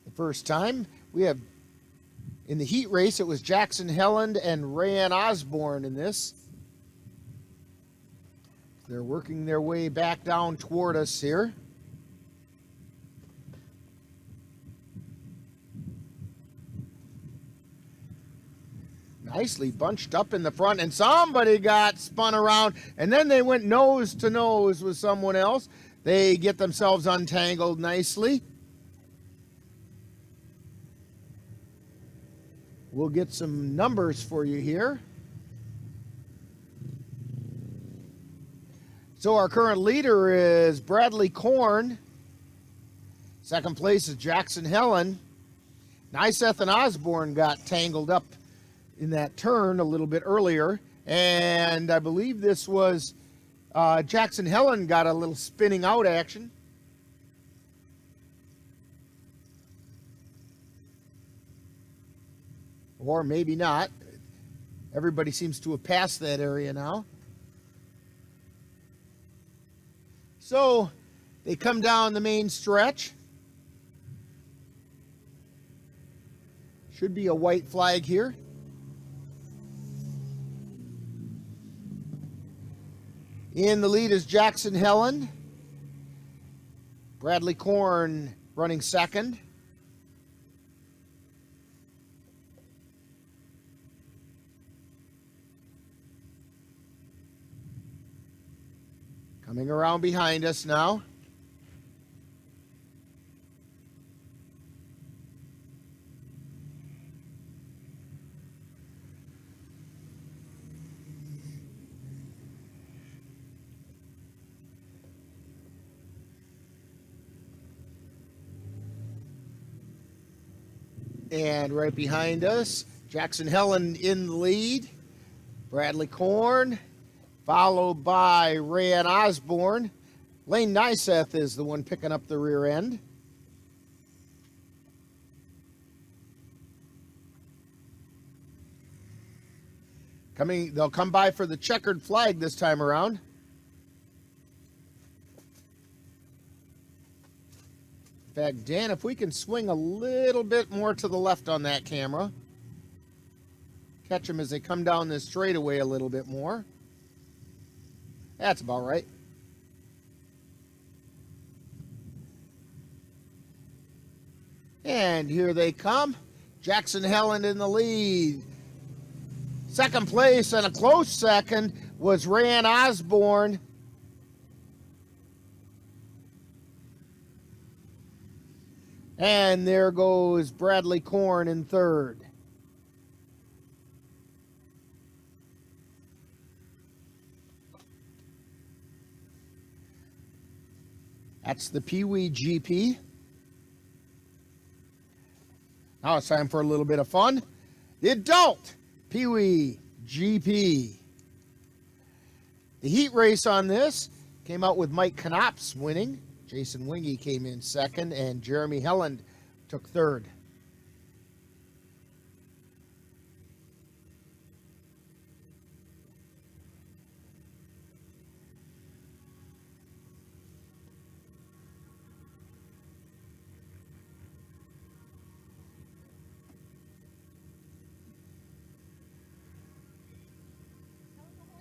The first time we have in the heat race, it was Jackson Helland and Rayanne Osborne in this. They're working their way back down toward us here. Nicely bunched up in the front, and somebody got spun around, and then they went nose to nose with someone else. They get themselves untangled nicely. We'll get some numbers for you here. So our current leader is Bradley Korn. Second place is Jackson Helland. Nyseth and Osborne got tangled up in that turn a little bit earlier, and I believe this was Jackson Helland got a little spinning out action. Or maybe not. Everybody seems to have passed that area now. So they come down the main stretch. Should be a white flag here. In the lead is Jackson Helland. Bradley Korn running second. Coming around behind us now. And right behind us, Jackson Helland in the lead. Bradley Korn, followed by Rayanne Osborne. Lane Nyseth is the one picking up the rear end. They'll come by for the checkered flag this time around. In fact, Dan, if we can swing a little bit more to the left on that camera. Catch them as they come down this straightaway a little bit more. That's about right. And here they come. Jackson Helland in the lead. Second place and a close second was Rayanne Osborne. And there goes Bradley Korn in third. That's the Pee Wee GP. Now it's time for a little bit of fun. The adult Pee Wee GP. The heat race on this came out with Mike Knops winning. Jason Wingy came in second, and Jeremy Helland took third.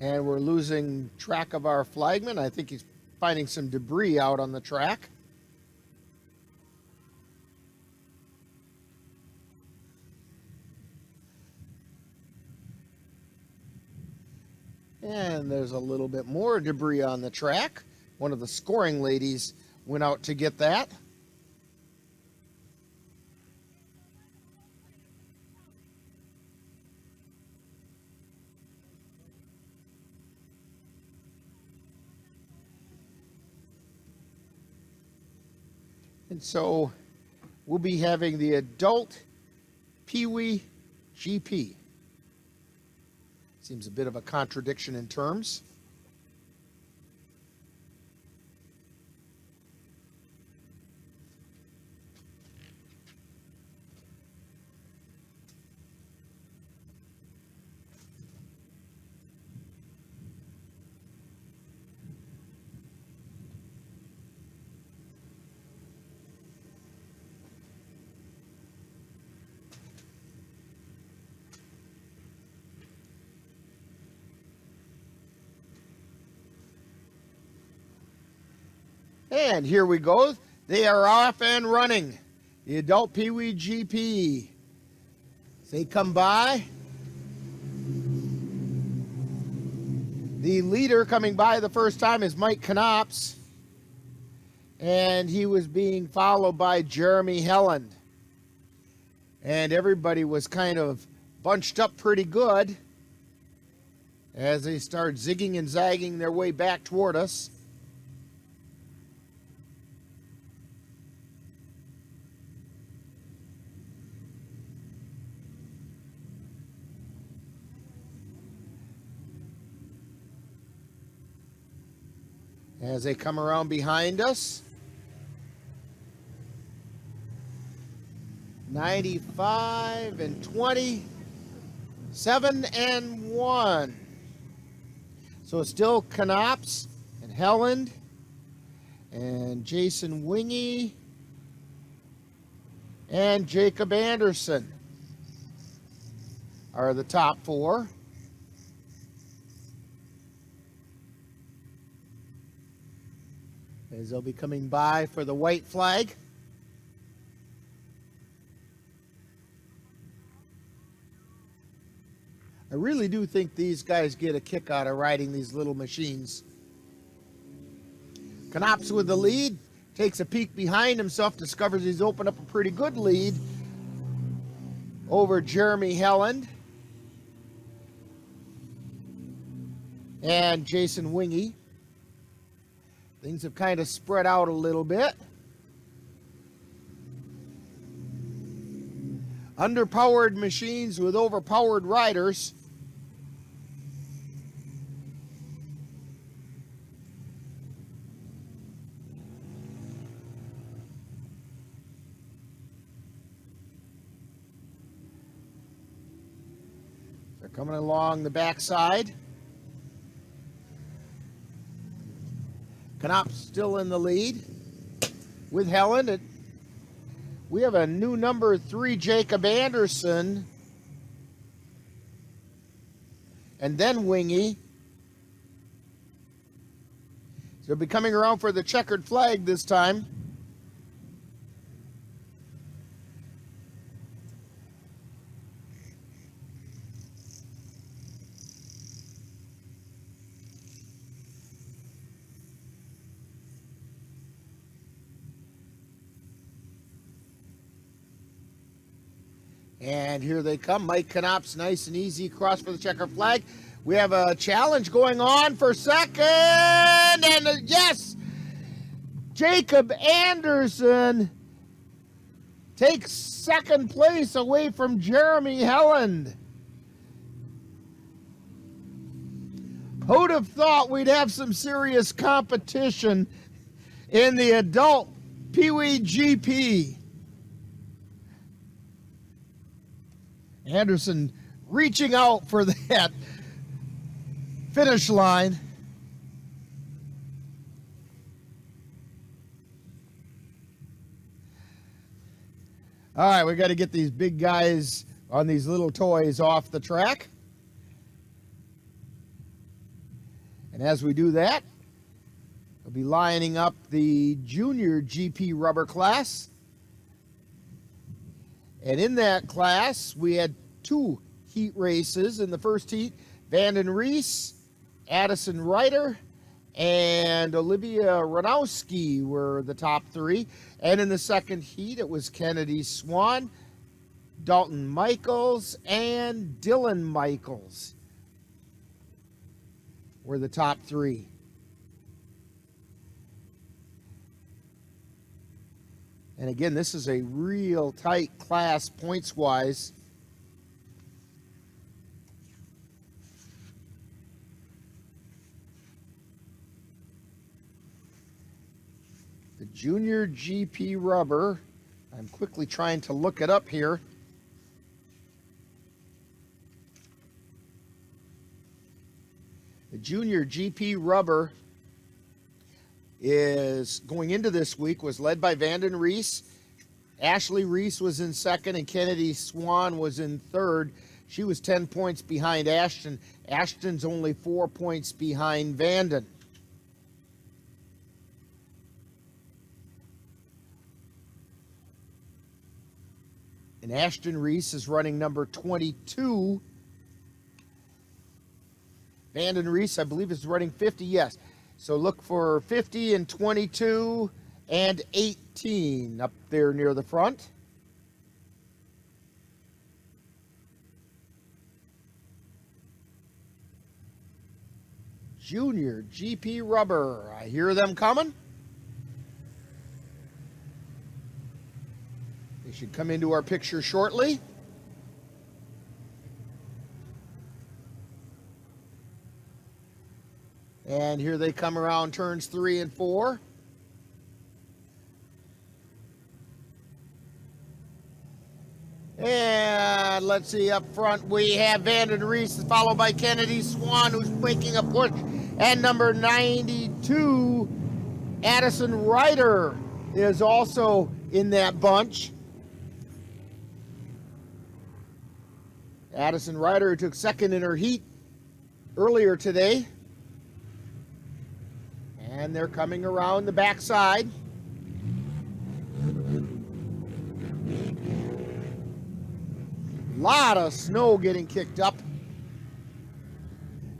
And we're losing track of our flagman. I think he's finding some debris out on the track. And there's a little bit more debris on the track. One of the scoring ladies went out to get that. And so we'll be having the adult Pee Wee GP. Seems a bit of a contradiction in terms. And here we go. They are off and running. The adult Pee Wee GP. As they come by. The leader coming by the first time is Mike Knops. And he was being followed by Jeremy Helland. And everybody was kind of bunched up pretty good as they start zigging and zagging their way back toward us. As they come around behind us. 95 and 20, 7 and 1. So it's still Knops and Helland and Jason Wingy and Jacob Anderson are the top four. As they'll be coming by for the white flag. I really do think these guys get a kick out of riding these little machines. Knops with the lead, takes a peek behind himself, discovers he's opened up a pretty good lead over Jeremy Helland and Jason Wingy. Things have kind of spread out a little bit. Underpowered machines with overpowered riders. They're coming along the backside. Knops still in the lead with Helland. We have a new number 3, Jacob Anderson. And then Wingy. So they'll be coming around for the checkered flag this time. And here they come. Mike Knops, nice and easy cross for the checker flag. We have a challenge going on for second. And yes, Jacob Anderson takes second place away from Jeremy Helland. Who'd have thought we'd have some serious competition in the adult Pee Wee GP? Anderson reaching out for that finish line. All right, we got to get these big guys on these little toys off the track. And as we do that, we'll be lining up the junior GP rubber class. And in that class, we had 2 heat races. In the first heat, Vanden Rees, Addison Ryder, and Olivia Ranowski were the top 3. And in the second heat, it was Kennedy Swan, Dalton Michaels, and Dylan Michaels were the top 3. And again, this is a real tight class points-wise. The junior GP rubber, I'm quickly trying to look it up here. The junior GP rubber is going into this week was led by Vanden Rees. Ashley Reese was in second and Kennedy Swan was in third. She was 10 points behind Ashton. Ashton's only 4 points behind Vanden. And Ashton Reese is running number 22. Vanden Rees, I believe, is running 50, yes. So look for 50 and 22 and 18 up there near the front. Junior GP rubber, I hear them coming. They should come into our picture shortly. And here they come around turns 3 and 4. And let's see, up front we have Vanden Rees, followed by Kennedy Swan, who's making a push. And number 92, Addison Ryder, is also in that bunch. Addison Ryder took second in her heat earlier today. And they're coming around the backside. Lot of snow getting kicked up.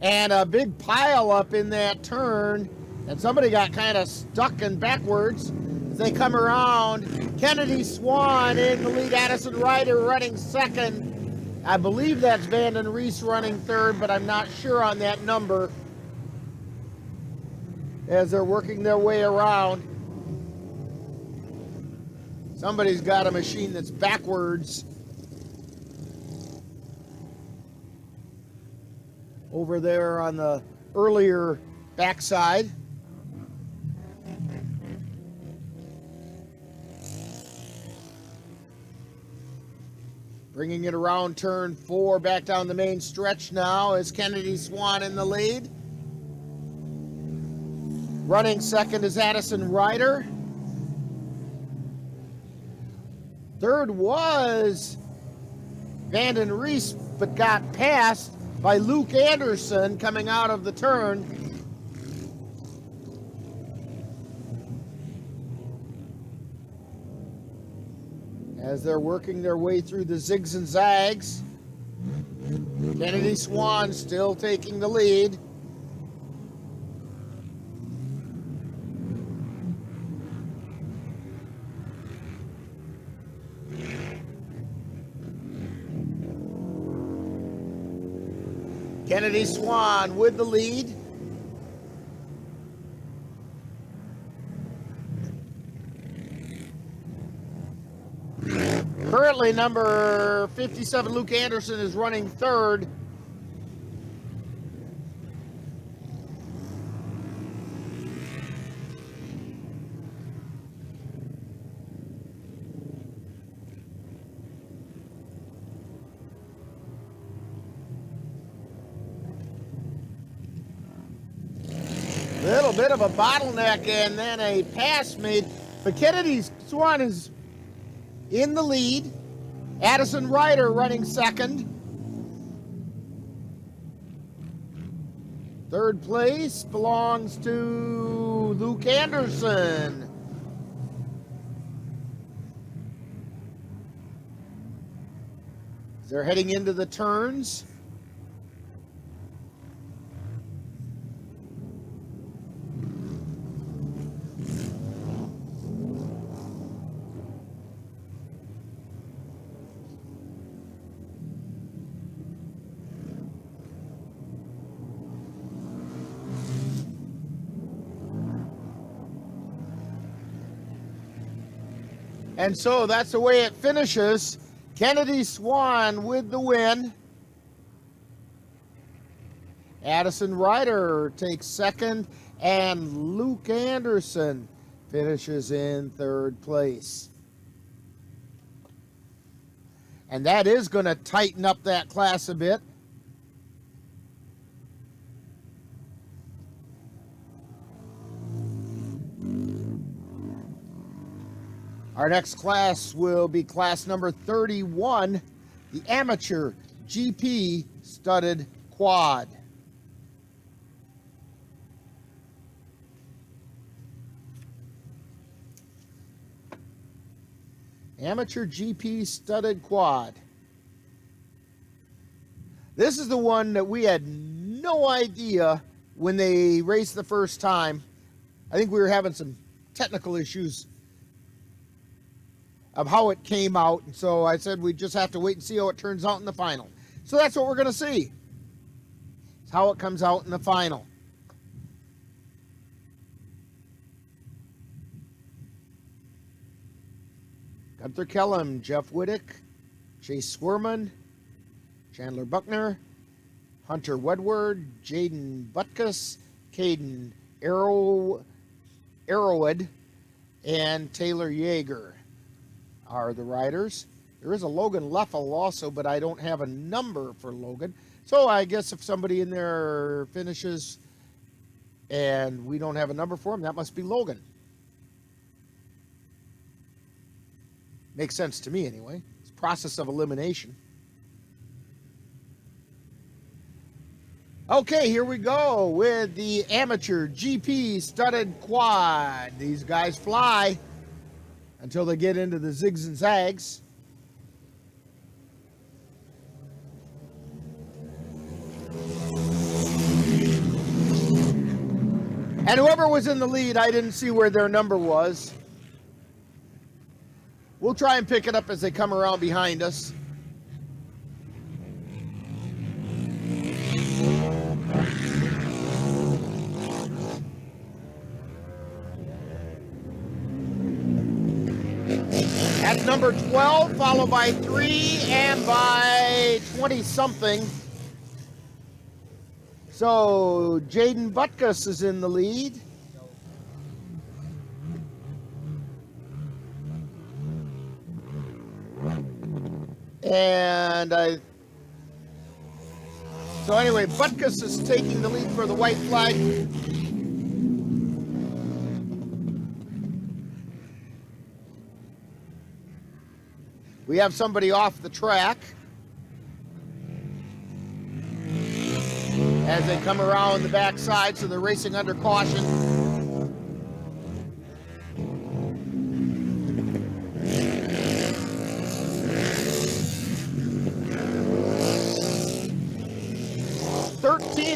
And a big pile up in that turn. And somebody got kind of stuck and backwards as they come around. Kennedy Swan in the lead. Addison Ryder running second. I believe that's Vanden Rees running third, but I'm not sure on that number. As they're working their way around. Somebody's got a machine that's backwards over there on the earlier backside. Bringing it around turn 4 back down the main stretch now is Kennedy Swan in the lead. Running second is Addison Ryder. Third was Vanden Rees, but got passed by Luke Anderson coming out of the turn. As they're working their way through the zigs and zags. Kennedy Swan still taking the lead. Kennedy Swan with the lead. Currently, number 57, Luke Anderson, is running third. Little bit of a bottleneck and then a pass made. But Kennedy Swan is in the lead. Addison Ryder running second. Third place belongs to Luke Anderson. They're heading into the turns. And so that's the way it finishes. Kennedy Swan with the win. Addison Ryder takes second, and Luke Anderson finishes in third place. And that is going to tighten up that class a bit. Our next class will be class number 31, the Amateur GP Studded Quad. Amateur GP Studded Quad. This is the one that we had no idea when they raced the first time. I think we were having some technical issues of how it came out, and so I said we just have to wait and see how it turns out in the final. So that's what we're going to see. It's how it comes out in the final. Gunther Kellum, Jeff Wittick, Chase Swerman, Chandler Buckner, Hunter Wedward, Jaden Butkus, Caden Arrowwood, and Taylor Yeager are the riders. There is a Logan Leffel also, but I don't have a number for Logan. So I guess if somebody in there finishes and we don't have a number for him, that must be Logan. Makes sense to me anyway. It's a process of elimination. Okay, here we go with the Amateur GP Studded Quad. These guys fly until they get into the zigs and zags. And whoever was in the lead, I didn't see where their number was. We'll try and pick it up as they come around behind us. That's number 12, followed by 3 and by 20-something. So Jaden Butkus is in the lead. And so anyway, Butkus is taking the lead for the white flag. We have somebody off the track as they come around the backside, so they're racing under caution.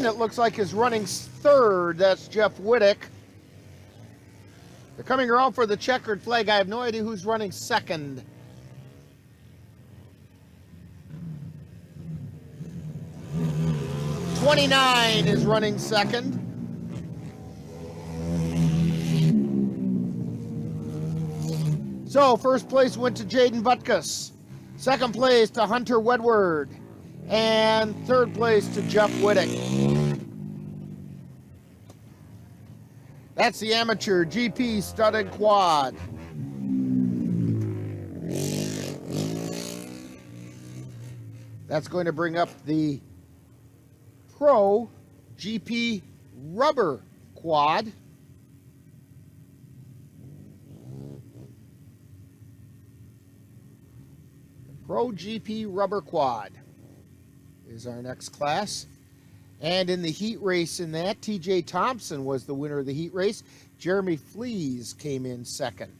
It looks like is running third. That's Jeff Wittick. They're coming around for the checkered flag. I have no idea who's running second. '29 is running second. So first place went to Jaden Butkus. Second place to Hunter Wedward. And third place to Jeff Wittick. That's the Amateur GP Studded Quad. That's going to bring up the Pro GP Rubber Quad. Pro GP Rubber Quad is our next class. And in the heat race in that, TJ Thompson was the winner of the heat race. Jeremy Flees came in second.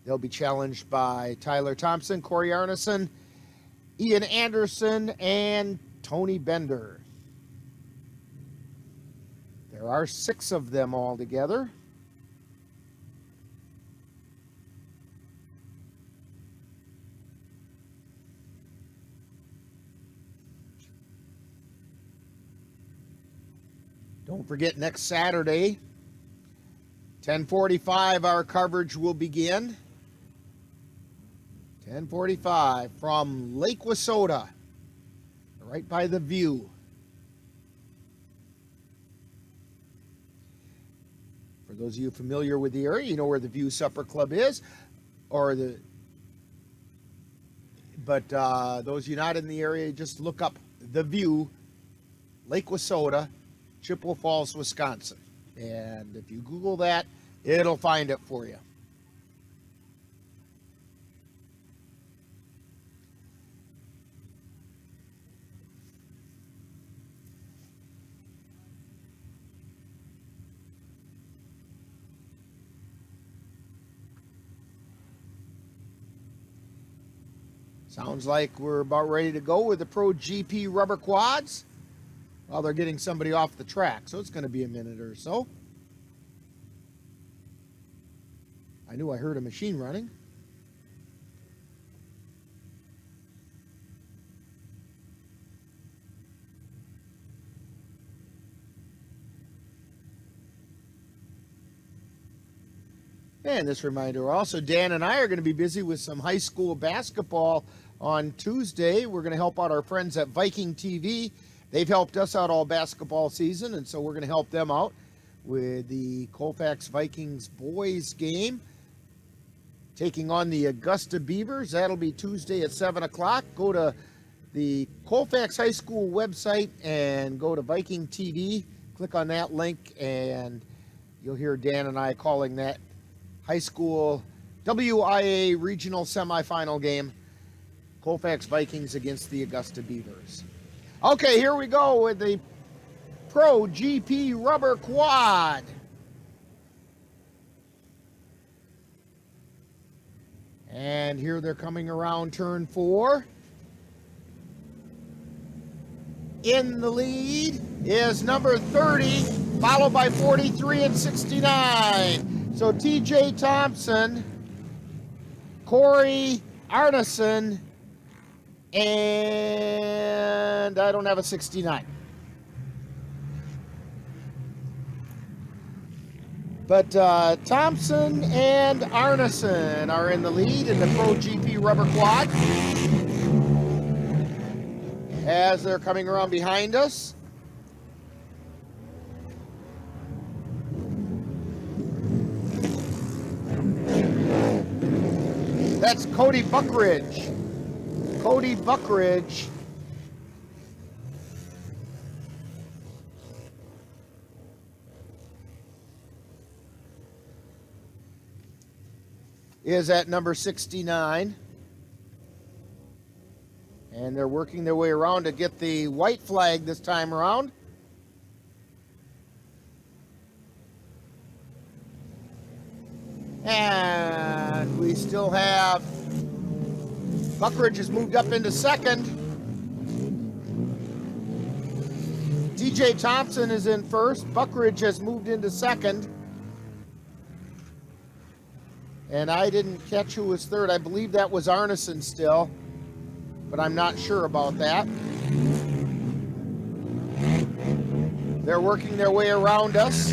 They'll be challenged by Tyler Thompson, Corey Arneson, Ian Anderson, and Tony Bender. There are 6 of them all together. Don't forget, next Saturday, 10:45, our coverage will begin. 10:45 from Lake Wissota, right by the View. For those of you familiar with the area, you know where the View Supper Club is, but those of you not in the area, just look up the View, Lake Wissota, Chippewa Falls, Wisconsin. And if you Google that, it'll find it for you. Sounds like we're about ready to go with the Pro GP rubber quads. Well, they're getting somebody off the track, so it's going to be a minute or so. I knew I heard a machine running. And this reminder also, Dan and I are going to be busy with some high school basketball on Tuesday. We're going to help out our friends at Viking TV. They've helped us out all basketball season, and so we're going to help them out with the Colfax Vikings boys game, taking on the Augusta Beavers. That'll be Tuesday at 7 o'clock. Go to the Colfax High School website and go to Viking TV. Click on that link, and you'll hear Dan and I calling that high school WIA regional semifinal game, Colfax Vikings against the Augusta Beavers. Okay, here we go with the Pro GP rubber quad. And here they're coming around turn 4. In the lead is number 30, followed by 43 and 69. So TJ Thompson, Corey Arneson, and I don't have a 69. But Thompson and Arneson are in the lead in the Pro GP rubber quad as they're coming around behind us. That's Cody Buckridge. Cody Buckridge is at number 69. And they're working their way around to get the white flag this time around. And we still have Buckridge has moved up into second. TJ Thompson is in first. Buckridge has moved into second. And I didn't catch who was third. I believe that was Arneson still, but I'm not sure about that. They're working their way around us.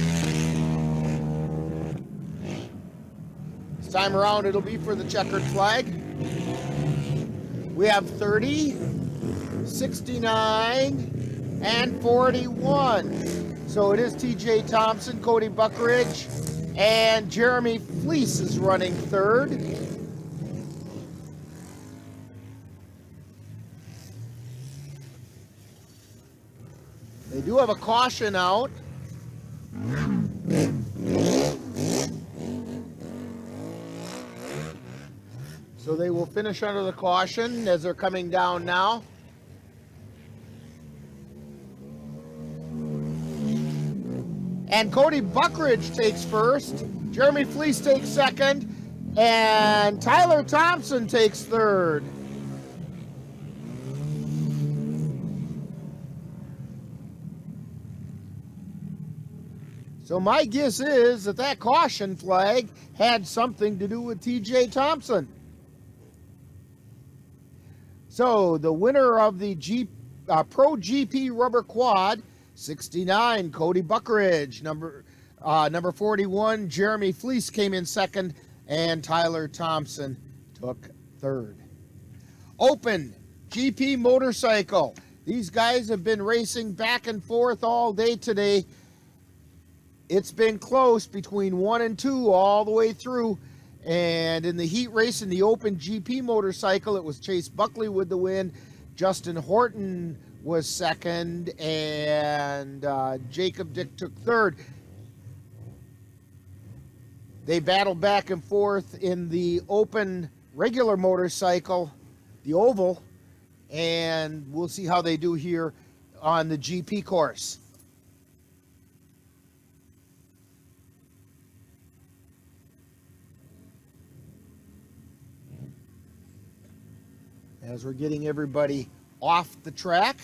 This time around, it'll be for the checkered flag. We have 30, 69, and 41. So it is TJ Thompson, Cody Buckridge, and Jeremy Fleece is running third. They do have a caution out. So they will finish under the caution as they're coming down now. And Cody Buckridge takes first. Jeremy Fleece takes second. And Tyler Thompson takes third. So my guess is that caution flag had something to do with TJ Thompson. So the winner of the Pro GP Rubber Quad, 69, Cody Buckridge. Number 41, Jeremy Fleece came in second, and Tyler Thompson took third. Open GP Motorcycle. These guys have been racing back and forth all day today. It's been close between 1 and 2 all the way through. And in the heat race in the Open GP Motorcycle, it was Chase Buckley with the win. Justin Horton was second, and Jacob Dick took third. They battled back and forth in the Open regular motorcycle, the oval, and we'll see how they do here on the GP course. As we're getting everybody off the track.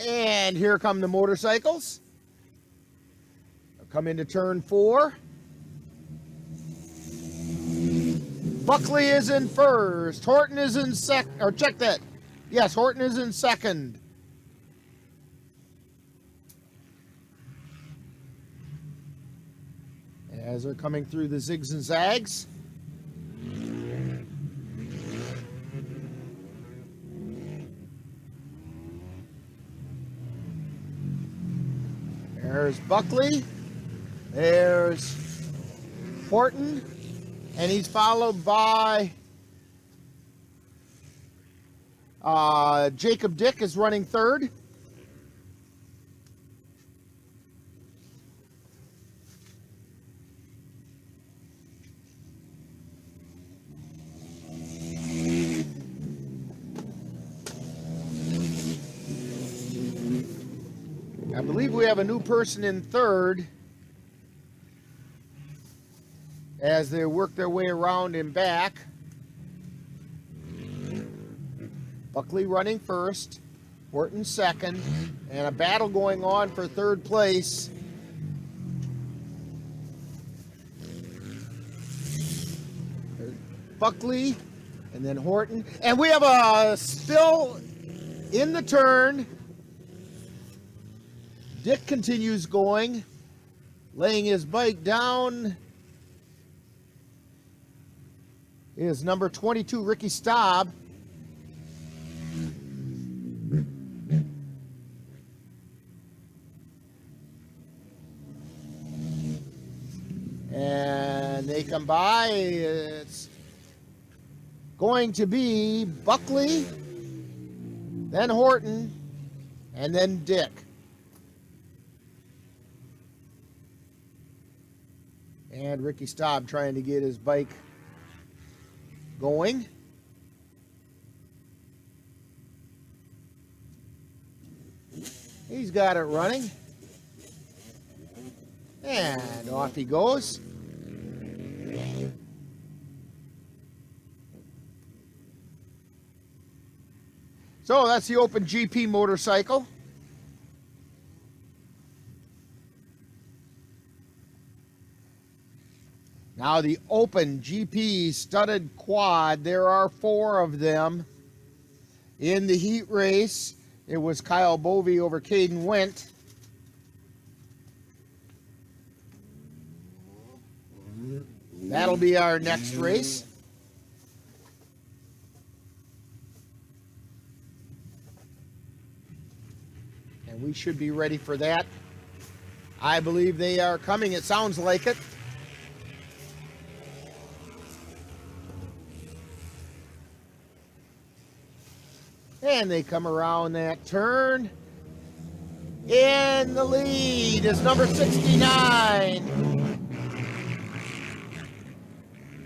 And here come the motorcycles. They'll come into turn 4. Buckley is in first. Horton is in second. Or check that. Yes, Horton is in second. As they're coming through the zigs and zags. There's Buckley. There's Horton. And he's followed by Jacob Dick is running third. I believe we have a new person in third as they work their way around and back. Buckley running first, Horton second, and a battle going on for third place. Buckley, and then Horton. And we have a spill in the turn. Dick continues going, laying his bike down. Is number 22, Ricky Staub. And they come by. It's going to be Buckley, then Horton, and then Dick. And Ricky Staub trying to get his bike going. He's got it running. And off he goes. So that's the Open GP motorcycle. Now the Open GP studded quad, there are 4 of them. In the heat race, it was Kyle Bovey over Caden Wendt. That'll be our next race. And we should be ready for that. I believe they are coming. It sounds like it. And they come around that turn. In the lead is number 69.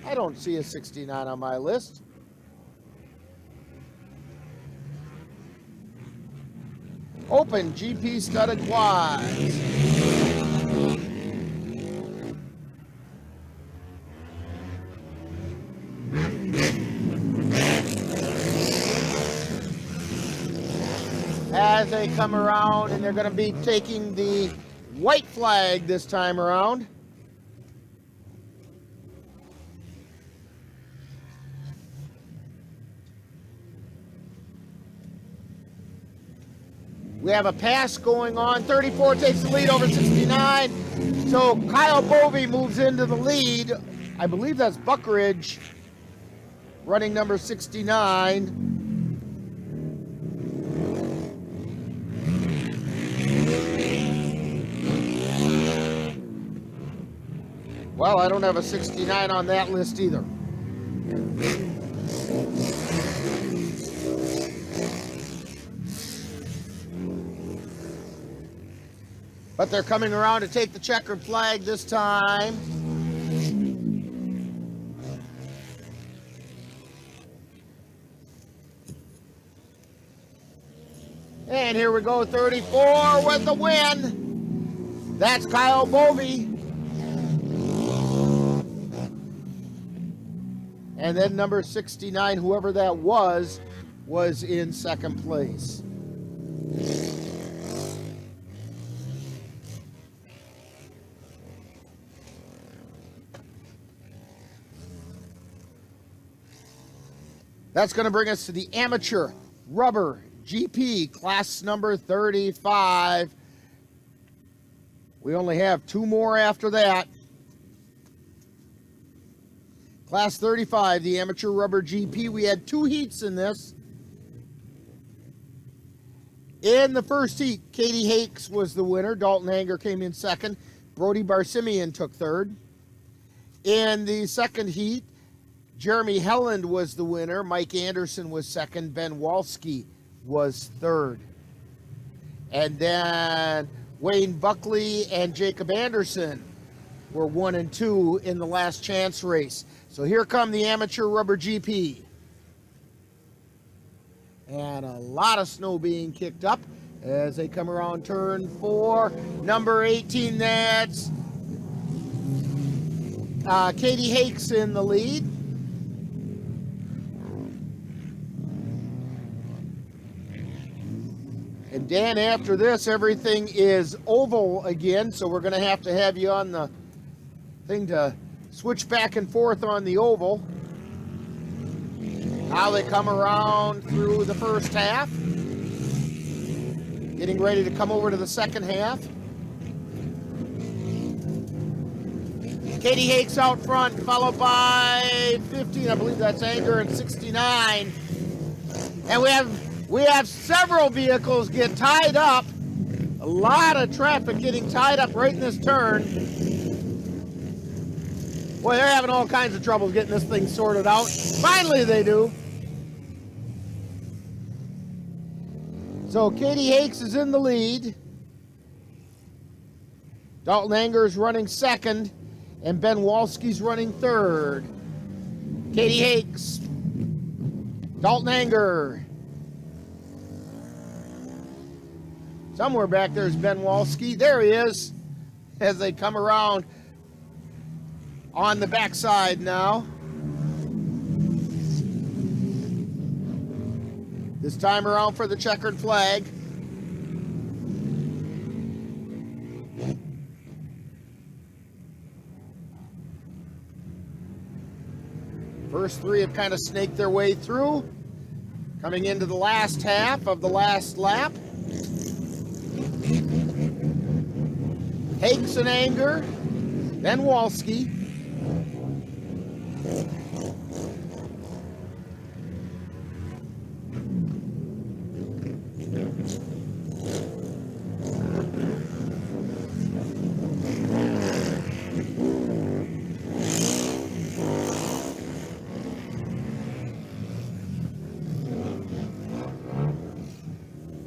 I don't see a 69 on my list. Open GP studded quads. As they come around, and they're going to be taking the white flag this time around. We have a pass going on. 34 takes the lead over 69. So Kyle Bovey moves into the lead. I believe that's Buckridge running number 69. Well, I don't have a 69 on that list either. But they're coming around to take the checkered flag this time. And here we go, 34 with the win. That's Kyle Bovey. And then number 69, whoever that was in second place. That's going to bring us to the amateur rubber GP class number 35. We only have two more after that. Class 35, the amateur rubber GP. We had two heats in this. In the first heat, Katie Hakes was the winner. Dalton Anger came in second. Brody Barsimian took third. In the second heat, Jeremy Helland was the winner. Mike Anderson was second. Ben Walski was third. And then Wayne Buckley and Jacob Anderson were 1 and 2 in the last chance race. So here come the amateur rubber GP. And a lot of snow being kicked up as they come around turn 4. Number 18, that's Katie Hakes in the lead. And Dan, after this, everything is oval again, so we're going to have you on the thing to switch back and forth on the oval. Now they come around through the first half. Getting ready to come over to the second half. Katie Hakes out front, followed by 15, I believe that's Anger, and 69. And we have several vehicles get tied up. A lot of traffic getting tied up right in this turn. Boy, they're having all kinds of trouble getting this thing sorted out. Finally they do. So Katie Hakes is in the lead. Dalton Anger is running second, and Ben Walski's running third. Katie Hakes, Dalton Anger. Somewhere back there's Ben Walski. There he is as they come around on the backside now. This time around for the checkered flag. First three have kind of snaked their way through. Coming into the last half of the last lap. Hakes and Anger, then Walski.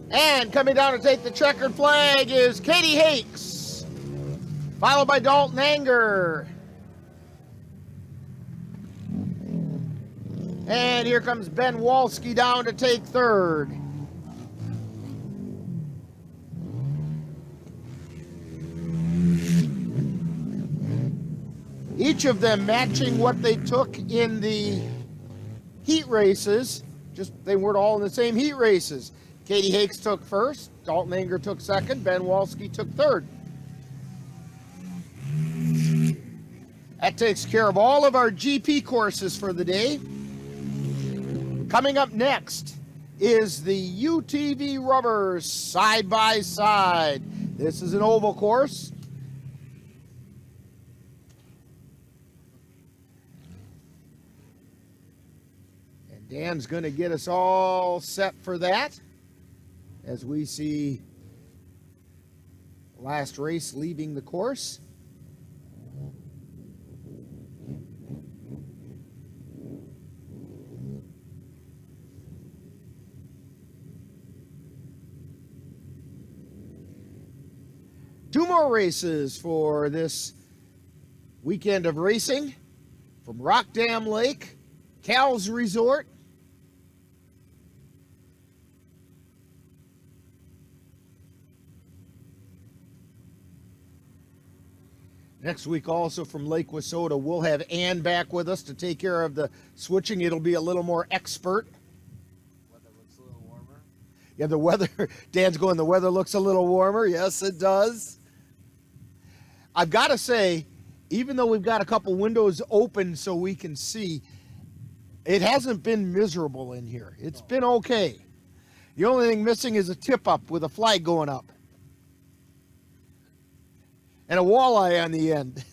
And coming down to take the checkered flag is Katie Hakes, followed by Dalton Anger. And here comes Ben Walski down to take third. Each of them matching what they took in the heat races, just they weren't all in the same heat races. Katie Hakes took first, Dalton Anger took second, Ben Walski took third. That takes care of all of our GP courses for the day. Coming up next is the UTV Rubber side by side. This is an oval course. And Dan's going to get us all set for that as we see the last race leaving the course. Two more races for this weekend of racing from Rock Dam Lake, Cal's Resort. Next week also from Lake Wissota, we'll have Ann back with us to take care of the switching. It'll be a little more expert. Weather looks a little warmer. Yeah, the weather, Dan's going, the weather looks a little warmer. Yes, it does. I've got to say, even though we've got a couple windows open so we can see, it hasn't been miserable in here. It's been okay. The only thing missing is a tip-up with a flag going up. And a walleye on the end.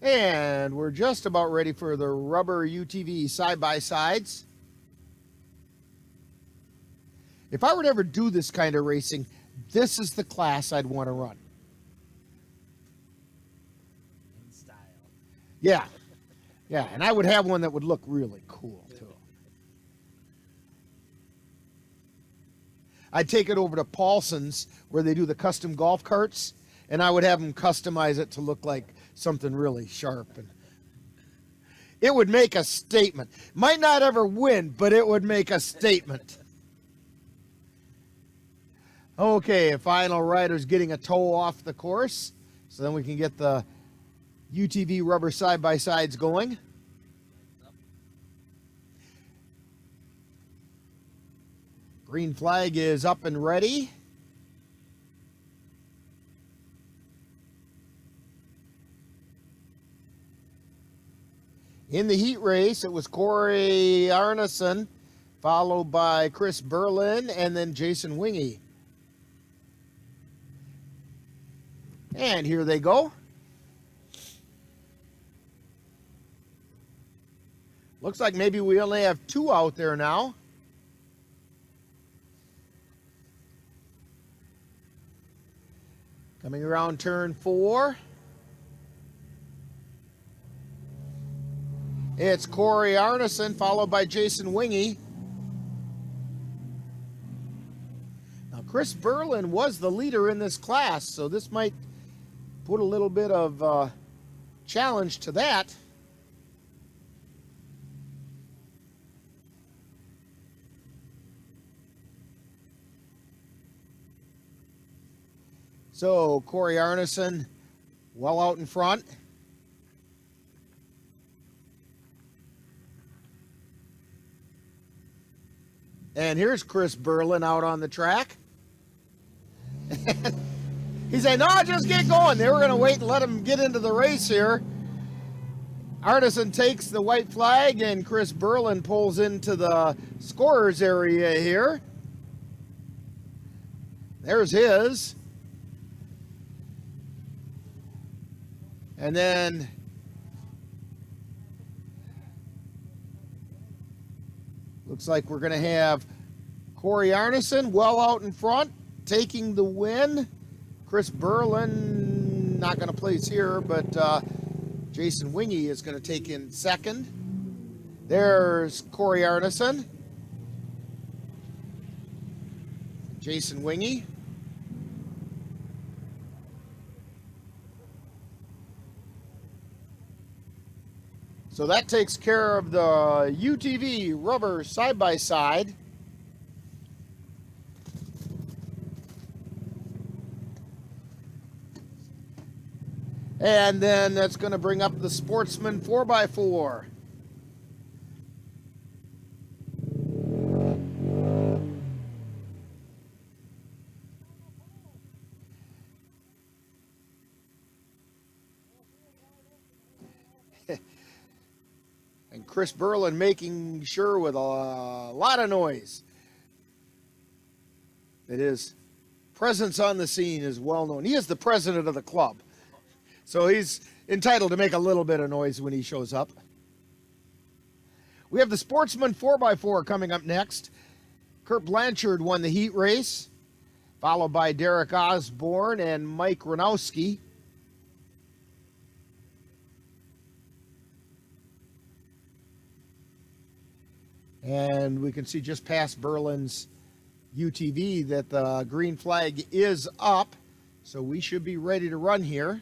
And we're just about ready for the rubber UTV side-by-sides. If I were to ever do this kind of racing, this is the class I'd want to run. In style. Yeah. Yeah, and I would have one that would look really cool, too. I'd take it over to Paulson's, where they do the custom golf carts, and I would have them customize it to look like something really sharp. And it would make a statement. Might not ever win, but it would make a statement. Okay, final rider's getting a toe off the course, so then we can get the UTV rubber side-by-sides going. Green flag is up and ready. In the heat race, it was Corey Arneson, followed by Chris Berlin, and then Jason Wingy. And here they go. Looks like maybe we only have two out there now. Coming around turn 4. It's Corey Arneson, followed by Jason Wingy. Now, Chris Berlin was the leader in this class, so this might put a little bit of challenge to that. So, Corey Arneson well out in front. And here's Chris Berlin out on the track. He said, no, just get going. They were going to wait and let him get into the race here. Arneson takes the white flag, and Chris Berlin pulls into the scorer's area here. There's his. And then looks like we're going to have Corey Arneson well out in front, taking the win. Chris Berlin Jason not going to place here, but Jason Wingy is going to take in second. There's Corey Arneson. Jason Wingy. So that takes care of the UTV rubber side-by-side. And then that's going to bring up the Sportsman 4x4. And Chris Berlin making sure with a lot of noise that his presence on the scene is well known. He is the president of the club, so he's entitled to make a little bit of noise when he shows up. We have the Sportsman 4x4 coming up next. Kurt Blanchard won the heat race, followed by Derek Osborne and Mike Ranowski. And we can see just past Berlin's UTV that the green flag is up. So we should be ready to run here.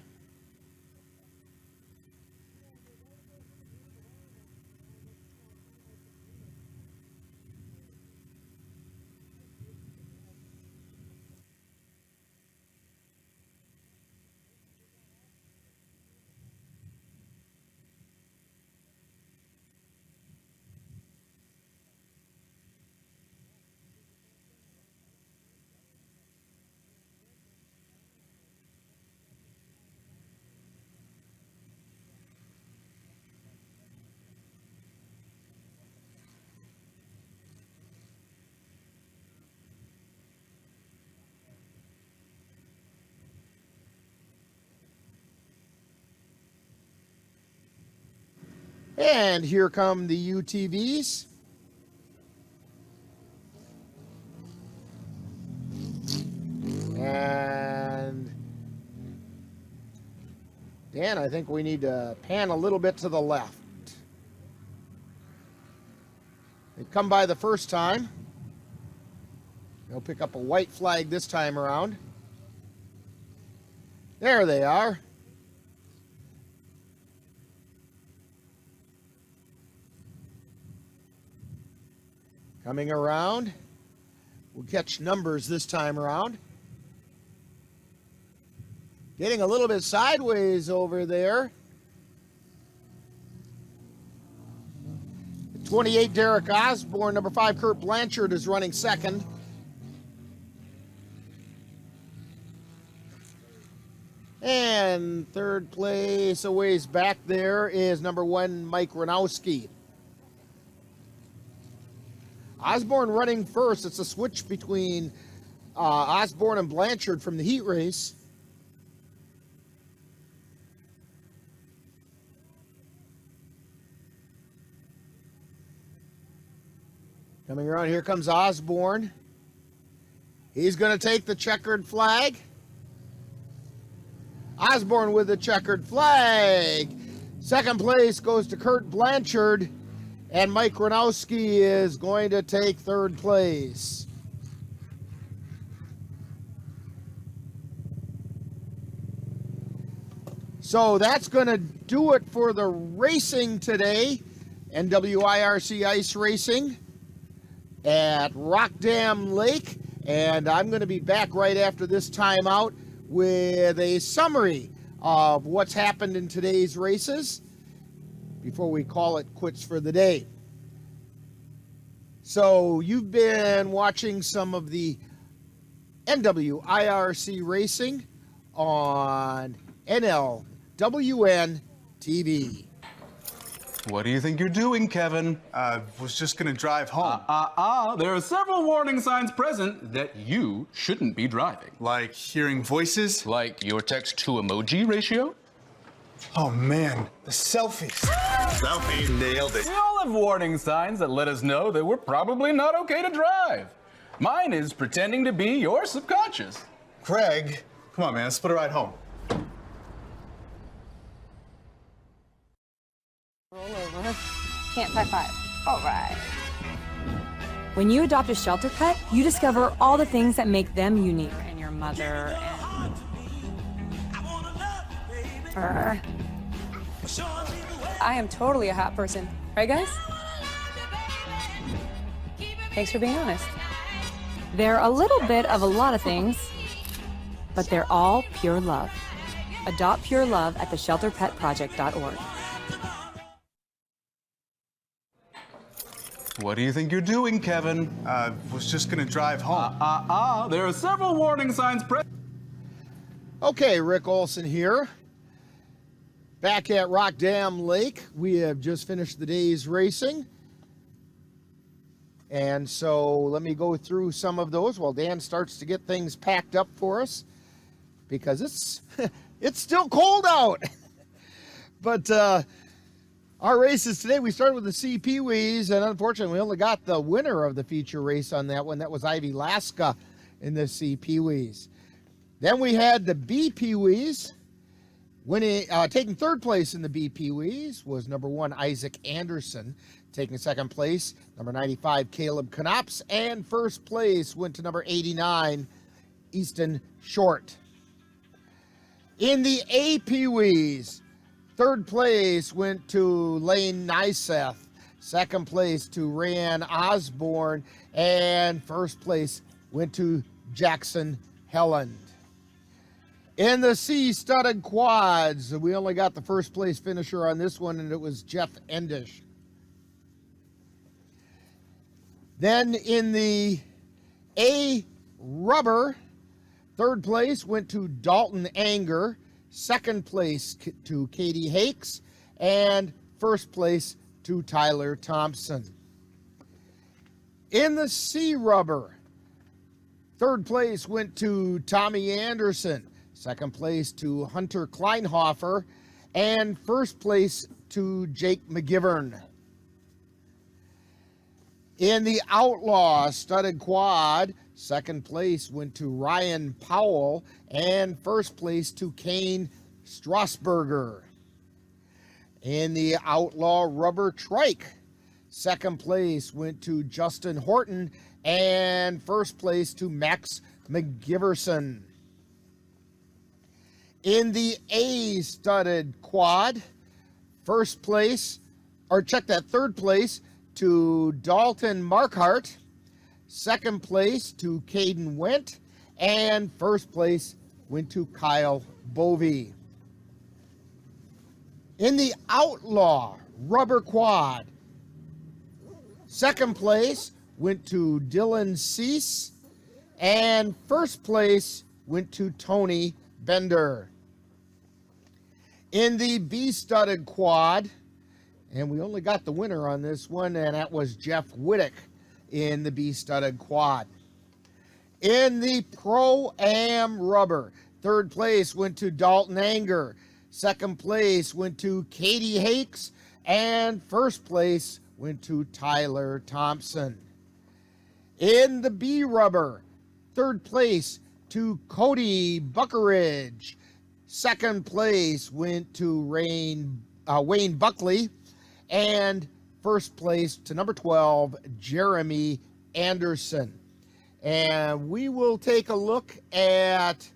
And here come the UTVs. And Dan, I think we need to pan a little bit to the left. They come by the first time. They'll pick up a white flag this time around. There they are. Coming around. We'll catch numbers this time around. Getting a little bit sideways over there. 28, Derek Osborne. Number 5, Kurt Blanchard is running second. And third place, a ways back there, is number 1, Mike Ranowski. Osborne running first. It's a switch between Osborne and Blanchard from the heat race. Coming around, here comes Osborne. He's going to take the checkered flag. Osborne with the checkered flag. Second place goes to Kurt Blanchard. And Mike Ranowski is going to take third place. So that's going to do it for the racing today. NWIRC Ice Racing at Rock Dam Lake. And I'm going to be back right after this timeout with a summary of what's happened in today's races before we call it quits for the day. So you've been watching some of the NWIRC racing on NLWN-TV. What do you think you're doing, Kevin? Was just gonna drive home. There are several warning signs present that you shouldn't be driving. Like hearing voices? Like your text-to-emoji ratio? Oh man, the selfies. Selfie. Nailed it. We all have warning signs that let us know that we're probably not okay to drive. Mine is pretending to be your subconscious. Craig, come on man, let's split a ride home. High five. All right. When you adopt a shelter pet, you discover all the things that make them unique. And your mother and... I am totally a hot person. Right, guys? Thanks for being honest. They're a little bit of a lot of things, but they're all pure love. Adopt pure love at theshelterpetproject.org. What do you think you're doing, Kevin? Was just gonna drive home. There are several warning signs present. Okay, Rick Olson here. Back at Rock Dam Lake. We have just finished the day's racing. And so let me go through some of those while Dan starts to get things packed up for us, because it's still cold out. But our races today, we started with the C Pee-wees, and unfortunately we only got the winner of the feature race on that one. That was Ivy Laska in the C Pee-wees. Then we had the B Pee-wees. Taking third place in the B Pee-wees was number 1 Isaac Anderson. Taking second place, number 95 Caleb Knops, and first place went to number 89 Easton Short. In the A Pee-wees, third place went to Lane Nyseth, second place to Rayanne Osborne, and first place went to Jackson Helland. In the C-studded quads, we only got the first place finisher on this one, and it was Jeff Endish. Then in the A rubber, third place went to Dalton Anger, second place to Katie Hakes, and first place to Tyler Thompson. In the C rubber, third place went to Tommy Anderson, second place to Hunter Kleinhofer, and first place to Jake McGivern. In the Outlaw studded quad, second place went to Ryan Powell, and first place to Kane Strasburger. In the Outlaw rubber trike, second place went to Justin Horton, and first place to Max McGiverson. In the A studded quad, third place to Dalton Markhart, second place to Caden Wendt, and first place went to Kyle Bovey. In the Outlaw rubber quad, second place went to Dylan Cease, and first place went to Tony Bender. In the B-studded quad, and we only got the winner on this one, and that was Jeff Whittick in the B-studded quad. In the Pro-Am rubber, third place went to Dalton Anger, second place went to Katie Hakes, and first place went to Tyler Thompson. In the B rubber, third place to Cody Buckeridge, second place went to Wayne Buckley, and first place to number 12, Jeremy Anderson. And we will take a look at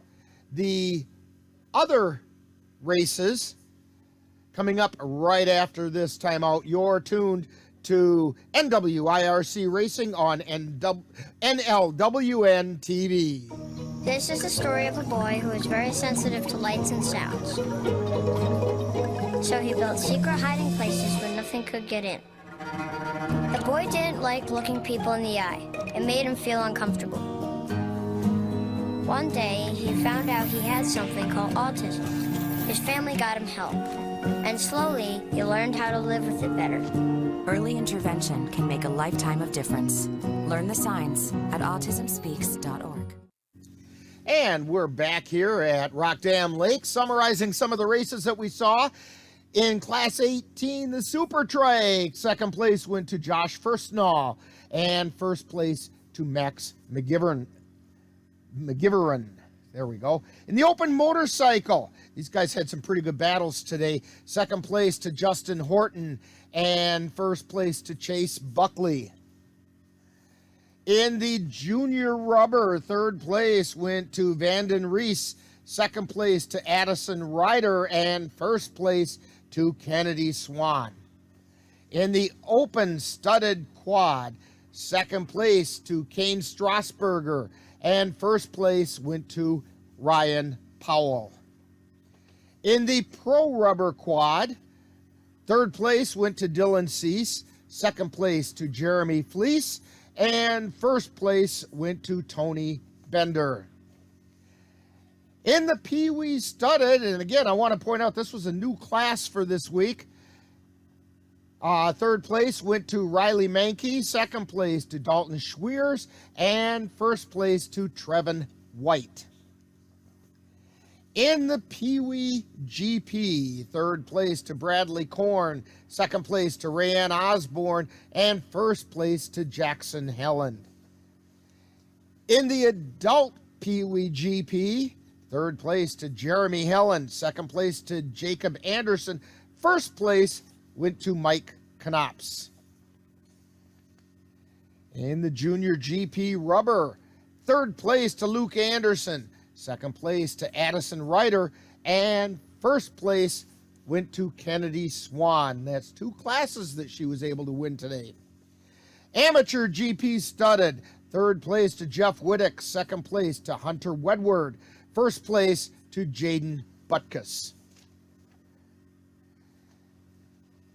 the other races coming up right after this timeout. You're tuned to NWIRC Racing on NLWN-TV. This is the story of a boy who was very sensitive to lights and sounds. So he built secret hiding places where nothing could get in. The boy didn't like looking people in the eye. It made him feel uncomfortable. One day, he found out he had something called autism. His family got him help. And slowly, he learned how to live with it better. Early intervention can make a lifetime of difference. Learn the signs at autismspeaks.org. And we're back here at Rock Dam Lake, summarizing some of the races that we saw. In Class 18, the Super Trike, second place went to Josh Firstnall, and first place to Max McGivern. There we go. In the open motorcycle, these guys had some pretty good battles today. Second place to Justin Horton and first place to Chase Buckley. In the junior rubber, third place went to Vanden Reese. Second place to Addison Ryder and first place to Kennedy Swan. In the open studded quad, second place to Kane Strasburger and first place went to Ryan Powell. In the pro rubber quad, third place went to Dylan Cease, second place to Jeremy Fleece, and first place went to Tony Bender. In the Pee Wee studded, and again, I want to point out this was a new class for this week. Third place went to Riley Mankey, second place to Dalton Schweers, and first place to Trevin White. In the Pee Wee GP, third place to Bradley Korn, second place to Rayanne Osborne, and first place to Jackson Helland. In the adult Pee Wee GP, third place to Jeremy Helland, second place to Jacob Anderson, first place went to Mike Knops. In the junior GP rubber, third place to Luke Anderson, second place to Addison Ryder, and first place went to Kennedy Swan. That's two classes that she was able to win today. Amateur GP studded, third place to Jeff Whittick, second place to Hunter Wedward, first place to Jaden Butkus.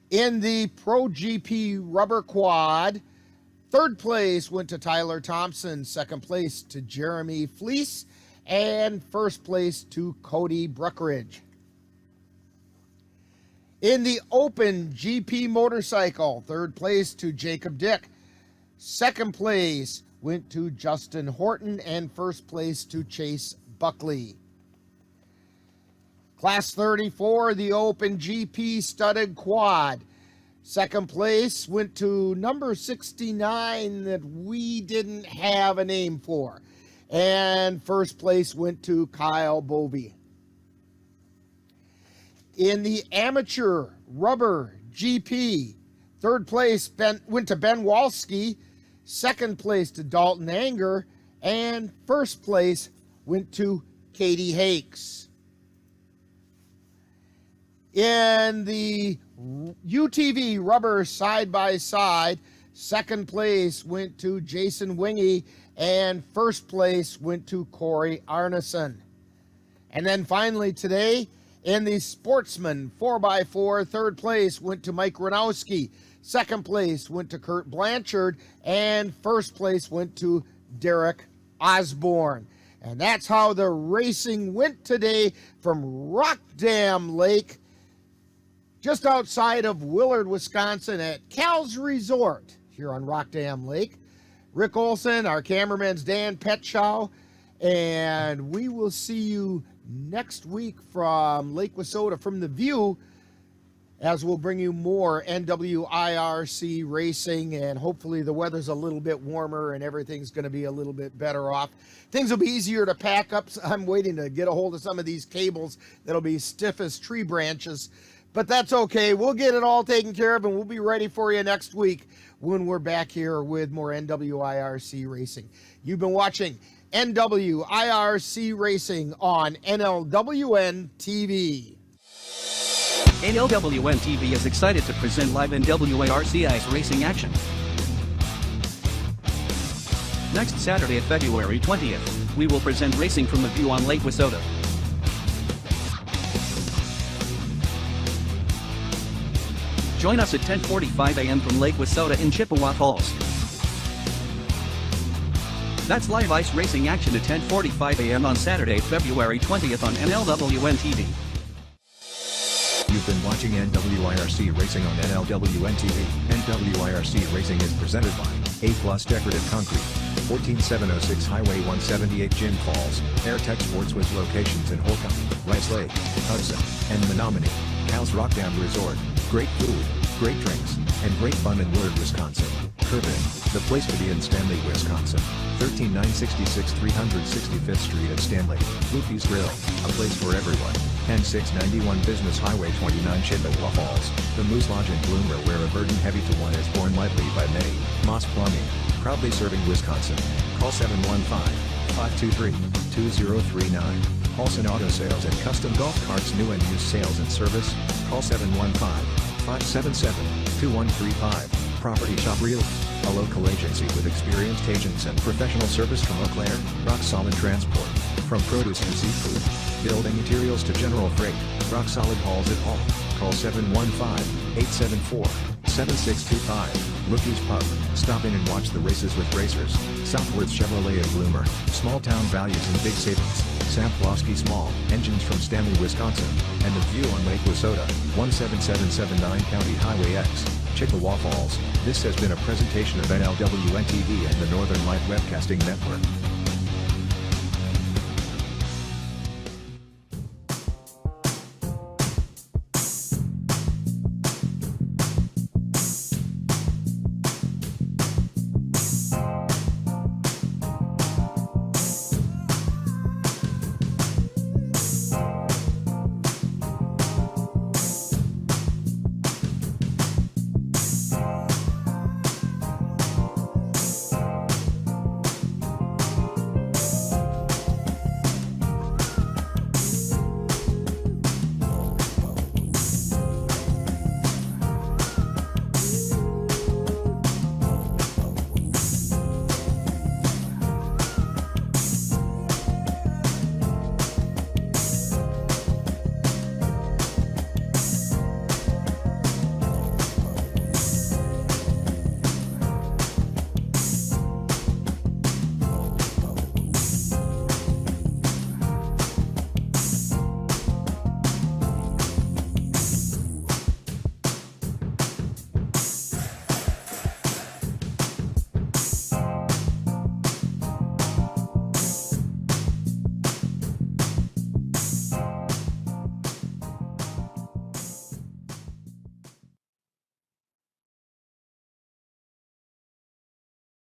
In the Pro GP rubber quad, third place went to Tyler Thompson, second place to Jeremy Fleece, and first place to Cody Bruckridge. In the open GP motorcycle, third place to Jacob Dick, second place went to Justin Horton, and first place to Chase Buckley. Class 34, the open GP studded quad. Second place went to number 69 that we didn't have a name for. And first place went to Kyle Bovey. In the amateur rubber GP, third place went to Ben Walski, second place to Dalton Anger, and first place went to Katie Hakes. In the UTV rubber side-by-side, second place went to Jason Wingy, and first place went to Corey Arneson. And then finally today, in the sportsman 4x4, third place went to Mike Ranowski, second place went to Kurt Blanchard, and first place went to Derek Osborne. And that's how the racing went today from Rock Dam Lake, just outside of Willard, Wisconsin at Cal's Resort here on Rock Dam Lake. Rick Olson, our cameraman's Dan Petschow, and we will see you next week from Lake Wissota from the View, as we'll bring you more NWIRC racing, and hopefully the weather's a little bit warmer and everything's going to be a little bit better off. Things will be easier to pack up. I'm waiting to get a hold of some of these cables that'll be stiff as tree branches. But that's okay. We'll get it all taken care of, and we'll be ready for you next week when we're back here with more NWIRC racing. You've been watching NWIRC racing on NLWN-TV. NLWN-TV is excited to present live NWIRC Ice Racing action. Next Saturday, February 20th, we will present racing from the View on Lake Wissota. Join us at 10:45 a.m. from Lake Wissota in Chippewa Falls. That's live ice racing action at 10:45 a.m. on Saturday, February 20th on NLWN-TV. You've been watching NWIRC Racing on NLWN-TV. NWIRC Racing is presented by A+ Decorative Concrete, 14706 Highway 178 Gin Falls, AirTech Sports with locations in Holcomb, Rice Lake, Hudson, and Menominee, Cal's Rock Dam Resort. Great food, great drinks, and great fun in Willard, Wisconsin. Curvin, the place to be in Stanley, Wisconsin. 13966 365th Street at Stanley. Loopy's Grill, a place for everyone. And 691 Business Highway 29 Chippewa Falls. The Moose Lodge in Bloomer, where a burden heavy to one is borne lightly by many. Moss Plumbing, proudly serving Wisconsin. Call 715-523-2039. Paulson Auto Sales and Custom Golf Carts, new and used sales and service. Call 715-577-2135. Property Shop Realty, a local agency with experienced agents and professional service from Eau Claire. Rock Solid Transport, from produce to seafood, building materials to general freight. Rock Solid hauls it all. Call 715-874-7625. Rookie's Pub, stop in and watch the races with racers. Southworth Chevrolet of Bloomer, small town values and big savings. Sam Ploski Small Engines from Stanley, Wisconsin, and the view on Lake Wissota, 17779 County Highway X, Chippewa Falls. This has been a presentation of NLWN-TV and the Northern Light Webcasting Network.